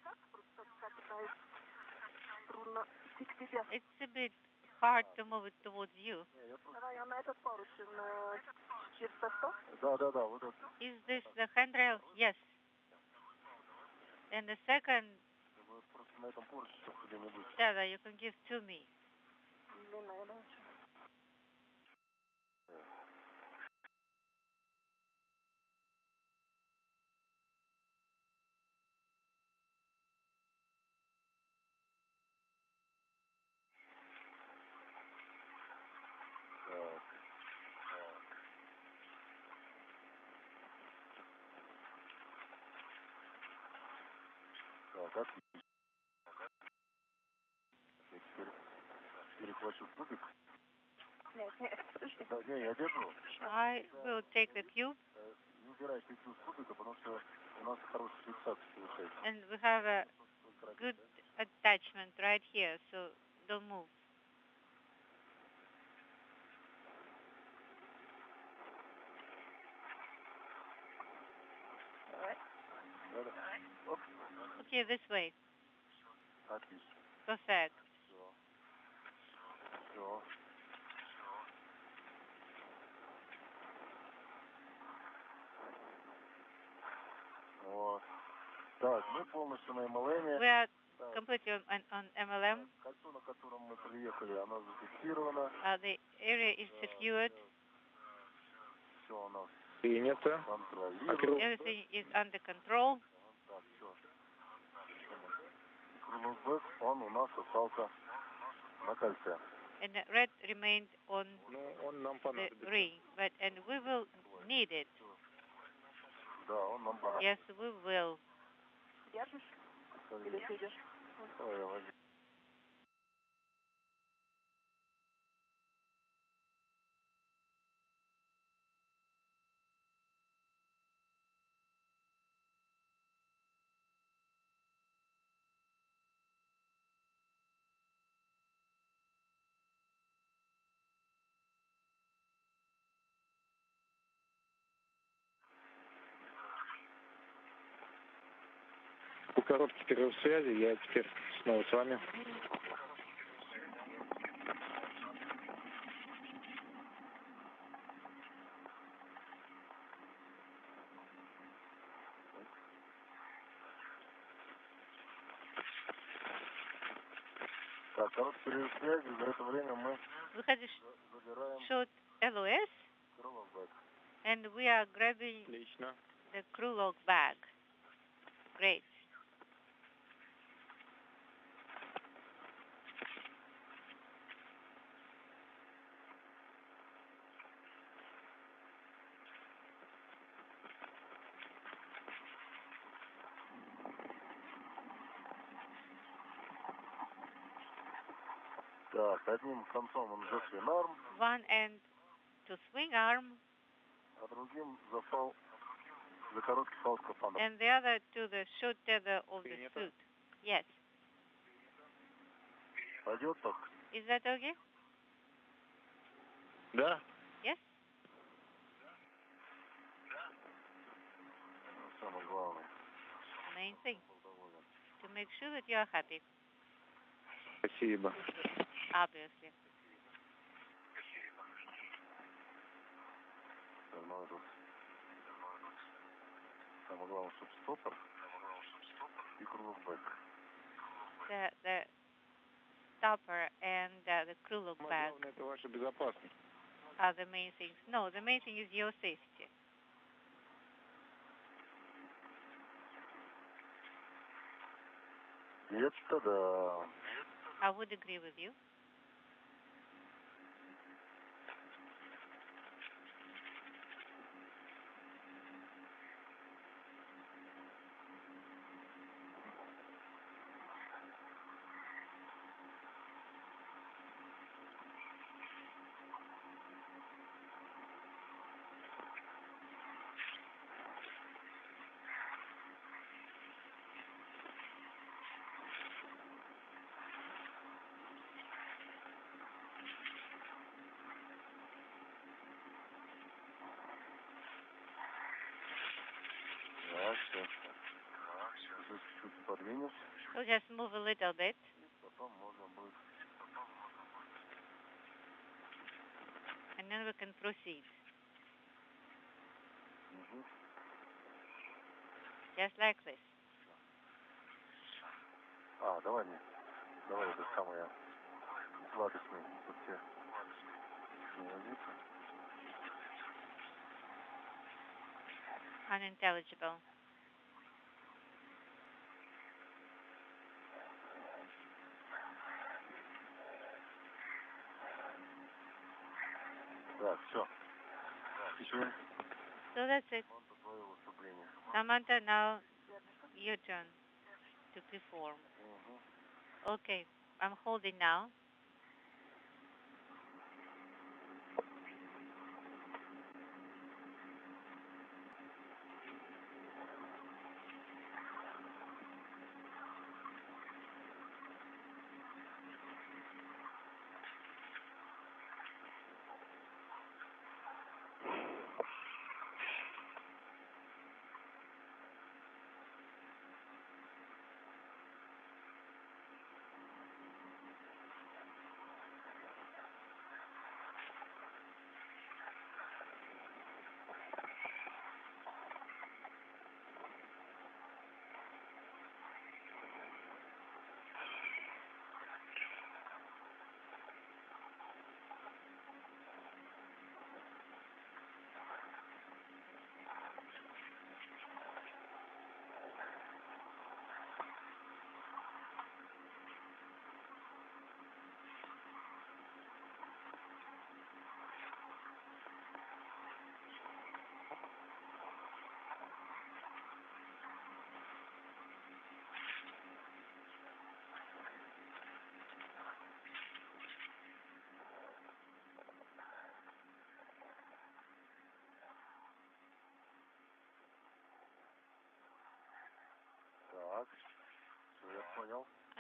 It's a bit hard to move it towards you. Is this the handrail? Yes. And the second tether you can give to me. I will take the cube. And we have a good attachment right here, so don't move. Okay, this way. Perfect. We are completely on MLM. The area is secured. Принято. Everything is under control. Крылок Б, он у нас остался на кольце. And the red remained on Ну, он нам the понадобится. ring, and we will need it. Да, он нам понадобится. Yes, we will. Держишь? Или ты идешь? Ой, я возьму. Короткий перерыв связи, я теперь снова с вами. Так, короткий период связи, за это время мы We had a забираем short LOS, крылок Б. and we are grabbing Отлично. the crew log bag. Great. Так, одним концом он за свинарм, One end to swing arm, а другим за фал, за короткий фал скафандра. and the other to the short tether of the suit. Yes. Пойдет так? Is that okay? Да? Yes? Самое главное. Main thing. To make sure that you are happy, Спасибо. obviously. Остальное тут. Самое главное, чтобы стопор и крылок Б. The stopper and the crew log bag Главное, это ваша безопасность. are the main things. No, the main thing is your safety. Это да. I would agree with you. Да, все. Чуть-чуть подвинешь, So just move a little bit, потом можно будет. and then we can proceed. Угу. Just like this. А, давай мне. Давай это самое сладостный. Вот тебе. Не возится. Unintelligible. Да, все. Теперь So that's it. твое выступление. Samantha, now your turn to perform. Угу. Okay, I'm holding now.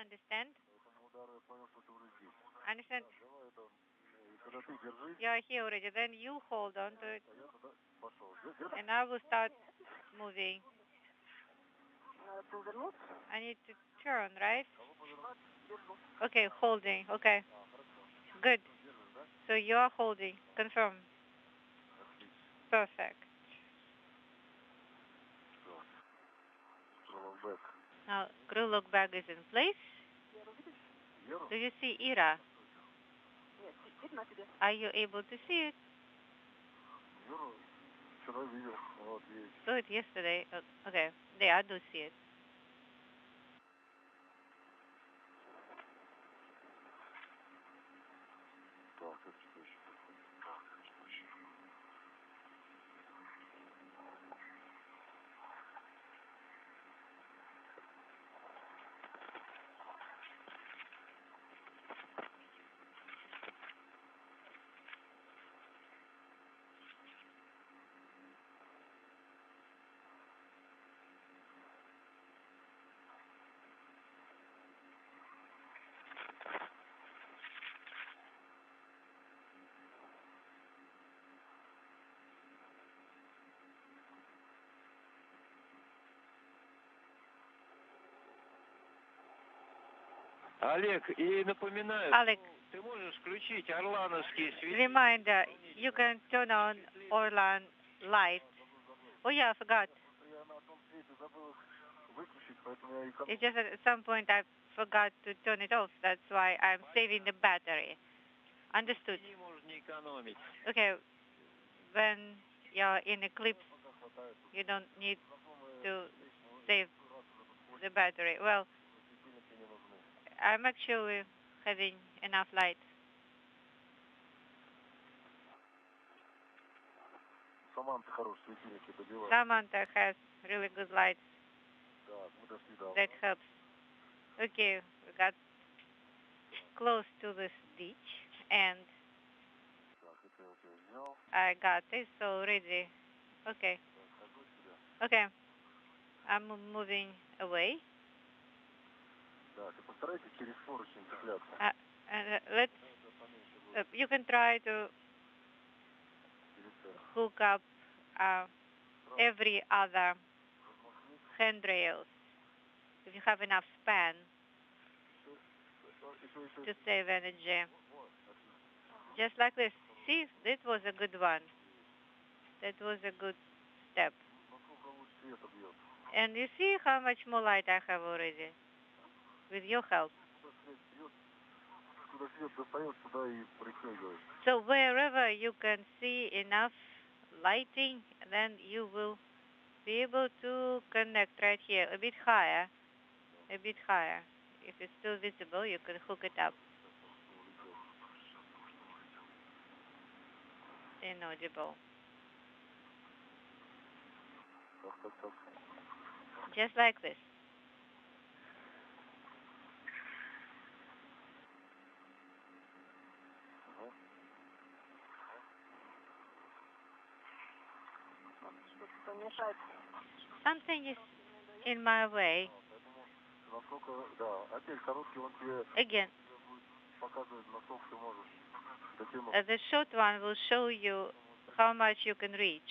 understand? Understand? You are here already. Then you hold on to it, and I will start moving. I need to turn, right? Okay, holding. Okay, good. So you are holding. Confirm. Perfect. Now, Krulok bag is in place. Do you see Ira? Are you able to see it? Saw it yesterday. Okay, there, I do see it. Олег, и напоминаю, Alex, ты можешь включить орлановские светильники. reminder, you can turn on Orlan light. Oh yeah, I forgot. It's just at some point I forgot to turn it off. That's why I'm saving the battery. Understood. Okay, when you're in eclipse, you don't need to save the battery. Well, I'm actually having enough light. Samantha has really good lights. That helps. Okay, we got close to this ditch, and I got this already. Okay. Okay. I'm moving away. Let's. You can try to hook up every other handrails if you have enough span to save energy. Just like this. See, that was a good one. That was a good step. And you see how much more light I have already with your help. So wherever you can see enough lighting, then you will be able to connect right here, a bit higher, a bit higher. If it's still visible, you can hook it up. Inaudible. Just like this. Something is in my way. Again, the short one will show you how much you can reach.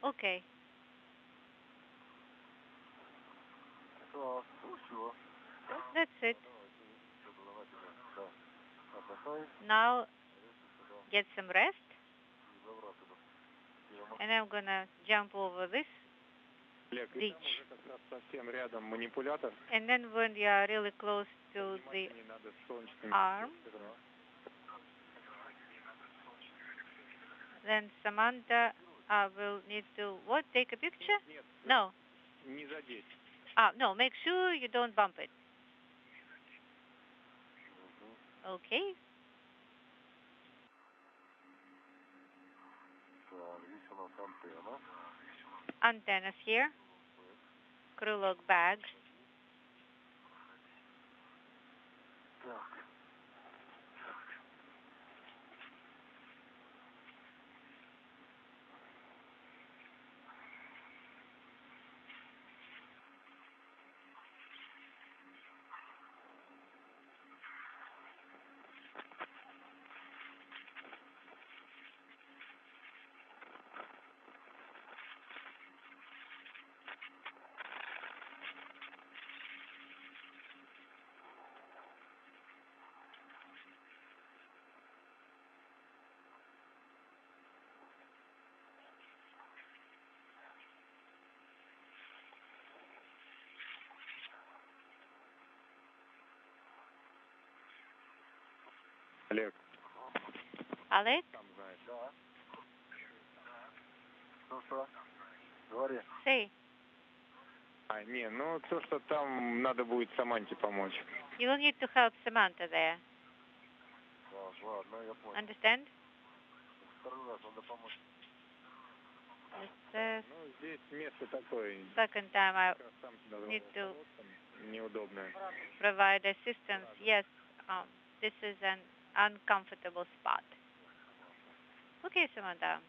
Okay. That's it. Now get some rest. And I'm gonna jump over this ditch. And then when you are really close to the arm, then Samantha will need to what? Take a picture? No. No, make sure you don't bump it. Okay. Antennas here. Krulok bag. Олег. Oleg? Да. Что? Говори. Say. Не, ну то, что там надо будет Саманте помочь. You will need to help Samantha there. Ладно, я понял. Understand? Второй раз надо помочь. The Ну, здесь место такое. second time I Сам должен need to неудобное. provide assistance. Yes, this is an uncomfortable spot. Okay, Samantha.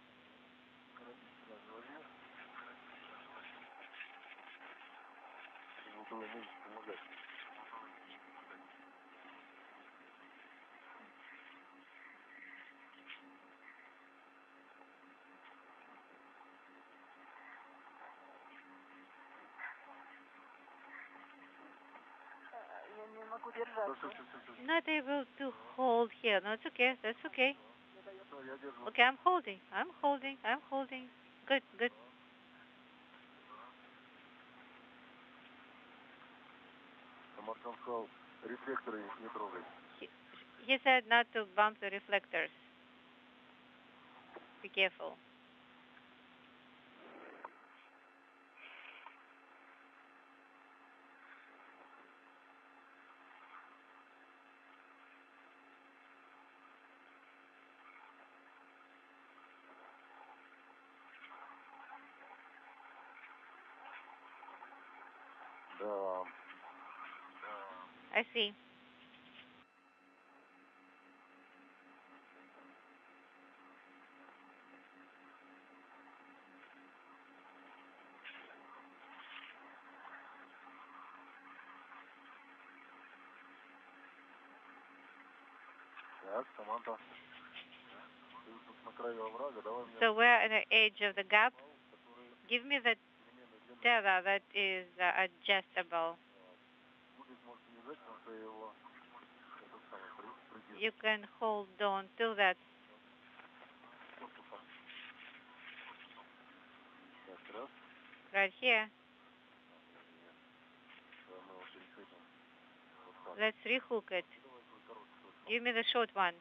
Я не могу держаться. Not able to hold here. No, it's okay. That's okay. Я держу. Okay, I'm holding. I'm holding. Good. Артем сказал, рефлекторы не трогай. He said not to bump the reflectors. Be careful. Да. I see. Так, Саманта. Ты тут на краю оврага, давай мне... So we're at the edge of the gap. Give me the tether that is adjustable. You can hold on to that. Right here. Let's rehook it. Give me the short one.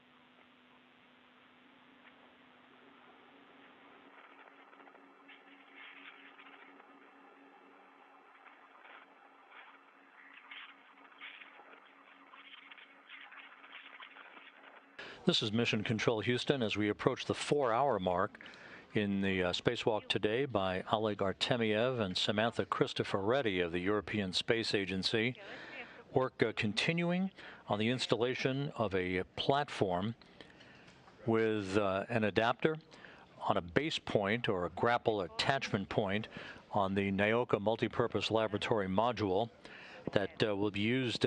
This is Mission Control Houston as we approach the 4-hour mark in the spacewalk today by Oleg Artemyev and Samantha Cristoforetti of the European Space Agency. Work continuing on the installation of a platform with an adapter on a base point or a grapple attachment point on the Naoka multipurpose laboratory module that will be used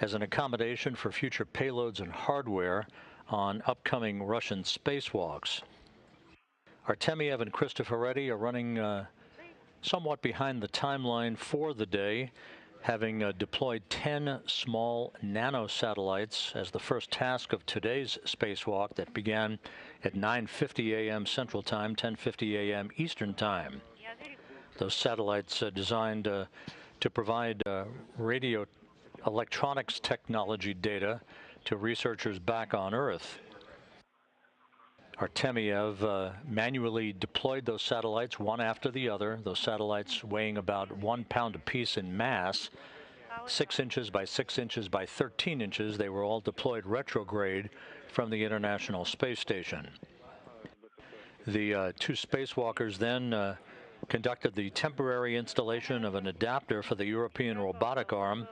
as an accommodation for future payloads and hardware on upcoming Russian spacewalks. Artemyev and Cristoforetti are running somewhat behind the timeline for the day, having deployed 10 small nanosatellites as the first task of today's spacewalk that began at 9:50 a.m. Central Time, 10:50 a.m. Eastern Time. Those satellites designed to provide radio electronics technology data to researchers back on Earth. Artemyev manually deployed those satellites one after the other, those satellites weighing about 1 pound apiece in mass, 6 inches by 6 inches by 13 inches. They were all deployed retrograde from the International Space Station. The two spacewalkers then conducted the temporary installation of an adapter for the European robotic arm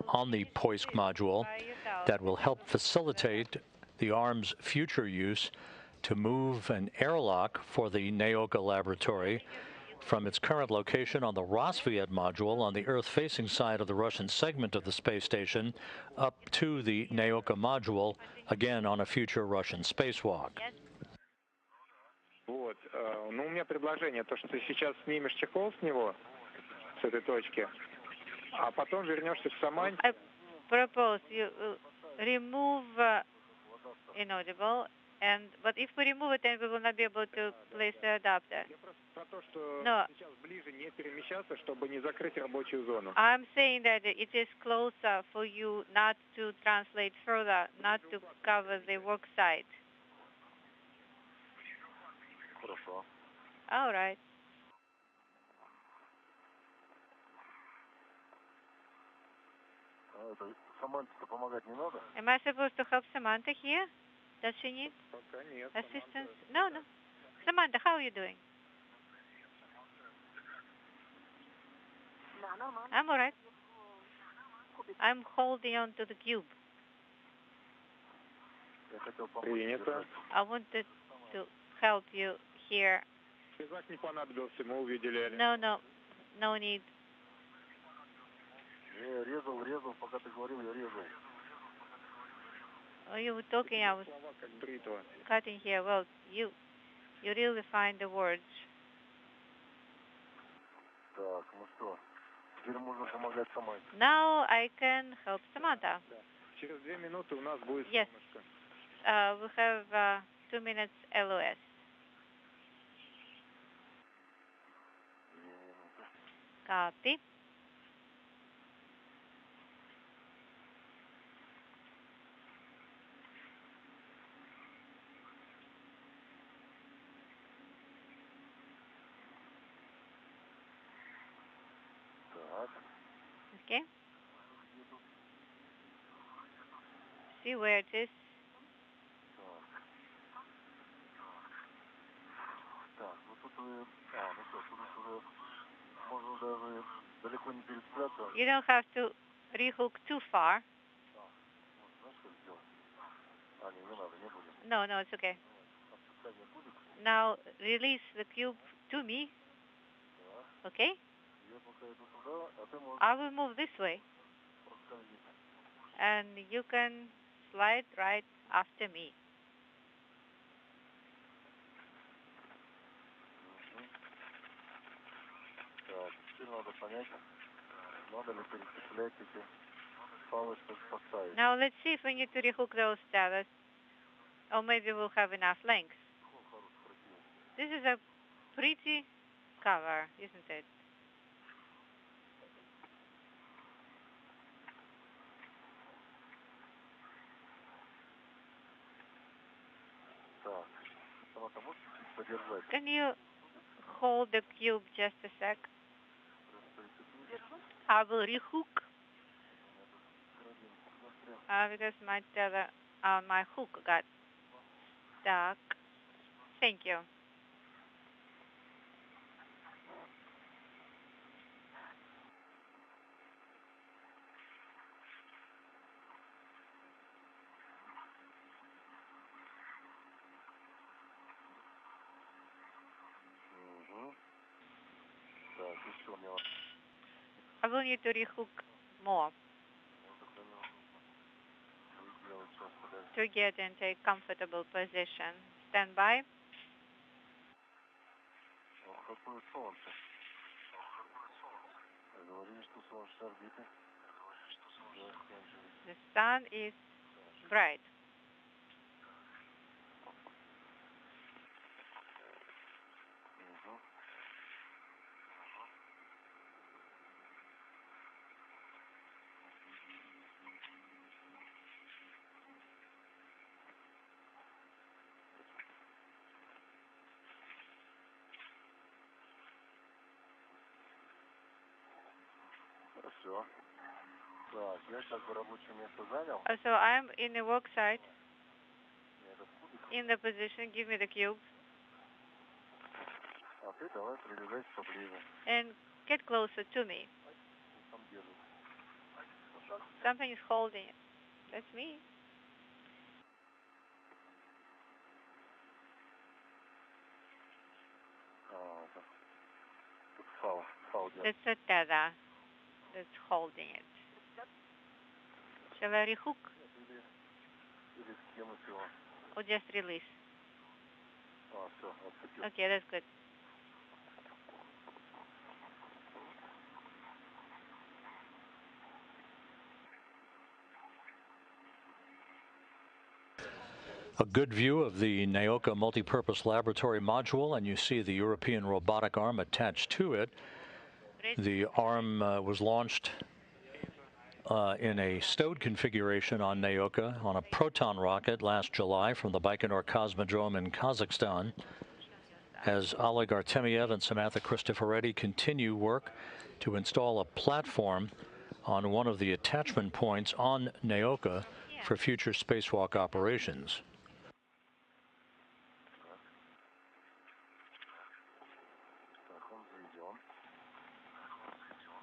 on the POISC module that will help facilitate the arm's future use to move an airlock for the Naoka laboratory from its current location on the Rosviet module on the Earth-facing side of the Russian segment of the space station up to the Naoka module, again on a future Russian spacewalk. Вот. Ну, у меня предложение, то, что ты сейчас снимешь чехол с него, с этой точки, а потом вернешься к Саманте. I propose you remove inaudible But if we remove it, then we will not be able to place the adapter. No. I'm saying that it is closer for you not to translate further, not to cover the work site. All right. Am I supposed to help Samantha here? Does she need assistance? No. Samantha, how are you doing? I'm all right. I'm holding on to the cube. I wanted to help you here. No need. Oh, you were talking, I was cutting here. Well, you really find the words. Now I can help Samantha. Yes. We have 2 minutes LOS. Copy. Okay. See where it is. You don't have to rehook too far. No, it's okay. Now release the cube to me. Okay? I will move this way. And you can slide right after me. Now let's see if we need to rehook those tethers. Or maybe we'll have enough length. This is a pretty cover, isn't it? Can you hold the cube just a sec? I will rehook. Because my tether on my hook got stuck. Thank you. I will need to rehook more to get into a comfortable position. Stand by. The sun is bright. So I'm in the work site. In the position, give me the cube. And get closer to me. Something is holding it. That's me. That's a tether that's holding it. Shall I rehook? Or just release? Okay, that's good. a good view of the Naoka multipurpose laboratory module, and you see the European robotic arm attached to it. The arm was launched in a stowed configuration on Naoka on a Proton rocket last July from the Baikonur Cosmodrome in Kazakhstan. As Oleg Artemyev and Samantha Cristoforetti continue work to install a platform on one of the attachment points on Naoka for future spacewalk operations.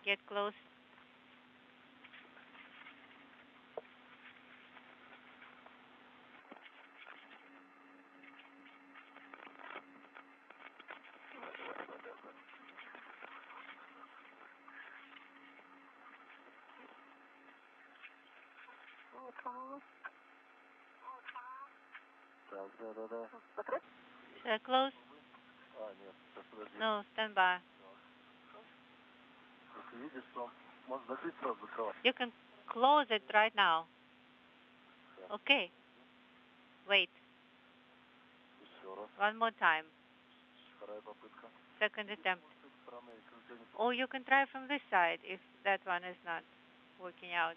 Get close. Close? No, stand by. You can close it right now. Okay. Wait. One more time. Second attempt. Or you can try from this side if that one is not working out.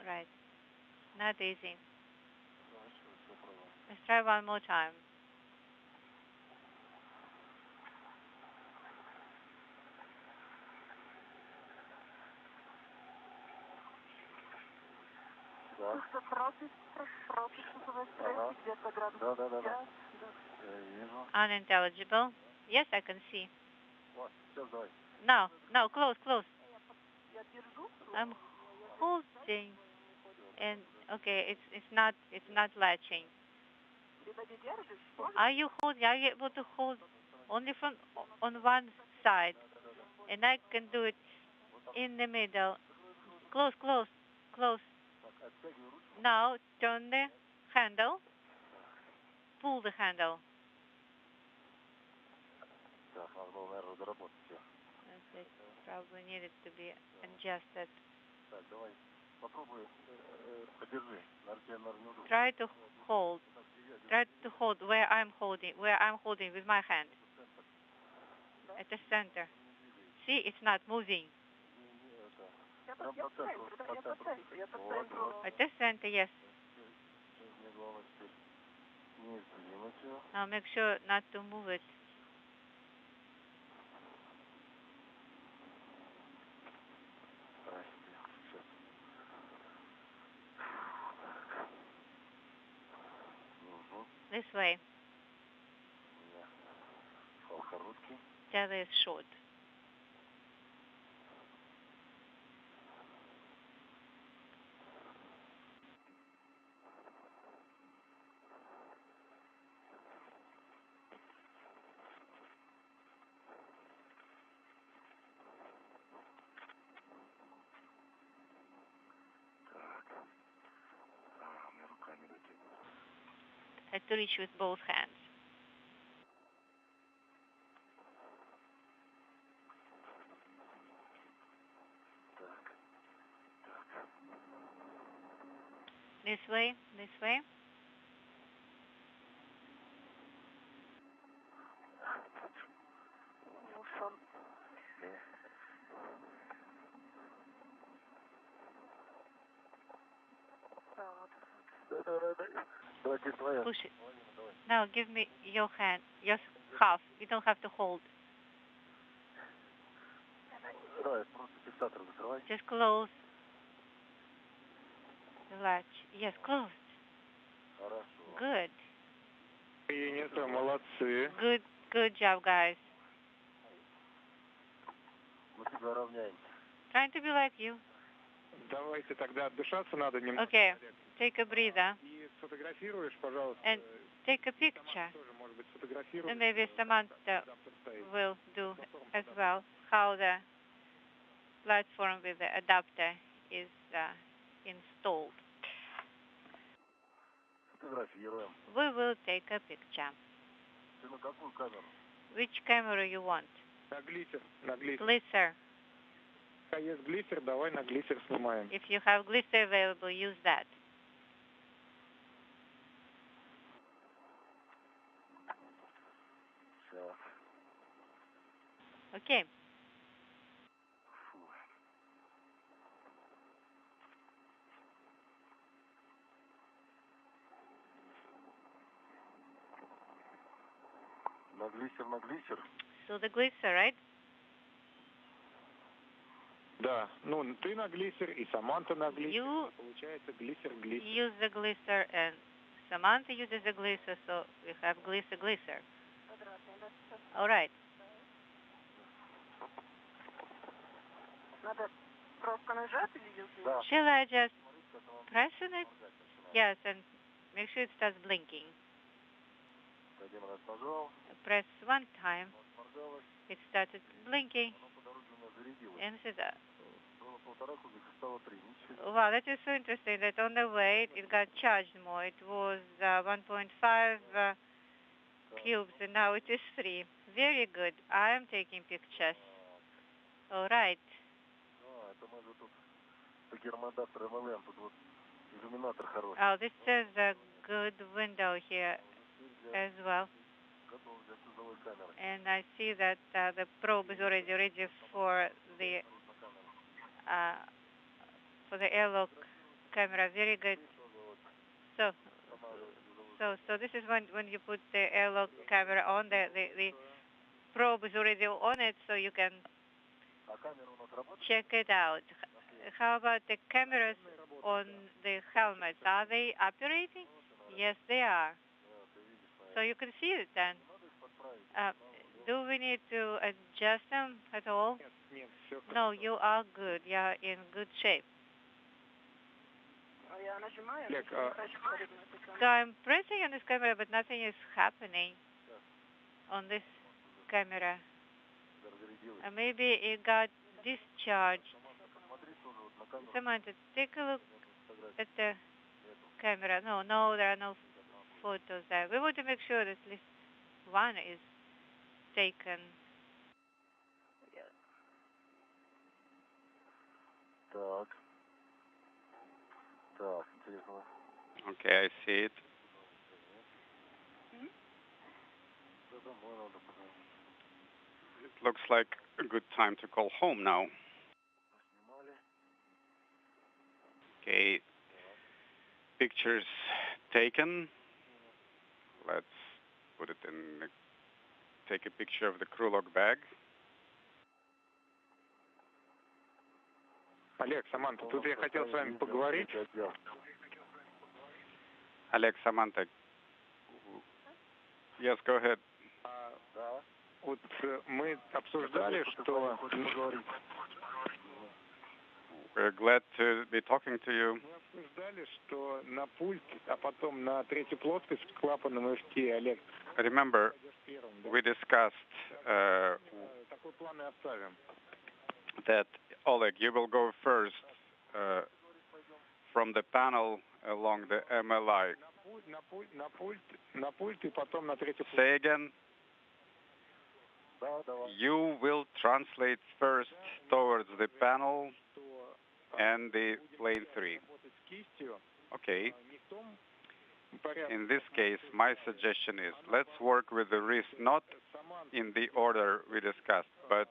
Right. Not easy. Let's try one more time. Unintelligible. Yes, I can see. No, no, close, close. I'm holding, and okay, it's not latching. Are you holding? Are you able to hold only from on one side? And I can do it in the middle. Close, close, close. Now turn the handle. Pull the handle. It probably needed to be adjusted. Try to hold. Try to hold where I'm holding with my hand. At the center. See, it's not moving. At the center, yes. Now make sure not to move it. This way. Tether is short. Had to reach with both hands. This way, this way. Push it. Now give me your hand, your half. You don't have to hold. Just close the latch. Yes, closed. Good. Good job, guys. Trying to be like you. Okay, take a breather. And take a picture. And maybe Samantha will do as well how the platform with the adapter is installed. We will take a picture. Which camera you want? Glisser. If you have glycer available, use that. Okay. На глиссер. So the glycer, right? Да, ну ты на глиссер и Саманта на глиссер. You Получается глиссер. use the glycer and Samantha uses the glycer, so we have glycer. All right. Надо просто нажать или Да. Shall I just press on it? Yes, and make sure it starts blinking. Один раз нажал, Press one time, моргалось, it started blinking, оно по дороге у нас зарядилось. and it says, Было 1,5 кубика, стало 3. Ничего. wow, that is so interesting that on the way it got charged more. It was 1.5 cubes, and now it is 3. Very good. I am taking pictures. All right. Это мы же тут по гермодатор МЛМ, тут вот иллюминатор хороший. Oh, this is a good window here as well. Готов для грузовой камеры. And I see that the probe is already ready for the airlock camera. Very good. So this is when you put the airlock camera on, the probe is already on it, so you can check it out. How about the cameras on the helmets? Are they operating? Yes, they are. So you can see it then. Do we need to adjust them at all? No, you are good. You are in good shape. Я нажимаю. So I'm pressing on this camera, but nothing is happening on this camera. Maybe it got discharged. Samantha, take a look at the camera. No, there are no photos there. We want to make sure that at least one is taken. Так, интересно. Okay, I see it. It looks like a good time to call home now. Okay, pictures taken. Let's put it in, take a picture of the crew log bag. Олег, Саманта, тут я хотел с вами поговорить. Oleg, Samantha. Yes, go ahead. Вот мы обсуждали, что... We're glad to be talking to you. Мы обсуждали, что на пульт, а потом на третью плоскость с клапаном FT, Олег. Remember, we discussed Такой план и оставим. that, Oleg, you will go first from the panel along the MLI. На пульт и потом на третью плоскость. Say again. You will translate first towards the panel and the plane 3. Okay. In this case, my suggestion is let's work with the wrist not in the order we discussed, but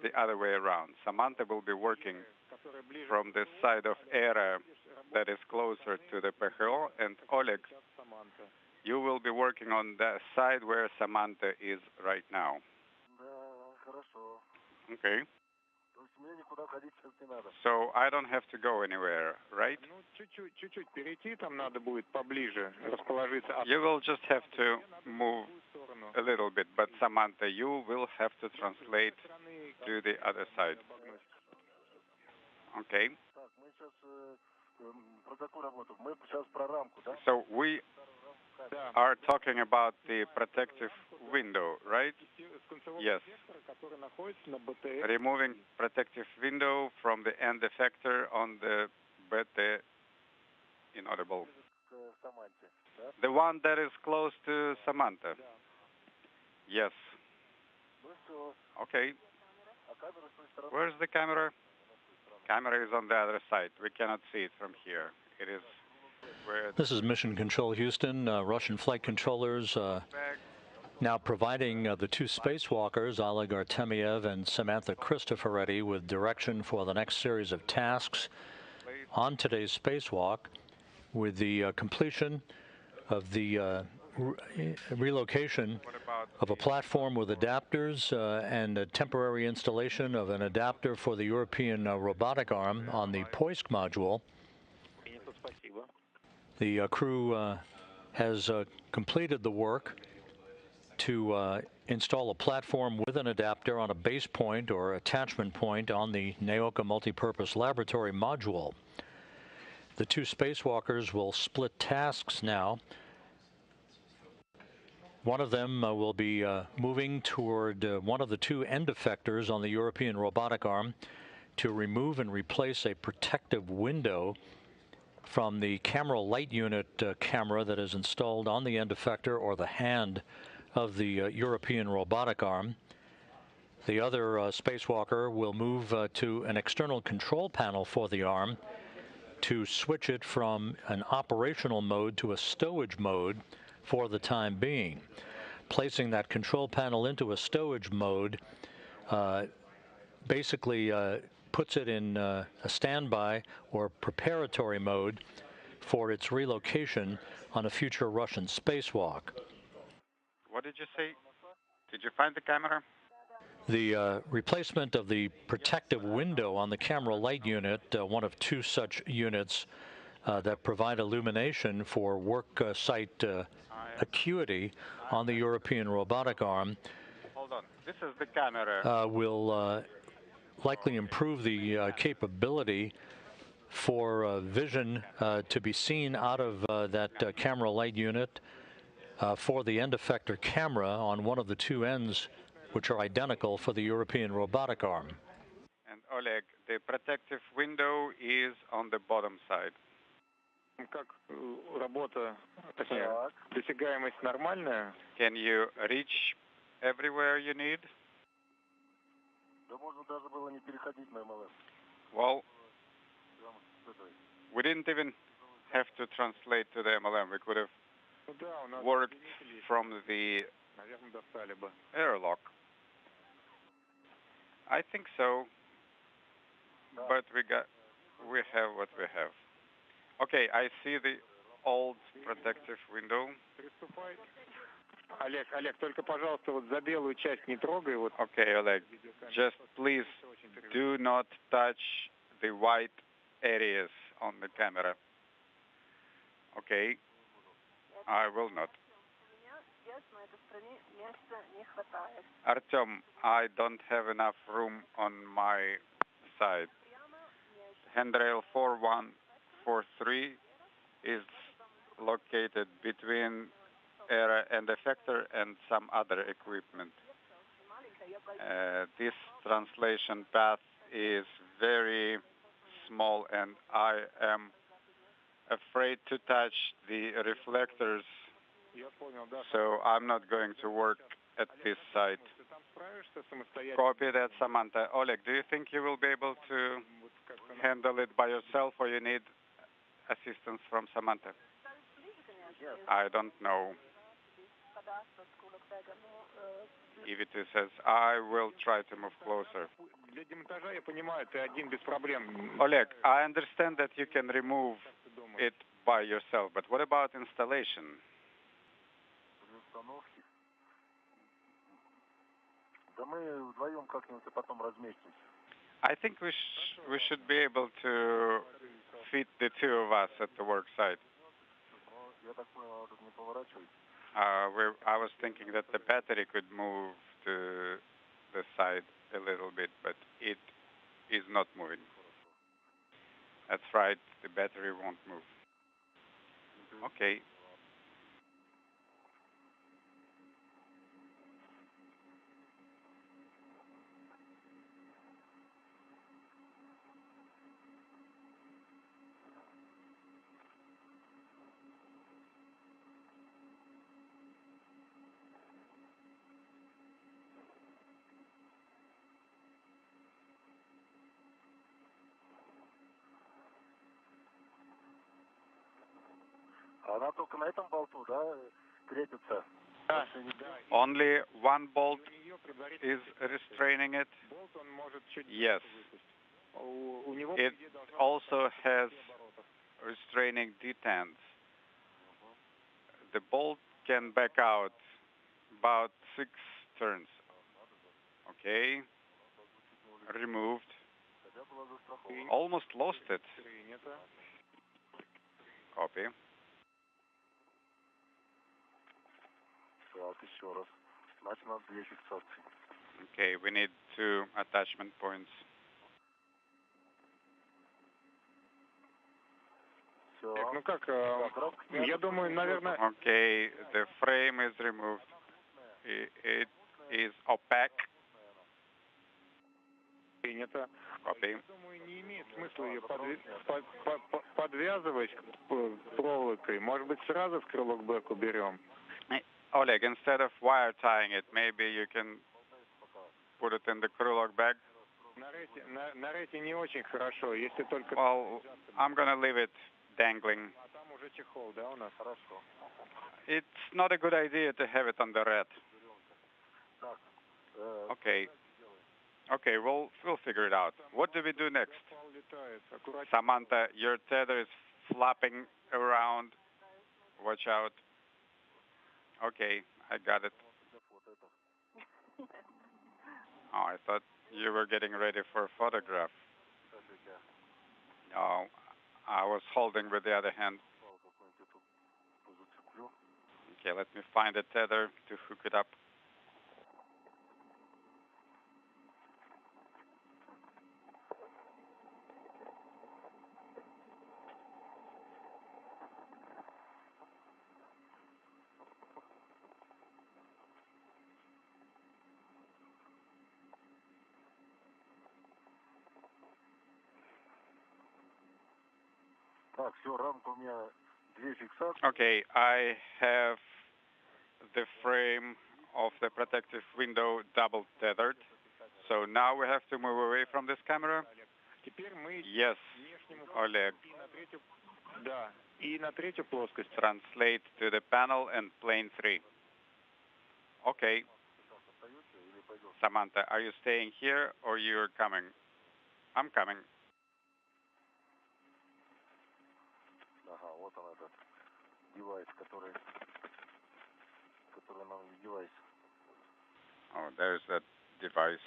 the other way around. Samantha will be working from the side of ERA that is closer to the PHO, and Oleg, you will be working on the side where Samantha is right now. Okay. So I don't have to go anywhere, right? Чуть-чуть перейти, там надо будет поближе расположиться. You will just have to move a little bit, but Samantha, you will have to translate to the other side. Okay. So we are talking about the protective window, right? Yes. Removing protective window from the end effector on the BT inaudible. The one that is close to Samantha. Yes. Okay. Where's the camera? Camera is on the other side. We cannot see it from here. It is where... This is Mission Control Houston. Russian flight controllers now providing the two spacewalkers, Oleg Artemyev and Samantha Cristoforetti, with direction for the next series of tasks on today's spacewalk, with the completion of the relocation of a platform with adapters and a temporary installation of an adapter for the European robotic arm on the Poisk module. The crew has completed the work to install a platform with an adapter on a base point or attachment point on the Naoka Multipurpose Laboratory module. The two spacewalkers will split tasks now. One of them will be moving toward one of the two end effectors on the European robotic arm to remove and replace a protective window from the camera light unit camera that is installed on the end effector or the hand of the European robotic arm. The other spacewalker will move to an external control panel for the arm to switch it from an operational mode to a stowage mode for the time being. Placing that control panel into a stowage mode basically puts it in a standby or preparatory mode for its relocation on a future Russian spacewalk. What did you say? Did you find the camera? The replacement of the protective window on the camera light unit, one of two such units that provide illumination for work site acuity on the European robotic arm. Hold on. This is the camera. Will likely improve the capability for vision to be seen out of that camera light unit for the end effector camera on one of the two ends, which are identical for the European robotic arm. And Oleg, the protective window is on the bottom side. Как работа, точнее, досягаемость нормальная? Can you reach everywhere you need? Да можно даже было не переходить на МЛС. Well, we didn't even have to translate to the MLM. We could have worked from the airlock. I think so, but we have what we have. Okay, I see the old protective window. Олег, только, пожалуйста, вот за белую часть не трогай. Вот. Okay, Oleg, just please do not touch the white areas on the camera. Okay, I will not. Artem, I don't have enough room on my side. Handrail 4143 is located between air and effector and some other equipment. This translation path is very small, and I am afraid to touch the reflectors, so I'm not going to work at this site. Copy that, Samantha. Oleg, do you think you will be able to handle it by yourself, or you need assistance from Samantha? I don't know. If it says, I will try to move closer. Oleg, I understand that you can remove it by yourself, but what about installation? I think we should be able to fit the two of us at the work site. I was thinking that the battery could move to the side a little bit, but it is not moving. That's right, the battery won't move. Okay. Она только на этом болту, да, крепится? Only one bolt is restraining it? Yes. It also has restraining detents. The bolt can back out about 6 turns. Okay. Removed. Almost lost it. Copy. Так, еще раз. Значит, надо 2 фиксации. Okay, we need 2 attachment points. Все. Ну как, я думаю, наверное... Okay, the frame is removed. It is opaque. Принято. Copy. Я думаю, не имеет смысла ее подвязывать проволокой. Может быть, сразу в крылок бэк уберем? Oleg, instead of wire tying it, maybe you can put it in the krulok bag? На рейте не очень хорошо, если только... Well, I'm gonna leave it dangling. А там уже чехол, да, у нас? Хорошо. It's not a good idea to have it on the red. Okay. Okay, we'll figure it out. What do we do next? Samantha, your tether is flapping around. Watch out. Okay, I got it. Oh, I thought you were getting ready for a photograph. No, I was holding with the other hand. Okay, let me find a tether to hook it up. Так, все, рамка у меня 2 фиксации. Okay, I have the frame of the protective window double tethered. So now we have to move away from this camera? Yes, Oleg. Да, и на третью плоскость. Translate to the panel and plane 3. Okay. Samantha, are you staying here or you're coming? I'm coming. Ага, вот он этот девайс, который нам девайс. Oh, there's that device.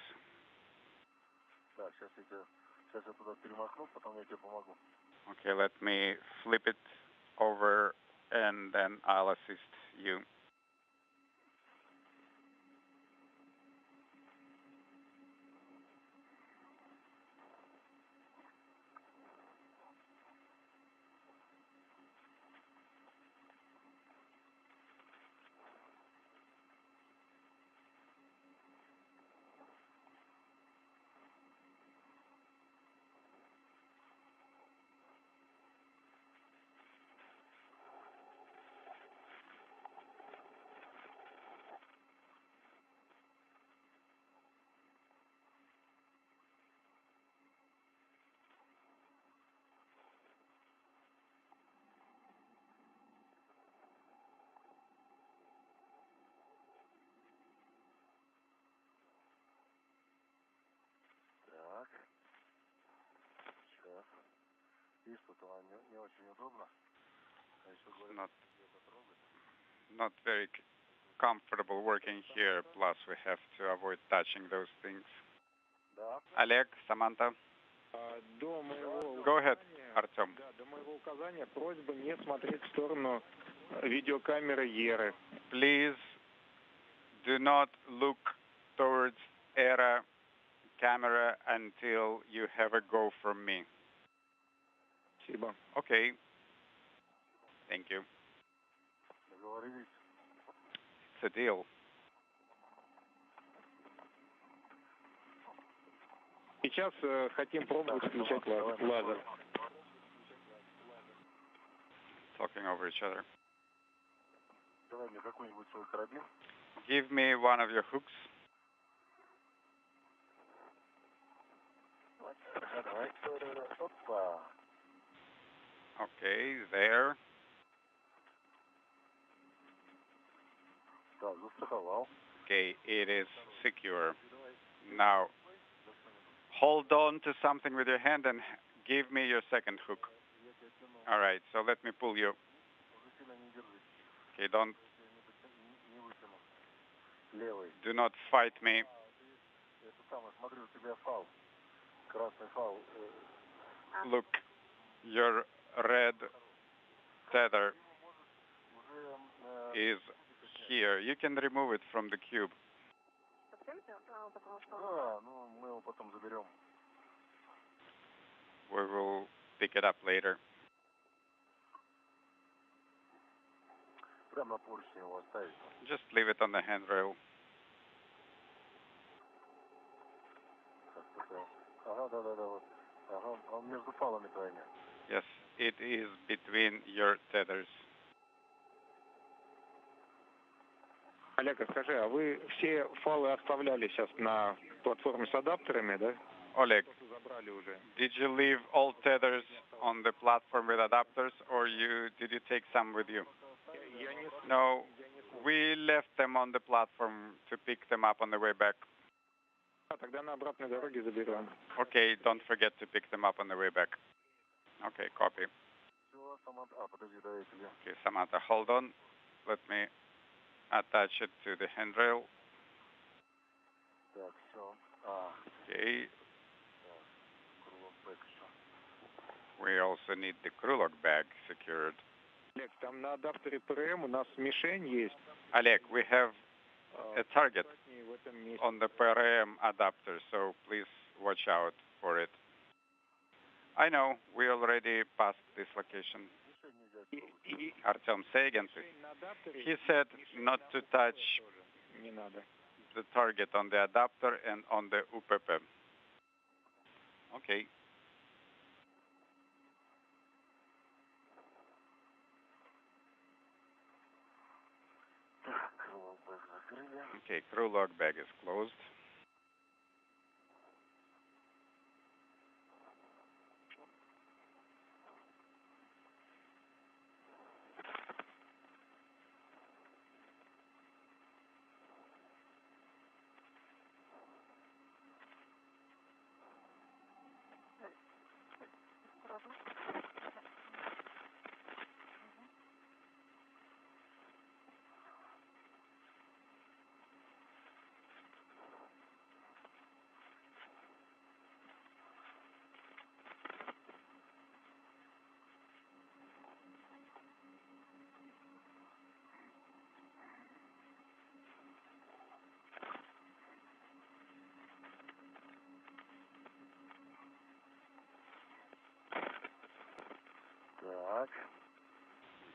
Так, сейчас я туда перемахну, потом я тебе помогу. Okay, let me flip it over and then I'll assist you. Так. Сейчас. Видишь, тут она не очень удобно. А еще говорят, Not very comfortable working here, plus we have to avoid touching those things. Да. Oleg, Samantha. Go ahead, Artem. Да, до моего указания просьба не смотреть в сторону видеокамеры Еры. Please do not look towards ERA camera until you have a go from me. Спасибо. Okay. Thank you. Договорились. It's a deal. Сейчас хотим пробовать включать лазер. Talking over each other. Давай мне какой-нибудь свой карабин. Give me one of your hooks. Давай. Опа. Okay, there. Okay, it is secure. Now, hold on to something with your hand and give me your second hook. All right, so let me pull you. Okay, do not fight me. Look, your red tether is here. You can remove it from the cube. We will pick it up later. Just leave it on the handrail. Yes, it is between your tethers. Олег, скажи, а вы все фалы оставляли сейчас на платформе с адаптерами, да? Oleg, did you leave all tethers on the platform with adapters, or did you take some with you? No, we left them on the platform to pick them up on the way back. Тогда на обратной дороге заберем. Okay, don't forget to pick them up on the way back. Okay, copy. Okay, Samantha, hold on. Let me attach it to the handrail. Okay. We also need the crew lock bag secured. Олег, там на адаптере ПРМ у нас мишень есть. Oleg, we have a target on the PRM adapter, so please watch out for it. I know, we already passed this location. Artem, say again, please. He said not to touch the target on the adapter and on the UPP. Okay. Okay, crew log bag is closed.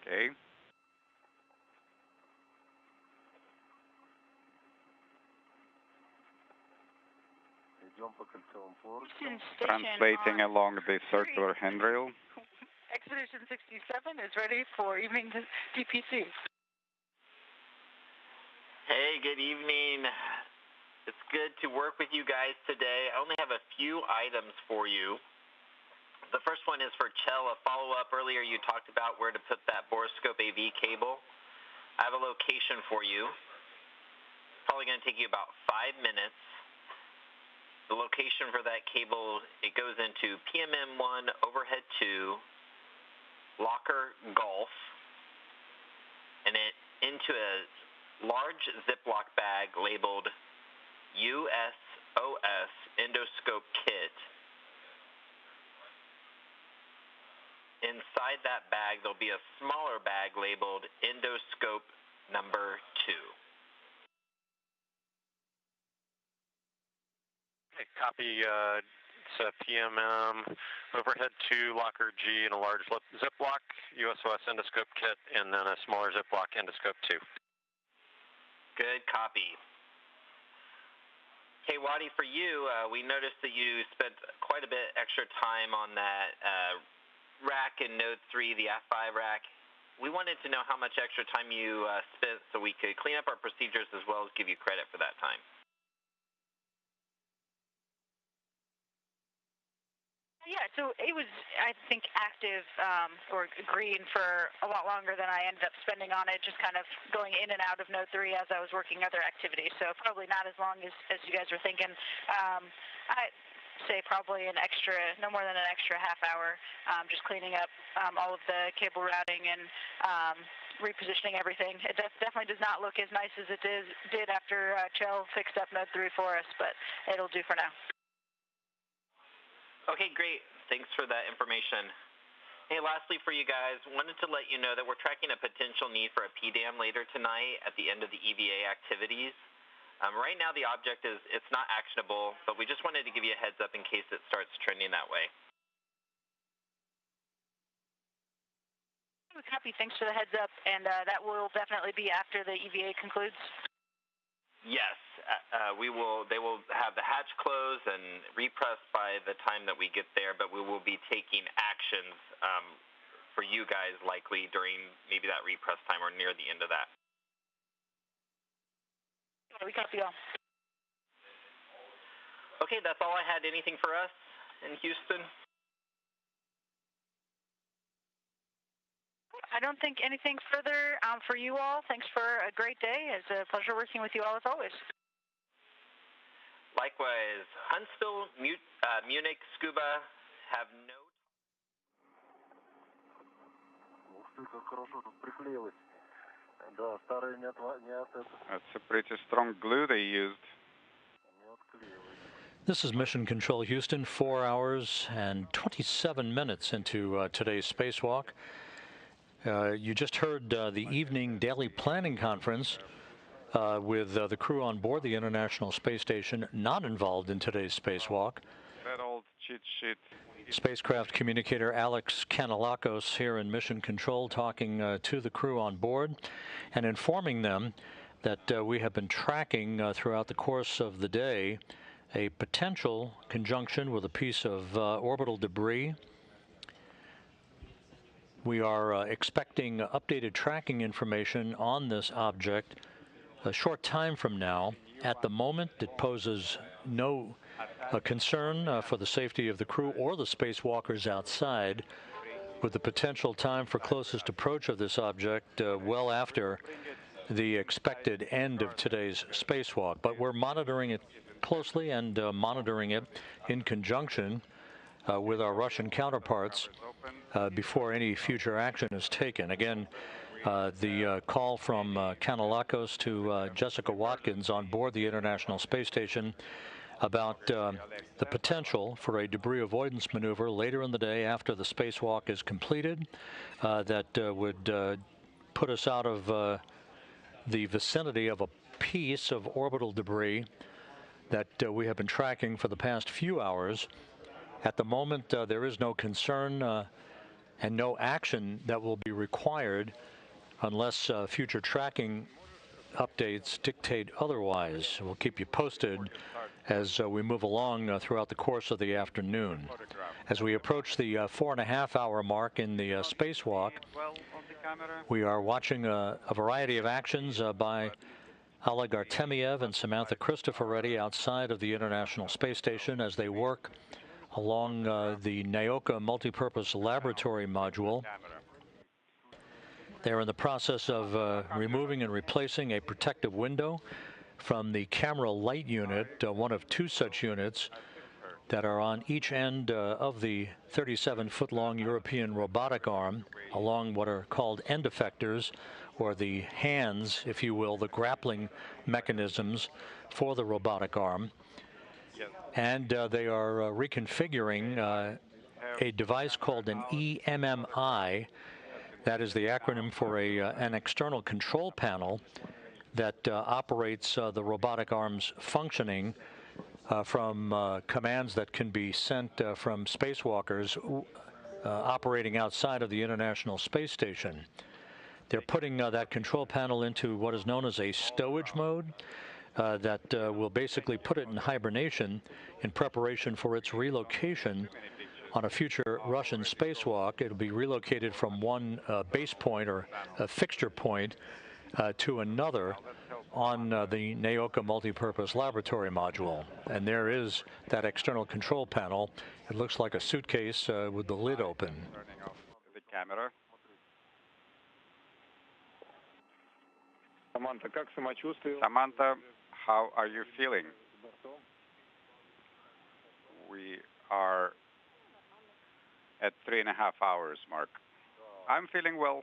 Okay. Translating along the circular handrail. Expedition 67 is ready for evening DPC. Hey, good evening. It's good to work with you guys today. I only have a few items for you. The first one is for Chell, a follow-up. Earlier you talked about where to put that borescope AV cable. I have a location for you. Probably going to take you about 5 minutes. The location for that cable, it goes into PMM1, overhead 2, locker Golf, and it into a large Ziploc bag labeled USOS endoscope kit. Inside that bag, there'll be a smaller bag labeled endoscope number 2. Okay, copy. It's a PMM, overhead 2, locker G, and a large Ziploc, USOS endoscope kit, and then a smaller Ziploc endoscope 2. Good copy. Hey, Wadi, for you, we noticed that you spent quite a bit extra time on that rack in Node 3, the F5 rack. We wanted to know how much extra time you spent so we could clean up our procedures as well as give you credit for that time. Yeah, so it was, I think, active or green for a lot longer than I ended up spending on it, just kind of going in and out of node 3 as I was working other activities. So probably not as long as you guys were thinking. I'd say probably no more than an extra half hour, just cleaning up all of the cable routing and repositioning everything. It definitely does not look as nice as it did after Chell fixed up node 3 for us, but it'll do for now. Okay, great. Thanks for that information. Hey, lastly for you guys, wanted to let you know that we're tracking a potential need for a PDAM later tonight at the end of the EVA activities. Right now the object it's not actionable, but we just wanted to give you a heads up in case it starts trending that way. Copy. Thanks for the heads up, and that will definitely be after the EVA concludes. Yes, they will have the hatch closed and repressed by the time that we get there, but we will be taking actions for you guys likely during maybe that repress time or near the end of that. We copy all. Okay, that's all I had. Anything for us in Houston? I don't think anything further for you all. Thanks for a great day. It's a pleasure working with you all as always. Likewise, Huntsville, Munich, Scuba have no... That's a pretty strong glue they used. This is Mission Control Houston, 4 hours and 27 minutes into today's spacewalk. You just heard the evening daily planning conference with the crew on board the International Space Station not involved in today's spacewalk. That old cheat sheet. Spacecraft communicator Alex Kanellakos here in Mission Control talking to the crew on board and informing them that we have been tracking throughout the course of the day a potential conjunction with a piece of orbital debris. We are expecting updated tracking information on this object a short time from now. At the moment, it poses no concern for the safety of the crew or the spacewalkers outside, with the potential time for closest approach of this object well after the expected end of today's spacewalk. But we're monitoring it closely and monitoring it in conjunction with our Russian counterparts before any future action is taken. Again, the call from Kanellakos to Jessica Watkins on board the International Space Station about the potential for a debris avoidance maneuver later in the day after the spacewalk is completed that would put us out of the vicinity of a piece of orbital debris that we have been tracking for the past few hours. At the moment, there is no concern and no action that will be required unless future tracking updates dictate otherwise. We'll keep you posted as we move along throughout the course of the afternoon. As we approach the 4.5-hour mark in the spacewalk, we are watching a variety of actions by Oleg Artemyev and Samantha Cristoforetti outside of the International Space Station as they work along the Naoka multipurpose laboratory module. They're in the process of removing and replacing a protective window from the camera light unit, one of two such units that are on each end of the 37-foot-long European robotic arm, along what are called end effectors, or the hands, if you will, the grappling mechanisms for the robotic arm. And they are reconfiguring a device called an EMMI. That is the acronym for an external control panel that operates the robotic arm's functioning from commands that can be sent from spacewalkers operating outside of the International Space Station. They're putting that control panel into what is known as a stowage mode that will basically put it in hibernation in preparation for its relocation on a future Russian spacewalk. It'll be relocated from one base point or a fixture point to another on the Naoka multipurpose laboratory module. And there is that external control panel. It looks like a suitcase with the lid open. Turning off the camera. Samantha, how are you feeling? We are at 3.5 hours mark. I'm feeling well.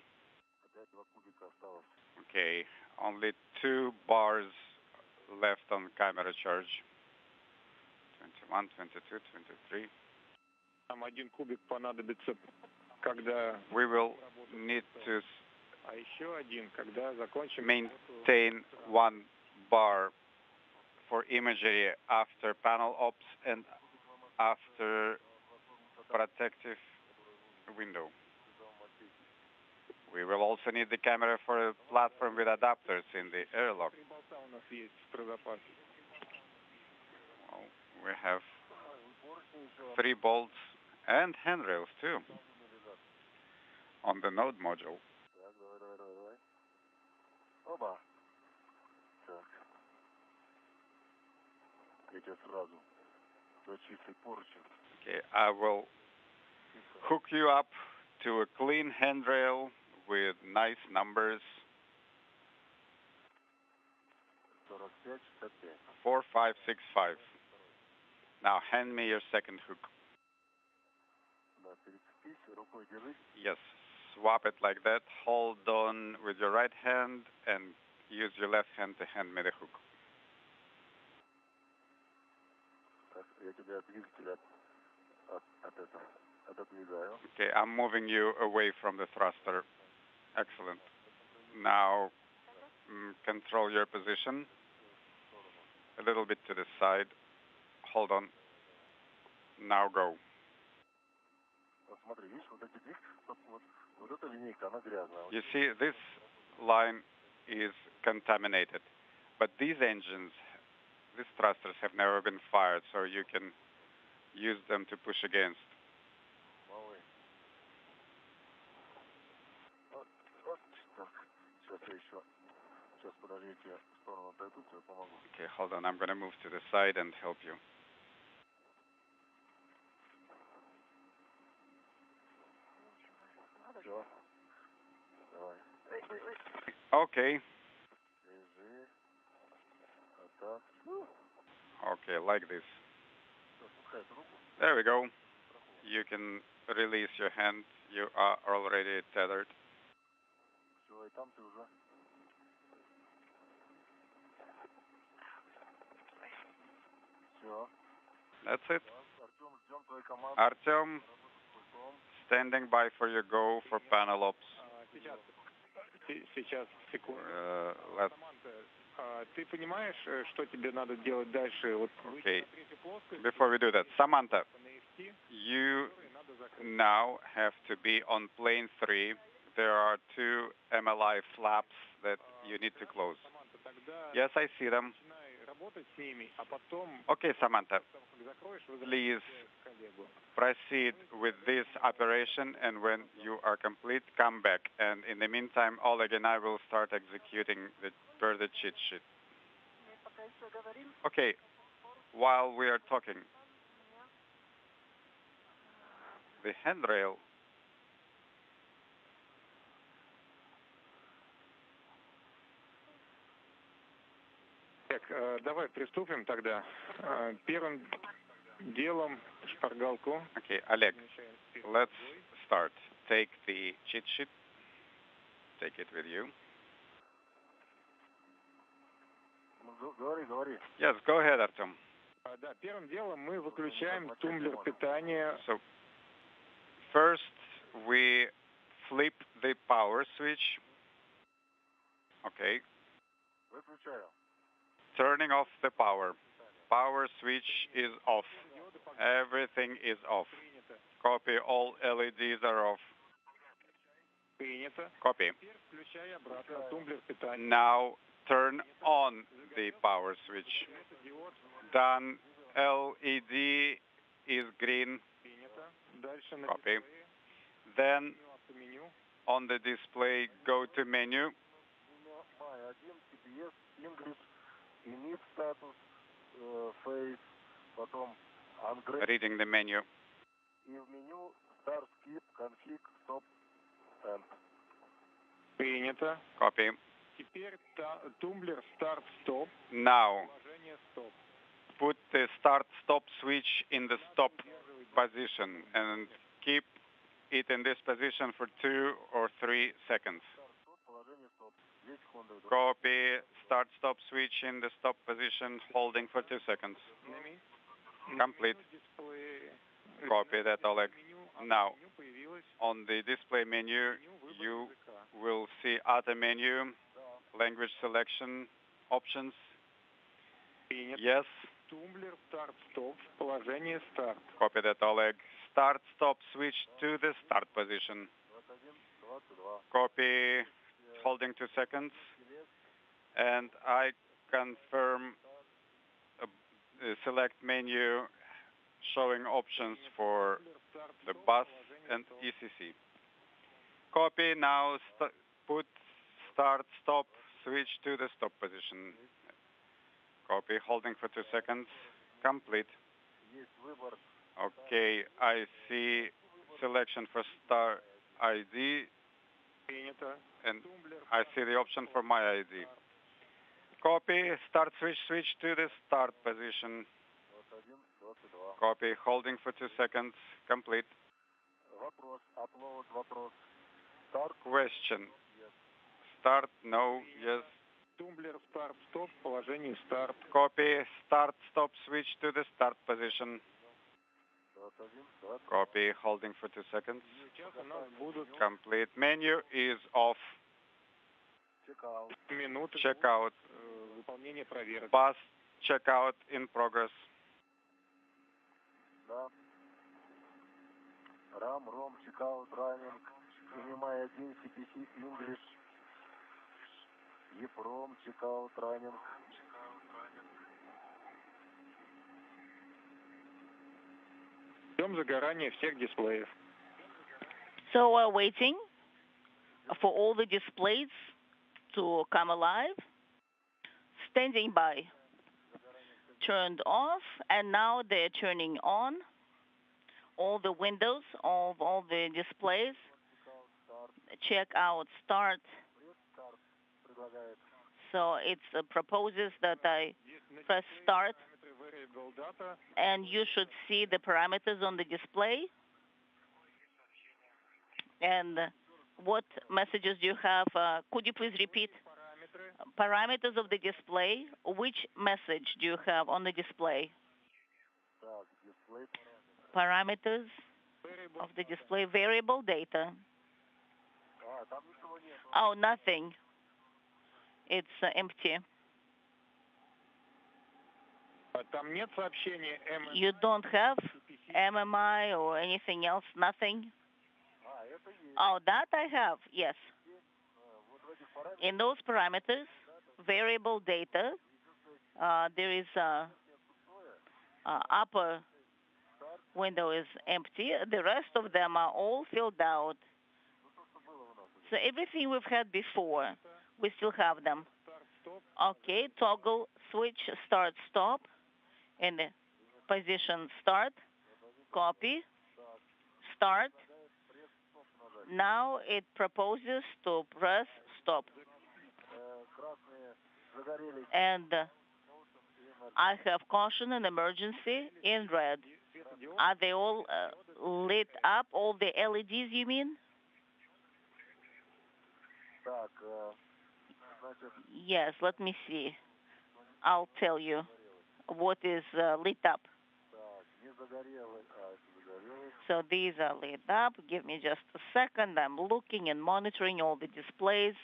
Okay, only 2 bars left on camera charge. 21, 22, 23. We will need to maintain 1 bar for imagery after panel ops and after protective window. We will also need the camera for a platform with adapters in the airlock. Well, we have 3 bolts and handrails too on the node module. Okay, I will hook you up to a clean handrail with nice numbers. 4565. Now hand me your second hook. Yes, swap it like that. Hold on with your right hand and use your left hand to hand me the hook. Okay, I'm moving you away from the thruster. Excellent. Now control your position. A little bit to the side. Hold on. Now go. You see, this line is contaminated, but these engines, these thrusters have never been fired, so you can use them to push against. Okay, hold on, I'm going to move to the side and help you. Okay. Okay, like this. There we go. You can release your hand. You are already tethered. That's it. Artem, standing by for your go for panel ops. Okay. Before we do that, Samantha, you now have to be on plane 3. There are 2 MLI flaps that you need to close. Yes, I see them. Okay, Samantha, please proceed with this operation, and when you are complete, come back. And in the meantime, Oleg and I will start executing the further cheat sheet. Okay, while we are talking, the handrail Давай приступим тогда. Первым делом шпаргалку. Okay, Oleg, let's start. Take the cheat sheet. Take it with you. Yes, go ahead, Artem. Да, первым делом мы выключаем тумблер питания. So, first we flip the power switch. Okay. Turning off the power. Power switch is off. Everything is off. Copy, all LEDs are off. Copy. Now turn on the power switch. Done. LED is green. Copy. Then on the display, go to menu. один TPS, English, init status, face, потом ungrade. Reading the menu. И в меню start, skip, config, stop, end. Принято. Copy. Теперь тумблер старт-стоп. Now, Положение стоп. put the start-stop switch in the stop position and keep it in this position for 2 or 3 seconds. Положение стоп. 2 секунды. Copy start-stop switch in the stop position, holding for 2 seconds. Complete. Copy that, Oleg. Now, on the display menu, you will see other menu, language selection options. Yes. Тумблер старт-стоп. Положение старт. Copy that, Oleg. Start-stop switch to the start position. 21, 22. Copy, holding 2 seconds. And I confirm a select menu showing options for the bus and ECC. Copy, now put start-stop switch to the stop position. Copy, holding for 2 seconds. Complete. Okay, I see selection for star ID, and I see the option for my ID. Copy, start switch to the start position. 21, 22. Copy, holding for 2 seconds. Complete. Вопрос, upload, вопрос. Start. Question. Start, no, yes. Тумблер старт-стоп. Положение старт. Copy, start-stop switch to the start position. 21, 22. Copy, holding for 2 seconds. Сейчас у нас будут Complete. Menu is off. Check-out. минуты Checkout. выполнения проверок. Bus checkout in progress. Да. RAM, ROM, checkout, running. Принимай 1, CPC, English. EPROM, checkout, running. Ждем загорания всех дисплеев. So we're waiting for all the displays to come alive. Standing by. Turned off, and now they're turning on. All the windows of all the displays. Check out start. So it proposes that I press start, and you should see the parameters on the display. And what messages do you have? Could you please repeat? Parameters of the display. Which message do you have on the display? Parameters of the display. Variable data. Oh, nothing. It's empty. Там нет сообщения You don't have MMI or anything else? Nothing? Oh, that I have, yes. In those parameters, variable data, there is upper window is empty. The rest of them are all filled out. So everything we've had before, we still have them. Okay, toggle, switch, start, stop, and position start, copy, start. Now it proposes to press stop. And I have caution and emergency in red. Are they all lit up, all the LEDs you mean? Yes, let me see. I'll tell you what is lit up. So these are lit up. Give me just a second. I'm looking and monitoring all the displays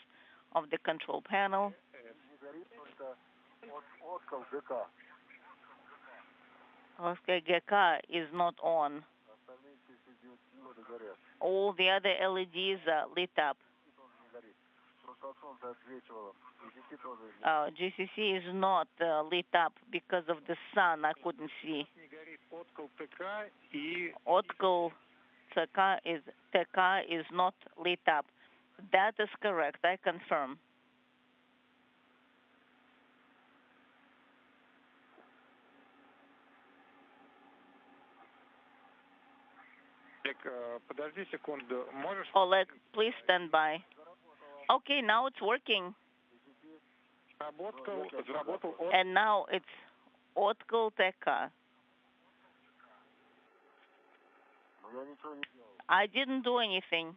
of the control panel. Oscar GK is not on. All the other LEDs are lit up. GCC is not lit up because of the sun. I couldn't see. Otkal TK is not lit up. That is correct. I confirm. Подожди секунду. Можешь... Oleg, please stand by. Okay, now it's working. And now it's Otkal Teka. I didn't do anything.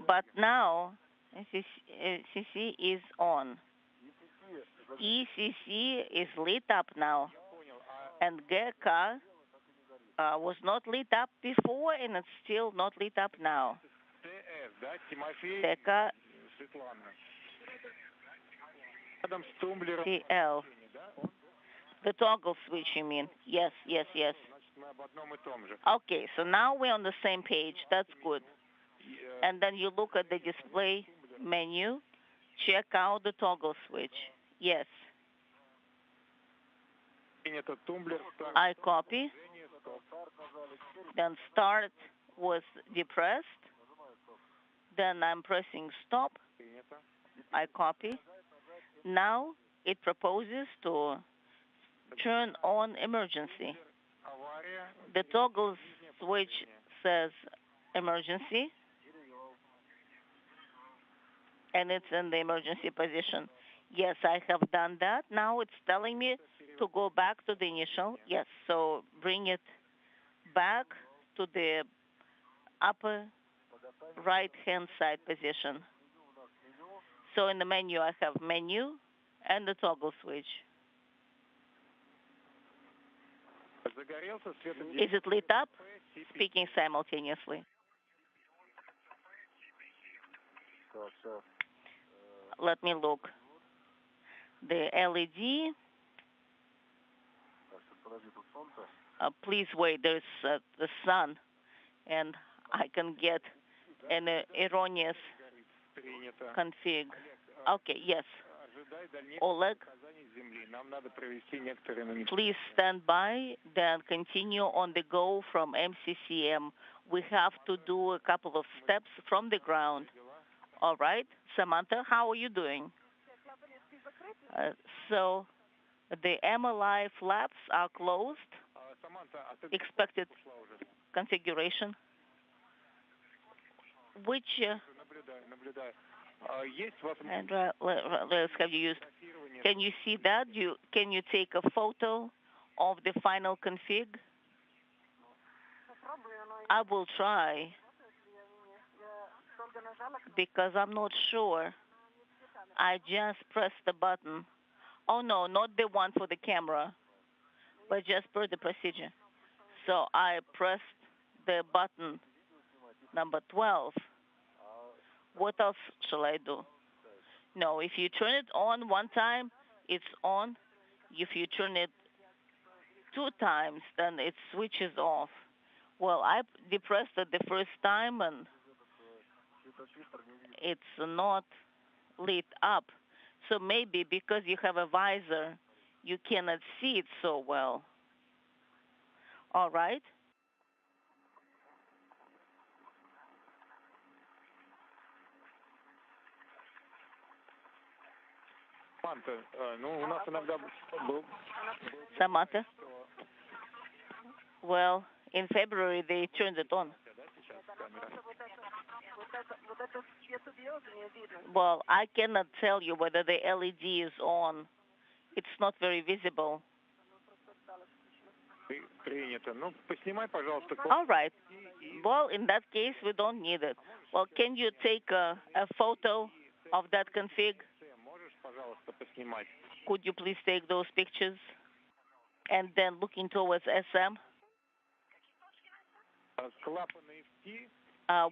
But now CC is on. ECC is lit up now. And GK was not lit up before, and it's still not lit up now. Teka TL. The toggle switch, you mean? Yes, yes, yes. Okay, so now we're on the same page. That's good. And then you look at the display menu, check out the toggle switch. Yes. I copy. Then start was depressed. Then I'm pressing stop. I copy. Now it proposes to turn on emergency. The toggle switch says emergency, and it's in the emergency position. Yes, I have done that. Now it's telling me to go back to the initial. Yes, so bring it back to the upper right-hand side position. So in the menu, I have menu and the toggle switch. Is it lit up? Speaking simultaneously. Let me look. The LED. Please wait, there's the sun, and I can get an erroneous config. Okay, yes. Oleg, please stand by, then continue on the go from MCCM. We have to do a couple of steps from the ground. All right. Samantha, how are you doing? So the MLI flaps are closed. Expected configuration. Which and let's have you used. Can you see that? Can you take a photo of the final config? I will try because I'm not sure. I just pressed the button. Oh no, not the one for the camera, but just per the procedure. So I pressed the button number 12. What else shall I do? No, if you turn it on one time, it's on. If you turn it 2 times, then it switches off. Well, I depressed it the first time, and it's not lit up. So maybe because you have a visor, you cannot see it so well. All right. Samantha? Well, in February, they turned it on. Well, I cannot tell you whether the LED is on. It's not very visible. All right. Well, in that case, we don't need it. Well, can you take a photo of that config? Could you please take those pictures? And then looking towards SM.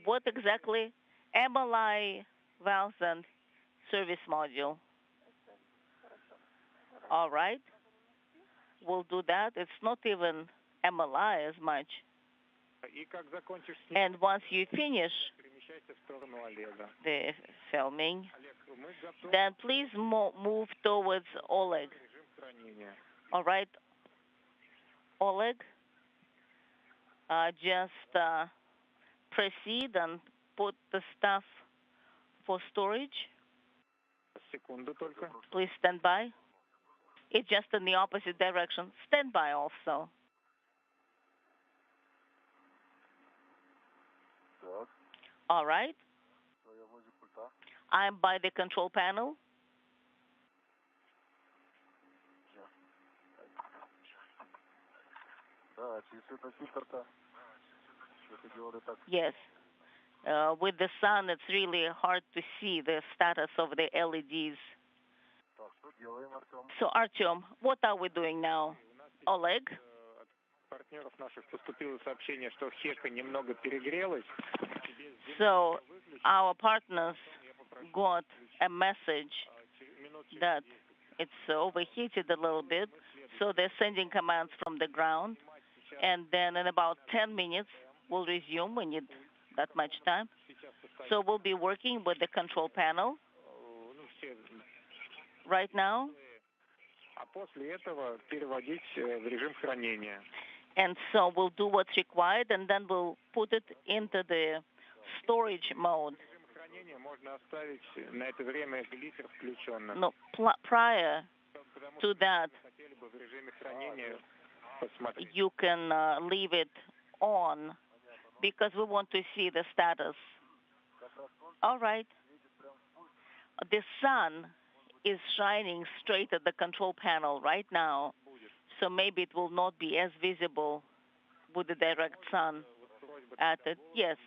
What exactly? MLI valves and service module. All right. We'll do that. It's not even MLI as much. And once you finish the filming, then please move towards Oleg. All right, Oleg, just proceed and put the stuff for storage. Please stand by. It's just in the opposite direction. Stand by also. All right. I'm by the control panel. Yes. With the sun, it's really hard to see the status of the LEDs. So, Artyom, what are we doing now? Oleg? So, our partners got a message that it's overheated a little bit, so they're sending commands from the ground, and then in about 10 minutes, we'll resume. We need that much time. So we'll be working with the control panel right now. And so we'll do what's required, and then we'll put it into the storage mode. No, prior to that, you can leave it on because we want to see the status. All right. The sun is shining straight at the control panel right now, so maybe it will not be as visible with the direct sun at it. Yes.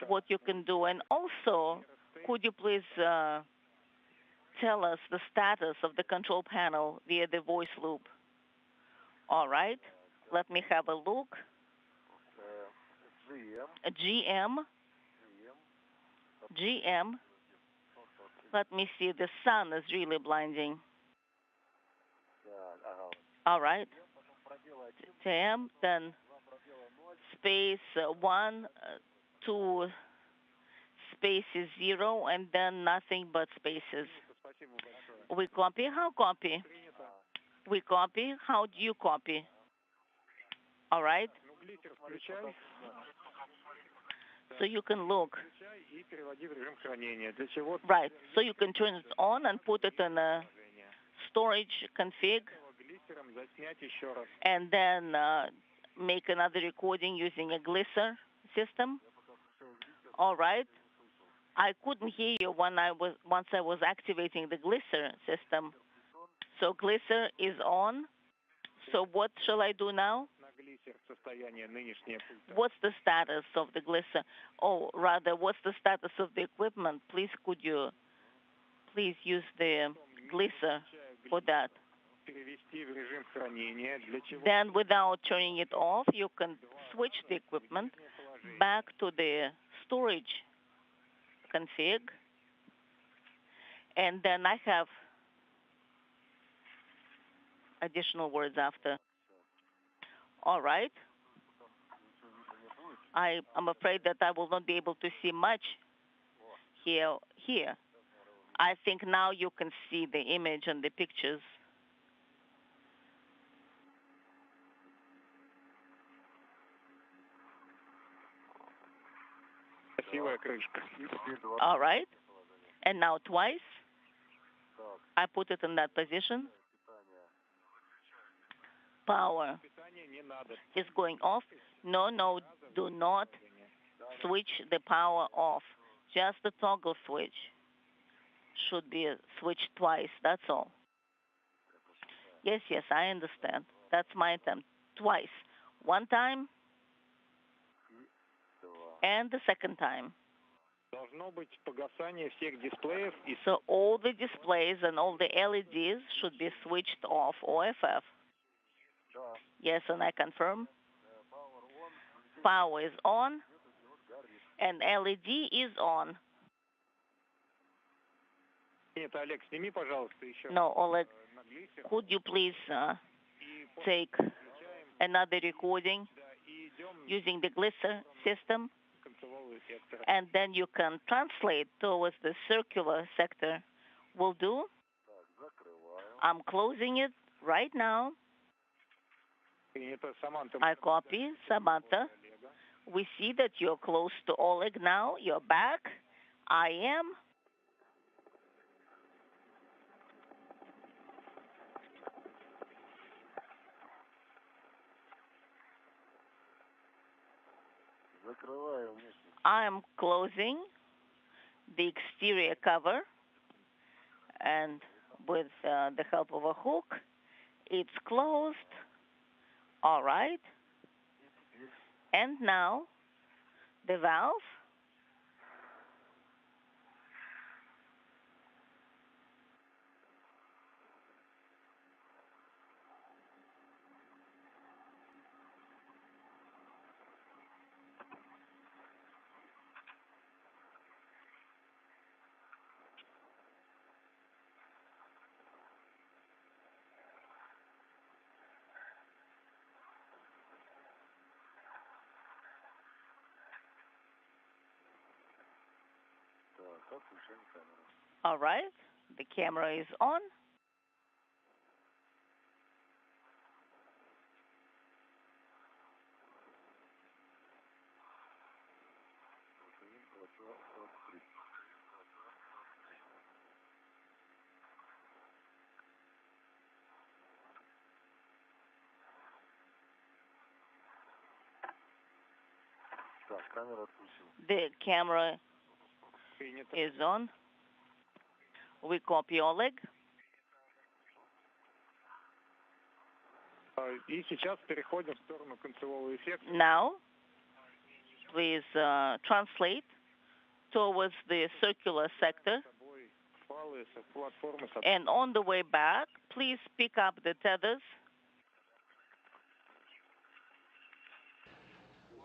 What you can do. And also, could you please tell us the status of the control panel via the voice loop? All right. Let me have a look. GM. Let me see. The sun is really blinding. All right. TM, then space 1, 2 spaces 0, and then nothing but spaces. We copy. How copy? We copy. How do you copy? All right. So you can look. Right. So you can turn it on and put it in a storage config, and then make another recording using a glisser system. All right. I couldn't hear you once I was activating the glisser system. So glisser is on. So what shall I do now? What's the status of the glisser? Oh, rather, what's the status of the equipment? Please, could you please use the glisser for that? Then, without turning it off, you can switch the equipment back to the storage config. And then I have additional words after. All right. I'm afraid that I will not be able to see much here. I think now you can see the image and the pictures. All right. And now twice. I put it in that position. Power is going off. No, do not switch the power off. Just the toggle switch should be switched twice. That's all. Yes, I understand. That's my attempt. Twice. One time and the second time. So all the displays and all the LEDs should be switched off, OFF. Yes, and I confirm. Power is on and LED is on. No, Oleg, could you please take another recording using the glisser system? And then you can translate towards the circular sector. Will do. I'm closing it right now. I copy, Samantha. We see that you're close to Oleg now. You're back. I am. I'm closing the exterior cover, and with the help of a hook, it's closed. All right. And now the valve. All right, the camera is on. The camera is on. We copy, Oleg. И сейчас переходим в сторону концевого эффекта. Now, please translate towards the circular sector. And on the way back, please pick up the tethers.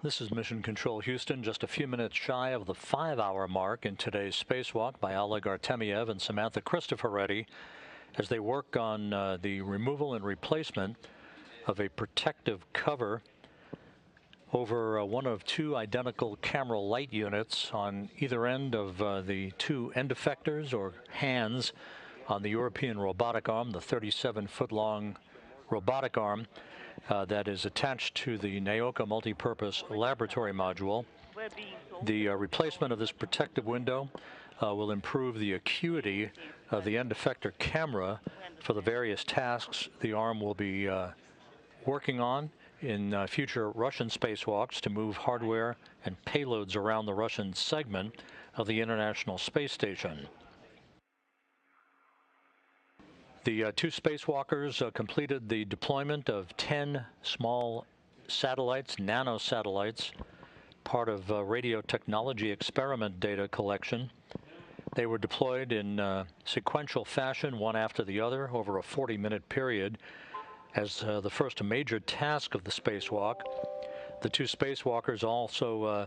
This is Mission Control Houston, just a few minutes shy of the 5-hour mark in today's spacewalk by Oleg Artemyev and Samantha Cristoforetti as they work on the removal and replacement of a protective cover over one of two identical camera light units on either end of the two end effectors or hands on the European robotic arm, the 37-foot-long robotic arm that is attached to the NEOCA multipurpose laboratory module. The replacement of this protective window will improve the acuity of the end effector camera for the various tasks the arm will be working on in future Russian spacewalks to move hardware and payloads around the Russian segment of the International Space Station. The two spacewalkers completed the deployment of 10 small satellites, nanosatellites, part of radio technology experiment data collection. They were deployed in sequential fashion, one after the other, over a 40-minute period. As the first major task of the spacewalk, the two spacewalkers also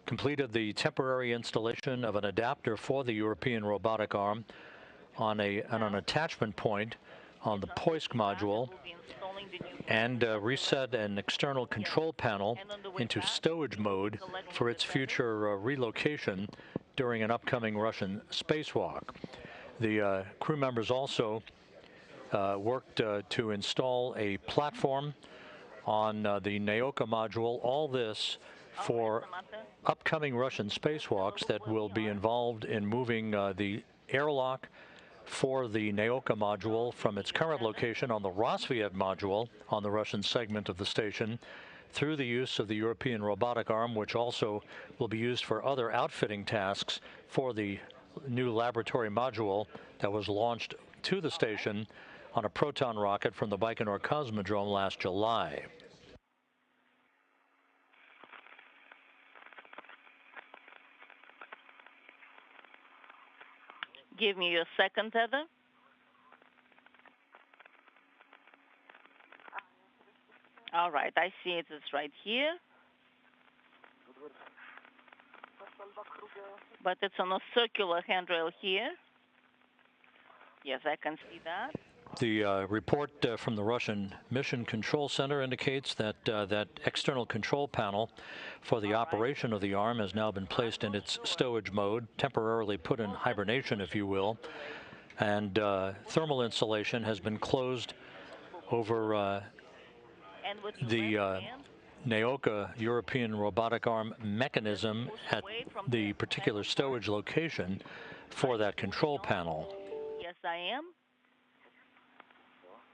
completed the temporary installation of an adapter for the European robotic arm on an attachment point on the POISC module and reset an external control panel into stowage mode for its future relocation during an upcoming Russian spacewalk. The crew members also worked to install a platform on the NEOCA module, all this for upcoming Russian spacewalks that will be involved in moving the airlock for the NEOCA module from its current location on the Rosviev module on the Russian segment of the station through the use of the European robotic arm, which also will be used for other outfitting tasks for the new laboratory module that was launched to the station on a Proton rocket from the Baikonur Cosmodrome last July. Give me your second tether. All right, I see it. It's right here. But it's on a circular handrail here. Yes, I can see that. The report from the Russian Mission Control Center indicates that that external control panel for the operation of the arm has now been placed in its stowage mode, temporarily put in hibernation, if you will, and thermal insulation has been closed over the NEOCA European robotic arm mechanism at the particular stowage location for that control panel. Yes, I am.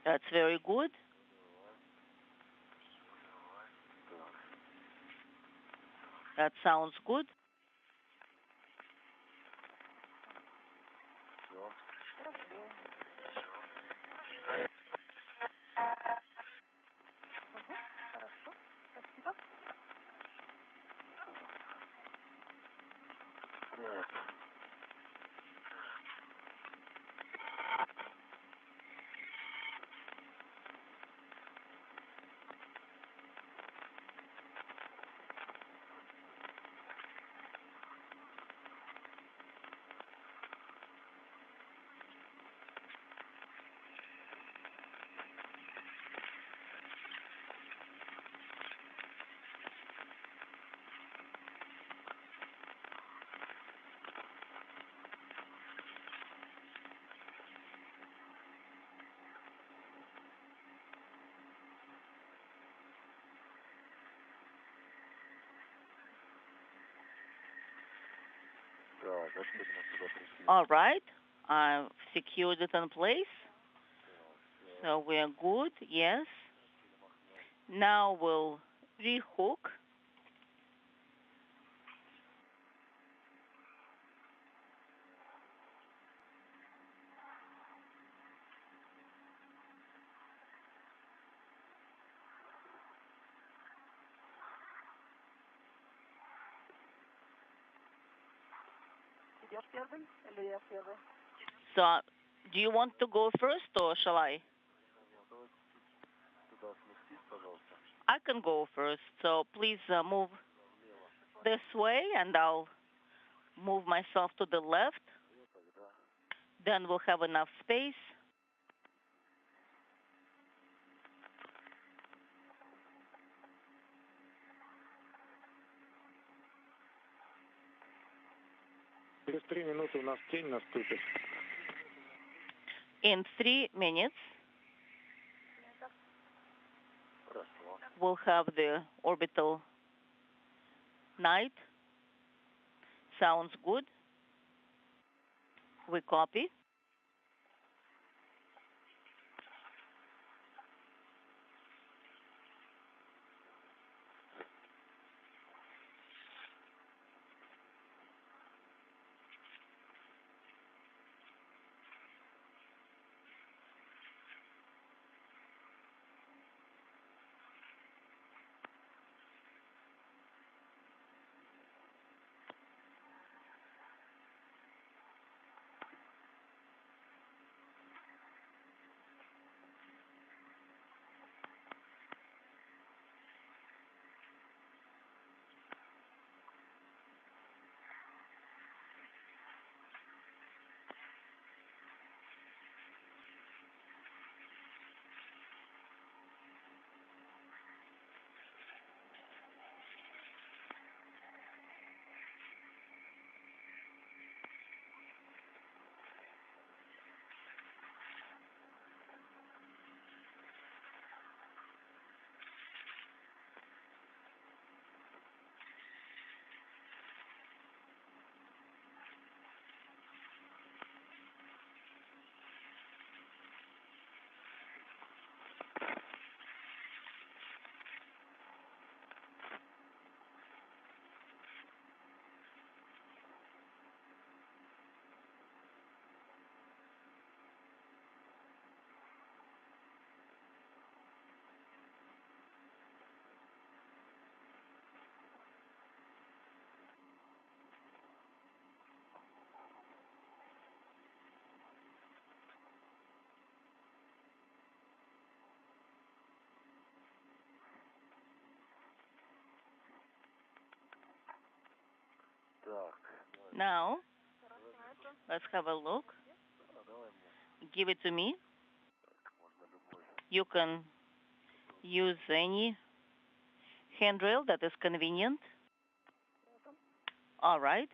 That's very good. That sounds good. All right, I've secured it in place. So we are good, yes. Now we'll rehook. So, do you want to go first or shall I? I can go first. So please move this way and I'll move myself to the left. Then we'll have enough space. Через 3 минуты у нас тень наступит. In 3 minutes, we'll have the orbital night. Sounds good. We copy. Now, let's have a look. Give it to me. You can use any handrail that is convenient. All right.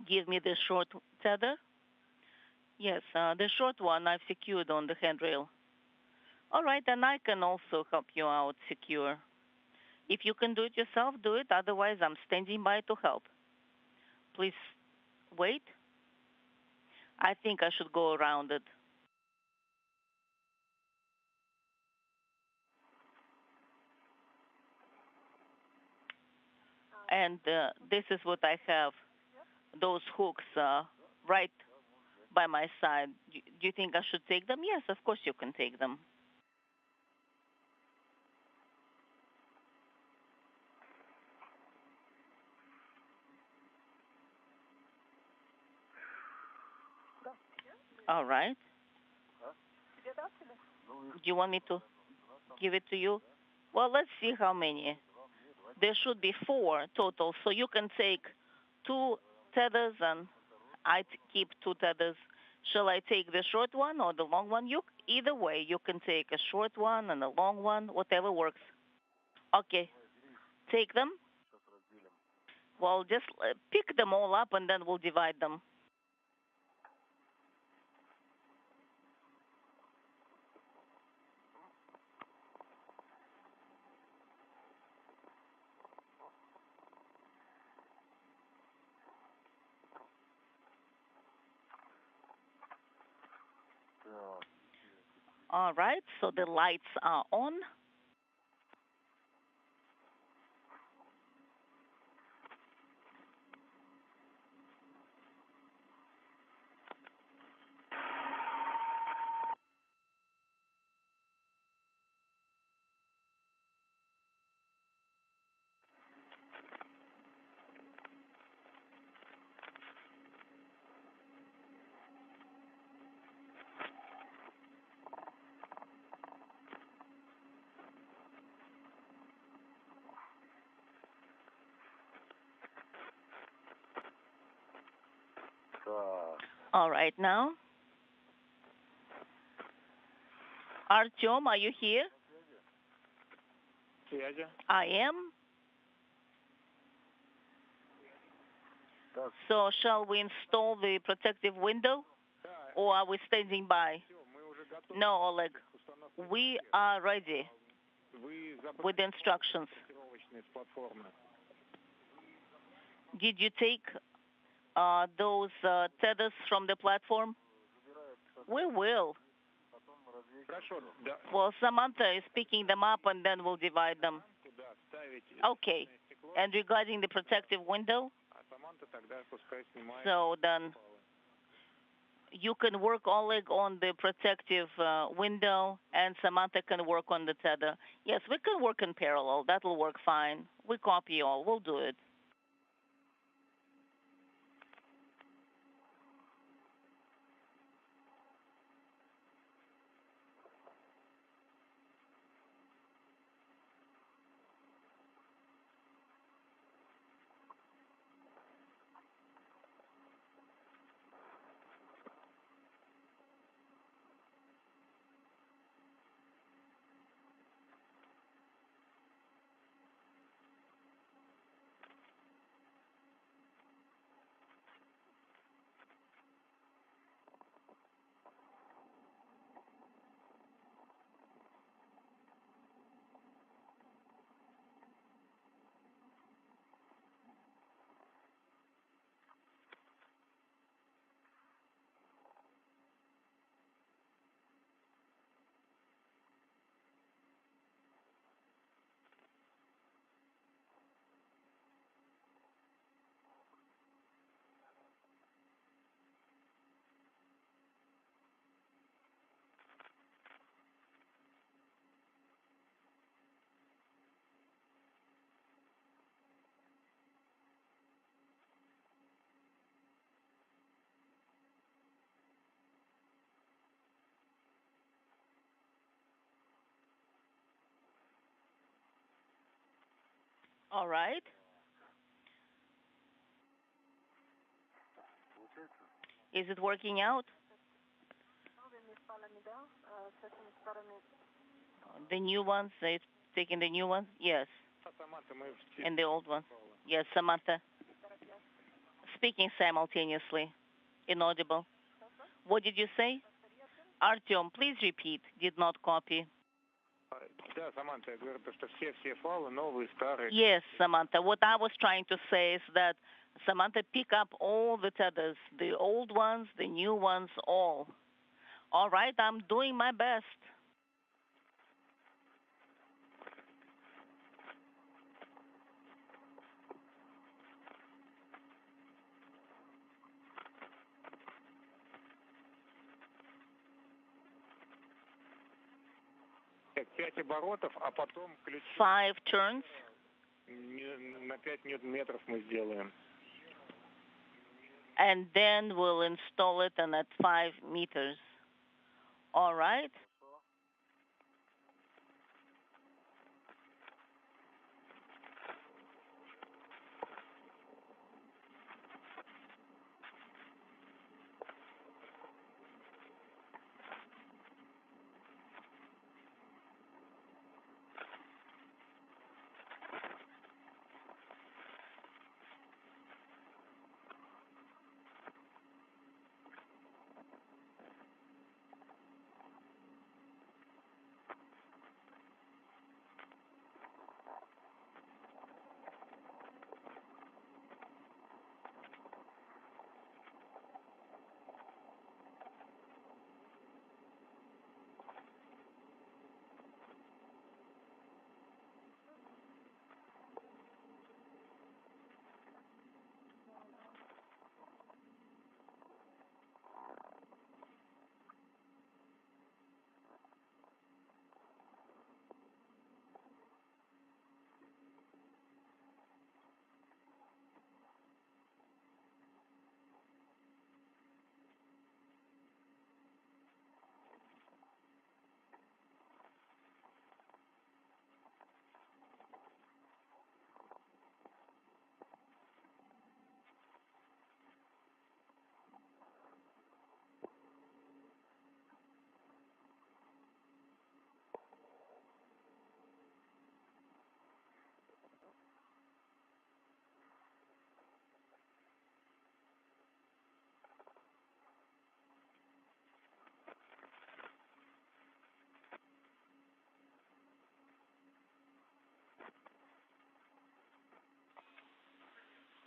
Give me the short tether. Yes, the short one I've secured on the handrail. All right, and I can also help you out secure. If you can do it yourself, do it. Otherwise, I'm standing by to help. Please Wait. I think I should go around it. And this is what I have. Those hooks right by my side. Do you think I should take them? Yes, of course you can take them. All right. Do you want me to give it to you? Well, let's see how many. There should be 4 total, so you can take 2 tethers and I keep 2 tethers. Shall I take the short one or the long one? Either way, you can take a short one and a long one, whatever works. Okay, take them. Well, just pick them all up and then we'll divide them. All right, so the lights are on. All right, now. Artyom, are you here? I am. So shall we install the protective window or are we standing by? No, Oleg. We are ready with instructions. Did you take those tethers from the platform? We will. Well, Samantha is picking them up and then we'll divide them. Okay. And regarding the protective window? So then you can work, Oleg, on the protective window and Samantha can work on the tether. Yes, we can work in parallel. That'll work fine. We copy all. We'll do it. All right. Is it working out? The new ones, it's taking the new ones? Yes. And the old ones? Yes, Samantha. Speaking simultaneously. Inaudible. What did you say? Artyom, please repeat. Did not copy. Yes, Samantha. What I was trying to say is that Samantha, pick up all the tethers, the old ones, the new ones, all. All right, I'm doing my best. Так, 5 оборотов, а потом ключи 5 turns. на 5 ньютон-метров мы сделаем. And then we'll install it and at 5 meters. All right?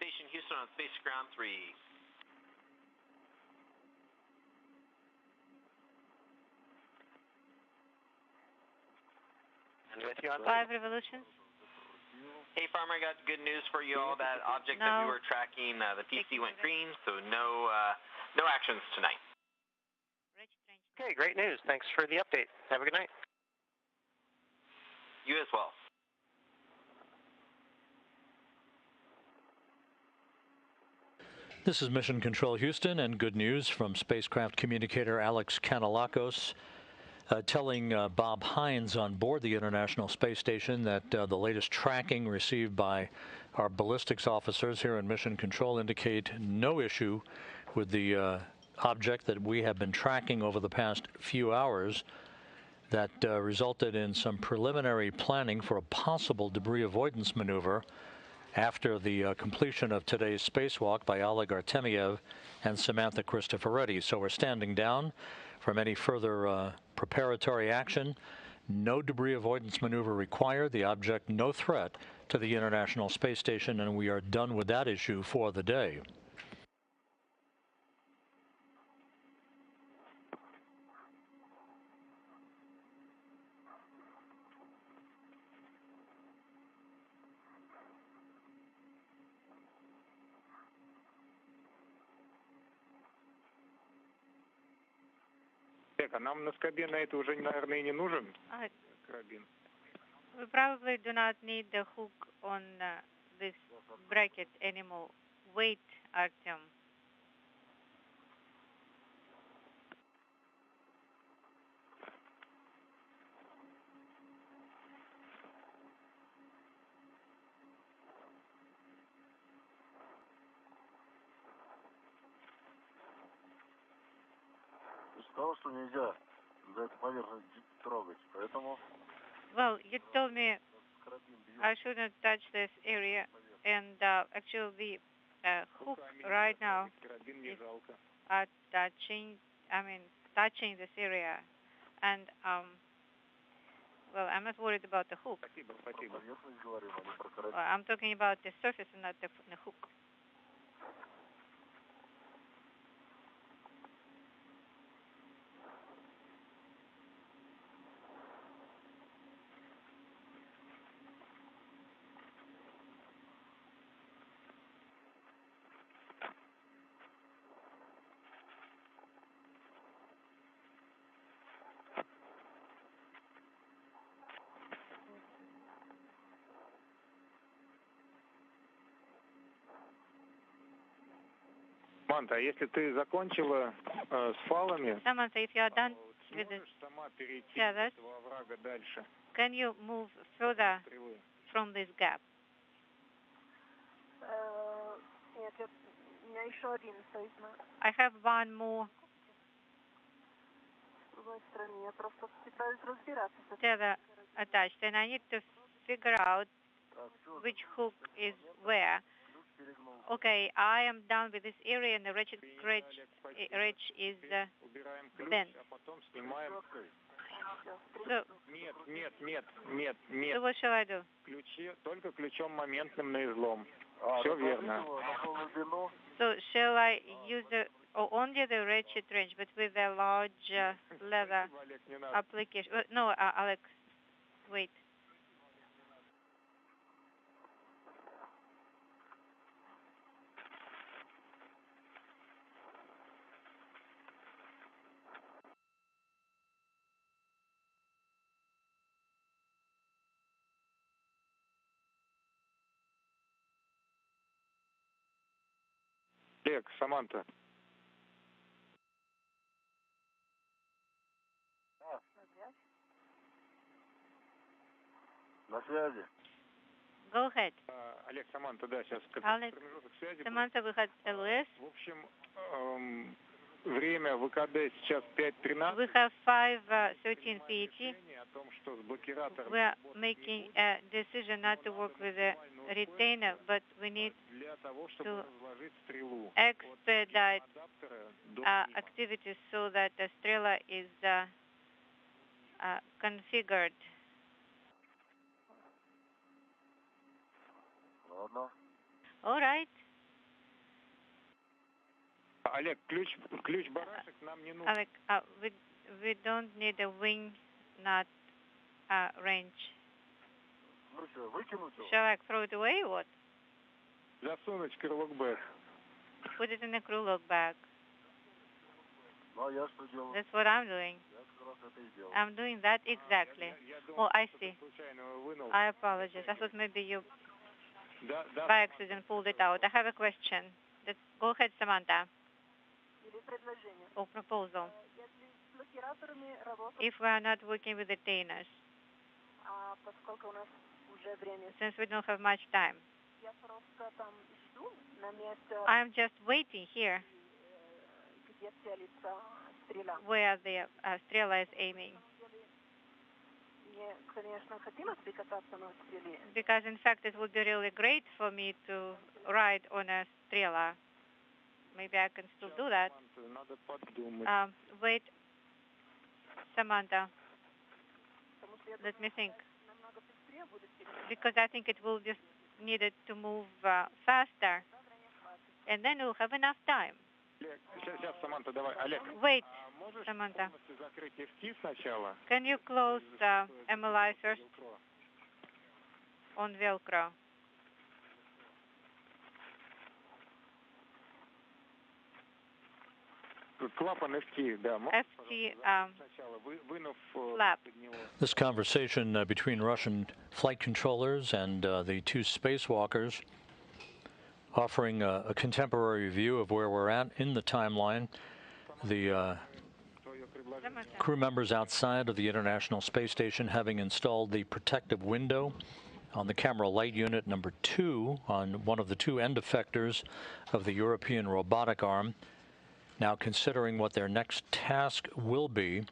Station Houston on Space Ground 3. And with you on 5 revolutions. Hey, Farmer, I got good news for you all. That object that we were tracking, the PC went green, so no actions tonight. Okay, great news. Thanks for the update. Have a good night. You as well. This is Mission Control Houston, and good news from spacecraft communicator Alex Kanellakos, telling Bob Hines on board the International Space Station that the latest tracking received by our ballistics officers here in Mission Control indicate no issue with the object that we have been tracking over the past few hours that resulted in some preliminary planning for a possible debris avoidance maneuver after the completion of today's spacewalk by Oleg Artemyev and Samantha Cristoforetti. So we're standing down from any further preparatory action. No debris avoidance maneuver required. The object no threat to the International Space Station, and we are done with that issue for the day. Так, а нам на скобе на это уже, наверное, и не нужен карабин. We probably do not need the hook on this bracket anymore. Wait, Artem. Ты сказал, что нельзя за эту поверхность трогать, поэтому... Well, you told me I shouldn't touch this area, and actually the hook right now is touching this area, and well, I'm not worried about the hook. Well, I'm talking about the surface and not the hook. Саманта, если ты закончила с фалами, Samantha, if you are done with the можешь сама перейти feathers, из этого оврага дальше? can you move further Стрелы. from this gap? Нет, у меня еще один стоит на I have one more другой стороне. Я просто пытаюсь разбираться с этим. tether attached, and I need to figure out which hook is where. Okay, I am done with this area, and the wretched ridge is Убираем ключ, bent. а потом снимаем. So, Нет. so what shall I do? Ключи, только ключом моментным на излом. Все верно. So shall I use only the wretched wrench, but with a large leather application? No, Alex, wait. Олег, Саманта. На связи. Go ahead. Олег, Саманта, да, сейчас Alex, промежуток связи. Samantha, we had LOS. В общем, время ВКД сейчас 5:13. We have 5:13 PET. О том, что с блокиратором We are making a decision not to work with a retainer, but we need для того, чтобы to разложить стрелу. expedite Адаптера до activities so that the Strela is configured. Ладно. All right. Олег, ключ барашек нам не нужен. Alex, we don't need a wing nut wrench. Выкинуть его? Shall I throw it away or what? Засунуть в крылок-бэк. Put it in a crew log bag. Ну, а я что делаю? That's what I'm doing. Я как раз это и делаю. I'm doing that exactly. Я думал, Oh, I что see. ты случайно его вынул. I apologize. I thought maybe you Да, by accident pulled it out. I have a question. Go ahead, Samantha. Или предложение. Or proposal. Если с блокираторами работать, If we are not working with retainers, поскольку у нас уже время, since we don't have much time, я просто там жду на месте, I'm just waiting here где целится стрела. where the Strela is aiming. Мне, конечно, хотелось бы кататься на стреле. Because in fact it would be really great for me to ride on a Strela. Maybe I can still do that. Надо подумать. Wait, Samantha. Let me think. Намного быстрее будет Because I think it will just need it to move faster. And then we'll have enough time. Олег, сейчас, Саманта, давай. Олег, Wait, можешь Samantha. полностью закрыть FT сначала? Can you close MLI first on Velcro? Клапан FT, да. FT Сначала вынув flap. This conversation between Russian flight controllers and the two spacewalkers, offering a contemporary view of where we're at in the timeline. The crew members outside of the International Space Station having installed the protective window on the camera light unit number 2 on one of the two end effectors of the European robotic arm. Now considering what their next task will be.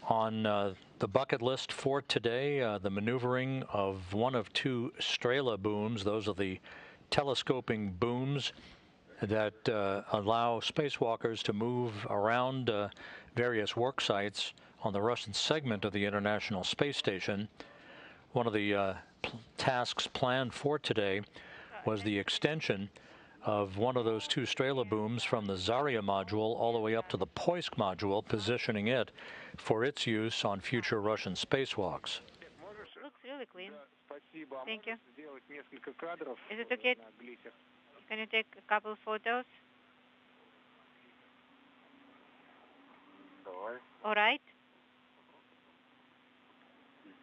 On the bucket list for today, the maneuvering of one of two Strela booms. Those are the telescoping booms that allow spacewalkers to move around various work sites on the Russian segment of the International Space Station. One of the tasks planned for today was the extension of one of those two Strela booms from the Zarya module all the way up to the Poisk module, positioning it for its use on future Russian spacewalks. Looks really clean. Спасибо. Thank you. Сделать несколько кадров. Is it okay? Can you take a couple of photos? Давай. All right.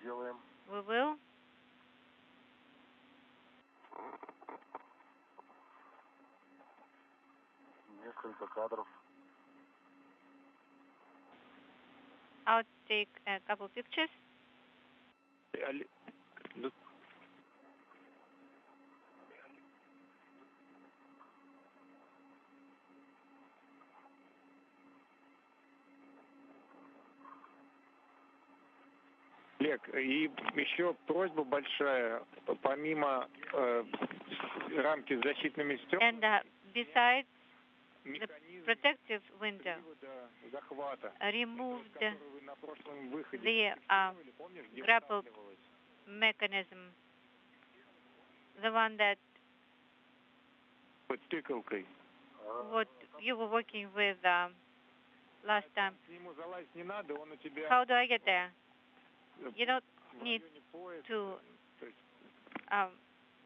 Сделаем. We will. несколько кадров. I'll take a couple pictures. Олег, и еще просьба большая, помимо рамки с защитными стеклами, And besides the protective window, removed the grapple mechanism, the one that what you were working with last time. How do I get there? You don't need to.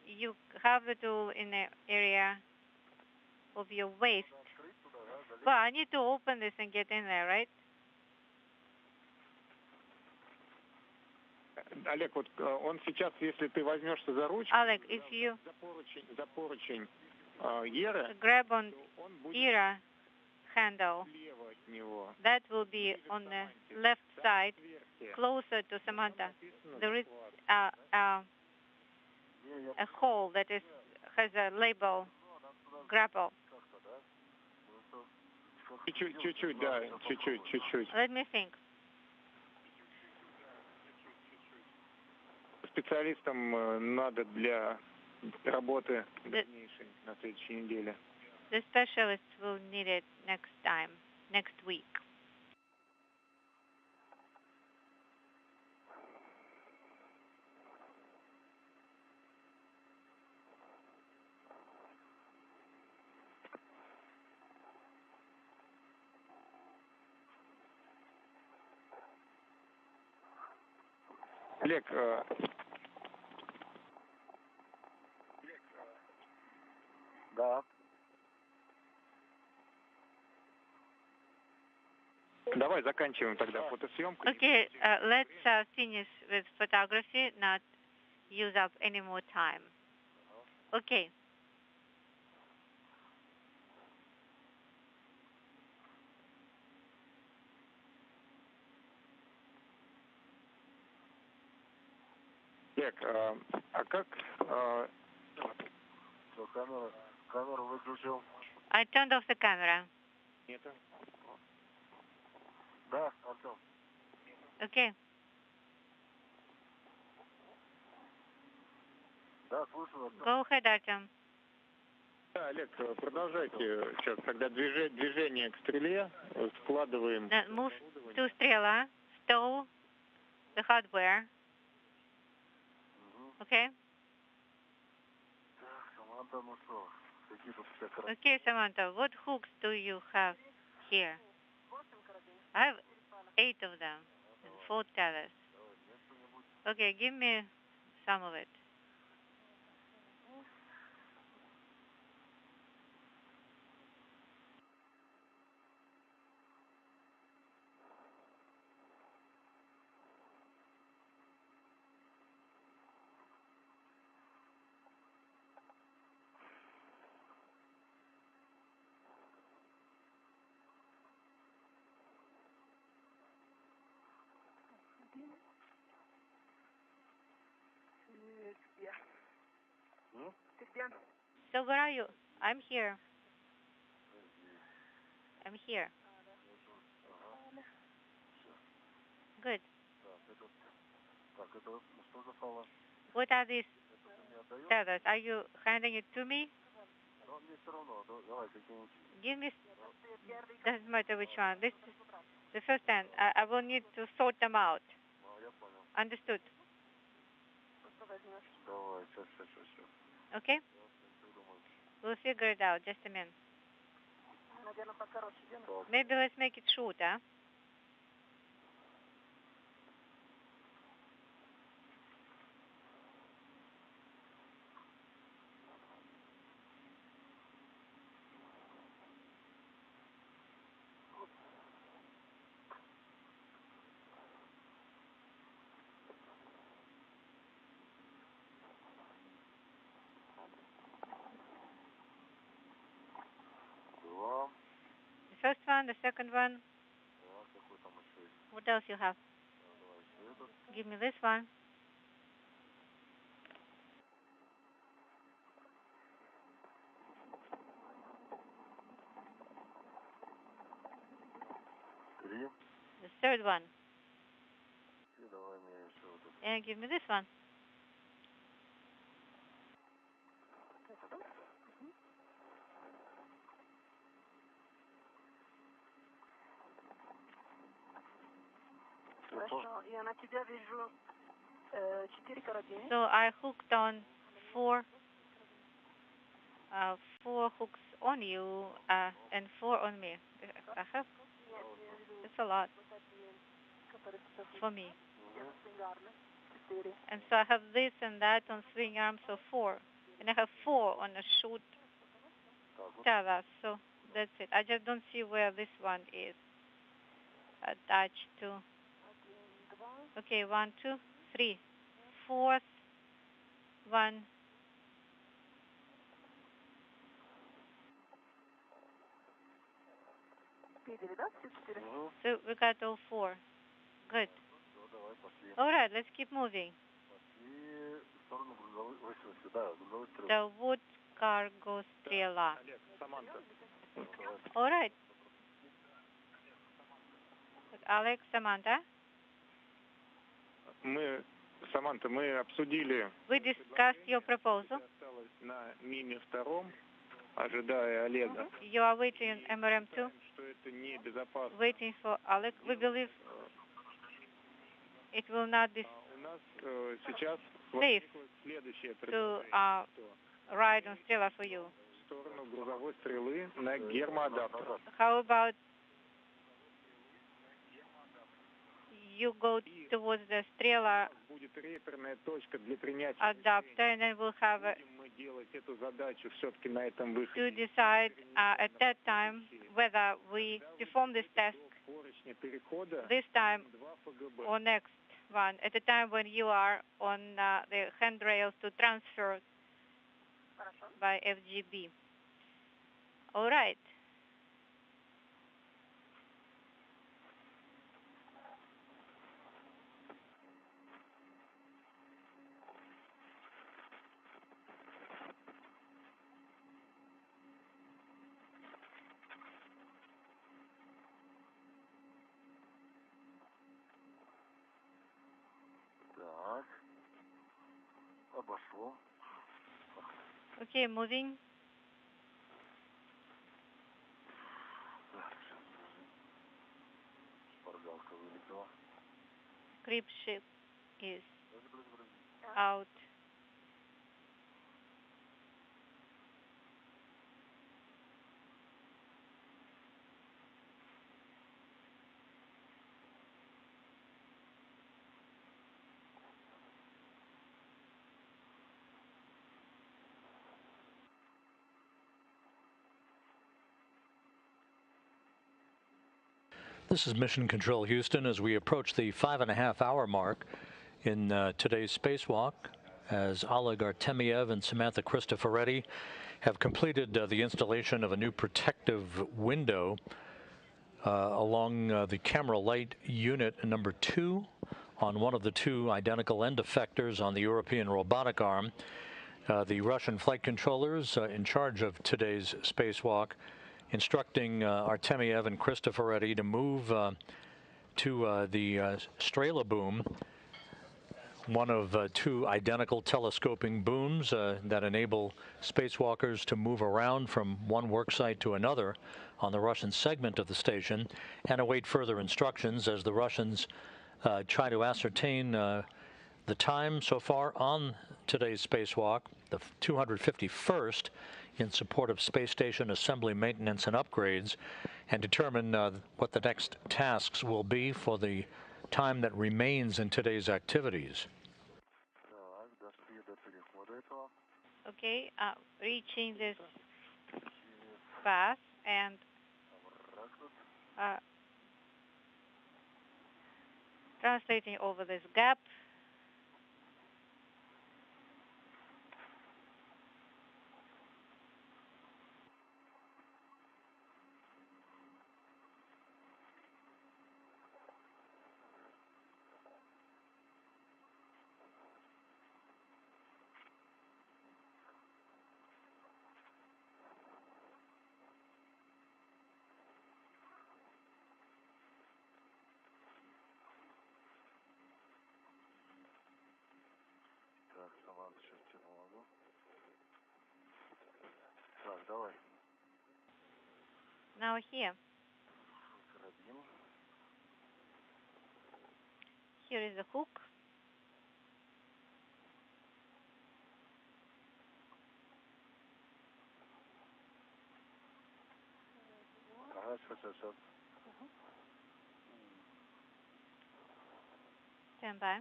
You have the tool in the area of your waist. Well, I need to open this and get in there, right? Олег, вот он сейчас, если ты возьмешься за ручку, Oleg, if you за поручень Еры, grab on Ira handle, that will be on the left side, closer to Samantha. There is a hole that has a label, grapple. Чуть-чуть, да, чуть-чуть. Let me think. Специалистам надо для работы дальнейшей на следующей неделе. The specialist will need it next time, next week. Олег, Да. давай заканчиваем тогда фотосъемку. Okay, let's finish with photography, not use up any more time. Okay. Олег, а как... Все, камеру выключил. I turned off the camera. Нет. Да, Артем. Okay. Да, слушаю, Артем. Go ahead, Artem. Да, Олег, продолжайте. Сейчас, когда движение к стреле, складываем... Move to стрела, stow the hardware. Okay? Саманта, ну что, какие тут все красивые. Okay, Samantha, what hooks do you have here? I have 8 of them, 4 tethers. Okay, give me some of it. So where are you? I'm here. I'm here. Good. Так, это что за фала? What are these tethers? Are you handing it to me? Ну, мне все равно, давай какие-нибудь. Give me, doesn't matter which one. This is the first one. I will need to sort them out. Я понял. Understood. Давай, сейчас. Okay? We'll figure it out. Just a minute. Maybe let's make it shorter. Два. one, the second one. What else you have? Give me this one. The third one. And give me this one. So I hooked on four hooks on you and 4 on me. I have. It's a lot for me. And so I have this and that on swing arms, so 4. And I have 4 on a short tether, so that's it. I just don't see where this one is attached to. Okay, 1, 2, 3. 4th one. So we got all 4. Good. All right, let's keep moving. The wood cargo стрела. All right. Alex, Samantha. Саманта, мы обсудили. We discussed your proposal. На миме втором, ожидая Олега. You are waiting MRM2. Что это небезопасно. Waiting for Alex. We believe it will not be сейчас safe to ride on Strela for you. В сторону грузовой стрелы на гермоадаптер. How about you go towards the Strela Будет реперная точка для принятия. adapter, and then we'll have мы делать эту задачу все-таки на этом выходе. to decide at that time whether we perform this task this time or next one, at the time when you are on the handrails to transfer by FGB. All right. Okay, moving. Creep ship is out. This is Mission Control Houston as we approach the 5.5-hour mark in today's spacewalk, as Oleg Artemyev and Samantha Cristoforetti have completed the installation of a new protective window along the camera light unit number 2 on one of the 2 identical end effectors on the European robotic arm. The Russian flight controllers in charge of today's spacewalk instructing Artemyev and Cristoforetti to move to the Strela boom, one of 2 identical telescoping booms that enable spacewalkers to move around from one worksite to another on the Russian segment of the station and await further instructions as the Russians try to ascertain the time so far on today's spacewalk, the 251st, in support of space station assembly, maintenance, and upgrades, and determine what the next tasks will be for the time that remains in today's activities. Okay, reaching this path and translating over this gap. Now here. Here is the hook. Stand by.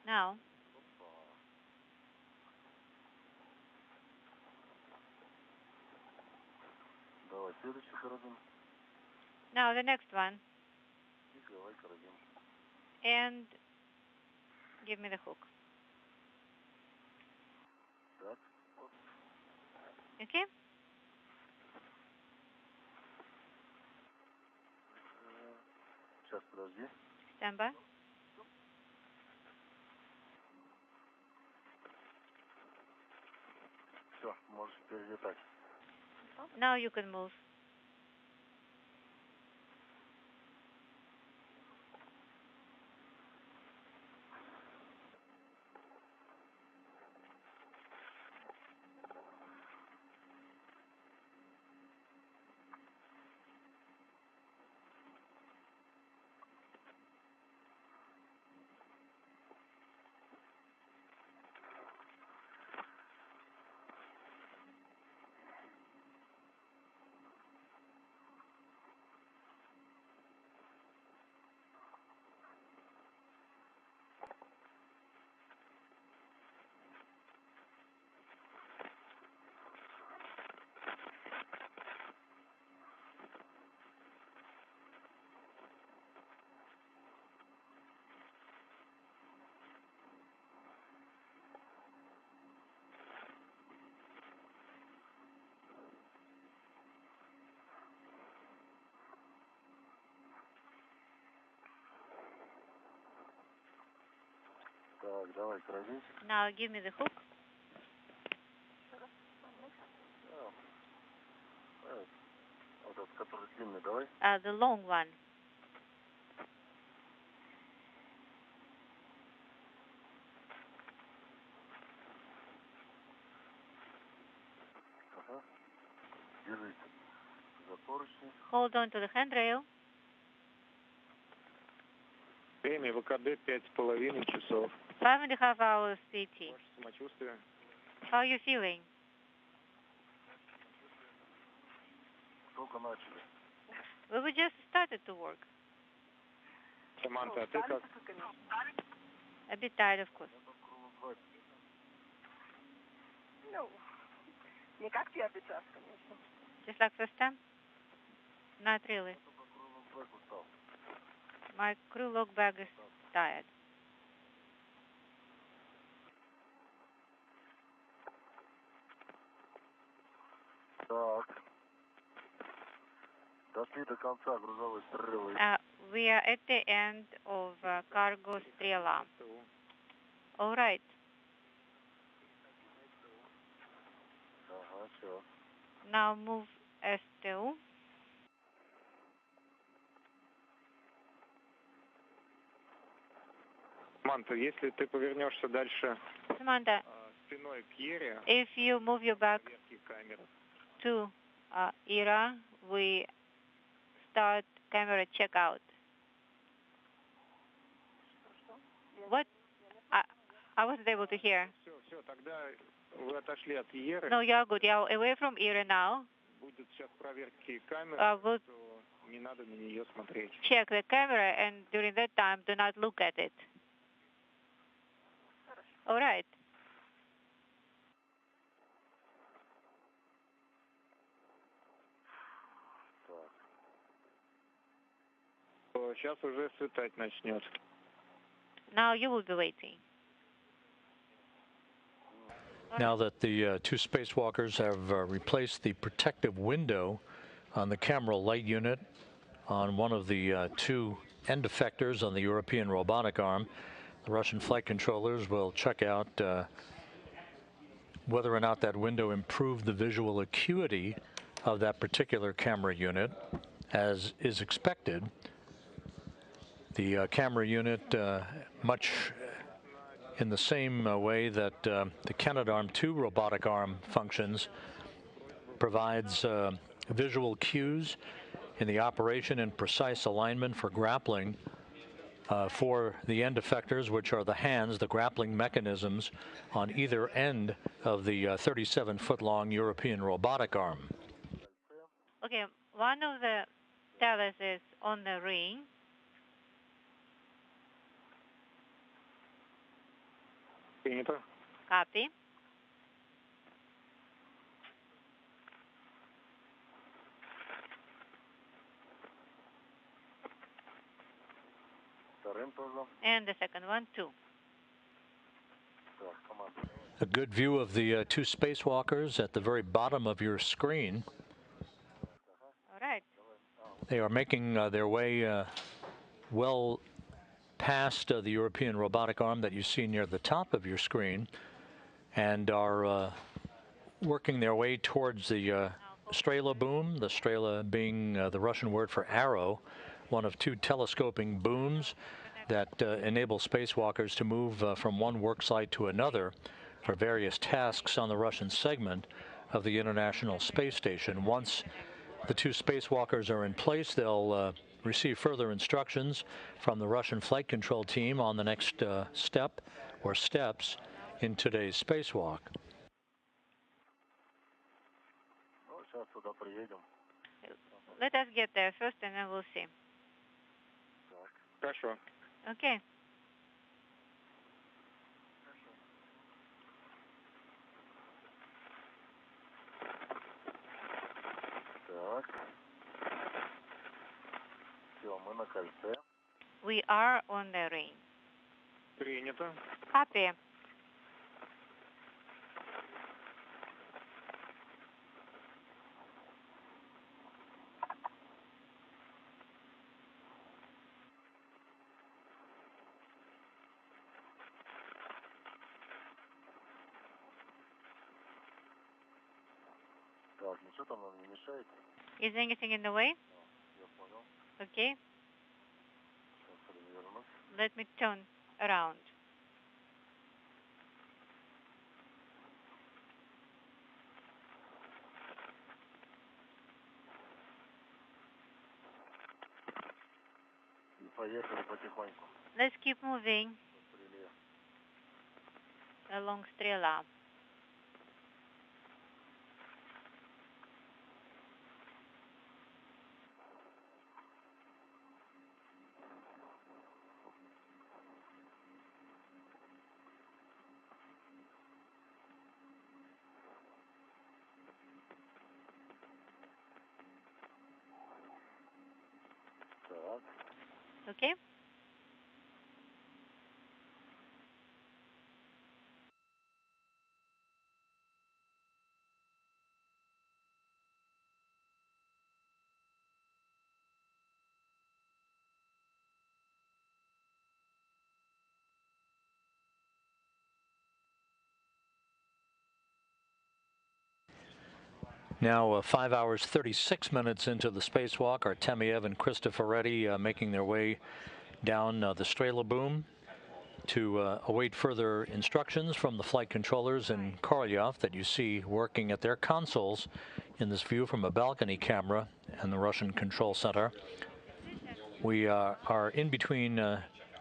Now. Now the next one. And give me the hook. Okay? Stand by. Now you can move. Now give me the hook. The long one. Hold on to the handrail. Время ВКД 5,5 часов. 5.5 hours CT. Ваше самочувствие? How are you feeling? We were just started to work. Samantha, а ты как? A bit tired, of course. Ну, не как первый час, конечно. Just like first time? Not really. My crew log bag is tired. We are at the end of cargo Strela. All right. Now move STU. Саманта, если ты повернешься дальше Samantha, спиной к Ере, if you move your back to Ira, we start camera checkout. What? I wasn't able to hear. Все, тогда вы отошли от Еры. No, you're good. You're away from Ira now. Будет сейчас проверки камеры, We'll то не надо на нее смотреть. check the camera, and during that time, do not look at it. All right. Сейчас уже светать начнет. Now you will be waiting. Now that the two spacewalkers have replaced the protective window on the camera light unit on one of the two end effectors on the European robotic arm, the Russian flight controllers will check out whether or not that window improved the visual acuity of that particular camera unit, as is expected. The camera unit much in the same way that the Canadarm2 robotic arm functions, provides visual cues in the operation and precise alignment for grappling for the end effectors, which are the hands, the grappling mechanisms on either end of the 37-foot-long European robotic arm. Okay, one of the tellers is on the ring. Принято. Copy. And the second one, too. A good view of the two spacewalkers at the very bottom of your screen. All right. They are making their way well past the European robotic arm that you see near the top of your screen, and are working their way towards the Strela boom, the Strela being the Russian word for arrow, one of two telescoping booms that enable spacewalkers to move from one work site to another for various tasks on the Russian segment of the International Space Station. Once the two spacewalkers are in place, they'll receive further instructions from the Russian flight control team on the next step or steps in today's spacewalk. Let us get there first, and then we'll see. Хорошо. Okay. We are on the ring. Принято. Copy. Is anything in the way? Okay. Let me turn around. Let's keep moving along Strela. Okay? Now 5 hours 36 minutes into the spacewalk, Artemyev and Cristoforetti making their way down the Strela boom to await further instructions from the flight controllers in Korolyov that you see working at their consoles in this view from a balcony camera in the Russian control center. We are in between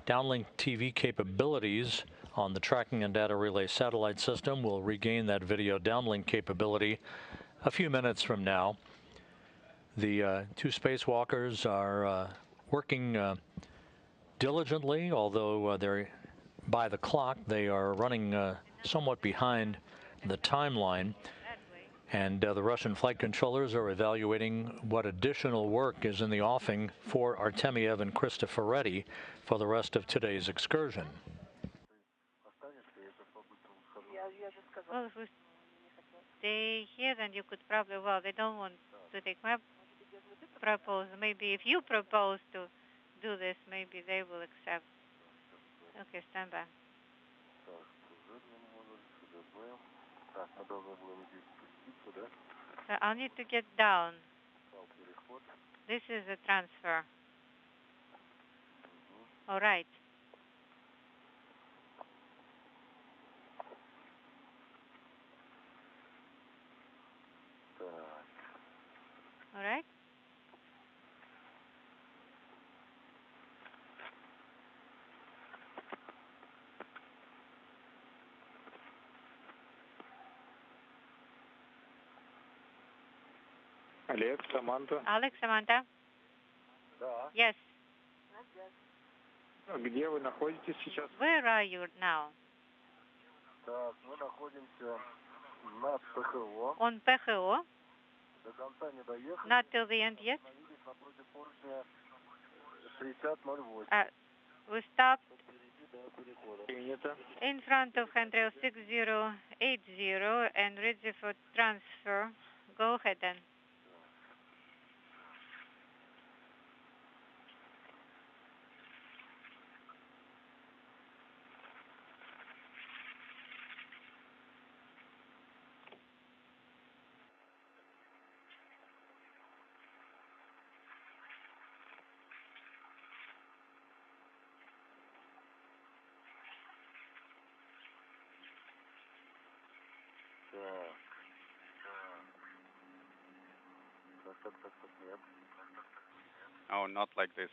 downlink TV capabilities on the tracking and data relay satellite system. We'll regain that video downlink capability a few minutes from now. The two spacewalkers are working diligently, although they're by the clock. They are running somewhat behind the timeline, and the Russian flight controllers are evaluating what additional work is in the offing for Artemyev and Cristoforetti for the rest of today's excursion. Well, if we stay here, then you could probably, well, they don't want to take my proposal. Maybe if you propose to do this, maybe they will accept. Okay, stand by. So I'll need to get down. This is a transfer. All right. Олег, Саманта. Alex, Samantha? Да. Yes. Где вы находитесь сейчас? Where are you now? Так, мы находимся на ПХО. On PHO. До конца не доехали. Not till the end yet. Остановились напротив поручня 6008. We stopped Впереди до перехода. Принято. in front of handrail 6080 and ready for transfer. Go ahead then. Так, нет. Oh, not like this.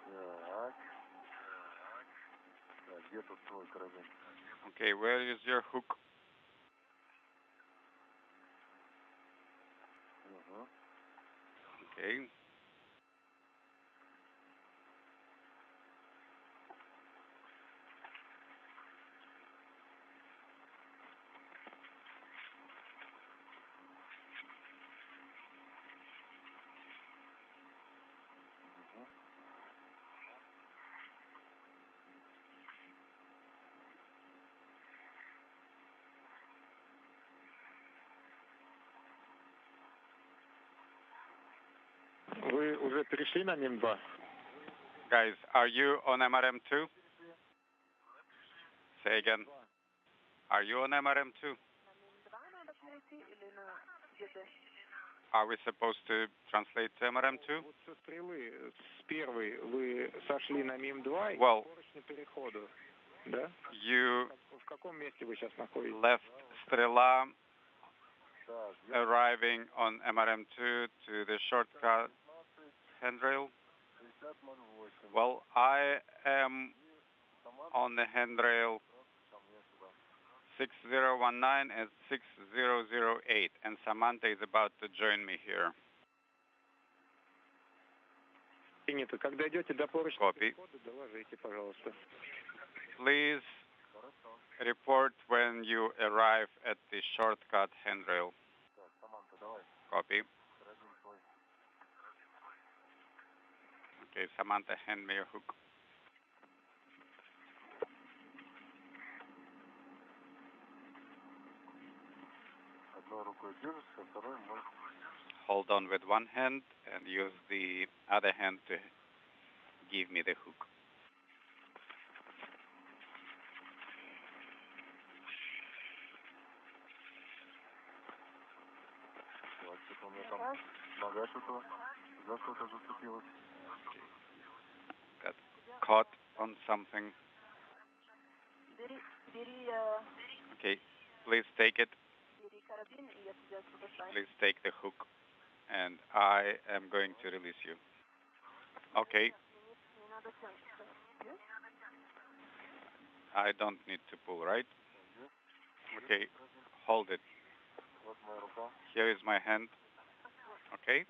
Так. Так, где тут твой карабин? Okay, where is your hook? Угу. Okay. Вы уже перешли на МИМ-2? Guys, are you on MRM2? Say again. Are you on MRM2? Are we supposed to translate to MRM2? Вот со стрелы, с первой, вы сошли на МИМ-2 и Well, поручни переходу, да? you В каком месте вы сейчас находитесь? left Strela, arriving on MRM2 to the shortcut handrail. Well, I am on the handrail 6019 and 6008, and Samantha is about to join me here. Принято. Когда идете до поручня Copy. перехода, доложите, пожалуйста. Please report when you arrive at the shortcut handrail. Так, Саманта, давай. Copy. Карабин твой. Okay, Samantha, hand me your hook. Одной рукой держишься, второй можешь. Hold on with one hand and use the other hand to give me the hook. Так, что-то у меня там нога что-то за что-то зацепилась. Got caught on something. Okay, please take it. Please take the hook, and I am going to release you. Okay. I don't need to pull, right? Okay, hold it. Вот моя рука. Here is my hand. Okay?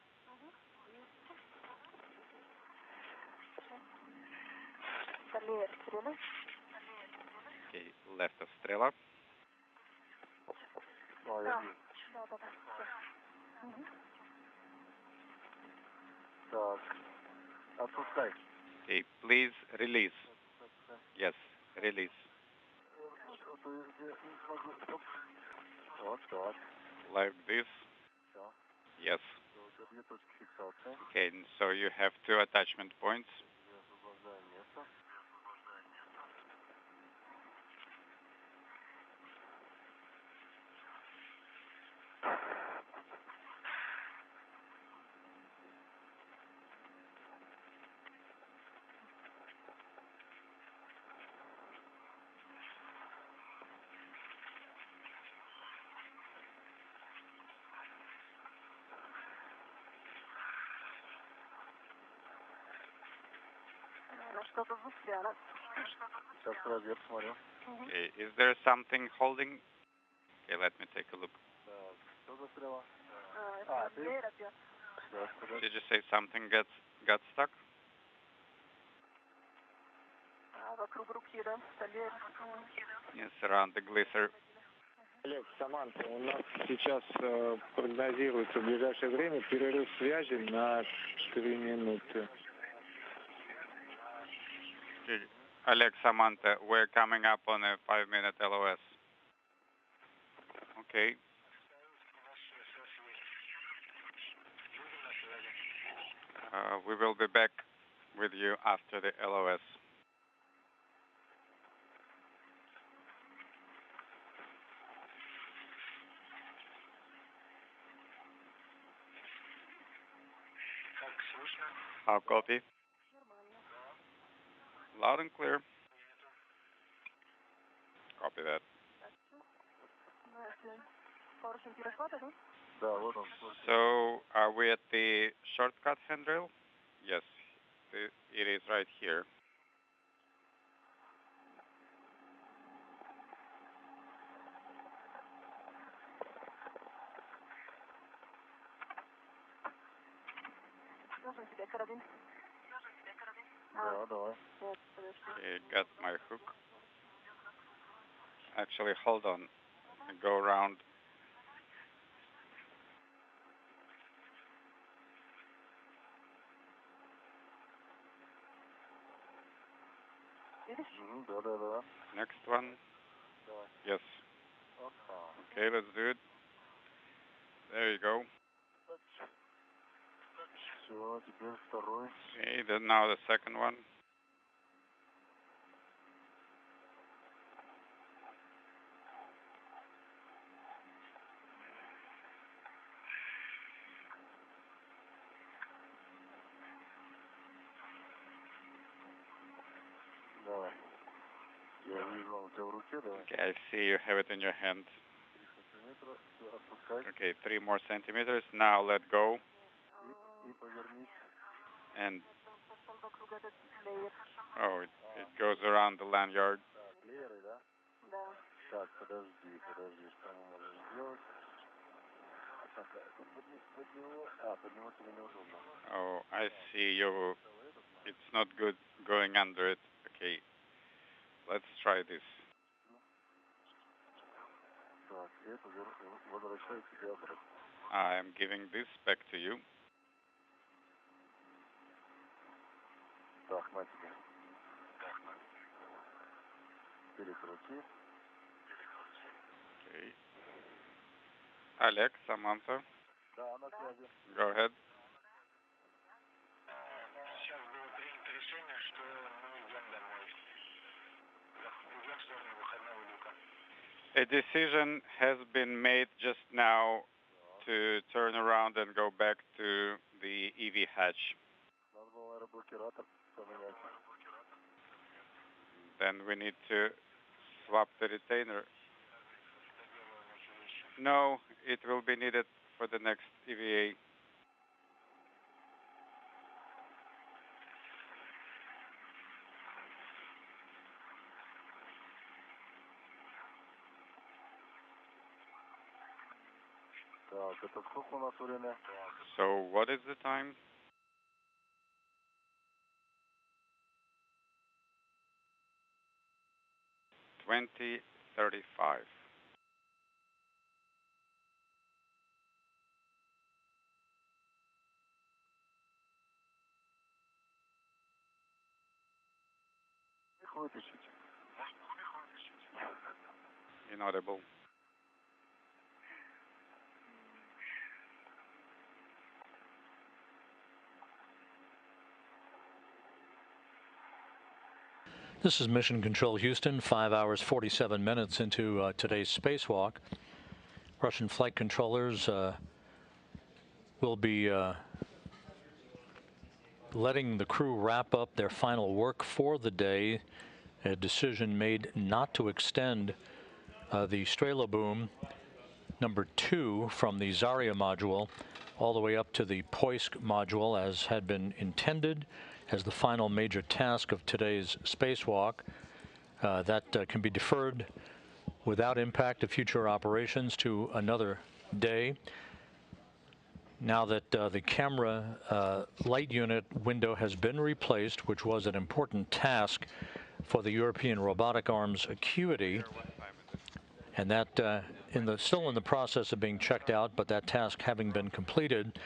Okay, left of Strela. А, я вижу. Так. Отпускай. Okay, please release. Yes, release. Вот так. Like this. Все. Yes. У тебя две точки фиксации. Okay, and so you have two attachment points. Я освобождаю место. Что-то застряло. Сейчас проверь, смотрю. Okay, is there something holding? Okay, let me take a look. Что застряло? Это дверь опять. Did you say something got stuck? Вокруг руки, да? Столе. Yes, around the glisser. Олег, Саманта, у нас сейчас прогнозируется в ближайшее время перерыв связи на 3 минуты. Oleg, Samantha, we're coming up on a 5-minute LOS. Okay. We will be back with you after the LOS. How copy? Loud and clear. Copy that. So, are we at the shortcut handrail? Yes, it is right here. Okay, got my hook. Actually, hold on. Go around. Next one. Yes. Okay, let's do it. There you go. Okay, then now the second one. Okay, I see you have it in your hand. Okay, 3 more centimeters. Now let go. And oh, it goes around the lanyard. Oh, I see you. It's not good going under it. Okay, let's try this. I am giving this back to you. Okay. Oleg, Samantha. Go ahead. A decision has been made just now to turn around and go back to the EV hatch. Then we need to swap the retainer. No, it will be needed for the next EVA. So what is the time? (20:35). Inaudible. This is Mission Control Houston, 5 hours, 47 minutes into today's spacewalk. Russian flight controllers will be letting the crew wrap up their final work for the day. A decision made not to extend the Strela boom number 2 from the Zarya module all the way up to the Poisk module as had been intended. as the final major task of today's spacewalk. That can be deferred without impact to future operations to another day. Now that the camera light unit window has been replaced, which was an important task for the European robotic arm's Acuity, and that still in the process of being checked out, but that task having been completed,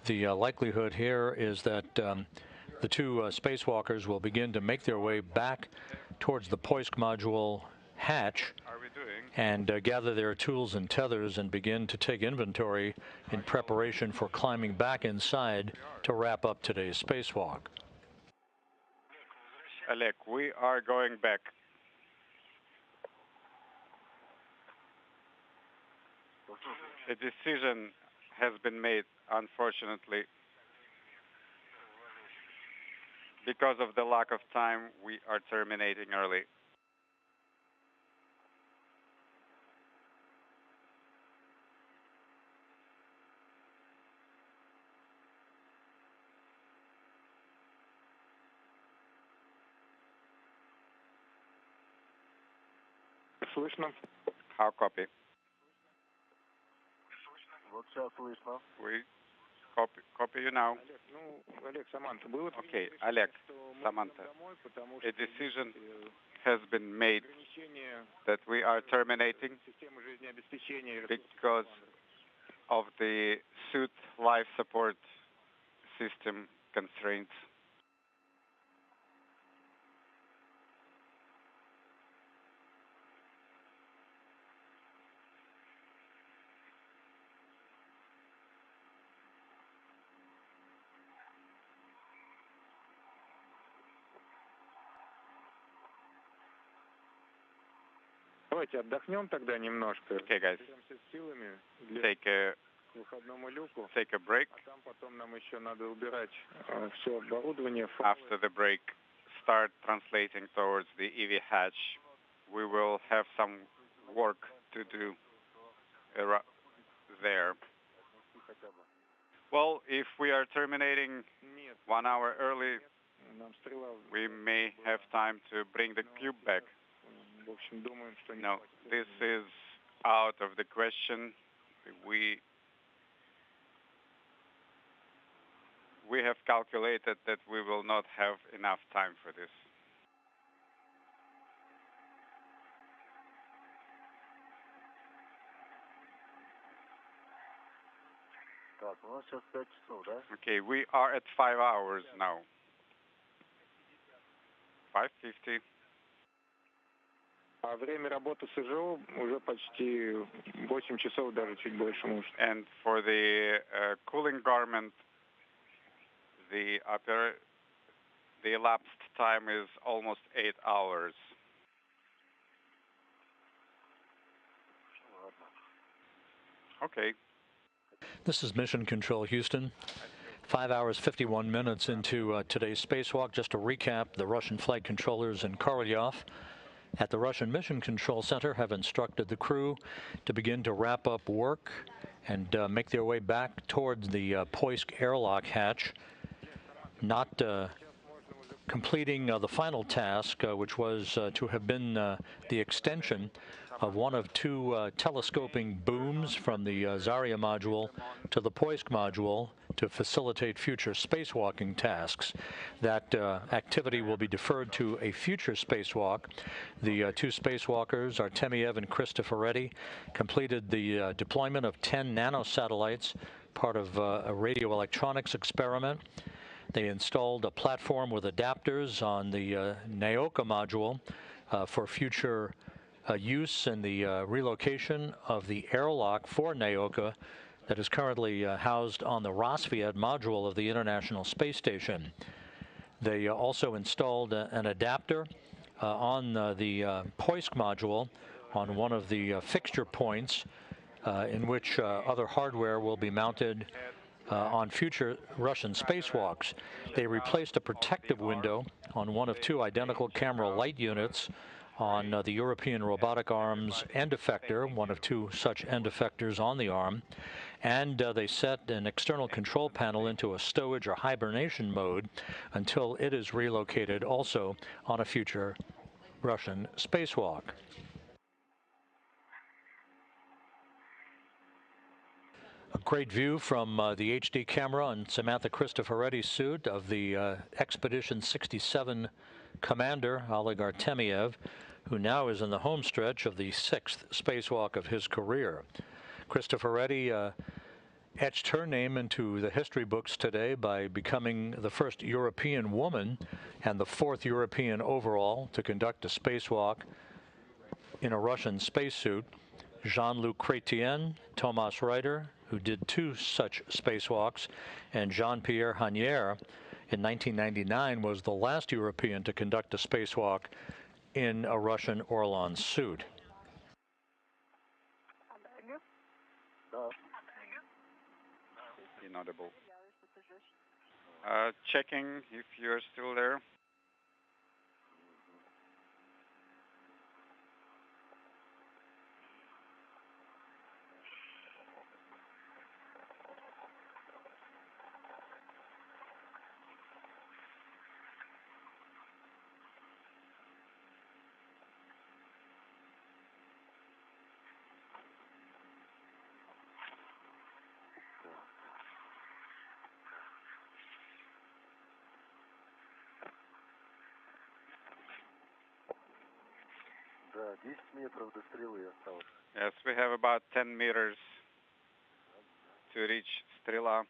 the likelihood here is that the two spacewalkers will begin to make their way back towards the Poisk module hatch and gather their tools and tethers and begin to take inventory in preparation for climbing back inside to wrap up today's spacewalk. Oleg, we are going back. A decision has been made, unfortunately. Because of the lack of time, we are terminating early. Слышно? How copy? Вот сейчас слышно. We copy you now. Okay, Oleg, Samantha, a decision has been made that we are terminating because of the suit life support system constraints. Давайте отдохнем тогда немножко. Okay, guys, take a break. Потом нам еще надо убирать все оборудование. After the break, start translating towards the EV hatch. We will have some work to do there. Well, if we are terminating 1 hour early, we may have time to bring the cube back. No, this is out of the question. We have calculated that we will not have enough time for this. Так, у нас сейчас 5 часов, да? Okay, we are at 5 hours now. 5:50. А время работы СЖО уже почти 8 часов, даже чуть больше, может. And for the cooling garment, the elapsed time is almost 8 hours. Okay. This is Mission Control Houston. 5 hours, 51 minutes into today's spacewalk. Just to recap, the Russian flight controllers in Korolyov at the Russian Mission Control Center have instructed the crew to begin to wrap up work and make their way back towards the Poisk airlock hatch, not completing the final task, which was to have been the extension of one of two telescoping booms from the Zarya module to the Poisk module to facilitate future spacewalking tasks. That activity will be deferred to a future spacewalk. The two spacewalkers, Artemyev and Cristoforetti, completed the deployment of 10 nanosatellites, part of a radio electronics experiment. They installed a platform with adapters on the Naoka module for future use and the relocation of the airlock for Naoka that is currently housed on the Rosviet module of the International Space Station. They also installed an adapter on the Poisk module on one of the fixture points in which other hardware will be mounted on future Russian spacewalks. They replaced a protective window on one of two identical camera light units on the European robotic arm's end effector, one of two such end effectors on the arm, and they set an external control panel into a stowage or hibernation mode until it is relocated also on a future Russian spacewalk. A great view from the HD camera on Samantha Cristoforetti's suit of the Expedition 67 commander, Oleg Artemyev, who now is in the home stretch of the 6th spacewalk of his career. Cristoforetti etched her name into the history books today by becoming the first European woman and the 4th European overall to conduct a spacewalk in a Russian spacesuit. Jean-Luc Chrétien, Thomas Reiter, who did 2 such spacewalks, and Jean-Pierre Hanier in 1999 was the last European to conduct a spacewalk in a Russian Orlan suit. Inaudible. Checking if you're still there. Yes, we have about 10 meters to reach Strela.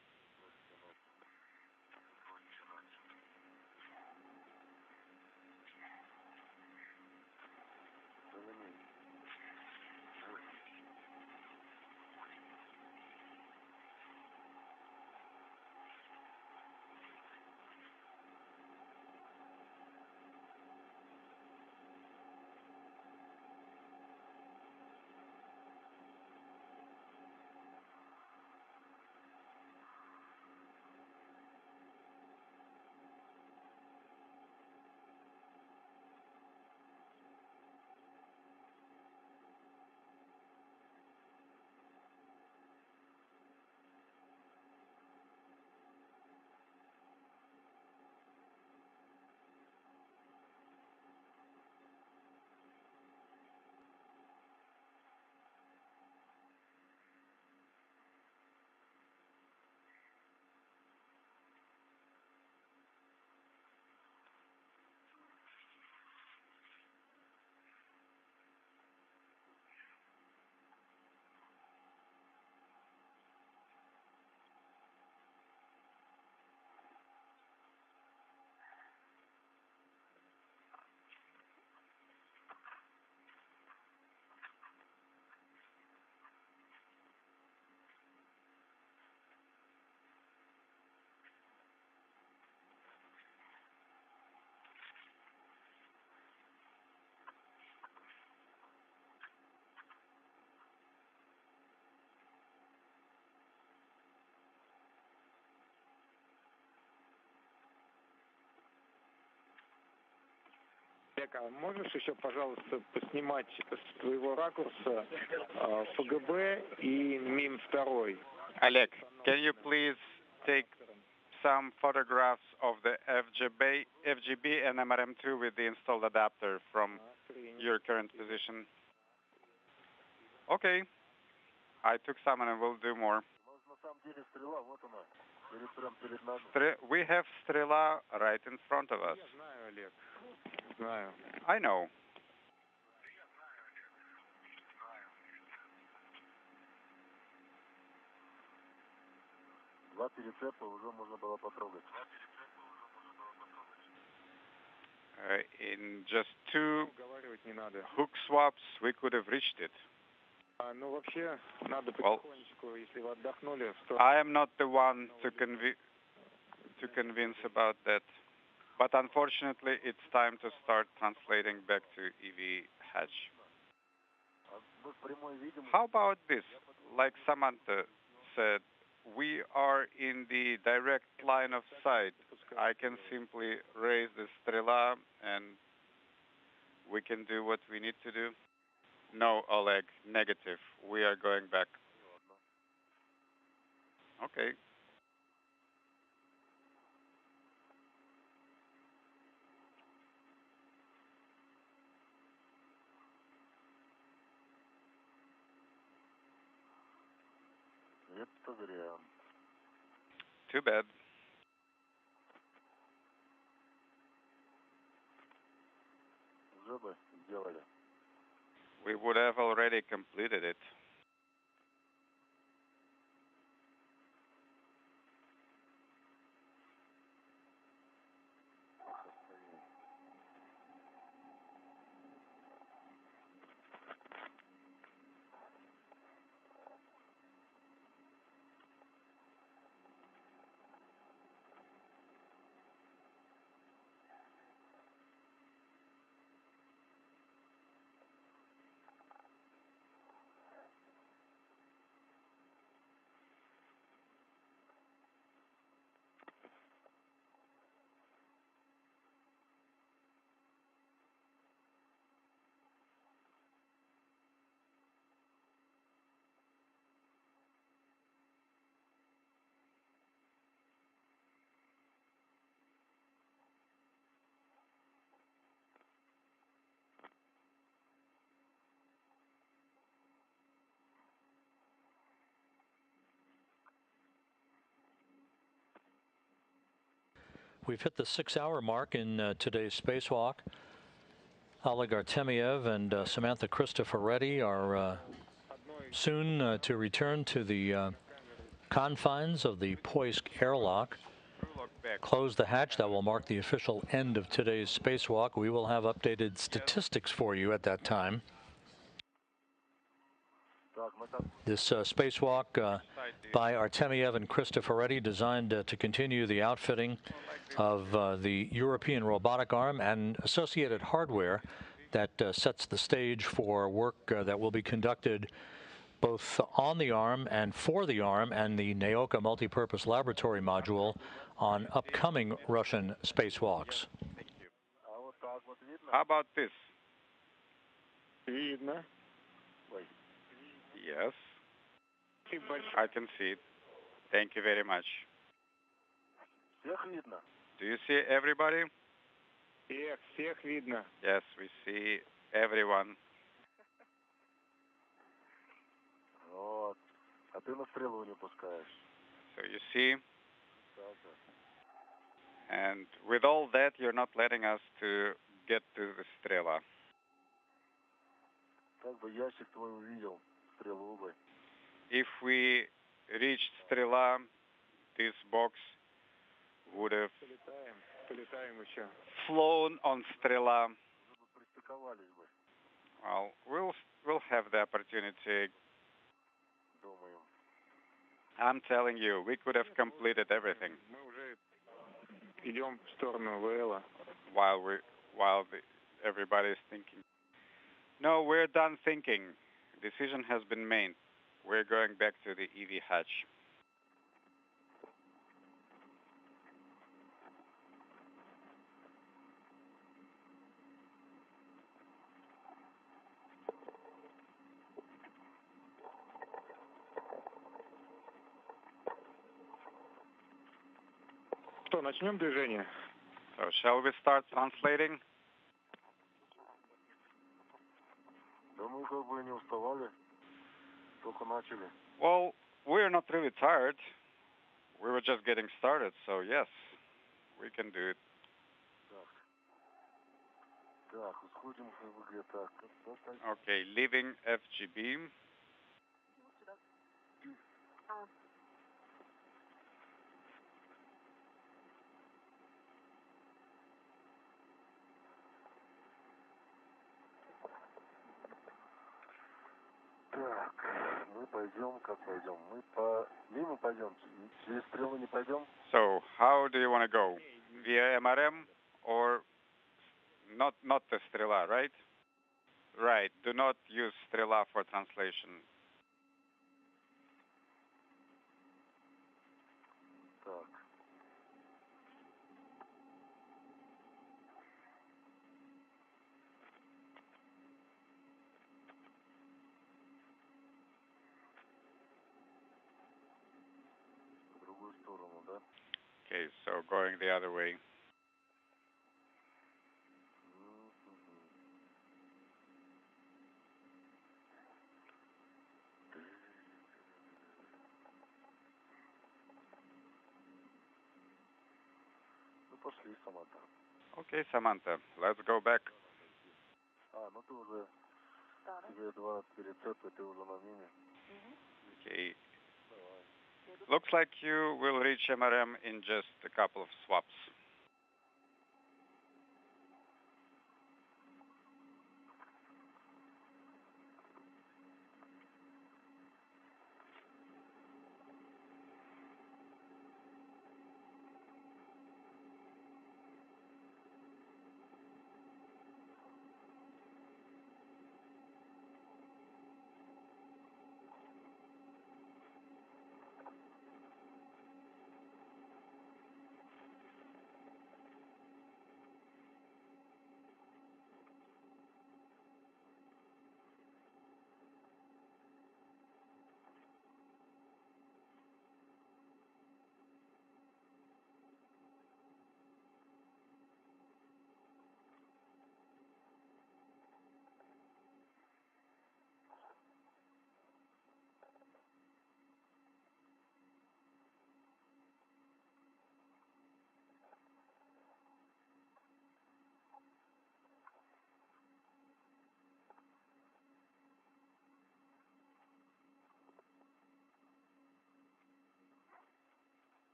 А можешь еще, пожалуйста, поснимать с твоего ракурса ФГБ и МИМ-2? Oleg, can you please take some photographs of the FGB and MRM2 with the installed adapter from your current position? Okay. I took some and I will do more. We have Strela right in front of us. I know. In just 2 hook swaps, we could have reached it. Well, I am not the one to convince about that. But unfortunately, it's time to start translating back to EV hatch. How about this? Like Samantha said, we are in the direct line of sight. I can simply raise the Strela and We can do what we need to do. No, Oleg, negative. We are going back. Okay. Too bad. We would have already completed it. We've hit the 6-hour mark in today's spacewalk. Oleg Artemyev and Samantha Cristoforetti are soon to return to the confines of the Poisk airlock. Close the hatch. That will mark the official end of today's spacewalk. We will have updated statistics for you at that time. This spacewalk by Artemyev and Cristoforetti designed to continue the outfitting of the European robotic arm and associated hardware that sets the stage for work that will be conducted both on the arm and for the arm and the Naoka multipurpose laboratory module on upcoming Russian spacewalks. How about this? Yes. I can see it. Thank you very much. Do you see everybody? Yes, we see everyone. So you see, and with all that, you're not letting us to get to the Strela. If we reached Strela, this box would have flown on Strela. Well, we'll have the opportunity. I'm telling you, we could have completed everything. While everybody is thinking. No, we're done thinking. Decision has been made. We're going back to the EV hatch. So shall we start translating? Well, we're not really tired. We were just getting started, so yes, we can do it. Okay, leaving FGB. So, how do you want to go? Via MRM or not the Strela, right? Right. Do not use Strela for translation. going the other way. Ну, пошли, Саманта. Okay, Samantha, let's go back. Ну ты уже, тебе два перецепта, ты уже на мине. Okay. Looks like you will reach MRM in just a couple of swaps.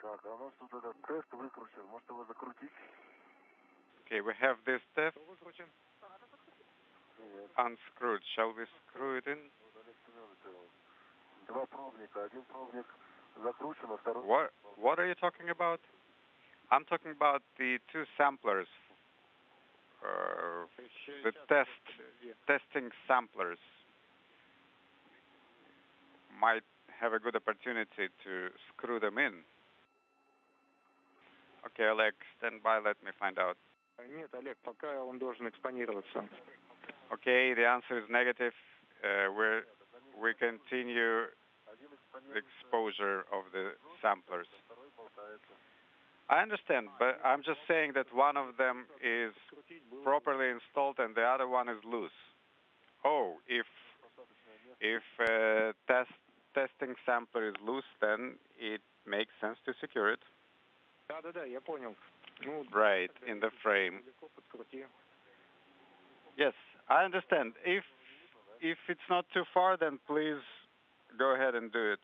Так, а у нас тут этот тест выкручен. Может его закрутить? Okay, we have this test unscrewed. Shall we screw it in? Два пробника. Один пробник закручен, а второй... What are you talking about? I'm talking about the two samplers. The testing samplers might have a good opportunity to screw them in. Okay, Oleg, stand by, let me find out. Нет, Олег, пока он должен экспонироваться. Okay, the answer is negative. We continue the exposure of the samplers. I understand, but I'm just saying that one of them is properly installed and the other one is loose. Oh, if testing sampler is loose, then it makes sense to secure it. Да, я понял. Right, in the frame. Yes, I understand. If it's not too far, then please go ahead and do it.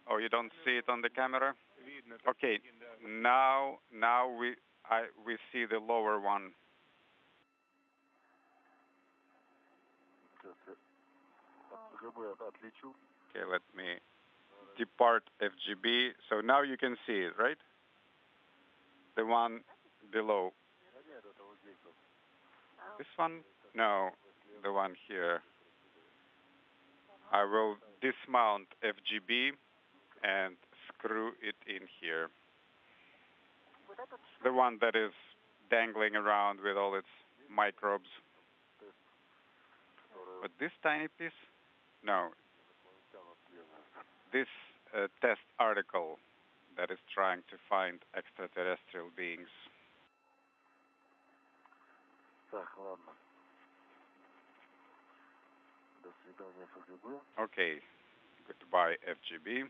Oh, you don't see it on the camera? Okay, now we see the lower one. Okay, let me depart FGB. So now you can see it, right? The one below. This one? No, the one here. I will dismount FGB and screw it in here. The one that is dangling around with all its microbes. But this tiny piece? No. This test article that is trying to find extraterrestrial beings. Okay, goodbye FGB.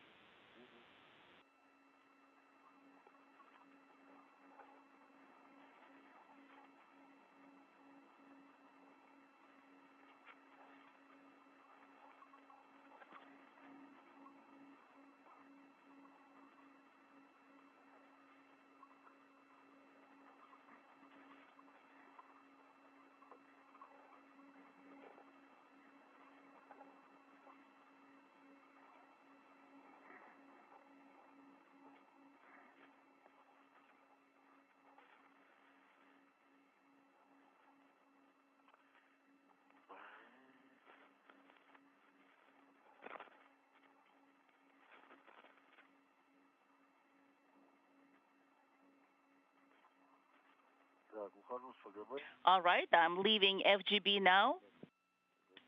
All right, I'm leaving FGB now.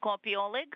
Copy, Oleg.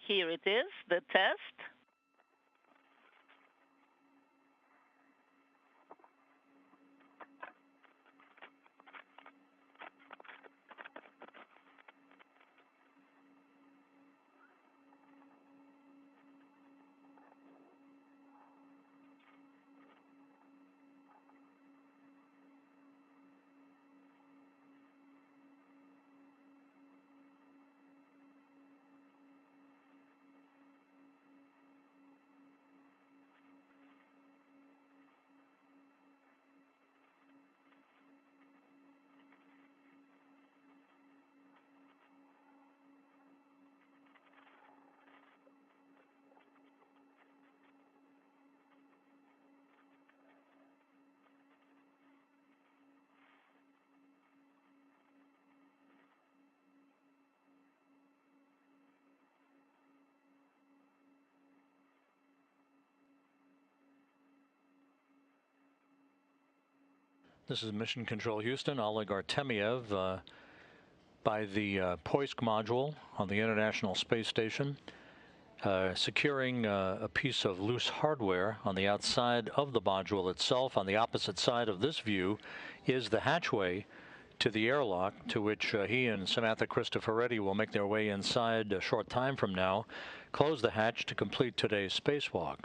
Here it is, the test. This is Mission Control Houston, Oleg Artemyev, by the Poisk module on the International Space Station, securing a piece of loose hardware on the outside of the module itself. On the opposite side of this view is the hatchway to the airlock, to which he and Samantha Cristoforetti will make their way inside a short time from now, close the hatch to complete today's spacewalk.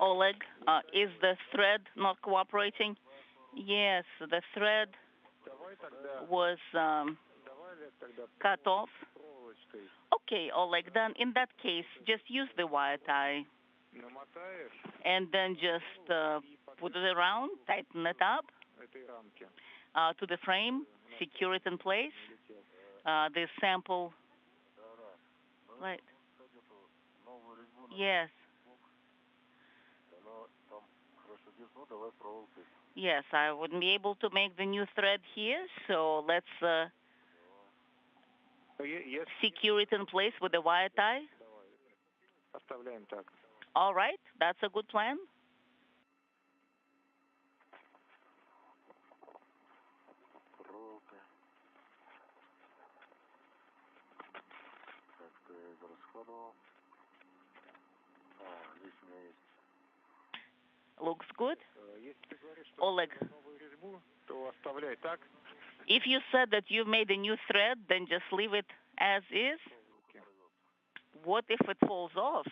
Oleg, is the thread not cooperating? Yes, the thread was cut off. Okay, Oleg, then in that case, just use the wire tie. And then just put it around, tighten it up to the frame, secure it in place. The sample, right? Yes. Yes, I wouldn't be able to make the new thread here, so let's secure it in place with a wire tie. All right, that's a good plan. Looks good. Oleg, if you said that you made a new thread, then just leave it as is. What if it falls off?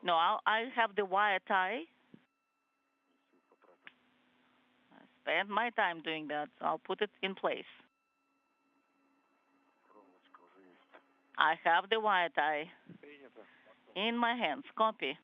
No, I have the wire tie. I spent my time doing that, so I'll put it in place. I have the wire tie in my hands. Copy.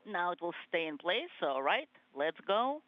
Now it will stay in place. All right, let's go.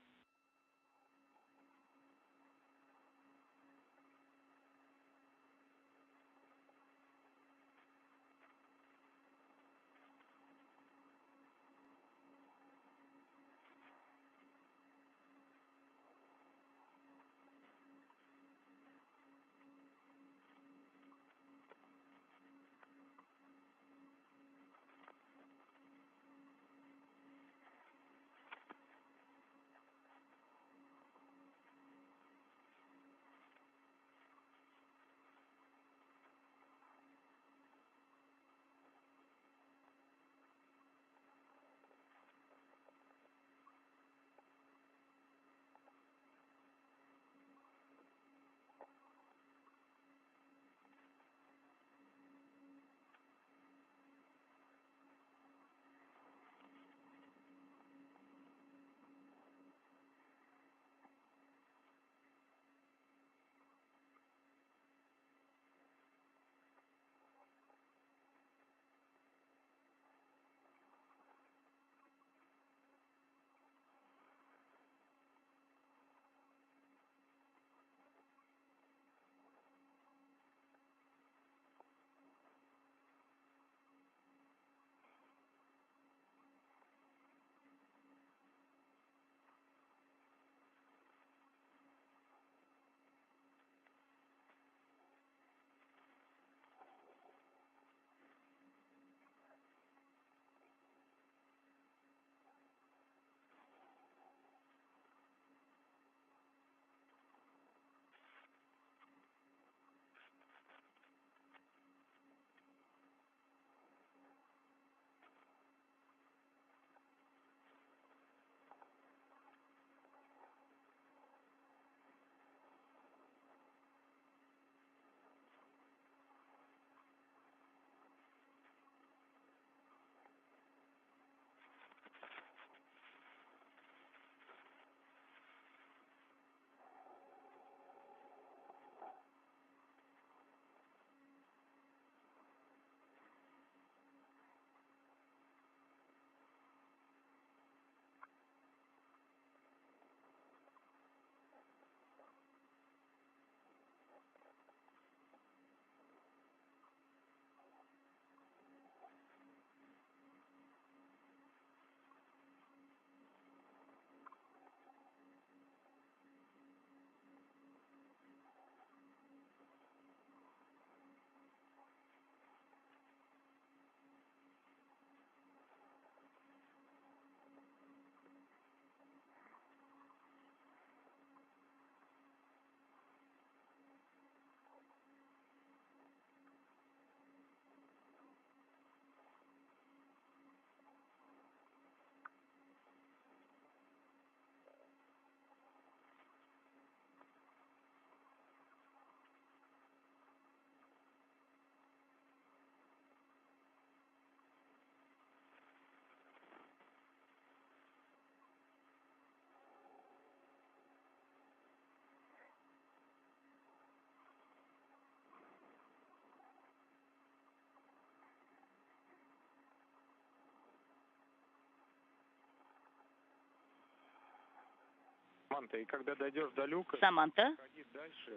Samantha,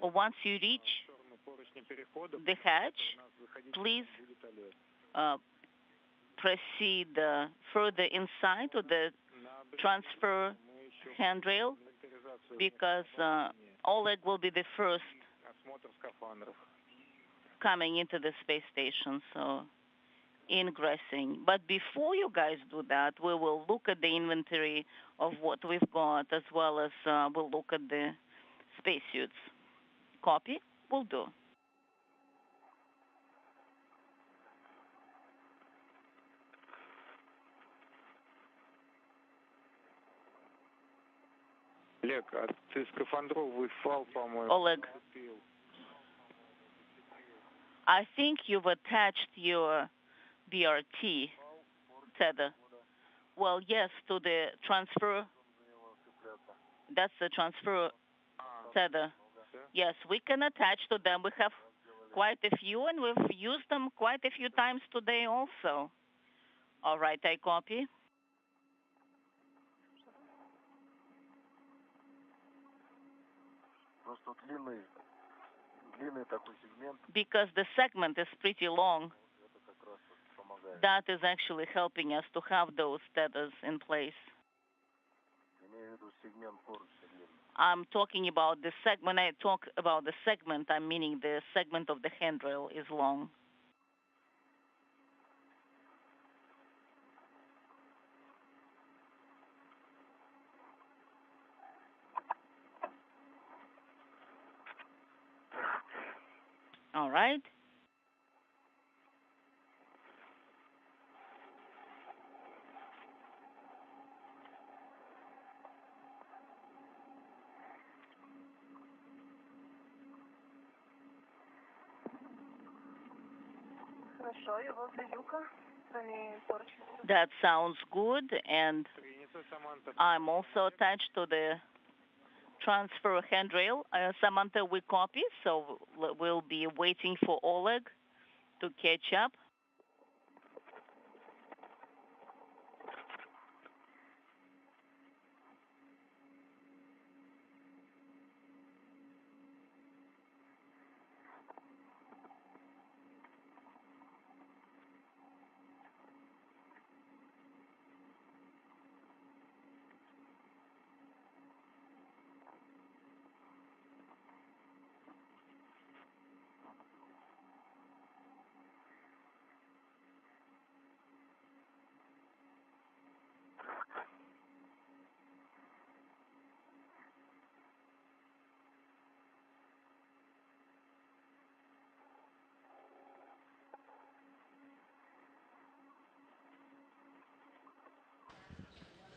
once you reach the hatch, please proceed further inside to the transfer handrail because Oleg will be the first coming into the space station, so ingressing. But before you guys do that, we will look at the inventory of what we've got, as well as we'll look at the spacesuits. Copy? Will do. Oleg, I think you've attached your BRT tether. Well, yes, to the transfer. That's the transfer tether. Yes, we can attach to them. We have quite a few, and we've used them quite a few times today also. All right, I copy. Because the segment is pretty long. That is actually helping us to have those tethers in place. I'm talking about the segment. When I talk about the segment, I'm meaning the segment of the handrail is long. All right. That sounds good, and I'm also attached to the transfer handrail. Samantha, we copy, so we'll be waiting for Oleg to catch up.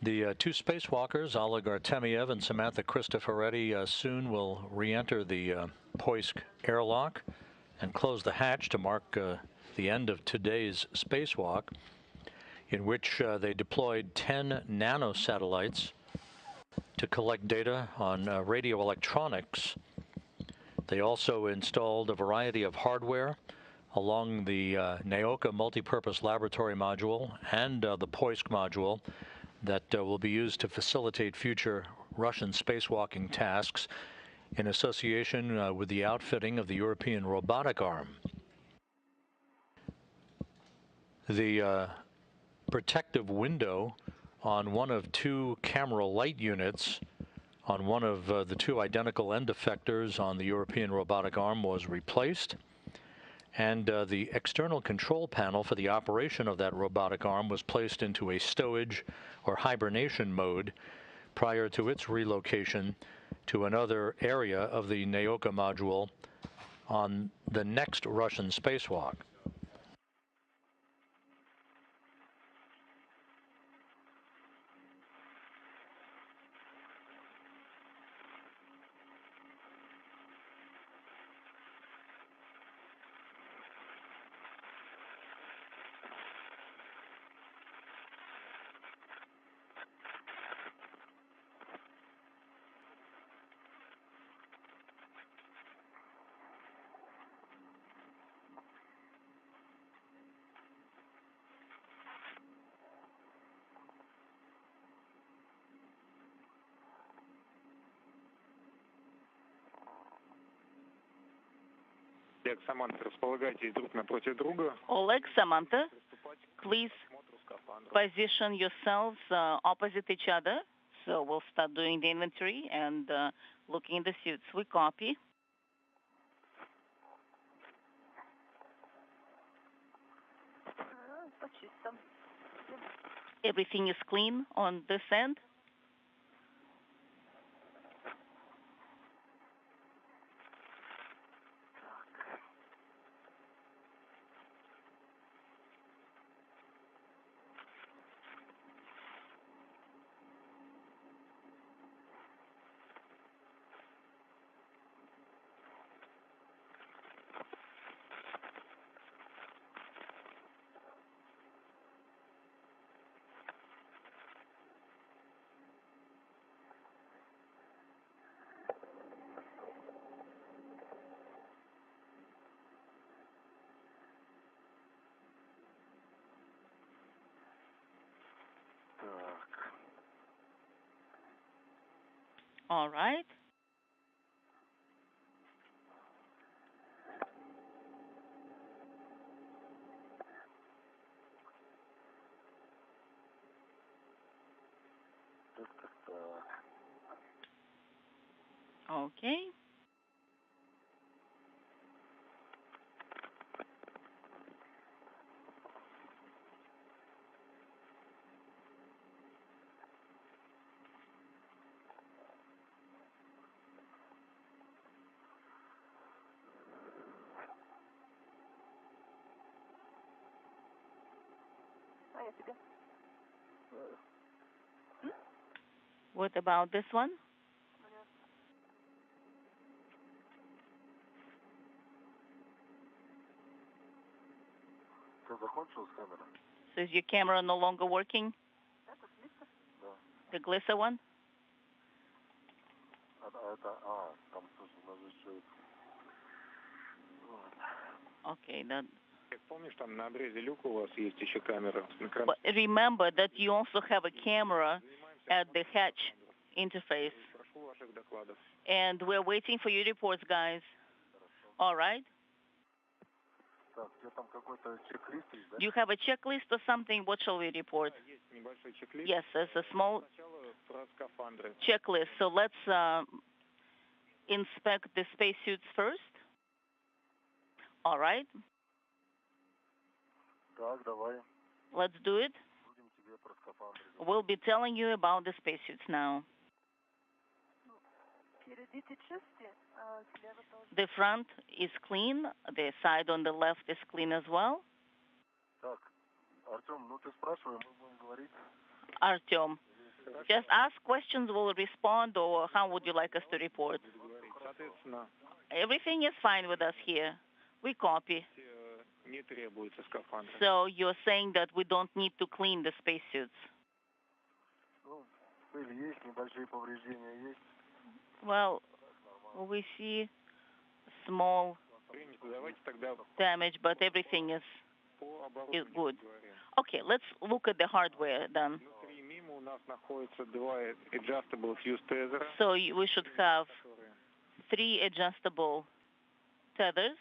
The two spacewalkers, Oleg Artemyev and Samantha Cristoforetti, soon will re-enter the Poisk airlock and close the hatch to mark the end of today's spacewalk, in which they deployed 10 nanosatellites to collect data on radio electronics. They also installed a variety of hardware along the Naoka multipurpose laboratory module and the Poisk module that will be used to facilitate future Russian spacewalking tasks in association with the outfitting of the European robotic arm. The protective window on one of two camera light units on one of the two identical end effectors on the European robotic arm was replaced, and the external control panel for the operation of that robotic arm was placed into a stowage or hibernation mode prior to its relocation to another area of the Naoka module on the next Russian spacewalk. Oleg, Samantha, please position yourselves opposite each other. So we'll start doing the inventory and looking at the suits. We copy. Everything is clean on this end. All right. Okay. What about this one? So is your camera no longer working? The Glissa one? Okay, that. Помнишь, там на обрезе люка у вас есть еще камера? But remember that you also have a camera at the hatch interface. And we're waiting for your reports, guys. All right? Do you have a checklist or something? What shall we report? Yes, there's a small checklist. So let's inspect the spacesuits first. All right. Let's do it. We'll be telling you about the spacesuits now. The front is clean. The side on the left is clean as well. Artyom, just ask questions, we'll respond, or how would you like us to report? Everything is fine with us here. We copy. So you're saying that we don't need to clean the spacesuits? Well, we see small damage, but everything is good. Okay, let's look at the hardware then. So we should have 3 adjustable tethers,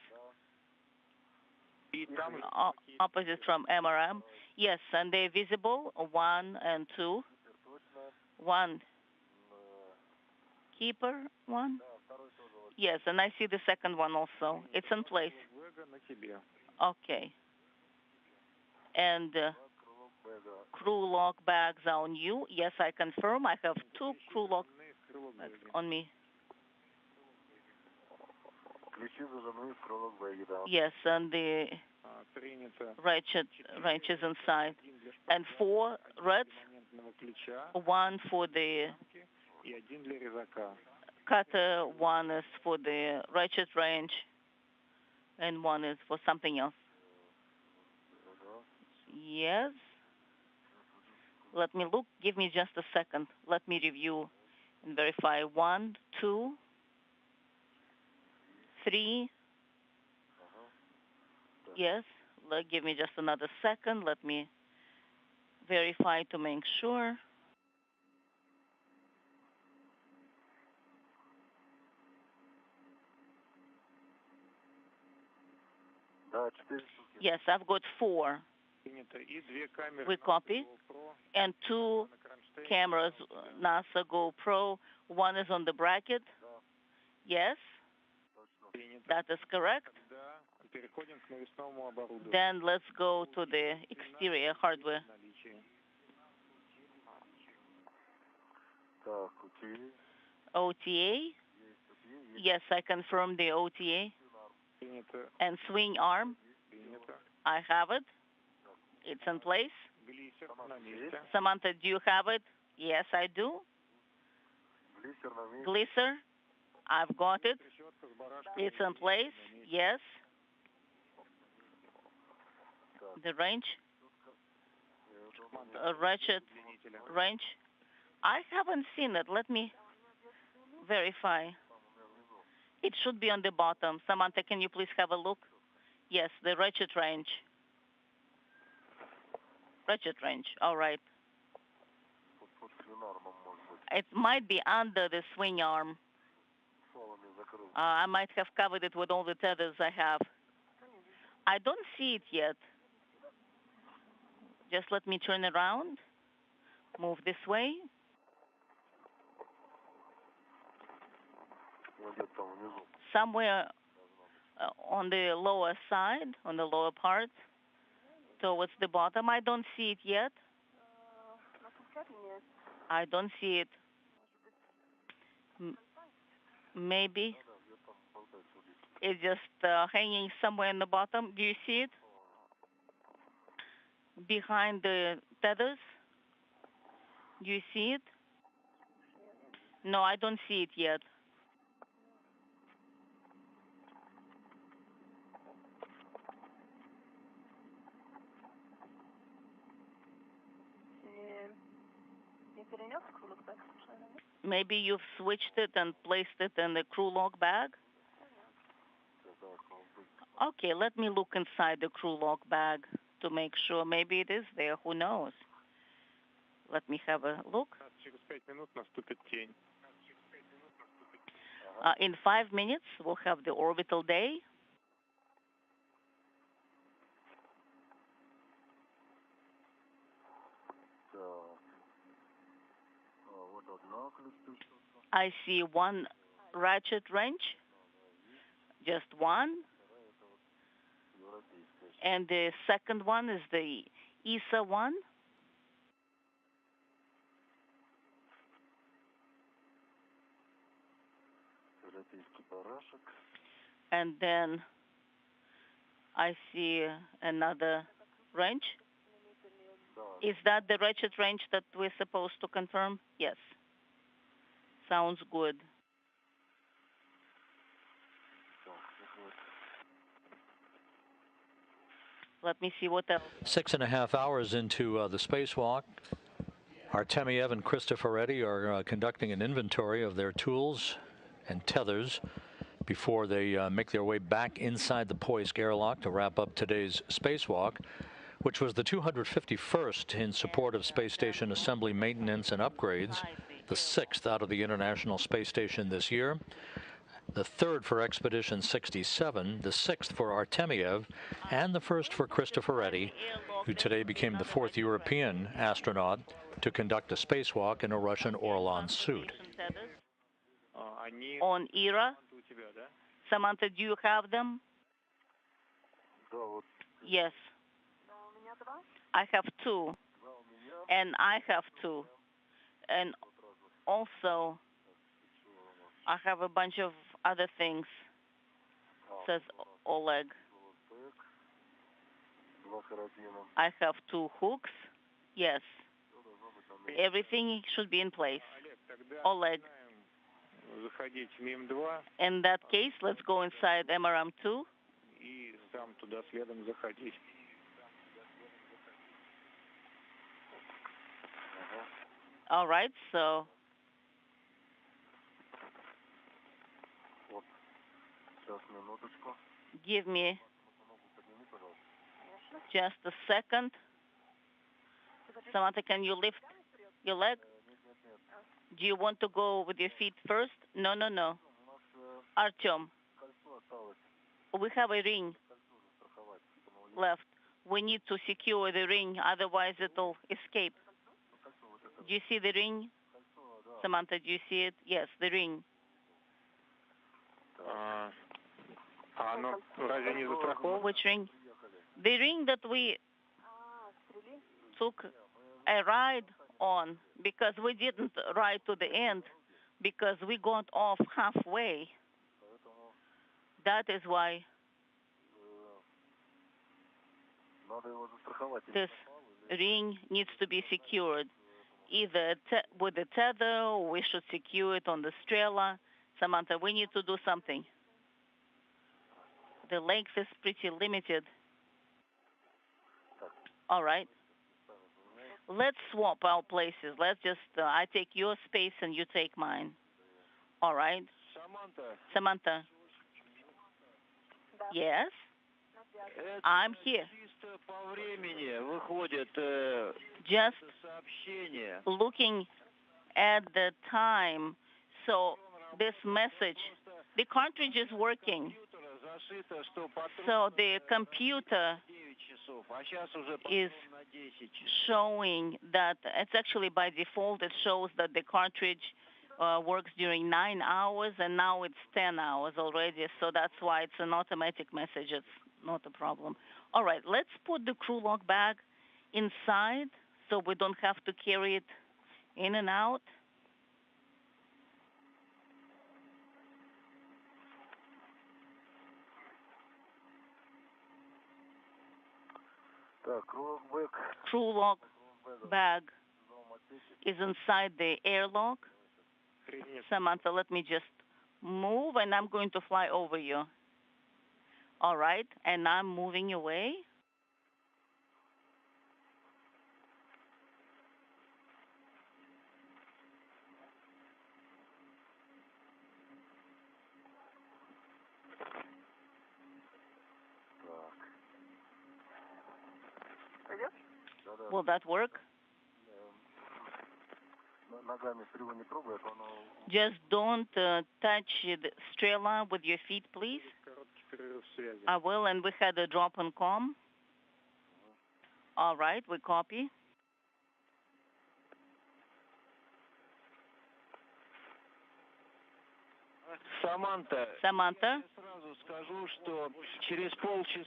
opposite from MRM. Yes, and they're visible, 1 and 2. 1 keeper, 1. Yes, and I see the second one also. It's in place. Okay. And crew lock bags are on you. Yes, I confirm. I have 2 crew lock bags on me. Yes, and the wrenches inside. And 4 reds, 1 for the cutter, 1 is for the ratchet wrench, and 1 is for something else. Yes. Let me look. Give me just a second. Let me review and verify. 1, 2, 3. Yes. Give me just another second. Let me verify to make sure. Yes, I've got 4. We copy. And 2 cameras, NASA GoPro. 1 is on the bracket. Yes, that is correct. Then let's go to the exterior hardware. OTA. Yes, I confirm the OTA. And swing arm. I have it. It's in place. Samantha, do you have it? Yes, I do. Glisser, I've got it. It's in place. Yes. The wrench. Ratchet wrench. I haven't seen it. Let me verify. It should be on the bottom. Samantha, can you please have a look? Yes, the ratchet wrench. Ratchet wrench. All right. It might be under the swing arm. I might have covered it with all the tethers I have. I don't see it yet. Just let me turn around. Move this way. Somewhere on the lower side, on the lower part, towards the bottom. I don't see it yet. I don't see it. Maybe it's just hanging somewhere in the bottom. Do you see it? Behind the tethers? Do you see it? No, I don't see it yet. Maybe you've switched it and placed it in the crew log bag? Okay, let me look inside the crew log bag to make sure. Maybe it is there. Who knows? Let me have a look. In 5 minutes, we'll have the orbital day. I see one ratchet wrench, just one. And the second one is the ESA one. And then I see another wrench. Is that the ratchet wrench that we're supposed to confirm? Yes. Sounds good. Let me see what else. 6.5 hours into the spacewalk, Artemyev and Cristoforetti are conducting an inventory of their tools and tethers before they make their way back inside the Poisk airlock to wrap up today's spacewalk, which was the 251st in support of space station assembly, maintenance, and upgrades, the 6th out of the International Space Station this year, the 3rd for Expedition 67, the 6th for Artemyev, and the 1st for Cristoforetti, who today became the 4th European astronaut to conduct a spacewalk in a Russian Orlan suit. On ERA? Samantha, do you have them? Yes. I have 2. And I have 2. And also, I have a bunch of other things, says Oleg. I have 2 hooks. Yes. Everything should be in place. Oleg. In that case, let's go inside MRM2. All right, so give me just a second. Samantha, can you lift your leg? Do you want to go with your feet first? No. Artyom, we have a ring left. We need to secure the ring, otherwise it'll escape. Do you see the ring? Samantha, do you see it? Yes, the ring. Which ring? The ring that we took a ride on, because we didn't ride to the end, because we got off halfway. That is why this ring needs to be secured, either with the tether, or we should secure it on the Strela. Samantha, we need to do something. The length is pretty limited. All right. Let's swap our places. Let's just, I take your space and you take mine. All right. Samantha. Yes? I'm here. Just looking at the time. So this message, the cartridge is working. So the computer is showing that it's actually by default, it shows that the cartridge works during 9 hours, and now it's 10 hours already. So that's why it's an automatic message. It's not a problem. All right, let's put the crew log bag inside so we don't have to carry it in and out. Crew log bag is inside the airlock. Samantha, let me just move, and I'm going to fly over you. All right, and I'm moving away. Will that work? Just don't touch the Strela with your feet, please. I will, and we had a drop on comm. All right, we copy. Samantha,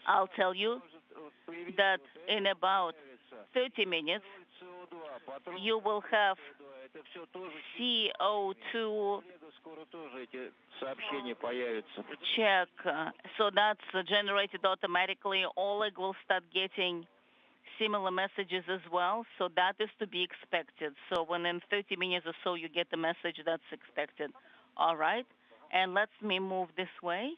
I'll tell you that in about 30 minutes, you will have CO2 check. So that's generated automatically. Oleg will start getting similar messages as well. So that is to be expected. So when in 30 minutes or so you get the message, that's expected. All right. And let me move this way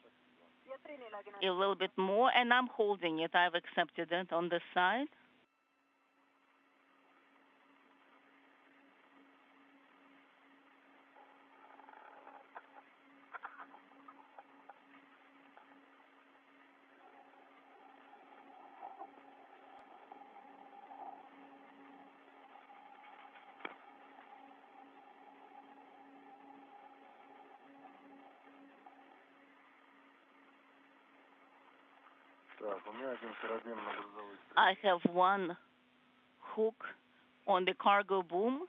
a little bit more. And I'm holding it. I've accepted it on this side. I have one hook on the cargo boom.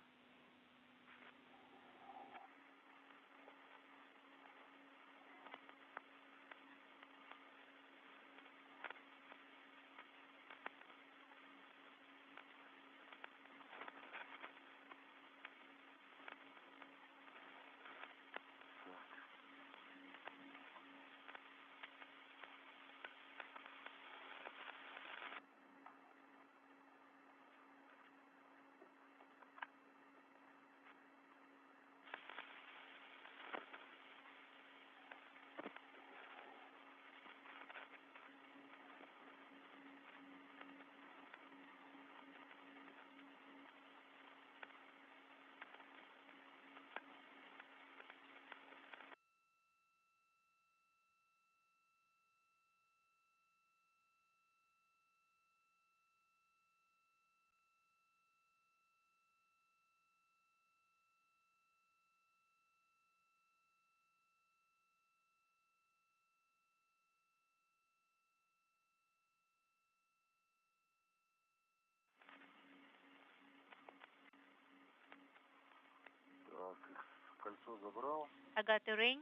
I got the ring.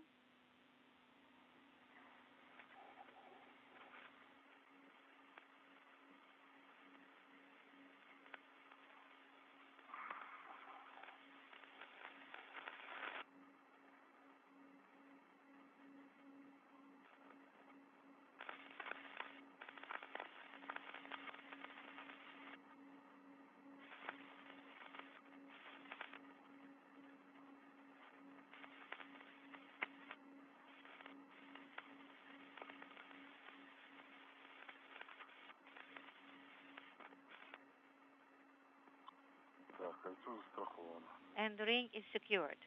And the ring is secured.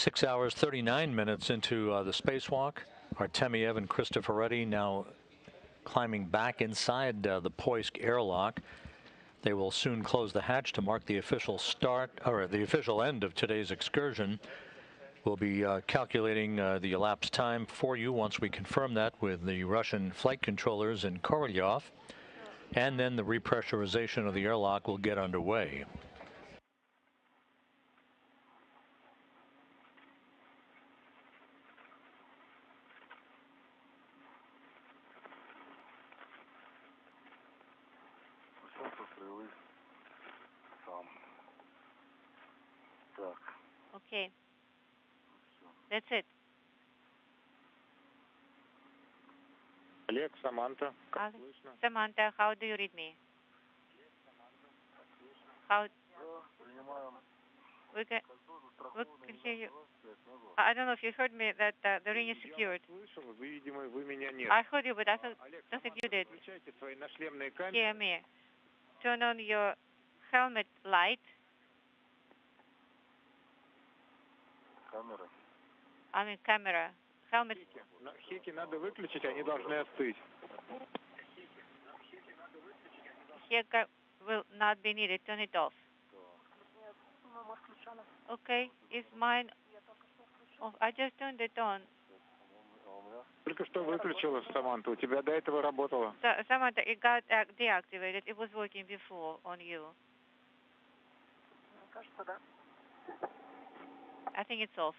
6 hours, 39 minutes into the spacewalk. Artemyev and Cristoforetti now climbing back inside the Poisk airlock. They will soon close the hatch to mark the official start, or the official end of today's excursion. We'll be calculating the elapsed time for you once we confirm that with the Russian flight controllers in Korolyov, and then the repressurization of the airlock will get underway. Okay. That's it. Oleg, Samantha. Samantha, how do you read me? How? We can hear you. I don't know if you heard me that the ring is secured. I heard you, but I don't think you did. Hear me. Turn on your helmet light. I mean camera. Helmet. Хеки надо выключить, они должны остыть. Heka will not be needed. Turn it off. Okay, is mine off? I just turned it on. Только что выключила, Саманта. У тебя до этого работало. Samantha, it got deactivated. It was working before on you. I think it's off.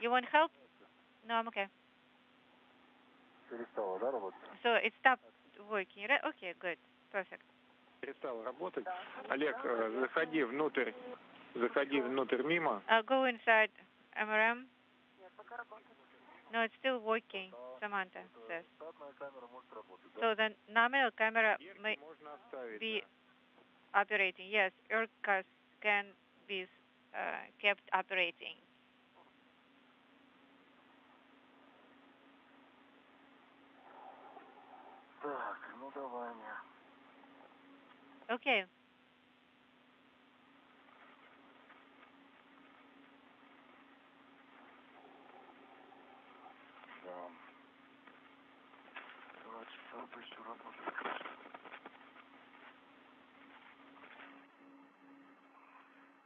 You want help? No, I'm okay. So it stopped working, right? Okay, good. Perfect. Перестал работать. Олег, заходи внутрь мимо. Go inside MRM. No, it's still working, Samantha says. So the nominal camera may be operating. Yes, aircraft can be kept operating. Okay.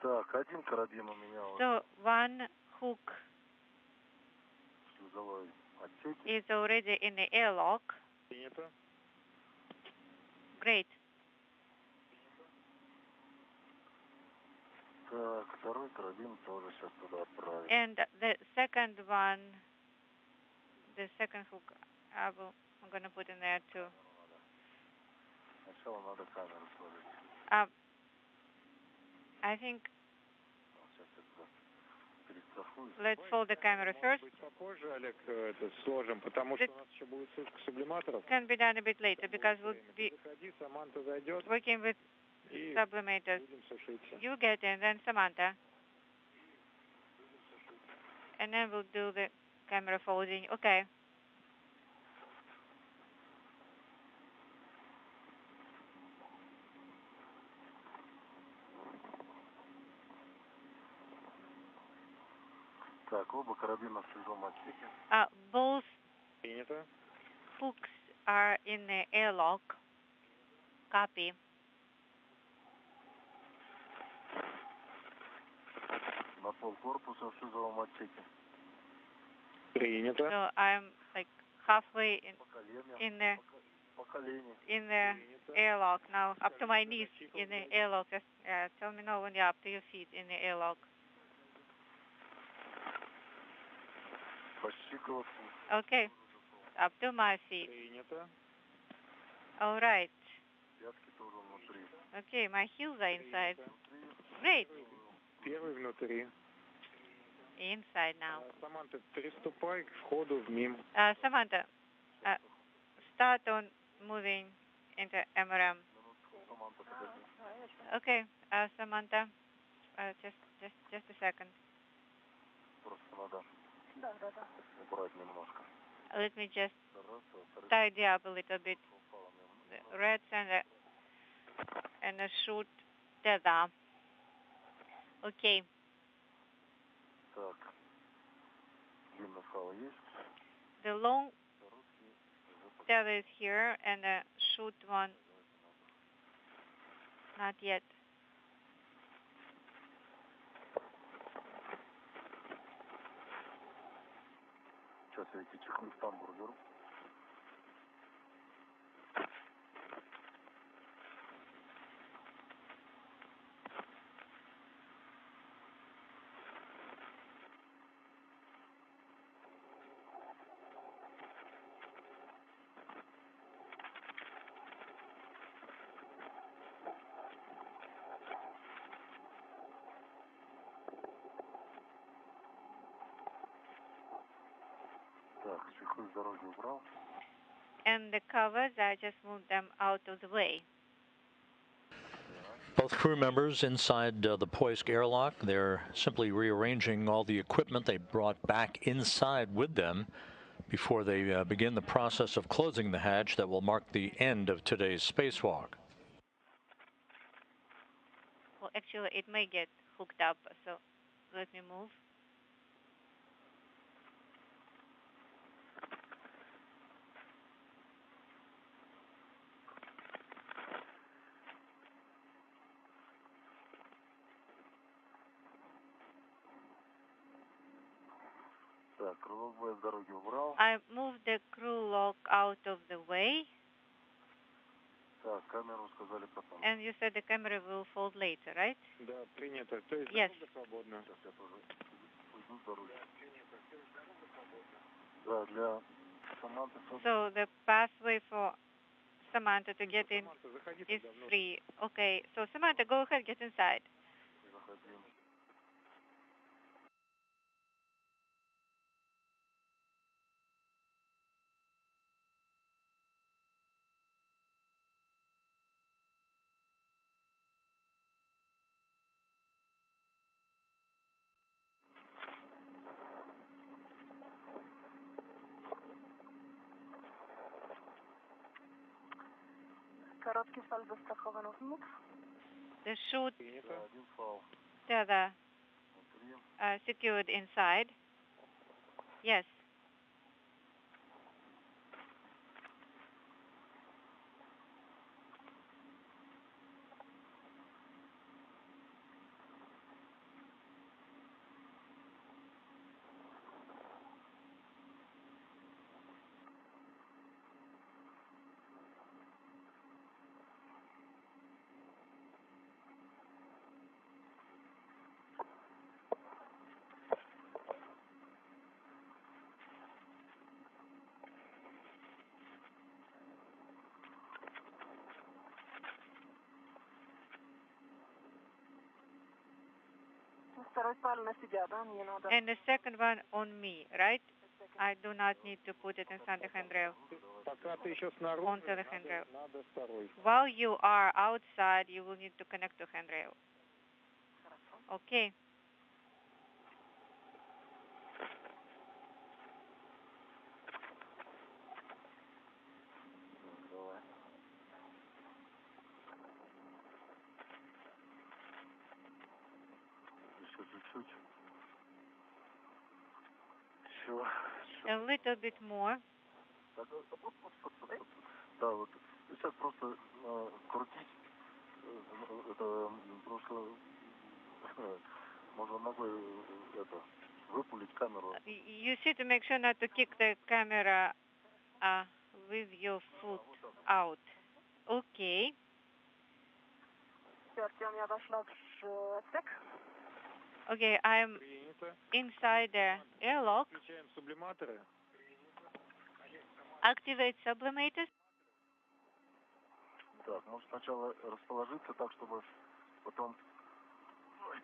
Так, один карабин у меня. So one hook is already in the airlock. Great. Так, второй карабин тоже сейчас туда отправим. And the second one, the second hook, I'm going to put in there too. Сначала надо камеру сложить. I think let's fold the camera first. Попозже, Олег, это сложим, потому что у нас еще будет сушка сублиматоров. Can be done a bit later because we'll be working with sublimators. You get in, then Samantha. And then we'll do the camera folding. Okay. Так, оба карабина в чужом отсеке. Both hooks are in the airlock. Copy. На пол корпуса в шизовом отсеке. Принято. So I'm like halfway in the airlock now, up to my knees in the airlock. Just tell me no when you're up to your feet in the airlock. Okay, up to my feet. All right. Okay, my heels are inside. Great. Первый внутри. Inside now. Саманта, приступай к входу в МИМ. Samantha, start on moving into MRM. Okay, Samantha, just a second. Let me just tidy up a little bit. The reds and the shoot tether. Okay. Так, длинный файл есть. The long tail is here and the short one not yet. Сейчас я эти чехлы в тамбур беру. Так, чехлы с дороги убрал. And the covers, I just moved them out of the way. Both crew members inside the Poisk airlock, they're simply rearranging all the equipment they brought back inside with them before they begin the process of closing the hatch that will mark the end of today's spacewalk. Well, actually, it may get hooked up, so let me move. Так, крыловые с дороги убрал. I moved the crew lock out of the way. Так, камеру сказали потом. And you said the camera will fold later, right? Да, принято. То есть Yes. свободно. Сейчас я тоже уйду с дороги. Да, для Саманты. So the pathway for Samantha to get in is free. Okay, so Samantha, go ahead, get inside. Заходим. Короткий сальдо страхован вниз. The chute Да, один файл. tether Внутри. secured inside. Yes. Второй палец на себя, да? Мне надо. And the second one on me, right? I do not need to put it inside the handrail. Пока ты еще снаружи, Onto the handrail. надо второй. While you are outside, you will need to connect to handrail. Okay. Давай. Еще чуть-чуть. Все. A little bit more. Да, вот сейчас просто крутить, это просто можно ногой это выпулить камеру. You see to make sure not to kick the camera with your foot out. Okay. Все, Артем, я вошла в отсек. Okay, I'm Принято. inside the airlock. Включаем сублиматоры. Activate sublimators. Так, может сначала расположиться так, чтобы потом... Ой,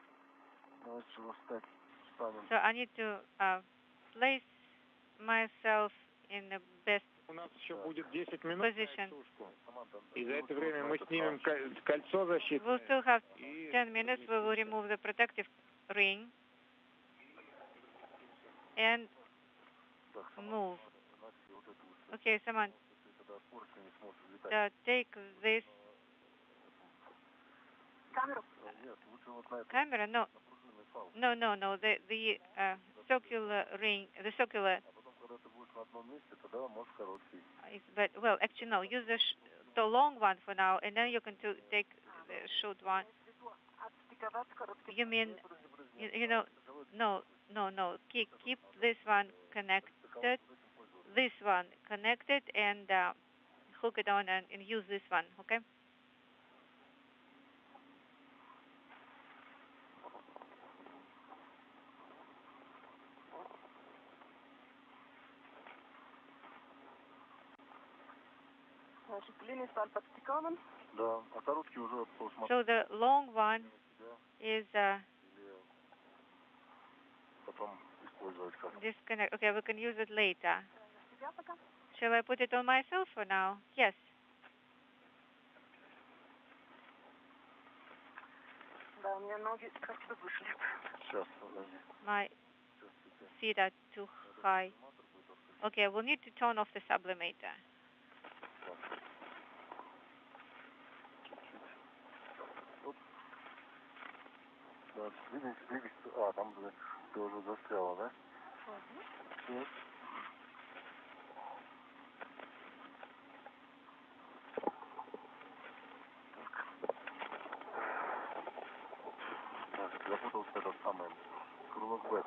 давайте его встать. Встанем. So I need to place myself in the best У нас еще будет 10 минут на position. сушку. И за это время мы снимем кольцо We'll защитное. still have И 10 minutes. We will remove the protective ring and Так, move. вот это вот. Okay, Samantha, Когда скорость не сможет взлетать. take this Camera? No. No. The circular ring, the circular. But well, actually no. Use the long one for now, and then you can take the short one. You mean, you know, no. Keep this one connected. This one connected, and hook it on and use this one. Okay. So the long one is disconnect. Okay, we can use it later. Shall I put it on myself for now? Yes. My feet are too high. Okay, we'll need to turn off the sublimator. Там ты уже застряла, да? Запутался этот самый крылок бэк.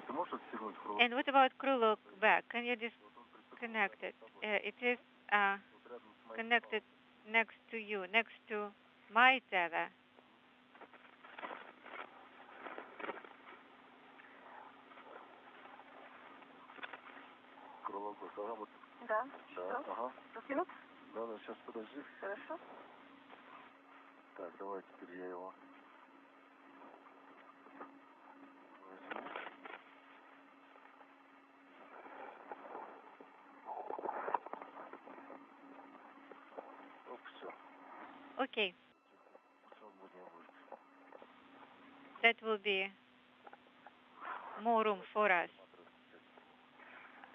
Ты можешь отстегнуть крылок? And what about крылок back? Can you disconnect it? It is connected next to you, next to my tether. Крылок бэк, ага, вот. Да. Ага. Закинут? Да, сейчас подожди. Хорошо. Так, давай теперь я его. Okay. That will be more room for us.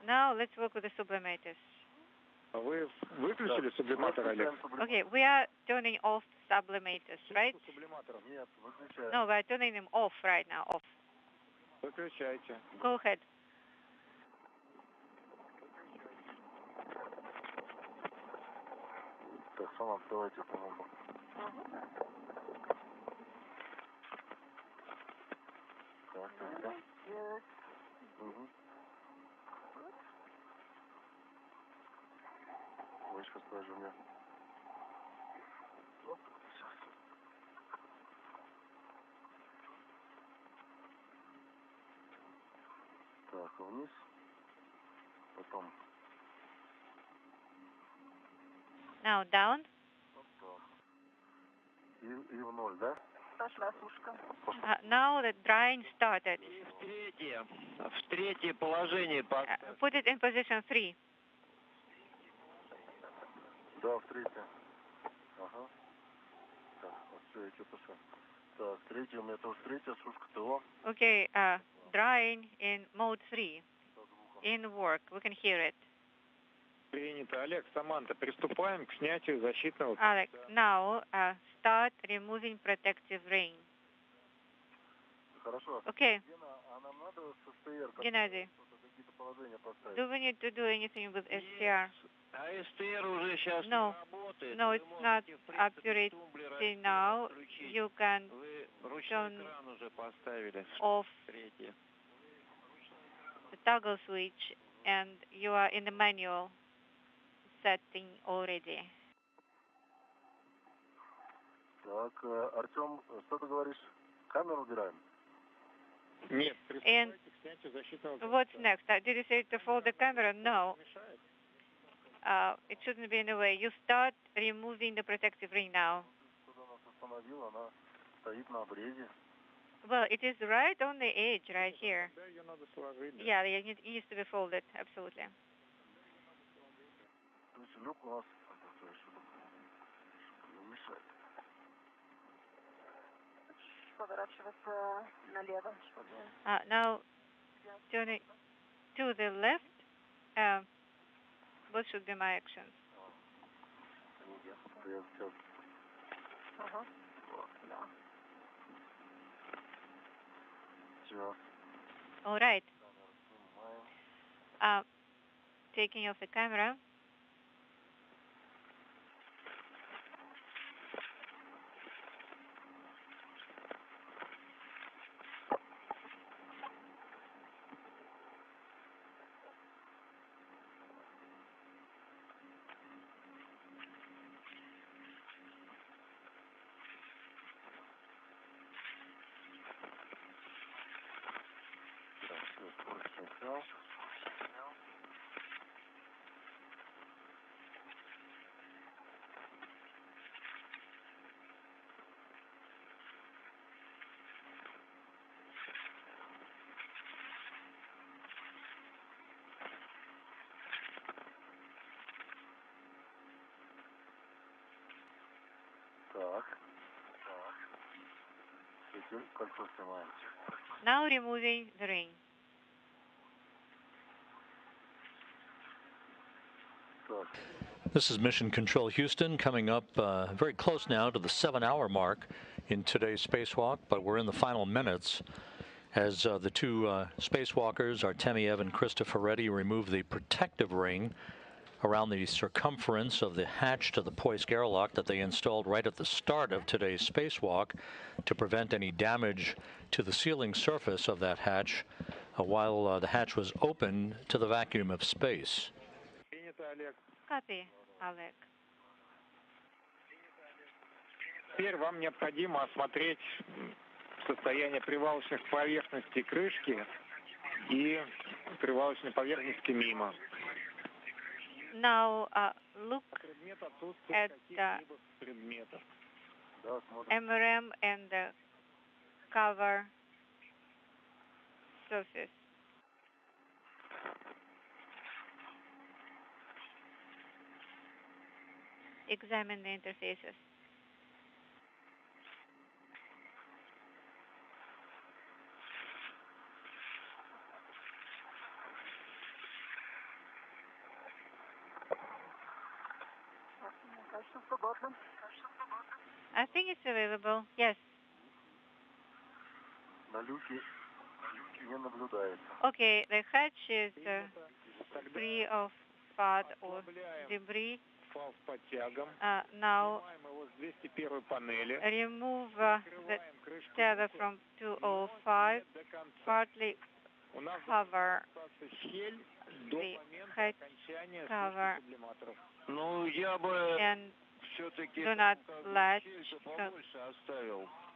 Now let's work with the sublimators. Вы выключили сублиматор, Олег? Okay, we are turning off sublimators, right? No, we are turning them off right now. Off. Выключайте. Go ahead. Так, Саманта, давайте помогу. Так. Угу. Ой, сейчас подожди у меня. Сейчас. Так, вниз. Потом. Now down. И в ноль, да? Пошла сушка. Now the drying started. В третье положение. Put it in position 3. Да, в третье. Ага. Так, вот все, я что-то пошел. Так, третье, у меня тоже третья сушка ТО. Okay, drying in mode 3. In work, we can hear it. Принято. Олег, Саманта, приступаем к снятию защитного... Alex, now start removing protective ring. Хорошо. Okay. А нам надо с СТР Gennady, какие-то положения поставить? do we need to do anything with STR? А СТР уже сейчас No. работает. No, it's not operating now. You can turn уже поставили. off Третье. the toggle switch, and you are in the manual setting already. Так, Артем, что ты говоришь? Камеру убираем? Нет, And приступайте к снятию защитного... what's next? Did you say to fold the camera? No. It shouldn't be in the way. You start removing the protective ring now. Она стоит на обрезе. Well, it is right on the edge, right here. Да, ее надо сложить. Yeah, it needs to be folded, absolutely. То есть люк у нас мешает. Поворачиваться налево. Now, turning to the left. What should be my actions? Ага. All right. Taking off the camera. Now removing the ring. This is Mission Control Houston, coming up very close now to the 7-hour mark in today's spacewalk, but we're in the final minutes as the two spacewalkers, Artemyev and Cristoforetti, remove the protective ring around the circumference of the hatch to the Poisk airlock that they installed right at the start of today's spacewalk to prevent any damage to the sealing surface of that hatch while the hatch was open to the vacuum of space. Copy, Oleg. Теперь вам необходимо осмотреть состояние привалочных поверхностей крышки и привалочной поверхности мимо. Now look at the MRM and the cover surface. Examine the interfaces. I think it's available. Yes. Okay, the hatch is free of fat or debris. Now remove the tether from 205, partly cover the hatch cover, and do not latch.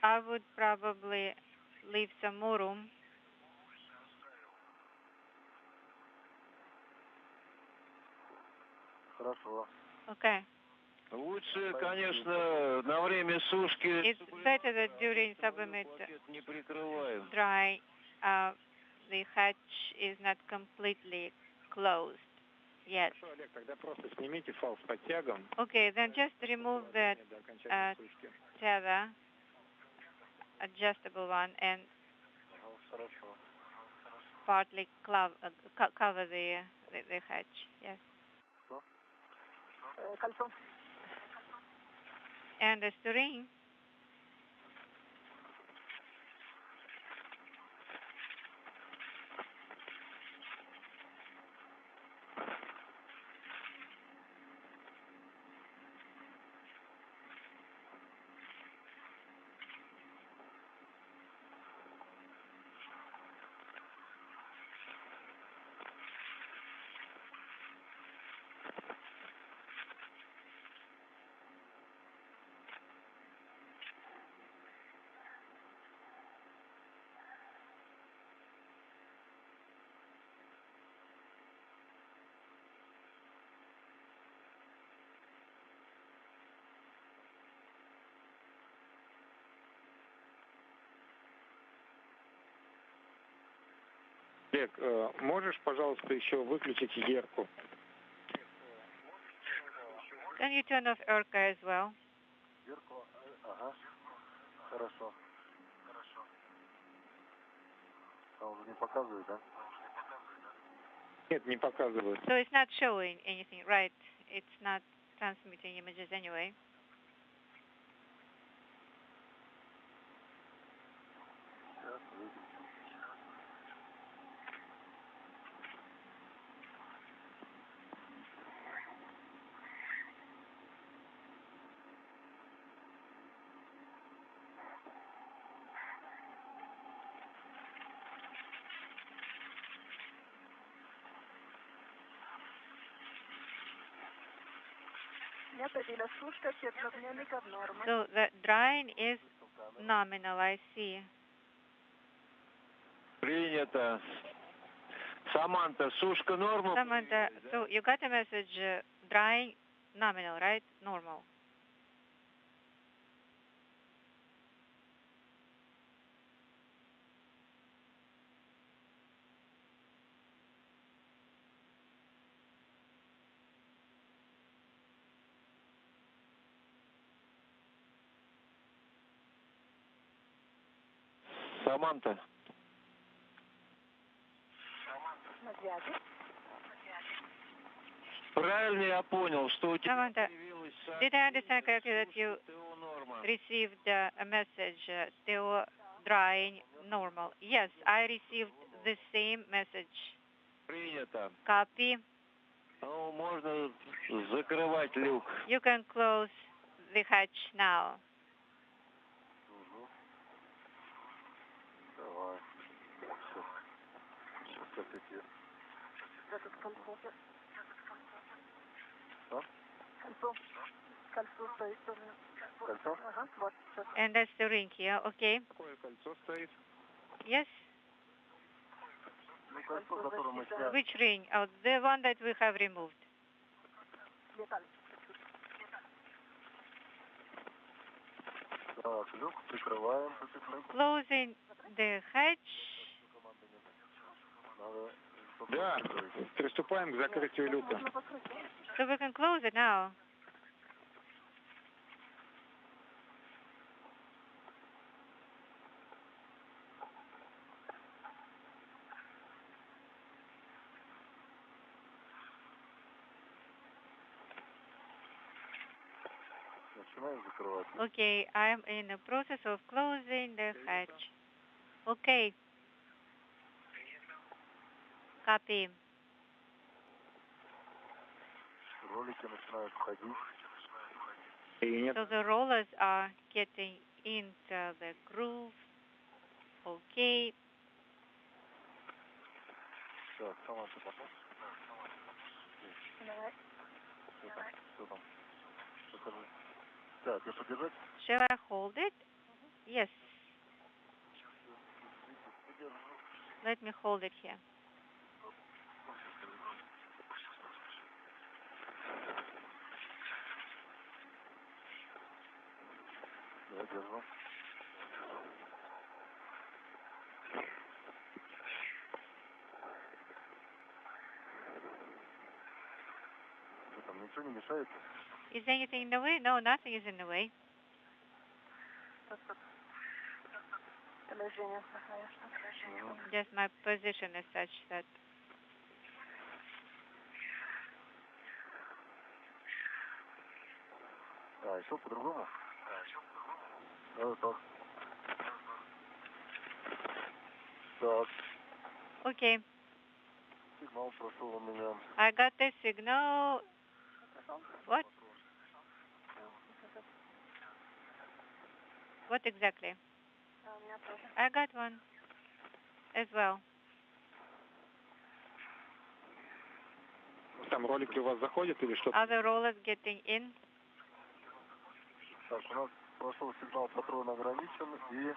I would probably leave some more room. Okay. Лучше, конечно, на время сушки. It's better that during sublimate dry, the hatch is not completely closed yet. Okay, then just remove the tether, adjustable one, and partly cover the hatch. Yes. And the string. Олег, можешь, пожалуйста, еще выключить Ерку? Can you turn off Erka as well? Ерку, ага, хорошо. А уже не показывает, да? Нет, не показывает. So it's not showing anything, right? It's not transmitting images anyway. So the drying is nominal, I see. Принято. Samantha, сушка normal. Samantha, so you got a message, drying nominal, right? Normal. Samantha. Правильно я понял, что у тебя Samantha, did I understand correctly that you received a message, still drying normal? Yes, I received the same message. принято. Copy. Ну, можно закрывать люк. You can close the hatch now. Давай. Сейчас отойдет. Что? Кольцо стоит. Кольцо? Ага, вот. And that's the ring here, okay? Какое кольцо стоит? Yes? Ну, кольцо, которое мы сняли. Which ring? Oh, the one that we have removed. Так, люк прикрываем. Closing the hatch. Надо... Да, приступаем к закрытию люка. So we can close it now. Начинаем закрывать. Okay, I'm in the process of closing the hatch. Okay. Copy. Ролики начинают входить. So the rollers are getting into the groove. Okay. Так, сама ты потом. Что там? Покажи. Так, я подержать? Shall I hold it? Yes. Let me hold it here. Я держу. Что там, ничего не мешает? Is anything in the way? No, nothing is in the way. Just my position is such that. А, еще по-другому? Так. Так. Okay. Сигнал прошел у меня. I got the signal. What? What exactly? I got one as well. Там ролики у вас заходят или что? Are the rollers getting in? Так, у нас прошел сигнал патрона ограничен и...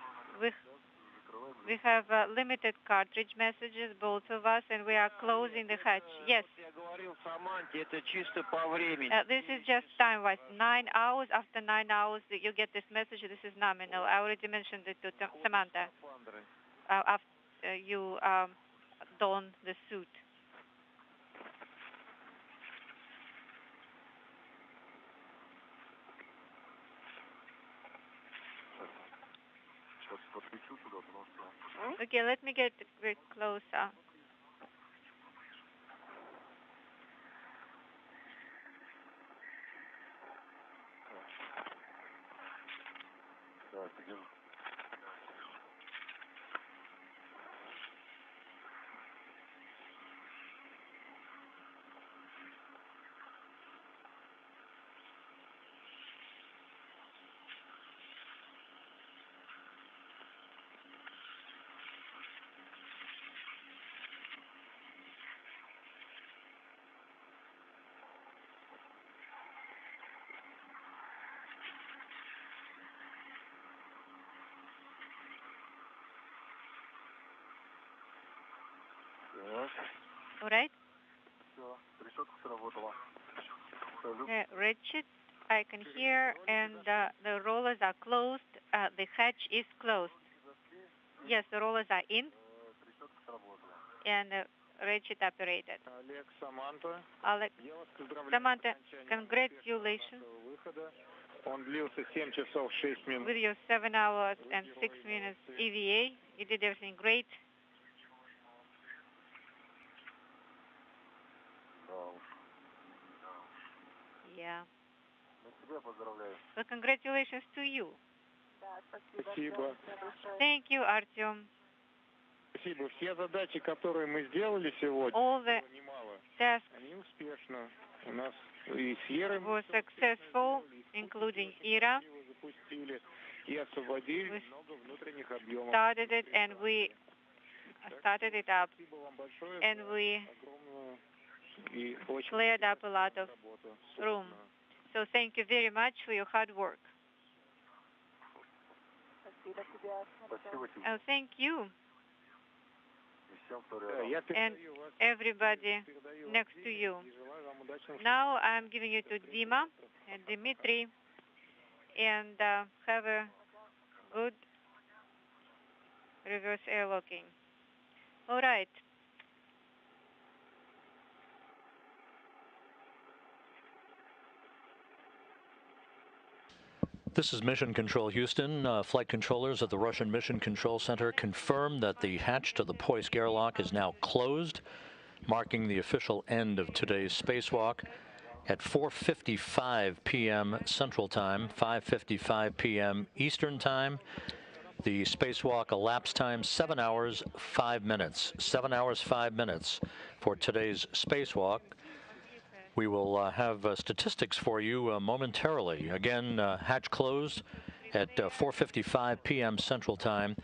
We have limited cartridge messages, both of us, and we are closing the hatch. Yes. This is just time-wise. 9 hours. After 9 hours, you get this message. This is nominal. I already mentioned it to Samantha. After you don the suit. Okay, let me get a bit closer. All right. Ratchet, I can hear, and the rollers are closed. The hatch is closed. Yes, the rollers are in, and ratchet operated. Alex, Samantha, congratulations with your 7 hours and 6 minutes EVA. You did everything great. Yeah. Well, congratulations to you. Thank you, Artyom. Спасибо. Все задачи, которые мы сделали сегодня, all the tasks они успешно. У нас и с Ерой were successful, including Ira. запустили и освободили много внутренних объемов. Started it and we started it up, and we cleared up a lot of room. So thank you very much for your hard work. Oh, thank you. And everybody next to you. Now I'm giving you to Dima and Dmitry, and have a good reverse airlocking. All right. This is Mission Control Houston. Flight controllers at the Russian Mission Control Center confirm that the hatch to the Poisk airlock is now closed, marking the official end of today's spacewalk at 4:55 p.m. Central Time, 5:55 p.m. Eastern Time. The spacewalk elapsed time 7 hours 5 minutes. 7 hours 5 minutes for today's spacewalk. We will have statistics for you momentarily. Again, hatch closed at 4:55 p.m. Central Time,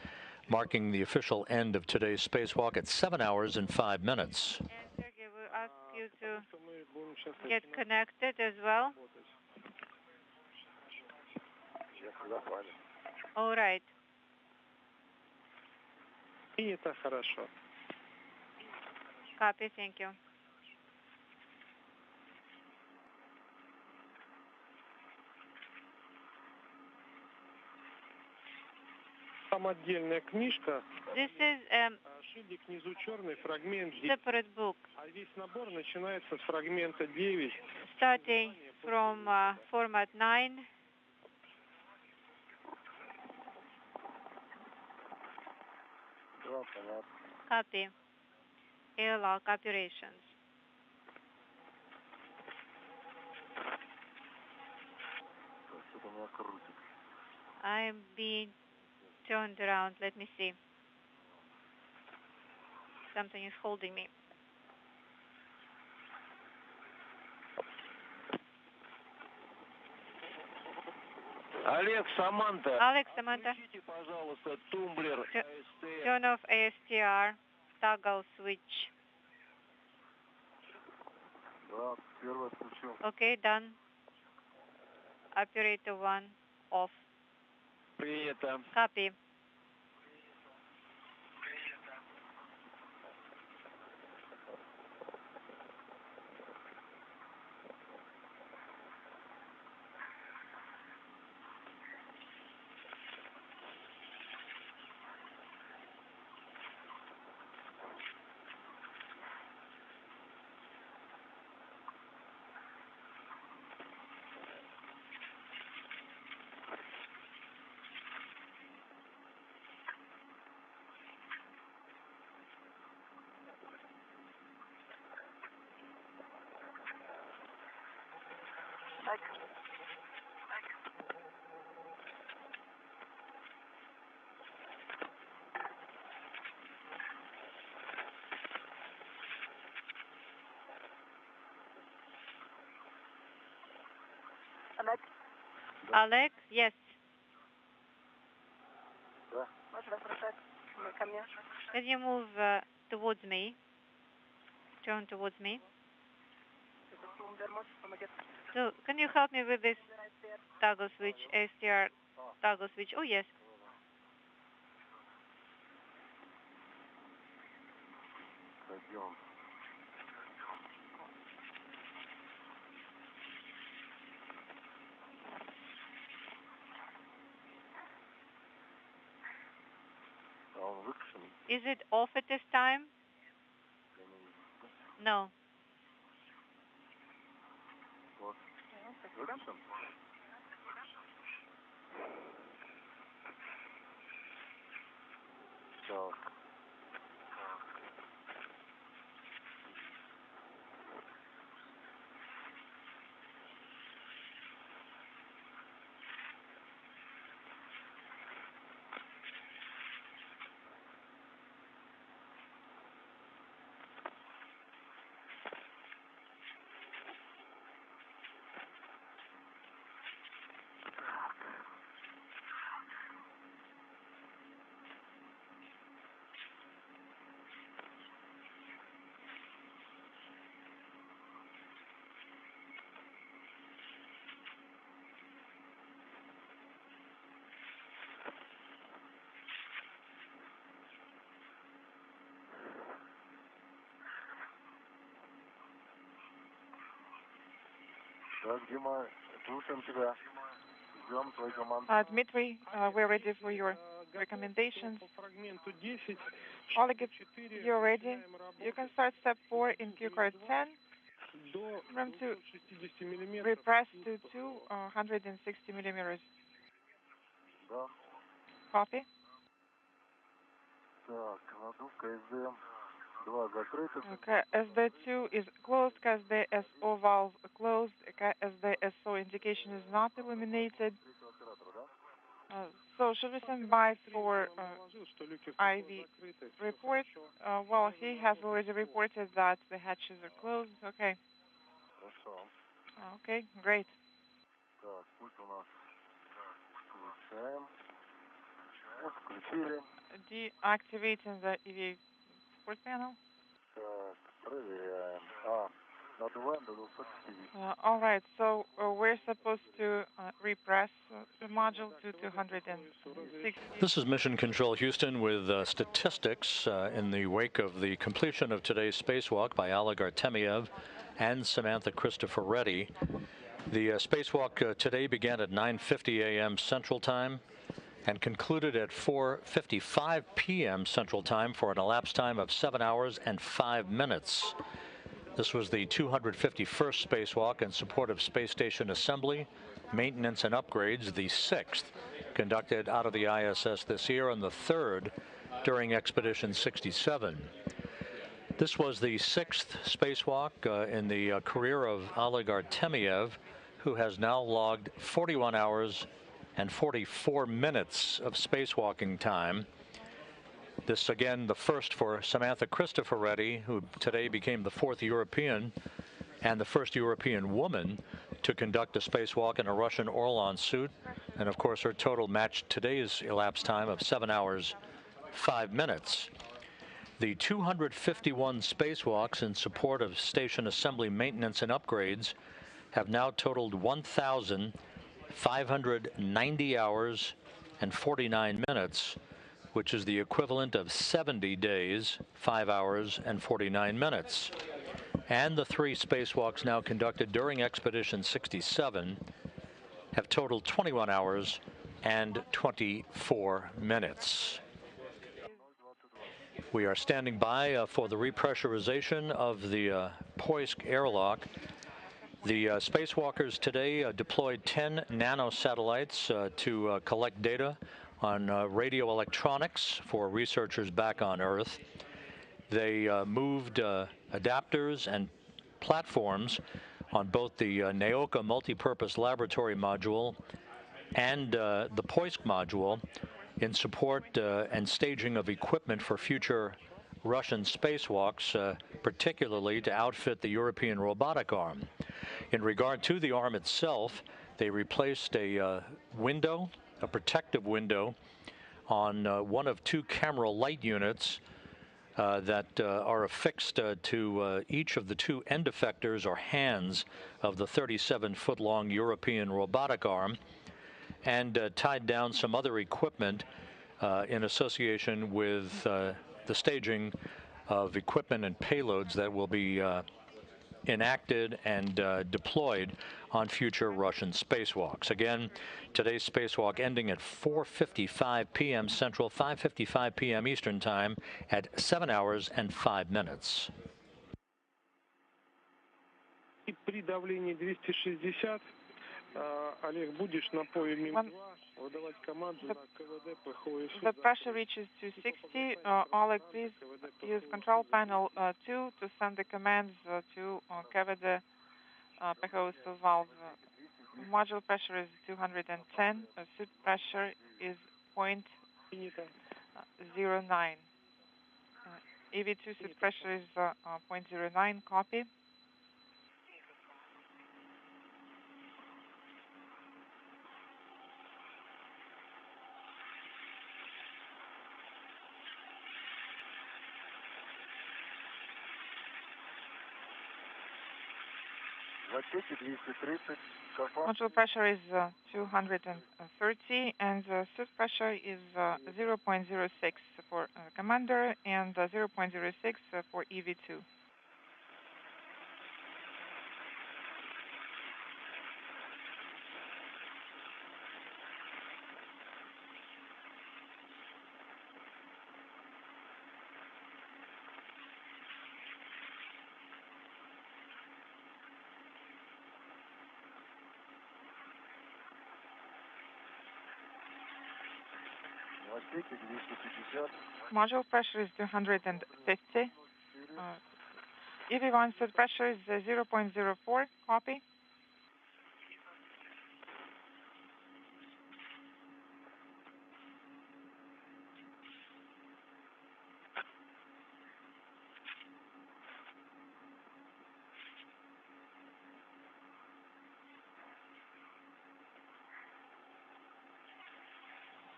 marking the official end of today's spacewalk at 7 hours and 5 minutes. And Sergey, we'll ask you to get connected as well. All right. Это хорошо. Copy, thank you. Там отдельная книжка. This is шильдик внизу черный, фрагмент 10. Separate book. А весь набор начинается с фрагмента 9. Starting from format 9. Copy. Airlock operations. I'm being turned around. Let me see. Something is holding me. Oleg, Samantha. Alex, Samantha. Включите, пожалуйста, тумблер AST. Turn off ASTR. Toggle switch. Okay, done. Operator 1 off. Принято. Copy. Alex, yes. Can you move towards me? Turn towards me. So, can you help me with this toggle switch, STR toggle switch? Oh, yes. Is it off at this time? No. Dmitry, we're ready for your recommendations. Oleg, if you're ready, you can start step 4 in Q card 10. From to repress to 260 millimeters. Copy. Okay, SD2 is closed, KSDSO valve closed, KSDSO indication is not illuminated. So should we send by for IV report? Well, he has already reported that the hatches are closed. Okay. Okay, great. Deactivating the EV support panel. All right, so we're supposed to repress the module to 260. This is Mission Control Houston with statistics in the wake of the completion of today's spacewalk by Oleg Artemyev and Samantha Cristoforetti. The spacewalk today began at 9:50 a.m. Central Time and concluded at 4:55 p.m. Central Time for an elapsed time of 7 hours and 5 minutes. This was the 251st spacewalk in support of space station assembly, maintenance, and upgrades, the 6th conducted out of the ISS this year and the 3rd during Expedition 67. This was the 6th spacewalk in the career of Oleg Artemyev, who has now logged 41 hours and 44 minutes of spacewalking time. This, again, the first for Samantha Cristoforetti, who today became the 4th European and the first European woman to conduct a spacewalk in a Russian Orlan suit. And, of course, her total matched today's elapsed time of 7 hours, 5 minutes. The 251 spacewalks in support of station assembly, maintenance, and upgrades have now totaled 1,590 hours and 49 minutes, which is the equivalent of 70 days, 5 hours, and 49 minutes. And the 3 spacewalks now conducted during Expedition 67 have totaled 21 hours and 24 minutes. We are standing by for the repressurization of the Poisk airlock. The spacewalkers today deployed 10 nanosatellites to collect data on radio electronics for researchers back on Earth. They moved adapters and platforms on both the Naoka multipurpose laboratory module and the Poisk module in support and staging of equipment for future Russian spacewalks, particularly to outfit the European robotic arm. In regard to the arm itself, they replaced a window, a protective window, on one of 2 camera light units that are affixed to each of the 2 end effectors or hands of the 37-foot-long European robotic arm, and tied down some other equipment in association with the staging of equipment and payloads that will be enacted and deployed on future Russian spacewalks. Again, today's spacewalk ending at 4:55 p.m. Central, 5:55 p.m. Eastern Time at 7 hours and 5 minutes. При давлении 260, Олег, будешь на поясе выдавать команду на КВД, ПХОСУ. The pressure reaches 260. Oleg, please use control panel 2 to send the commands to КВД ПХОСУ valve. Module pressure is 210. Suit pressure is 0.09. EV2 suit pressure is 0.09. Copy. Module pressure is 230 and suit pressure is 0.06 for commander and 0.06 for EV2. Module pressure is 250. EV1 suit pressure is 0.04. Copy.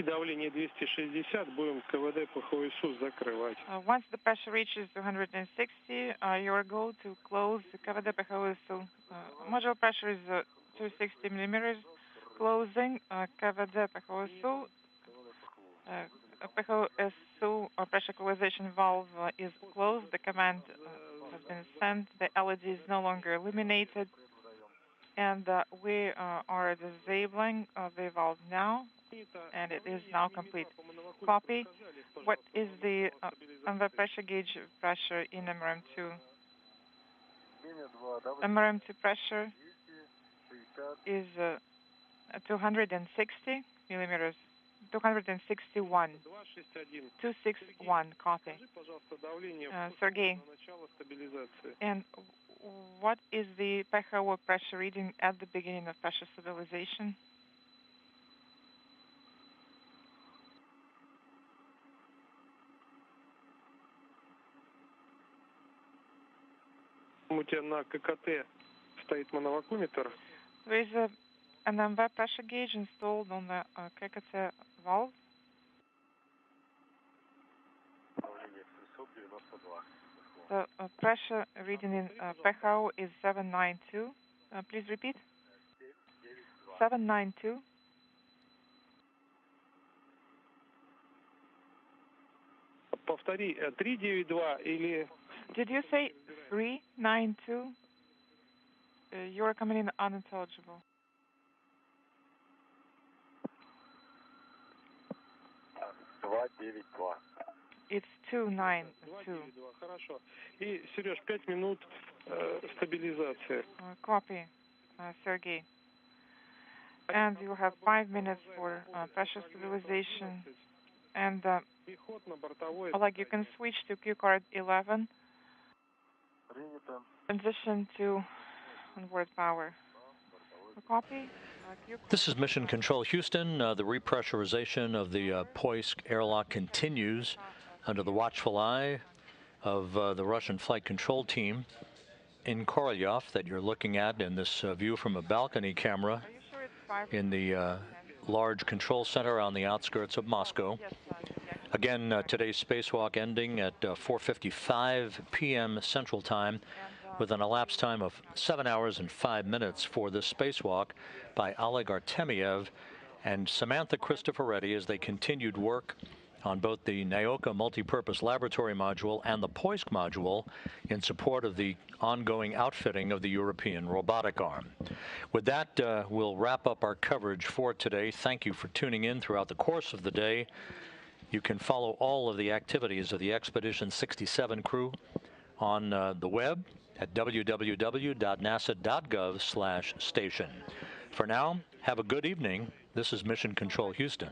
Давление 260, будем КВД ПХОСУ закрывать. Once the pressure reaches 260, you are go to close the КВД ПХОСУ. Module pressure is 260 millimeters. Closing КВД ПХОСУ. ПХОСУ pressure equalization valve is closed. The command has been sent. The LED is no longer illuminated, and we are disabling the valve now. And it is now complete. Copy. What is the pressure gauge pressure in MRM2? MRM2 pressure is 260 millimeters. 261. 261. Copy. Sergey. And what is the PHO pressure reading at the beginning of pressure stabilization? У тебя на ККТ стоит мановакуметр. There is an MV pressure gauge installed on the KKT valve. The pressure reading in PHO is 792. Please repeat. 792. Повтори, 392 или... Did you say 392? You are coming in unintelligible. It's 292. Хорошо. И, Сереж, 5 минут стабилизации. Copy, Sergey. And you have 5 minutes for pressure stabilization. And Oleg, you can switch to Q card 11. Transition to onboard power. Copy. This is Mission Control Houston. The repressurization of the Poisk airlock continues under the watchful eye of the Russian flight control team in Korolyov that you're looking at in this view from a balcony camera in the large control center on the outskirts of Moscow. Again, today's spacewalk ending at 4:55 p.m. Central Time with an elapsed time of 7 hours and 5 minutes for this spacewalk by Oleg Artemyev and Samantha Cristoforetti as they continued work on both the NAOCA multipurpose laboratory module and the POISC module in support of the ongoing outfitting of the European robotic arm. With that, we'll wrap up our coverage for today. Thank you for tuning in throughout the course of the day. You can follow all of the activities of the Expedition 67 crew on the web at www.nasa.gov/station. For now, have a good evening. This is Mission Control Houston.